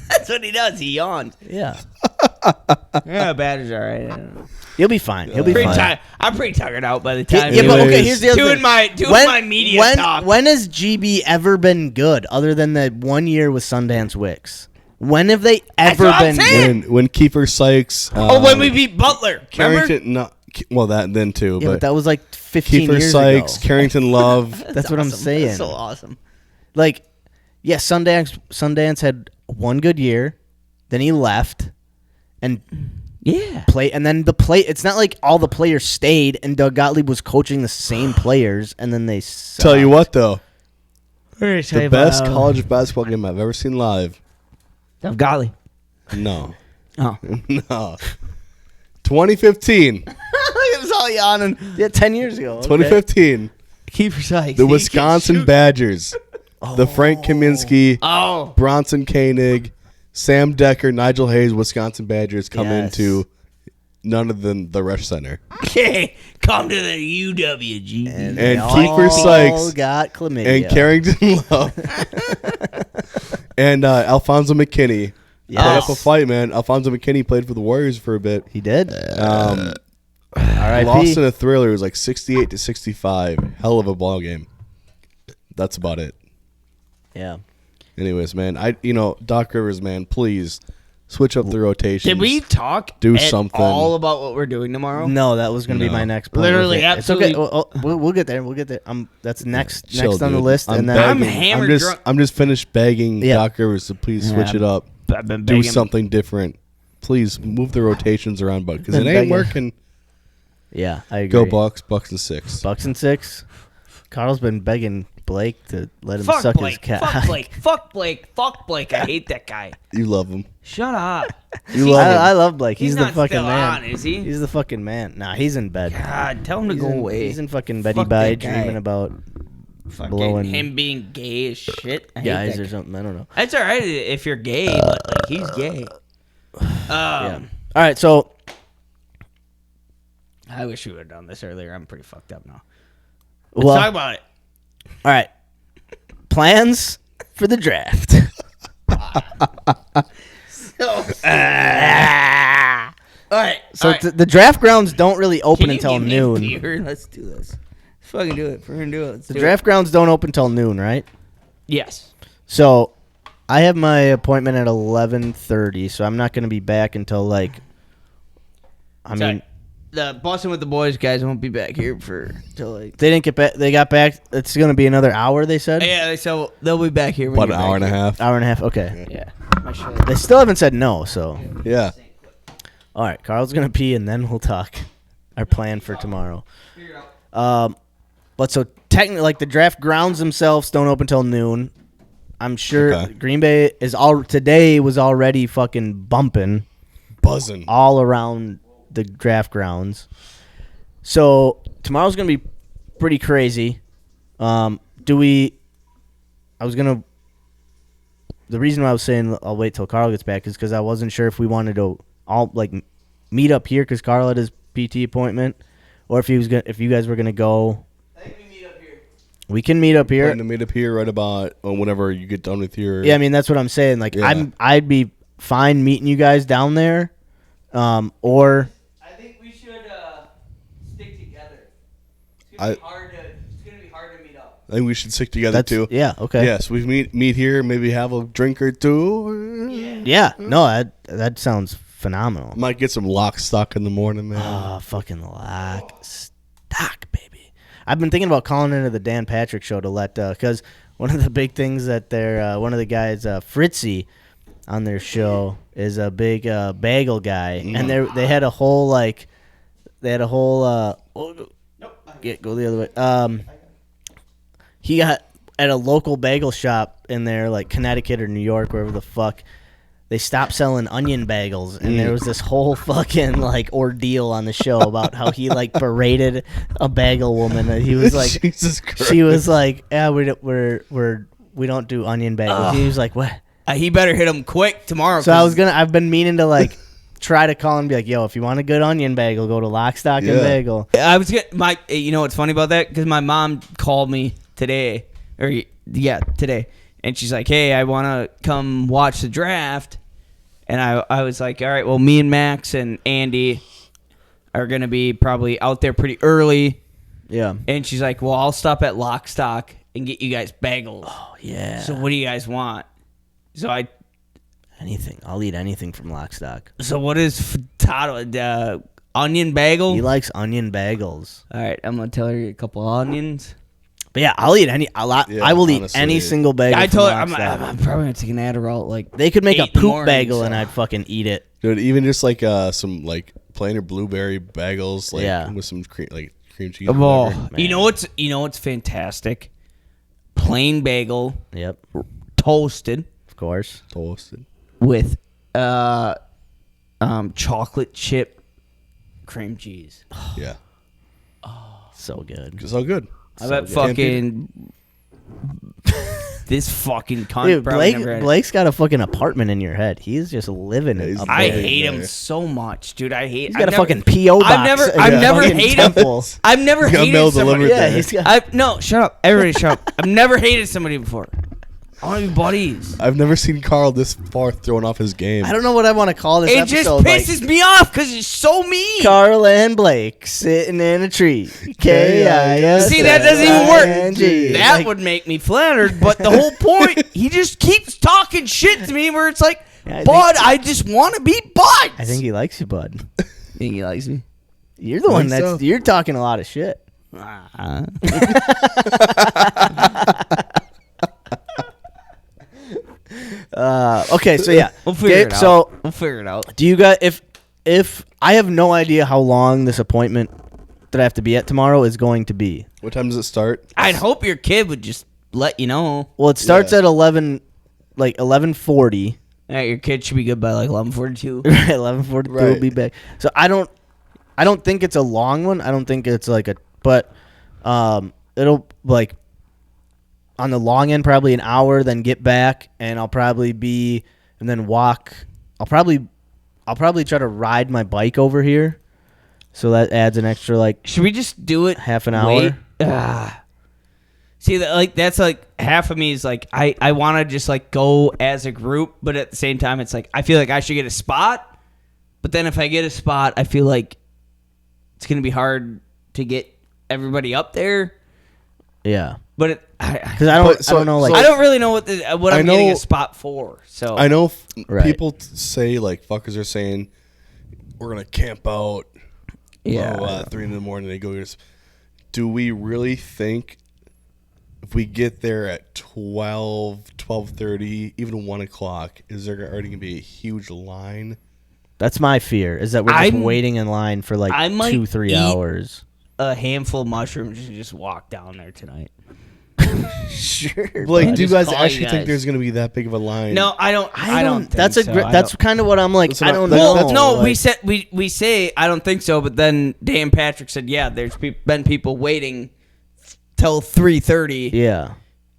That's what he does. He yawns. Yeah. Yeah, Badger's all right. He'll be fine. He'll be fine. I'm pretty tired out by the time. Yeah, but okay, here's the other thing. Doing my media talk. When has GB ever been good other than that 1 year with Sundance Wicks? When have they ever been good? When Kiefer Sykes. When we beat Butler. Carrington, well, that then too. Yeah, but that was like 15 Kiefer years Sykes, ago. Carrington Love. That's what I'm saying. That's so awesome. Like, yeah, Sundance had one good year, then he left, and Yeah. play, and then it's not like all the players stayed and Doug Gottlieb was coaching the same players, and then they sucked. Tell you what, though. The The best college basketball game I've ever seen live. Doug Gottlieb. No. Oh. No. 2015. It was all yawning. Yeah, 10 years ago. Okay. 2015. Kiefer Sykes. The Wisconsin Badgers. The Frank Kaminsky, Oh. Bronson Koenig, Sam Decker, Nigel Hayes, Wisconsin Badgers come Yes. into none other than the Rush Center. Okay. Come to the UWG. And they Kiefer all Sykes got chlamydia. and Carrington Love and Alfonso McKinney. Put up a fight, man. Alfonso McKinney played for the Warriors for a bit. He did. R.I.P. Lost in a thriller. It was like 68-65. Hell of a ball game. That's about it. Yeah. Anyways, man, Doc Rivers, man, please switch up the rotations. Did we talk Do at something. all about what we're doing tomorrow? No, that was going to be No. my next point. Literally, with it. absolutely. It's okay. We'll get there. We'll get there. That's next Chill, on the dude. list. And then I'm begging. hammered drunk. I'm just finished begging Yeah. Doc Rivers to please switch it up. I've been Do begging. something different. Please move the rotations around, bud, because it Been ain't begging. working. yeah, I agree. Go Bucks, Bucks and 6. Bucks and 6. Carl's been begging Blake to let him Fuck suck Blake. his cat. Fuck Blake. Fuck Blake. Fuck Blake. I hate that guy. You love him. Shut up. You love him. I love Blake. He's the not fucking still man. on, is he? He's the fucking man. Nah, he's in bed. God, tell him to He's go in, away. He's in fucking Betty Fuck Bye that guy. dreaming about Fucking blowing him being gay as shit. I hate guys that or guy. something. I don't know. It's all right if you're gay, but like he's gay. Yeah. All right, so I wish we would have done this earlier. I'm pretty fucked up now. well, Let's talk about it. all right. Plans for the draft. All right. So the draft grounds don't really open Can you until give me a noon. beer? Let's do this. Let's fucking do it. We're gonna do it. Let's The do draft grounds don't open till noon, right? it. Yes. So I have my appointment at 11:30, so I'm not going to be back until like. I Sorry. mean, The Boston with the Boys guys won't be back here for till like. they didn't get back. They got back. It's going to be another hour. They said. Yeah, so they'll be back here. About an hour and a half. Hour and a half. Okay. Yeah. They still haven't said no. So. Yeah. All right, Carl's gonna pee, and then we'll talk. Our plan for tomorrow. But so technically, like the draft grounds themselves don't open till noon. I'm sure Okay. Green Bay today was already fucking bumping Buzzing. all around the draft grounds. So tomorrow's gonna be pretty crazy. The reason why I was saying I'll wait till Carl gets back is because I wasn't sure if we wanted to all like meet up here because Carl had his PT appointment, or if you guys were gonna go. I think we meet up here. We can meet up here. Plan to meet up here right about whenever you get done with your. Yeah, I mean that's what I'm saying. Like Yeah. I'd be fine meeting you guys down there, or I think we should stick together. It's I- gonna be hard to meet up. I think we should stick together too. Yeah, okay. Yes, we meet here, maybe have a drink or two. Yeah, no, that sounds phenomenal. Might get some lock stock in the morning, man. Oh, fucking lock stock, baby. I've been thinking about calling into the Dan Patrick show to let because one of the big things that they're one of the guys Fritzy on their show is a big bagel guy, and they had a whole go the other way. He got at a local bagel shop in there, like Connecticut or New York, wherever the fuck. They stopped selling onion bagels, and there was this whole fucking like ordeal on the show about how he like berated a bagel woman. And he was like, Jesus Christ. she was like, yeah, we don't do onion bagels. He was like, what? He better hit him quick tomorrow. So I've been meaning to like try to call him and be like, yo, if you want a good onion bagel, go to Lock, Stock, and Bagel. I was you know what's funny about that? Because my mom called me today, today, and she's like, hey, I want to come watch the draft. And I was like, all right, well, me and Max and Andy are going to be probably out there pretty early. Yeah. And she's like, well, I'll stop at Lock, Stock and get you guys bagels. Oh, yeah. So what do you guys want? So anything. I'll eat anything from Lock, Stock. So what is Tato, onion bagel? He likes onion bagels. All right, I'm going to tell her a couple onions. But yeah, I'll eat a lot. Yeah, I will eat honestly. any single bagel. I from told her Lock, I'm Stock. probably going to take an Adderall. Like They could make a 8 in the poop morning, bagel so- and I'd fucking eat it. Dude, even just like some like plain or blueberry bagels, like Yeah. with some cream cheese. or Oh, whatever. you know what's fantastic? Plain bagel, Yep. toasted Of course. Toasted. with chocolate chip cream cheese. Yeah. So good. So good. I bet good. Can't beat fucking this fucking cunt Dude, probably never had it. Blake's got a fucking apartment in your head. He's just living it. He's up I there. hate him so much, dude. I hate. He's got a fucking P.O. box. I've never Fucking hated. temple. I've never He's got hated mail somebody. delivered Yeah, there. he's got. No, shut up. Everybody, shut up. I've never hated somebody before. I want to be buddies. I've never seen Carl this far thrown off his game. I don't know what I want to call this It just episode. pisses me off because it's so mean. Carl and Blake sitting in a tree. K-I-S-S-I-N-G. See, that doesn't even work. That would make me flattered, but the whole point, he just keeps talking shit to me where it's like, Yeah, Bud, I just want to be buds. I think he likes you, bud. think he likes me. You're the one think that's so. you're talking a lot of shit. Okay, so yeah, We'll figure it out. So We'll figure it out. do you guys? If I have no idea how long this appointment that I have to be at tomorrow is going to be. What time does it start? I'd hope your kid would just let you know. Well, it starts at 11:40. Yeah, your kid should be good by like 11:42. Right, 11:42 will Right. be back. So I don't think it's a long one. I don't think it's like but it'll like on the long end probably an hour, then get back, and I'll probably be and then walk. I'll probably try to ride my bike over here, so that adds an extra like Should we just do it? half an Wait. hour. See, that's like half of me is like I want to just like go as a group, but at the same time, it's like I feel like I should get a spot. But then if I get a spot, I feel like it's gonna be hard to get everybody up there. Yeah, But because I don't know like I don't really know what I'm getting know- a spot for. So I know Right. people say, like, fuckers are saying, we're going to camp out. Yeah. 3 in the morning. They go, do we really think if we get there at 12:30, even 1 o'clock, is there already going to be a huge line? that's my fear is that we're just I'm- waiting in line for like I might 2-3 eat- hours. a handful of mushrooms and just walk down there tonight. Sure. Like, do you just guys call actually you think guys. there's going to be that big of a line? No, I don't. I don't. Think That's so. I that's don't- kind of what I'm like. That's I what don't I- know. that's- No, we like- said we say I don't think so, but then Dan Patrick said, yeah, there's been people waiting till 3:30, Yeah,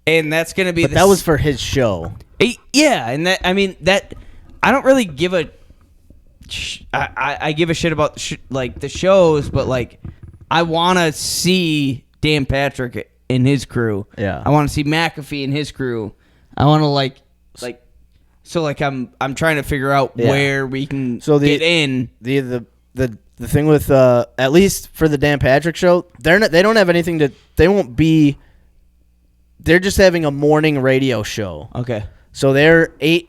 and that's gonna be. but that was for his show. Yeah, and that I mean that I don't really give a. I give a shit about like the shows, but like I want to see Dan Patrick and his crew. Yeah. I want to see McAfee and his crew. I want to like so like I'm trying to figure out Yeah. where we can So get in. The thing with at least for the Dan Patrick show, they don't have anything to. They won't be. They're just having a morning radio show. Okay. So they're 8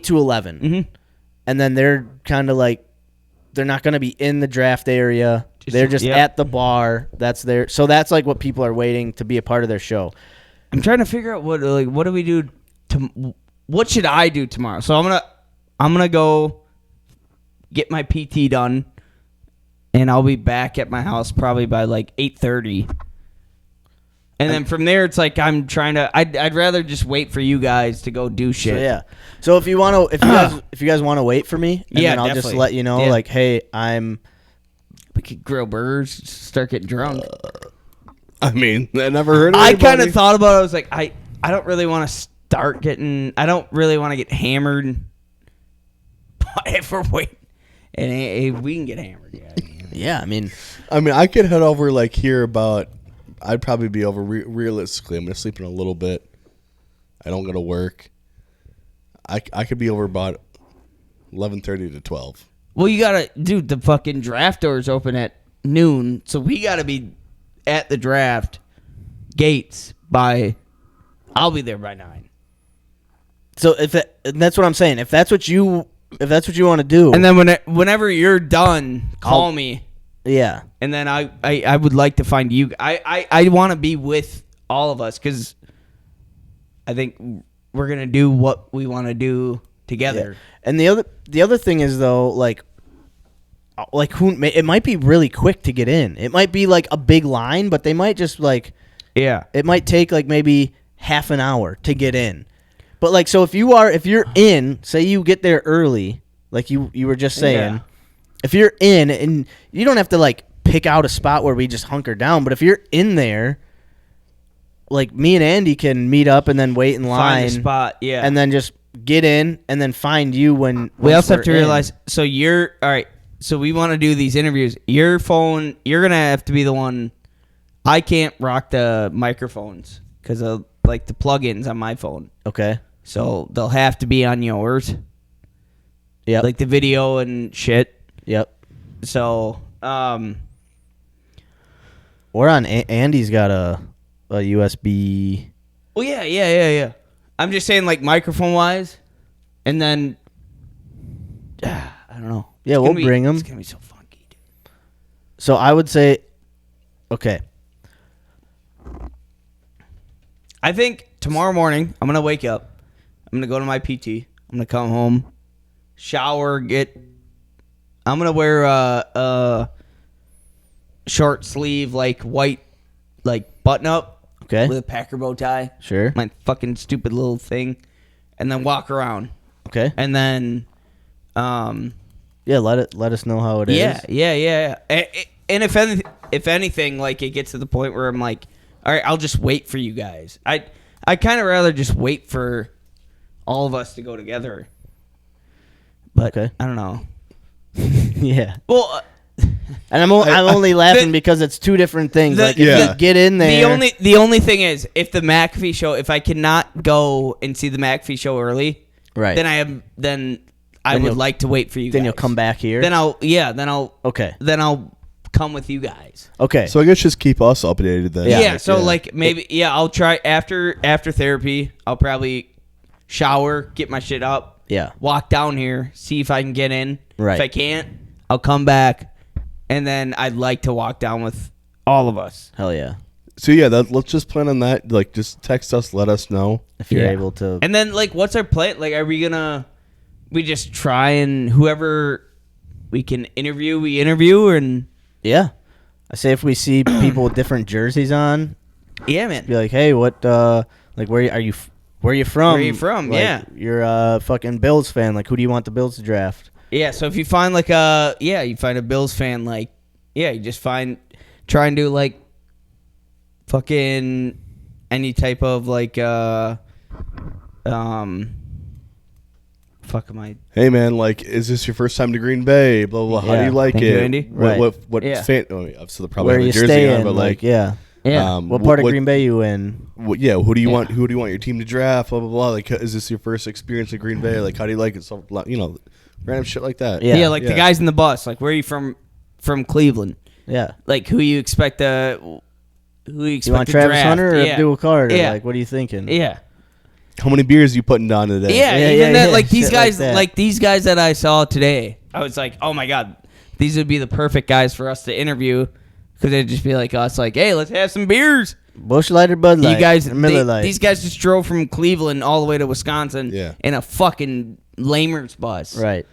to 11, Mhm. and then they're kind of like they're not going to be in the draft area. They're just yep. at the bar. That's their. So that's like what people are waiting to be a part of their show. I'm trying to figure out what do we do what should I do tomorrow? So I'm gonna go get my PT done, and I'll be back at my house probably by like 8:30. And then from there, it's like I'm trying to. I'd rather just wait for you guys to go do shit. So, yeah. So if you want to, if you guys want to wait for me, and Yeah, then I'll just definitely. let you know, Yeah. like, hey, We could grill burgers, start getting drunk. I mean, I never heard of I anybody. kind of thought about it. I was like, I don't really want to start getting. I don't really want to get hammered. But if we're waiting, and if we can get hammered, yeah. yeah. I mean, I could head over, like, here about... I'd probably be over realistically. I'm going to sleep in a little bit. I don't go to work. I could be over about 11:30 to 12. Well, you gotta, dude. The fucking draft doors open at noon, so we gotta be at the draft gates by. I'll be there by 9. so and that's what I'm saying. If that's what you want to do, And then whenever you're done, call me. yeah, And then I would like to find you. I want to be with all of us because I think we're going to do what we want to do together. And the other thing is though, like it might be really quick to get in. It might be like a big line, but they might just like it might take like maybe half an hour to get in. But like so if you're in, say you get there early, like you were just saying, if you're in and you don't have to like pick out a spot where we just hunker down, but if you're in there, like me and Andy can meet up and then wait in line, find a spot, and then just get in and then find you when we also have to we're in. realize. So you're all right. So we want to do these interviews. Your phone, you're gonna have to be the one. I can't rock the microphones because of like the plugins on my phone. Okay. So they'll have to be on yours. Yeah. Like the video and shit. Yep. So Or on Andy's got a USB. Oh yeah. I'm just saying like microphone wise, and then I don't know. Yeah, It's we'll gonna bring them. It's gonna be so funky, dude. So I would say, okay. I think tomorrow morning I'm gonna wake up. I'm gonna go to my PT. I'm gonna come home, shower, I'm gonna wear a short sleeve like white like button up. Okay. With a Packer bow tie. Sure. My fucking stupid little thing, and then walk around. Okay. And then, yeah, let us know how it is. Yeah. And if anything, like it gets to the point where I'm like, all right, I'll just wait for you guys. I kind of rather just wait for all of us to go together. But I don't know. Yeah. Well, and I'm only laughing because it's two different things. Like if you get in there, the only thing is if the McAfee show, if I cannot go and see the McAfee show early, right? Then I would like to wait for you. Then guys. you'll come back here. Then I'll okay. Then I'll come with you guys. Okay. So I guess just keep us updated then. Yeah. So like maybe I'll try after therapy. I'll probably shower, get my shit up. Yeah. Walk down here, see if I can get in. Right. If I can't, I'll come back, and then I'd like to walk down with all of us. Hell yeah. So yeah, let's just plan on that. Like, just text us, let us know if you're able to. And then like, what's our plan? Like, are we just try and whoever we can interview, we interview, and yeah. I say if we see people with different jerseys on, yeah, man, be like, hey, what, like, where are you from? Where are you from? Like, yeah, you're a fucking Bills fan. Like, who do you want the Bills to draft? Yeah, so if you find like you find a Bills fan, like, yeah, you just try and do like fucking any type of like fuck am I? Hey man, like, is this your first time to Green Bay? Blah blah. How do you like Thank it? you, Andy. What Yeah. fan? Oh, yeah, so they'll probably Where have you a jersey staying? on, but like, yeah. What part of Green Bay you in? Yeah, who do you want? Who do you want your team to draft? Blah blah blah. Like, is this your first experience at Green Bay? Like, how do you like it? So, random shit like that. Yeah, like the guys in the bus. Like, where are you from Cleveland? Yeah. Like, who you expect You want to Travis draft? Hunter or Yeah. Abdul Carter? Yeah. Like, what are you thinking? Yeah. How many beers you putting down today? Yeah, even that. Like these shit guys, that. like these guys that I saw today, I was like, oh my god, these would be the perfect guys for us to interview, because they'd just be like us, like, hey, let's have some beers. Busch Light or Bud Light? You guys, or Miller Lite? these guys just drove from Cleveland all the way to Wisconsin Yeah. in a fucking Lamers bus. Right.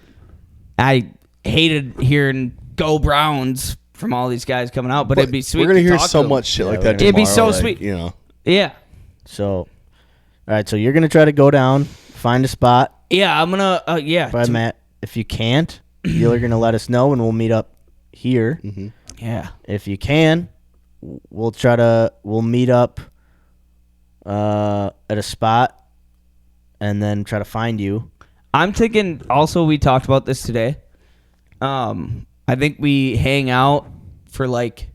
I hated hearing "Go Browns" from all these guys coming out, but it'd be sweet. We're gonna to hear talk so to much shit Yeah, like we're that. gonna- It'd be tomorrow, so like, sweet. You know. Yeah, So, all right. So you're gonna try to go down, find a spot. yeah. I'm gonna. Yeah. By Matt. If you can't, you're gonna let us know, and we'll meet up here. Mm-hmm. Yeah. If you can, we'll meet up at a spot, and then try to find you. I'm thinking. Also, we talked about this today. I think we hang out for like,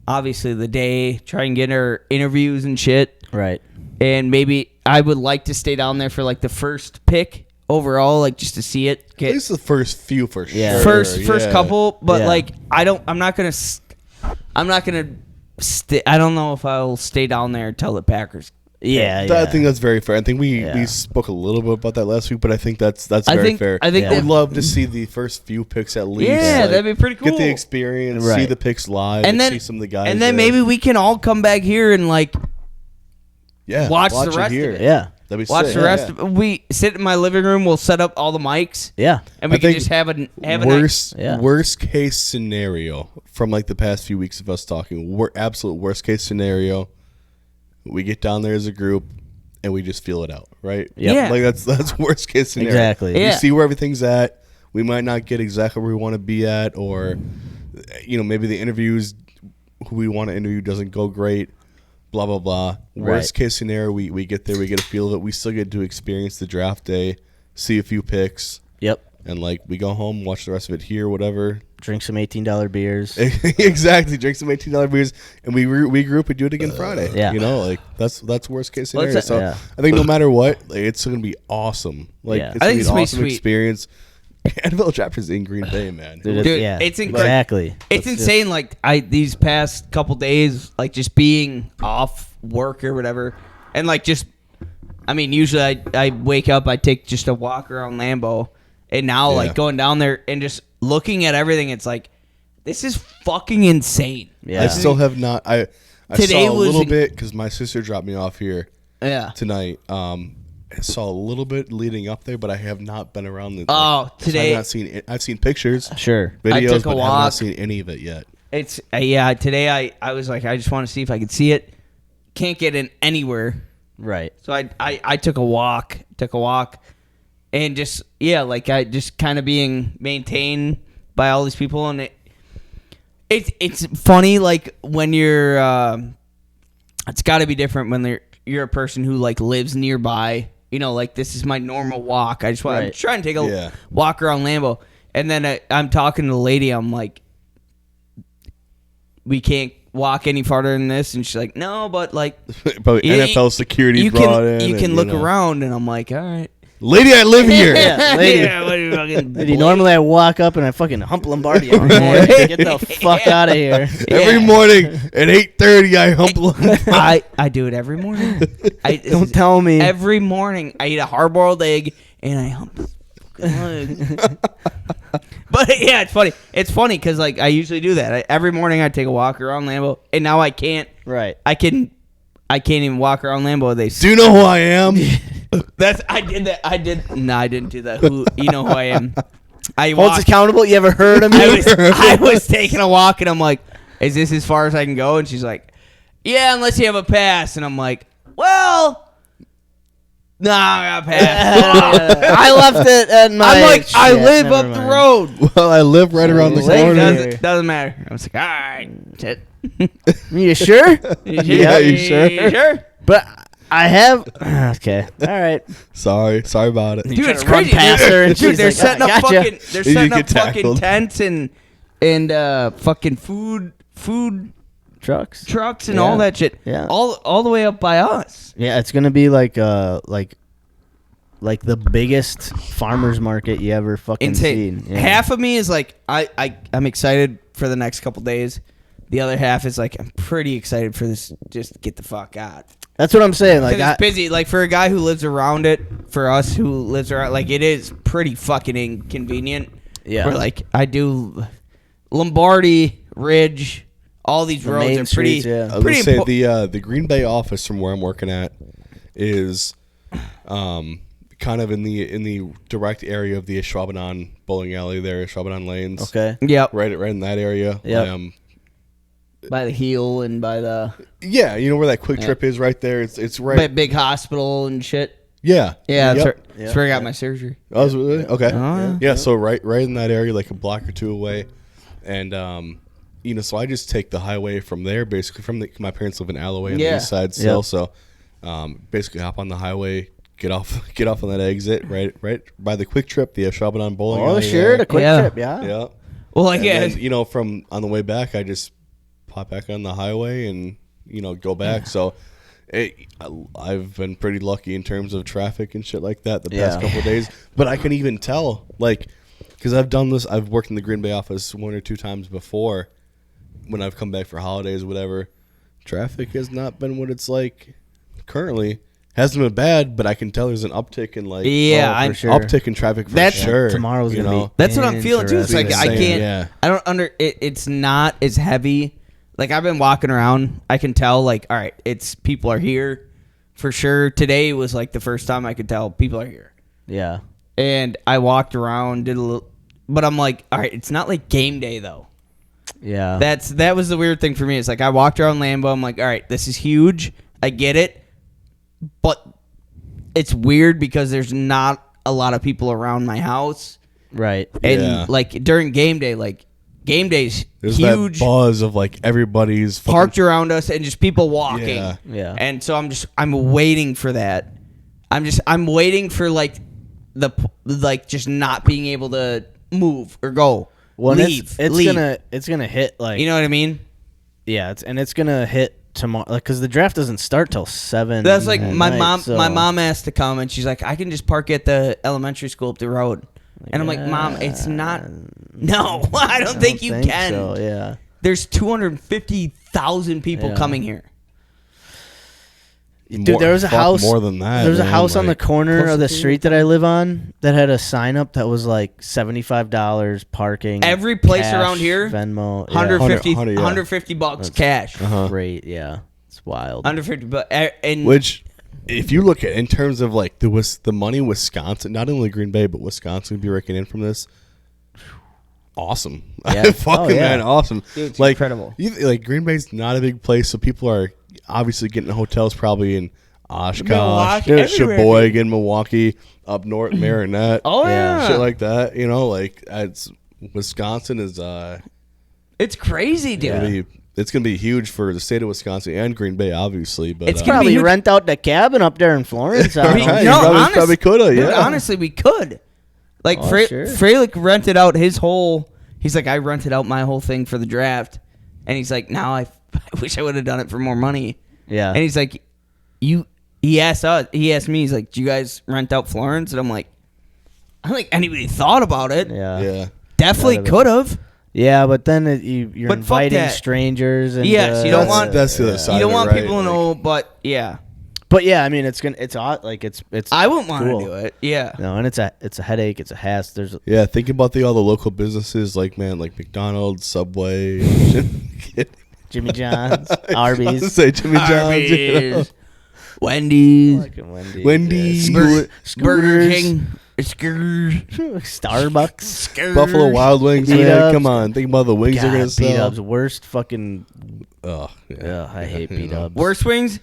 obviously the day, try and get our interviews and shit. Right. And maybe I would like to stay down there for like the first pick overall, like just to see it. At least the first few for sure. Yeah. First yeah. couple, but Yeah. like I don't know if I'll stay down there until the Packers. Yeah. I think that's very fair. I think we spoke a little bit about that last week, but I think that's very fair. I think I would love to see the first few picks at least. Yeah, like, that'd be pretty cool. Get the experience, see Right. the picks live, And then see some of the guys. and then there. maybe we can all come back here and like yeah, watch the it rest here. of it. Yeah. That'd be watch sick. the rest. We sit in my living room. We'll set up all the mics. Yeah, and we I can think just have a worst case scenario from like the past few weeks of us talking. Absolute worst case scenario. We get down there as a group and we just feel it out, right? Yep. Yeah. Like that's worst case scenario. Exactly. We Yeah. see where everything's at. We might not get exactly where we want to be at, or maybe the interviews who we want to interview doesn't go great. Blah blah blah. Worst case scenario, we get there, we get a feel of it. We still get to experience the draft day, see a few picks. Yep. And like we go home, watch the rest of it here, whatever. Drink some $18 beers. Exactly, drink some $18 beers, and we regroup and do it again Friday. Yeah. like that's worst case scenario. Well, so I think no matter what, like, it's gonna be awesome. Like Yeah. it's I gonna think be an it's awesome sweet. experience. Untitled Chapter's in Green Bay, man. Dude, Dude, it's exactly. It's insane. Like these past couple days, like just being off work or whatever, and like just, I mean, usually I wake up, I take just a walk around Lambeau, and now like going down there and just looking at everything, it's like, this is fucking insane. Yeah. I still have not. I Today saw a was little in- bit because my sister dropped me off here. Yeah. Tonight. I saw a little bit leading up there, but I have not been around the. Today- I've not seen it. I've seen pictures, Sure. videos, I took a but have walk. not seen any of it yet. It's today I was like, I just want to see if I could see it. Can't get in anywhere. Right. So I took a walk, and just like I just kind of being maintained by all these people, and it's funny like when you're it's got to be different when you're a person who like lives nearby. Like this is my normal walk. I just want to try and take a walk around Lambeau, and then I'm talking to the lady. I'm like, we can't walk any farther than this, and she's like, no, but like Probably NFL security you brought can in. you can and, look around, and I'm like, all right. Lady, I live here. Yeah, lady. Yeah, what are you fucking Lady, normally I walk up and I fucking hump Lombardi every morning. Get the fuck out of here. Every morning at 8:30, I hump Lombardi. I do it every morning. Don't tell me. Every morning I eat a hard-boiled egg and I hump his fucking leg. But yeah, it's funny. It's funny because like I usually do that. Every morning I take a walk around Lambeau, and now I can't. Right. I can't even walk around Lambeau. Do you know who I am? I did that. No, I didn't do that. You know who I am. I Holds walked. accountable. You ever heard of me? I was taking a walk, and I'm like, is this as far as I can go? And she's like, yeah, unless you have a pass. And I'm like, well, no, I got a pass. I left it at my. I'm like, I Shit, live never up the mind. road. Well, I live right around the Lady corner. Doesn't matter. I was like, all right, shit. You sure? Yeah, you sure? You sure? But I have. Okay. All right. Sorry about it. Dude, it's to run crazy. past her and Dude, she's they're like, setting "I up gotcha." fucking. They're You setting up get fucking tackled. tents and fucking food Trucks. trucks and Yeah. all that shit. Yeah. All the way up by us. Yeah, it's gonna be like the biggest farmers market you ever fucking Insane. seen. Yeah. Half of me is like I'm excited for the next couple days. The other half is like I'm pretty excited for this. Just get the fuck out. That's what I'm saying. Like, Because it's busy. Like for a guy who lives around it, for us who lives around, like it is pretty fucking inconvenient. Yeah. Where like I do Lombardi, Ridge, all these The roads main are pretty. streets, yeah. I was Pretty gonna say the Green Bay office from where I'm working at is kind of in the direct area of the Ashwaubenon bowling alley there, Ashwaubenon Lanes. Okay. Yep. Right in that area. Yep. By the heel and by the Yeah, you know where that Quick Trip is right there. It's right. by big hospital and shit. Yeah. Yeah, Yep. that's where I got my surgery. Oh, was it really? Okay. Oh, yeah. So right in that area, like a block or two away, and so I just take the highway from there. Basically, my parents live in Alloway on the east side still, so basically hop on the highway, get off on that exit right by the Quick Trip, the Ashwaubenon bowling. Oh, alley sure, there. the Quick Trip, yeah. Yeah. Well, like and then, from on the way back, I just pop back on the highway and go back. So. I've been pretty lucky in terms of traffic and shit like that the past couple of days. But I can even tell, because I've done this. I've worked in the Green Bay office 1 or 2 times before when I've come back for holidays, whatever. Traffic has not been what it's like currently. Hasn't been bad, but I can tell there's an uptick in for sure. uptick in traffic for sure. Tomorrow's gonna be. That's what I'm feeling too. It's like I Insane, can't. yeah. I don't it's not as heavy. Like I've been walking around. I can tell. Like all right, it's people are here for sure. Today was like the first time I could tell people are here. Yeah. And I walked around, did a little, but I'm like, all right, it's not like game day though. Yeah. That was the weird thing for me. It's like I walked around Lambeau. I'm like, all right, this is huge. I get it, but it's weird because there's not a lot of people around my house. Right. And like during game day, like game day's There's huge. that buzz of like everybody's Parked around us and just people walking. Yeah. And so I'm waiting for that. I'm waiting for like just not being able to move or go. Well, leave. It's gonna hit like, you know what I mean? Yeah, it's gonna hit tomorrow, like, because the draft doesn't start till 7. That's like my night, mom. so- My mom asked to come, and she's like, "I can just park at the elementary school up the road." And I'm like, "Mom, it's not. No, I don't think you can." So, yeah. There's 250,000 people Yeah. coming here. Dude, there was a house. more than that. There was a man, house on the like- corner Close of the to street that I live on that had a sign up that was like $75 parking. Every place cash, around here, Venmo, 150, 100, yeah. 150 bucks cash. Great, yeah, it's wild. 150 bucks. And Which, if you look at in terms of like the money Wisconsin, not only Green Bay but Wisconsin would be raking in from this. Awesome, Yeah. fucking man, awesome. Dude, it's like incredible. Like Green Bay's not a big place, so people are obviously getting hotels probably in Oshkosh, Milwaukee, everywhere, Sheboygan, Milwaukee, up north, Marinette, Oh, yeah. shit like that. You know, like Wisconsin is it's crazy, dude. it's gonna be huge for the state of Wisconsin and Green Bay, obviously. But It's gonna Probably be huge. rent out the cabin up there in Florence. I don't know. Right. No, You probably coulda, dude, yeah. honestly, we could. Like, Oh, sure. Frelick rented out his whole. He's like, I rented out my whole thing for the draft, and he's like, now I wish I would have done it for more money. Yeah. And he's like, He asked me, he's like, do you guys rent out Florence? And I'm like, I don't think anybody thought about it. Yeah. Definitely could have. Yeah, but then you're But fuck inviting that. strangers. And, Yes, you don't want. that's the other side. You don't of it, want right? people to know, but yeah. But yeah, I mean, it's odd. Like it's. I wouldn't want cool. to do it. Yeah. No, and it's a headache. It's a hassle. There's Yeah, think about all the local businesses like McDonald's, Subway, Jimmy John's, I was gonna Arby's, say Jimmy John's, you know? Wendy's, Wendy's, Burger Scooters, King, Starbucks, Buffalo Wild Wings. Man, B-dubs. come on, think about the wings they're gonna sell. B-dubs, worst fucking. Oh, Yeah, I hate You know. B-dubs. Worst wings.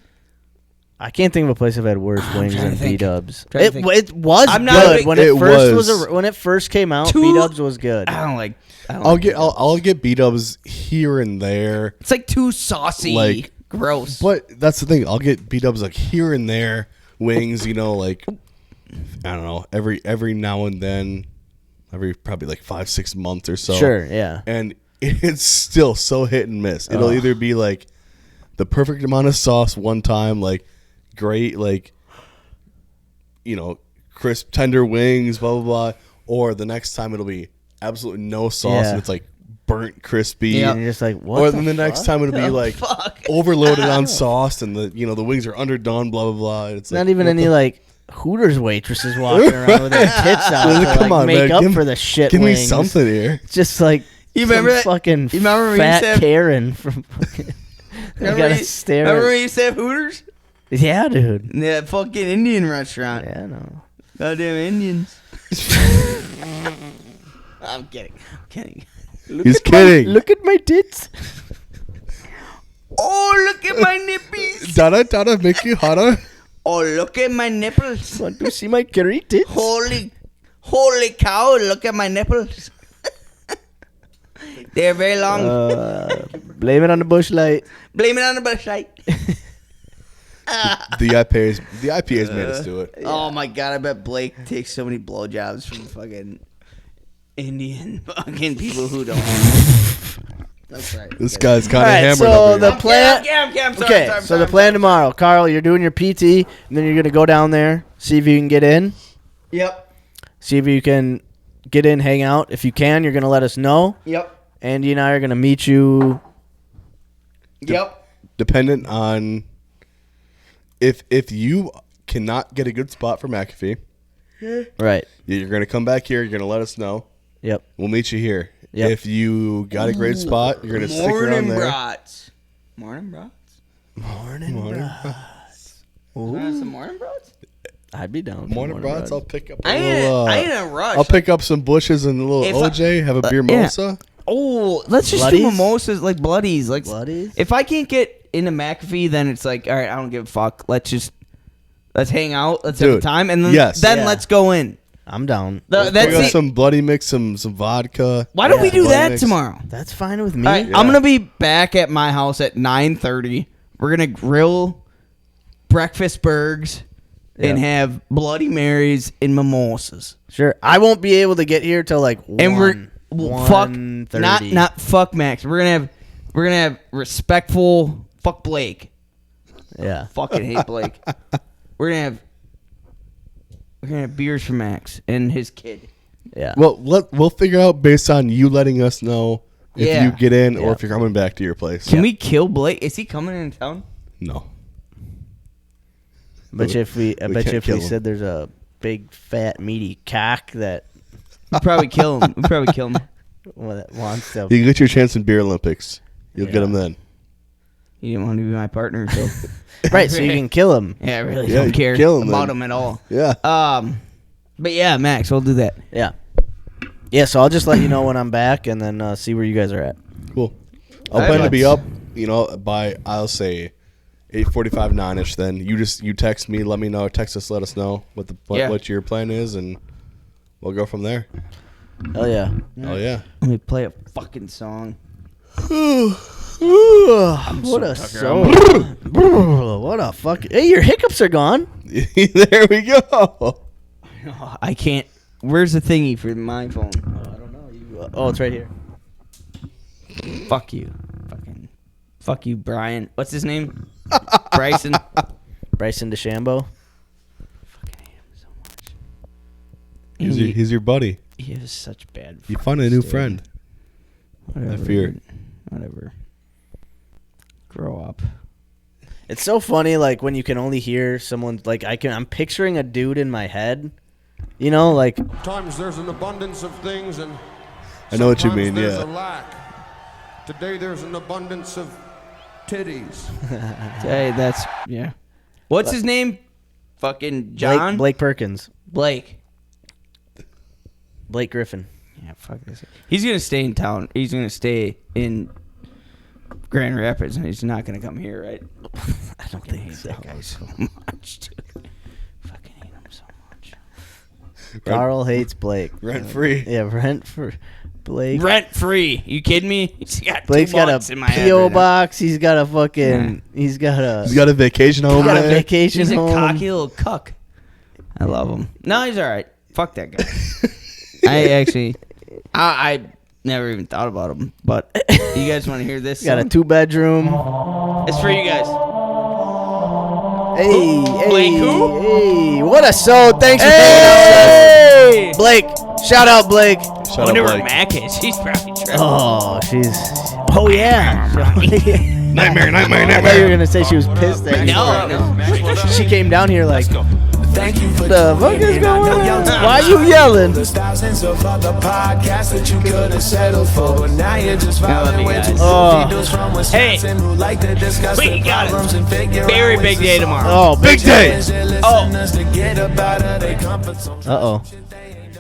I can't think of a place I've had worse wings trying to than think. B-dubs. Trying to It think. was I'm not a good big- when it It first was. when it first came out. Two- B-dubs was good. I don't like. I'll get B-dubs here and there. It's like too saucy. Like, gross. But that's the thing. I'll get B-dubs like here and there. Wings, you know, like I don't know, every now and then, every probably like 5-6 months or so. Sure, yeah. And it's still so hit and miss. It'll either be like the perfect amount of sauce one time, like great, like you know, crisp tender wings, blah blah blah, or the next time it'll be absolutely no sauce Yeah. and it's like burnt crispy. Yeah. And you're just like, what? Or the then the next fuck? time it'll be like fuck? overloaded on sauce and the wings are underdone, blah blah blah. It's Not like, even what any the- like Hooters waitresses walking around with their tits out to Come like, on, make man. up Give- for the shit Give wings. me something here. It's just like You remember some that- fucking you remember when you fat said- Karen from fucking. You gotta stare. Remember At, when you said Hooters? yeah, dude. That fucking Indian restaurant. Yeah, no. Goddamn Indians. I'm kidding. I'm kidding. He's kidding. Look at my tits. Oh, look at my nipples. Dada, make you hotter. Oh, look at my nipples. Want to see my curry tits? Holy cow, look at my nipples. They're very long. Blame it on the bush light. Blame it on the bush light. The IPA's made us do it. Oh my god, I bet Blake takes so many blowjobs from fucking Indian fucking people who don't. That's right. This guy's kind of All right, hammered so over the here. plan. I'm sorry, Okay, sorry, so sorry, the plan tomorrow, Carl, you're doing your PT, and then you're gonna go down there, see if you can get in. Yep. See if you can get in, hang out. If you can, you're gonna let us know. Yep. Andy and I are gonna meet you. Yep. Dependent on if you cannot get a good spot for McAfee, Right. you're gonna come back here. You're gonna let us know. Yep. We'll meet you here. Yep. If you got a great spot, you're gonna stick around Morning there. brats. Morning brats. Morning, brats. Want some morning brats? I'd be down. for Morning brats. I'll pick up. I ain't in a rush. I'll pick up some bushes and a little OJ. Have a beer mimosa. Oh, let's just do mimosas like bloodies. Like bloodies. If I can't get into McAfee, then it's like, all right, I don't give a fuck. Let's hang out. Let's have a time, and then let's go in. I'm down. That's some bloody mix, some vodka. Why don't we do that tomorrow? That's fine with me. Right, I'm gonna be back at my house at 9:30. We're gonna grill breakfast burgers and have Bloody Marys and mimosas. Sure. I won't be able to get here till like and 1:30. not fuck Max. We're gonna have respectful fuck Blake. Yeah. Fucking hate Blake. We're gonna have beers for Max and his kid. Yeah. Well, we'll figure out based on you letting us know if you get in or if you're coming back to your place. Can we kill Blake? Is he coming in town? No. I bet you if we said there's a big fat meaty cock that we'd probably kill him. Well, that wants to. You get your chance in beer Olympics. You'll get him then. He didn't want to be my partner, so right. So you can kill him. Yeah, I really don't care about him at all. Yeah. But yeah, Max, we'll do that. Yeah. Yeah. So I'll just let you know when I'm back, and then see where you guys are at. Cool. I'll plan to be up, by I'll say 8:45, 9ish. Then you text me, let me know. Text us, let us know what your plan is, and we'll go from there. Hell yeah. Oh yeah. Let me play a fucking song. What a song. What a fuck. Hey, your hiccups are gone. There we go. I can't. Where's the thingy for my phone? I don't know. It's right here. Fuck you. Fuck you, Brian. What's his name? Bryson DeChambeau. Fucking hate him so much. He's your buddy. He has such bad. You find a new friend. Whatever. I fear. Whatever. Grow up. It's so funny, like when you can only hear someone. Like I'm picturing a dude in my head. Like Times there's an abundance of things, and I know what you mean. there's Yeah. a lack. Today there's an abundance of titties. Hey, What's his name? Fucking John. Blake Perkins. Blake Griffin. Yeah, fuck this. He's gonna stay in town. He's gonna stay in Grand Rapids, and he's not gonna come here, right? I don't think so. That guy so much, dude. Fucking hate him so much. Carl hates Blake. Rent free. Yeah, rent for Blake. Rent free. You kidding me? Blake's got a P.O. box. He's got a fucking. Yeah. He's got a vacation home. He's a cocky little cuck. I love him. No, he's all right. Fuck that guy. I never even thought about him. But you guys want to hear this? Got a 2-bedroom. It's for you guys. Hey, Blake who? Hey, what a soul. Thanks for hanging out. Blake. Shout out, Blake. I wonder where Mac is. She's probably trapped. Oh, oh, yeah. Nightmare. I thought you were going to say she was pissed at you. No. She came down here like, Thank you for the fuck is going on? Why are you yelling? There's thousands of other podcasts that you could have settled for, but now you're just vibing with two videos from Wisconsin who like to discuss the problems and figure out very big day tomorrow. Oh, big day. Uh-oh.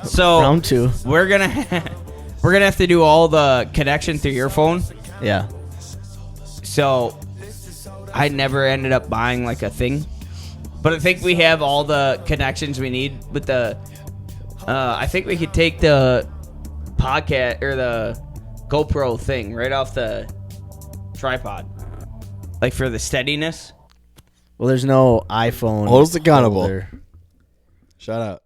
So round 2. We're gonna have to do all the connection through your phone. Yeah. So I never ended up buying like a thing. But I think we have all the connections we need with the. I think we could take the podcast or the GoPro thing right off the tripod, like for the steadiness. Well, there's no iPhone. Hold the accountable. holder. Shout out.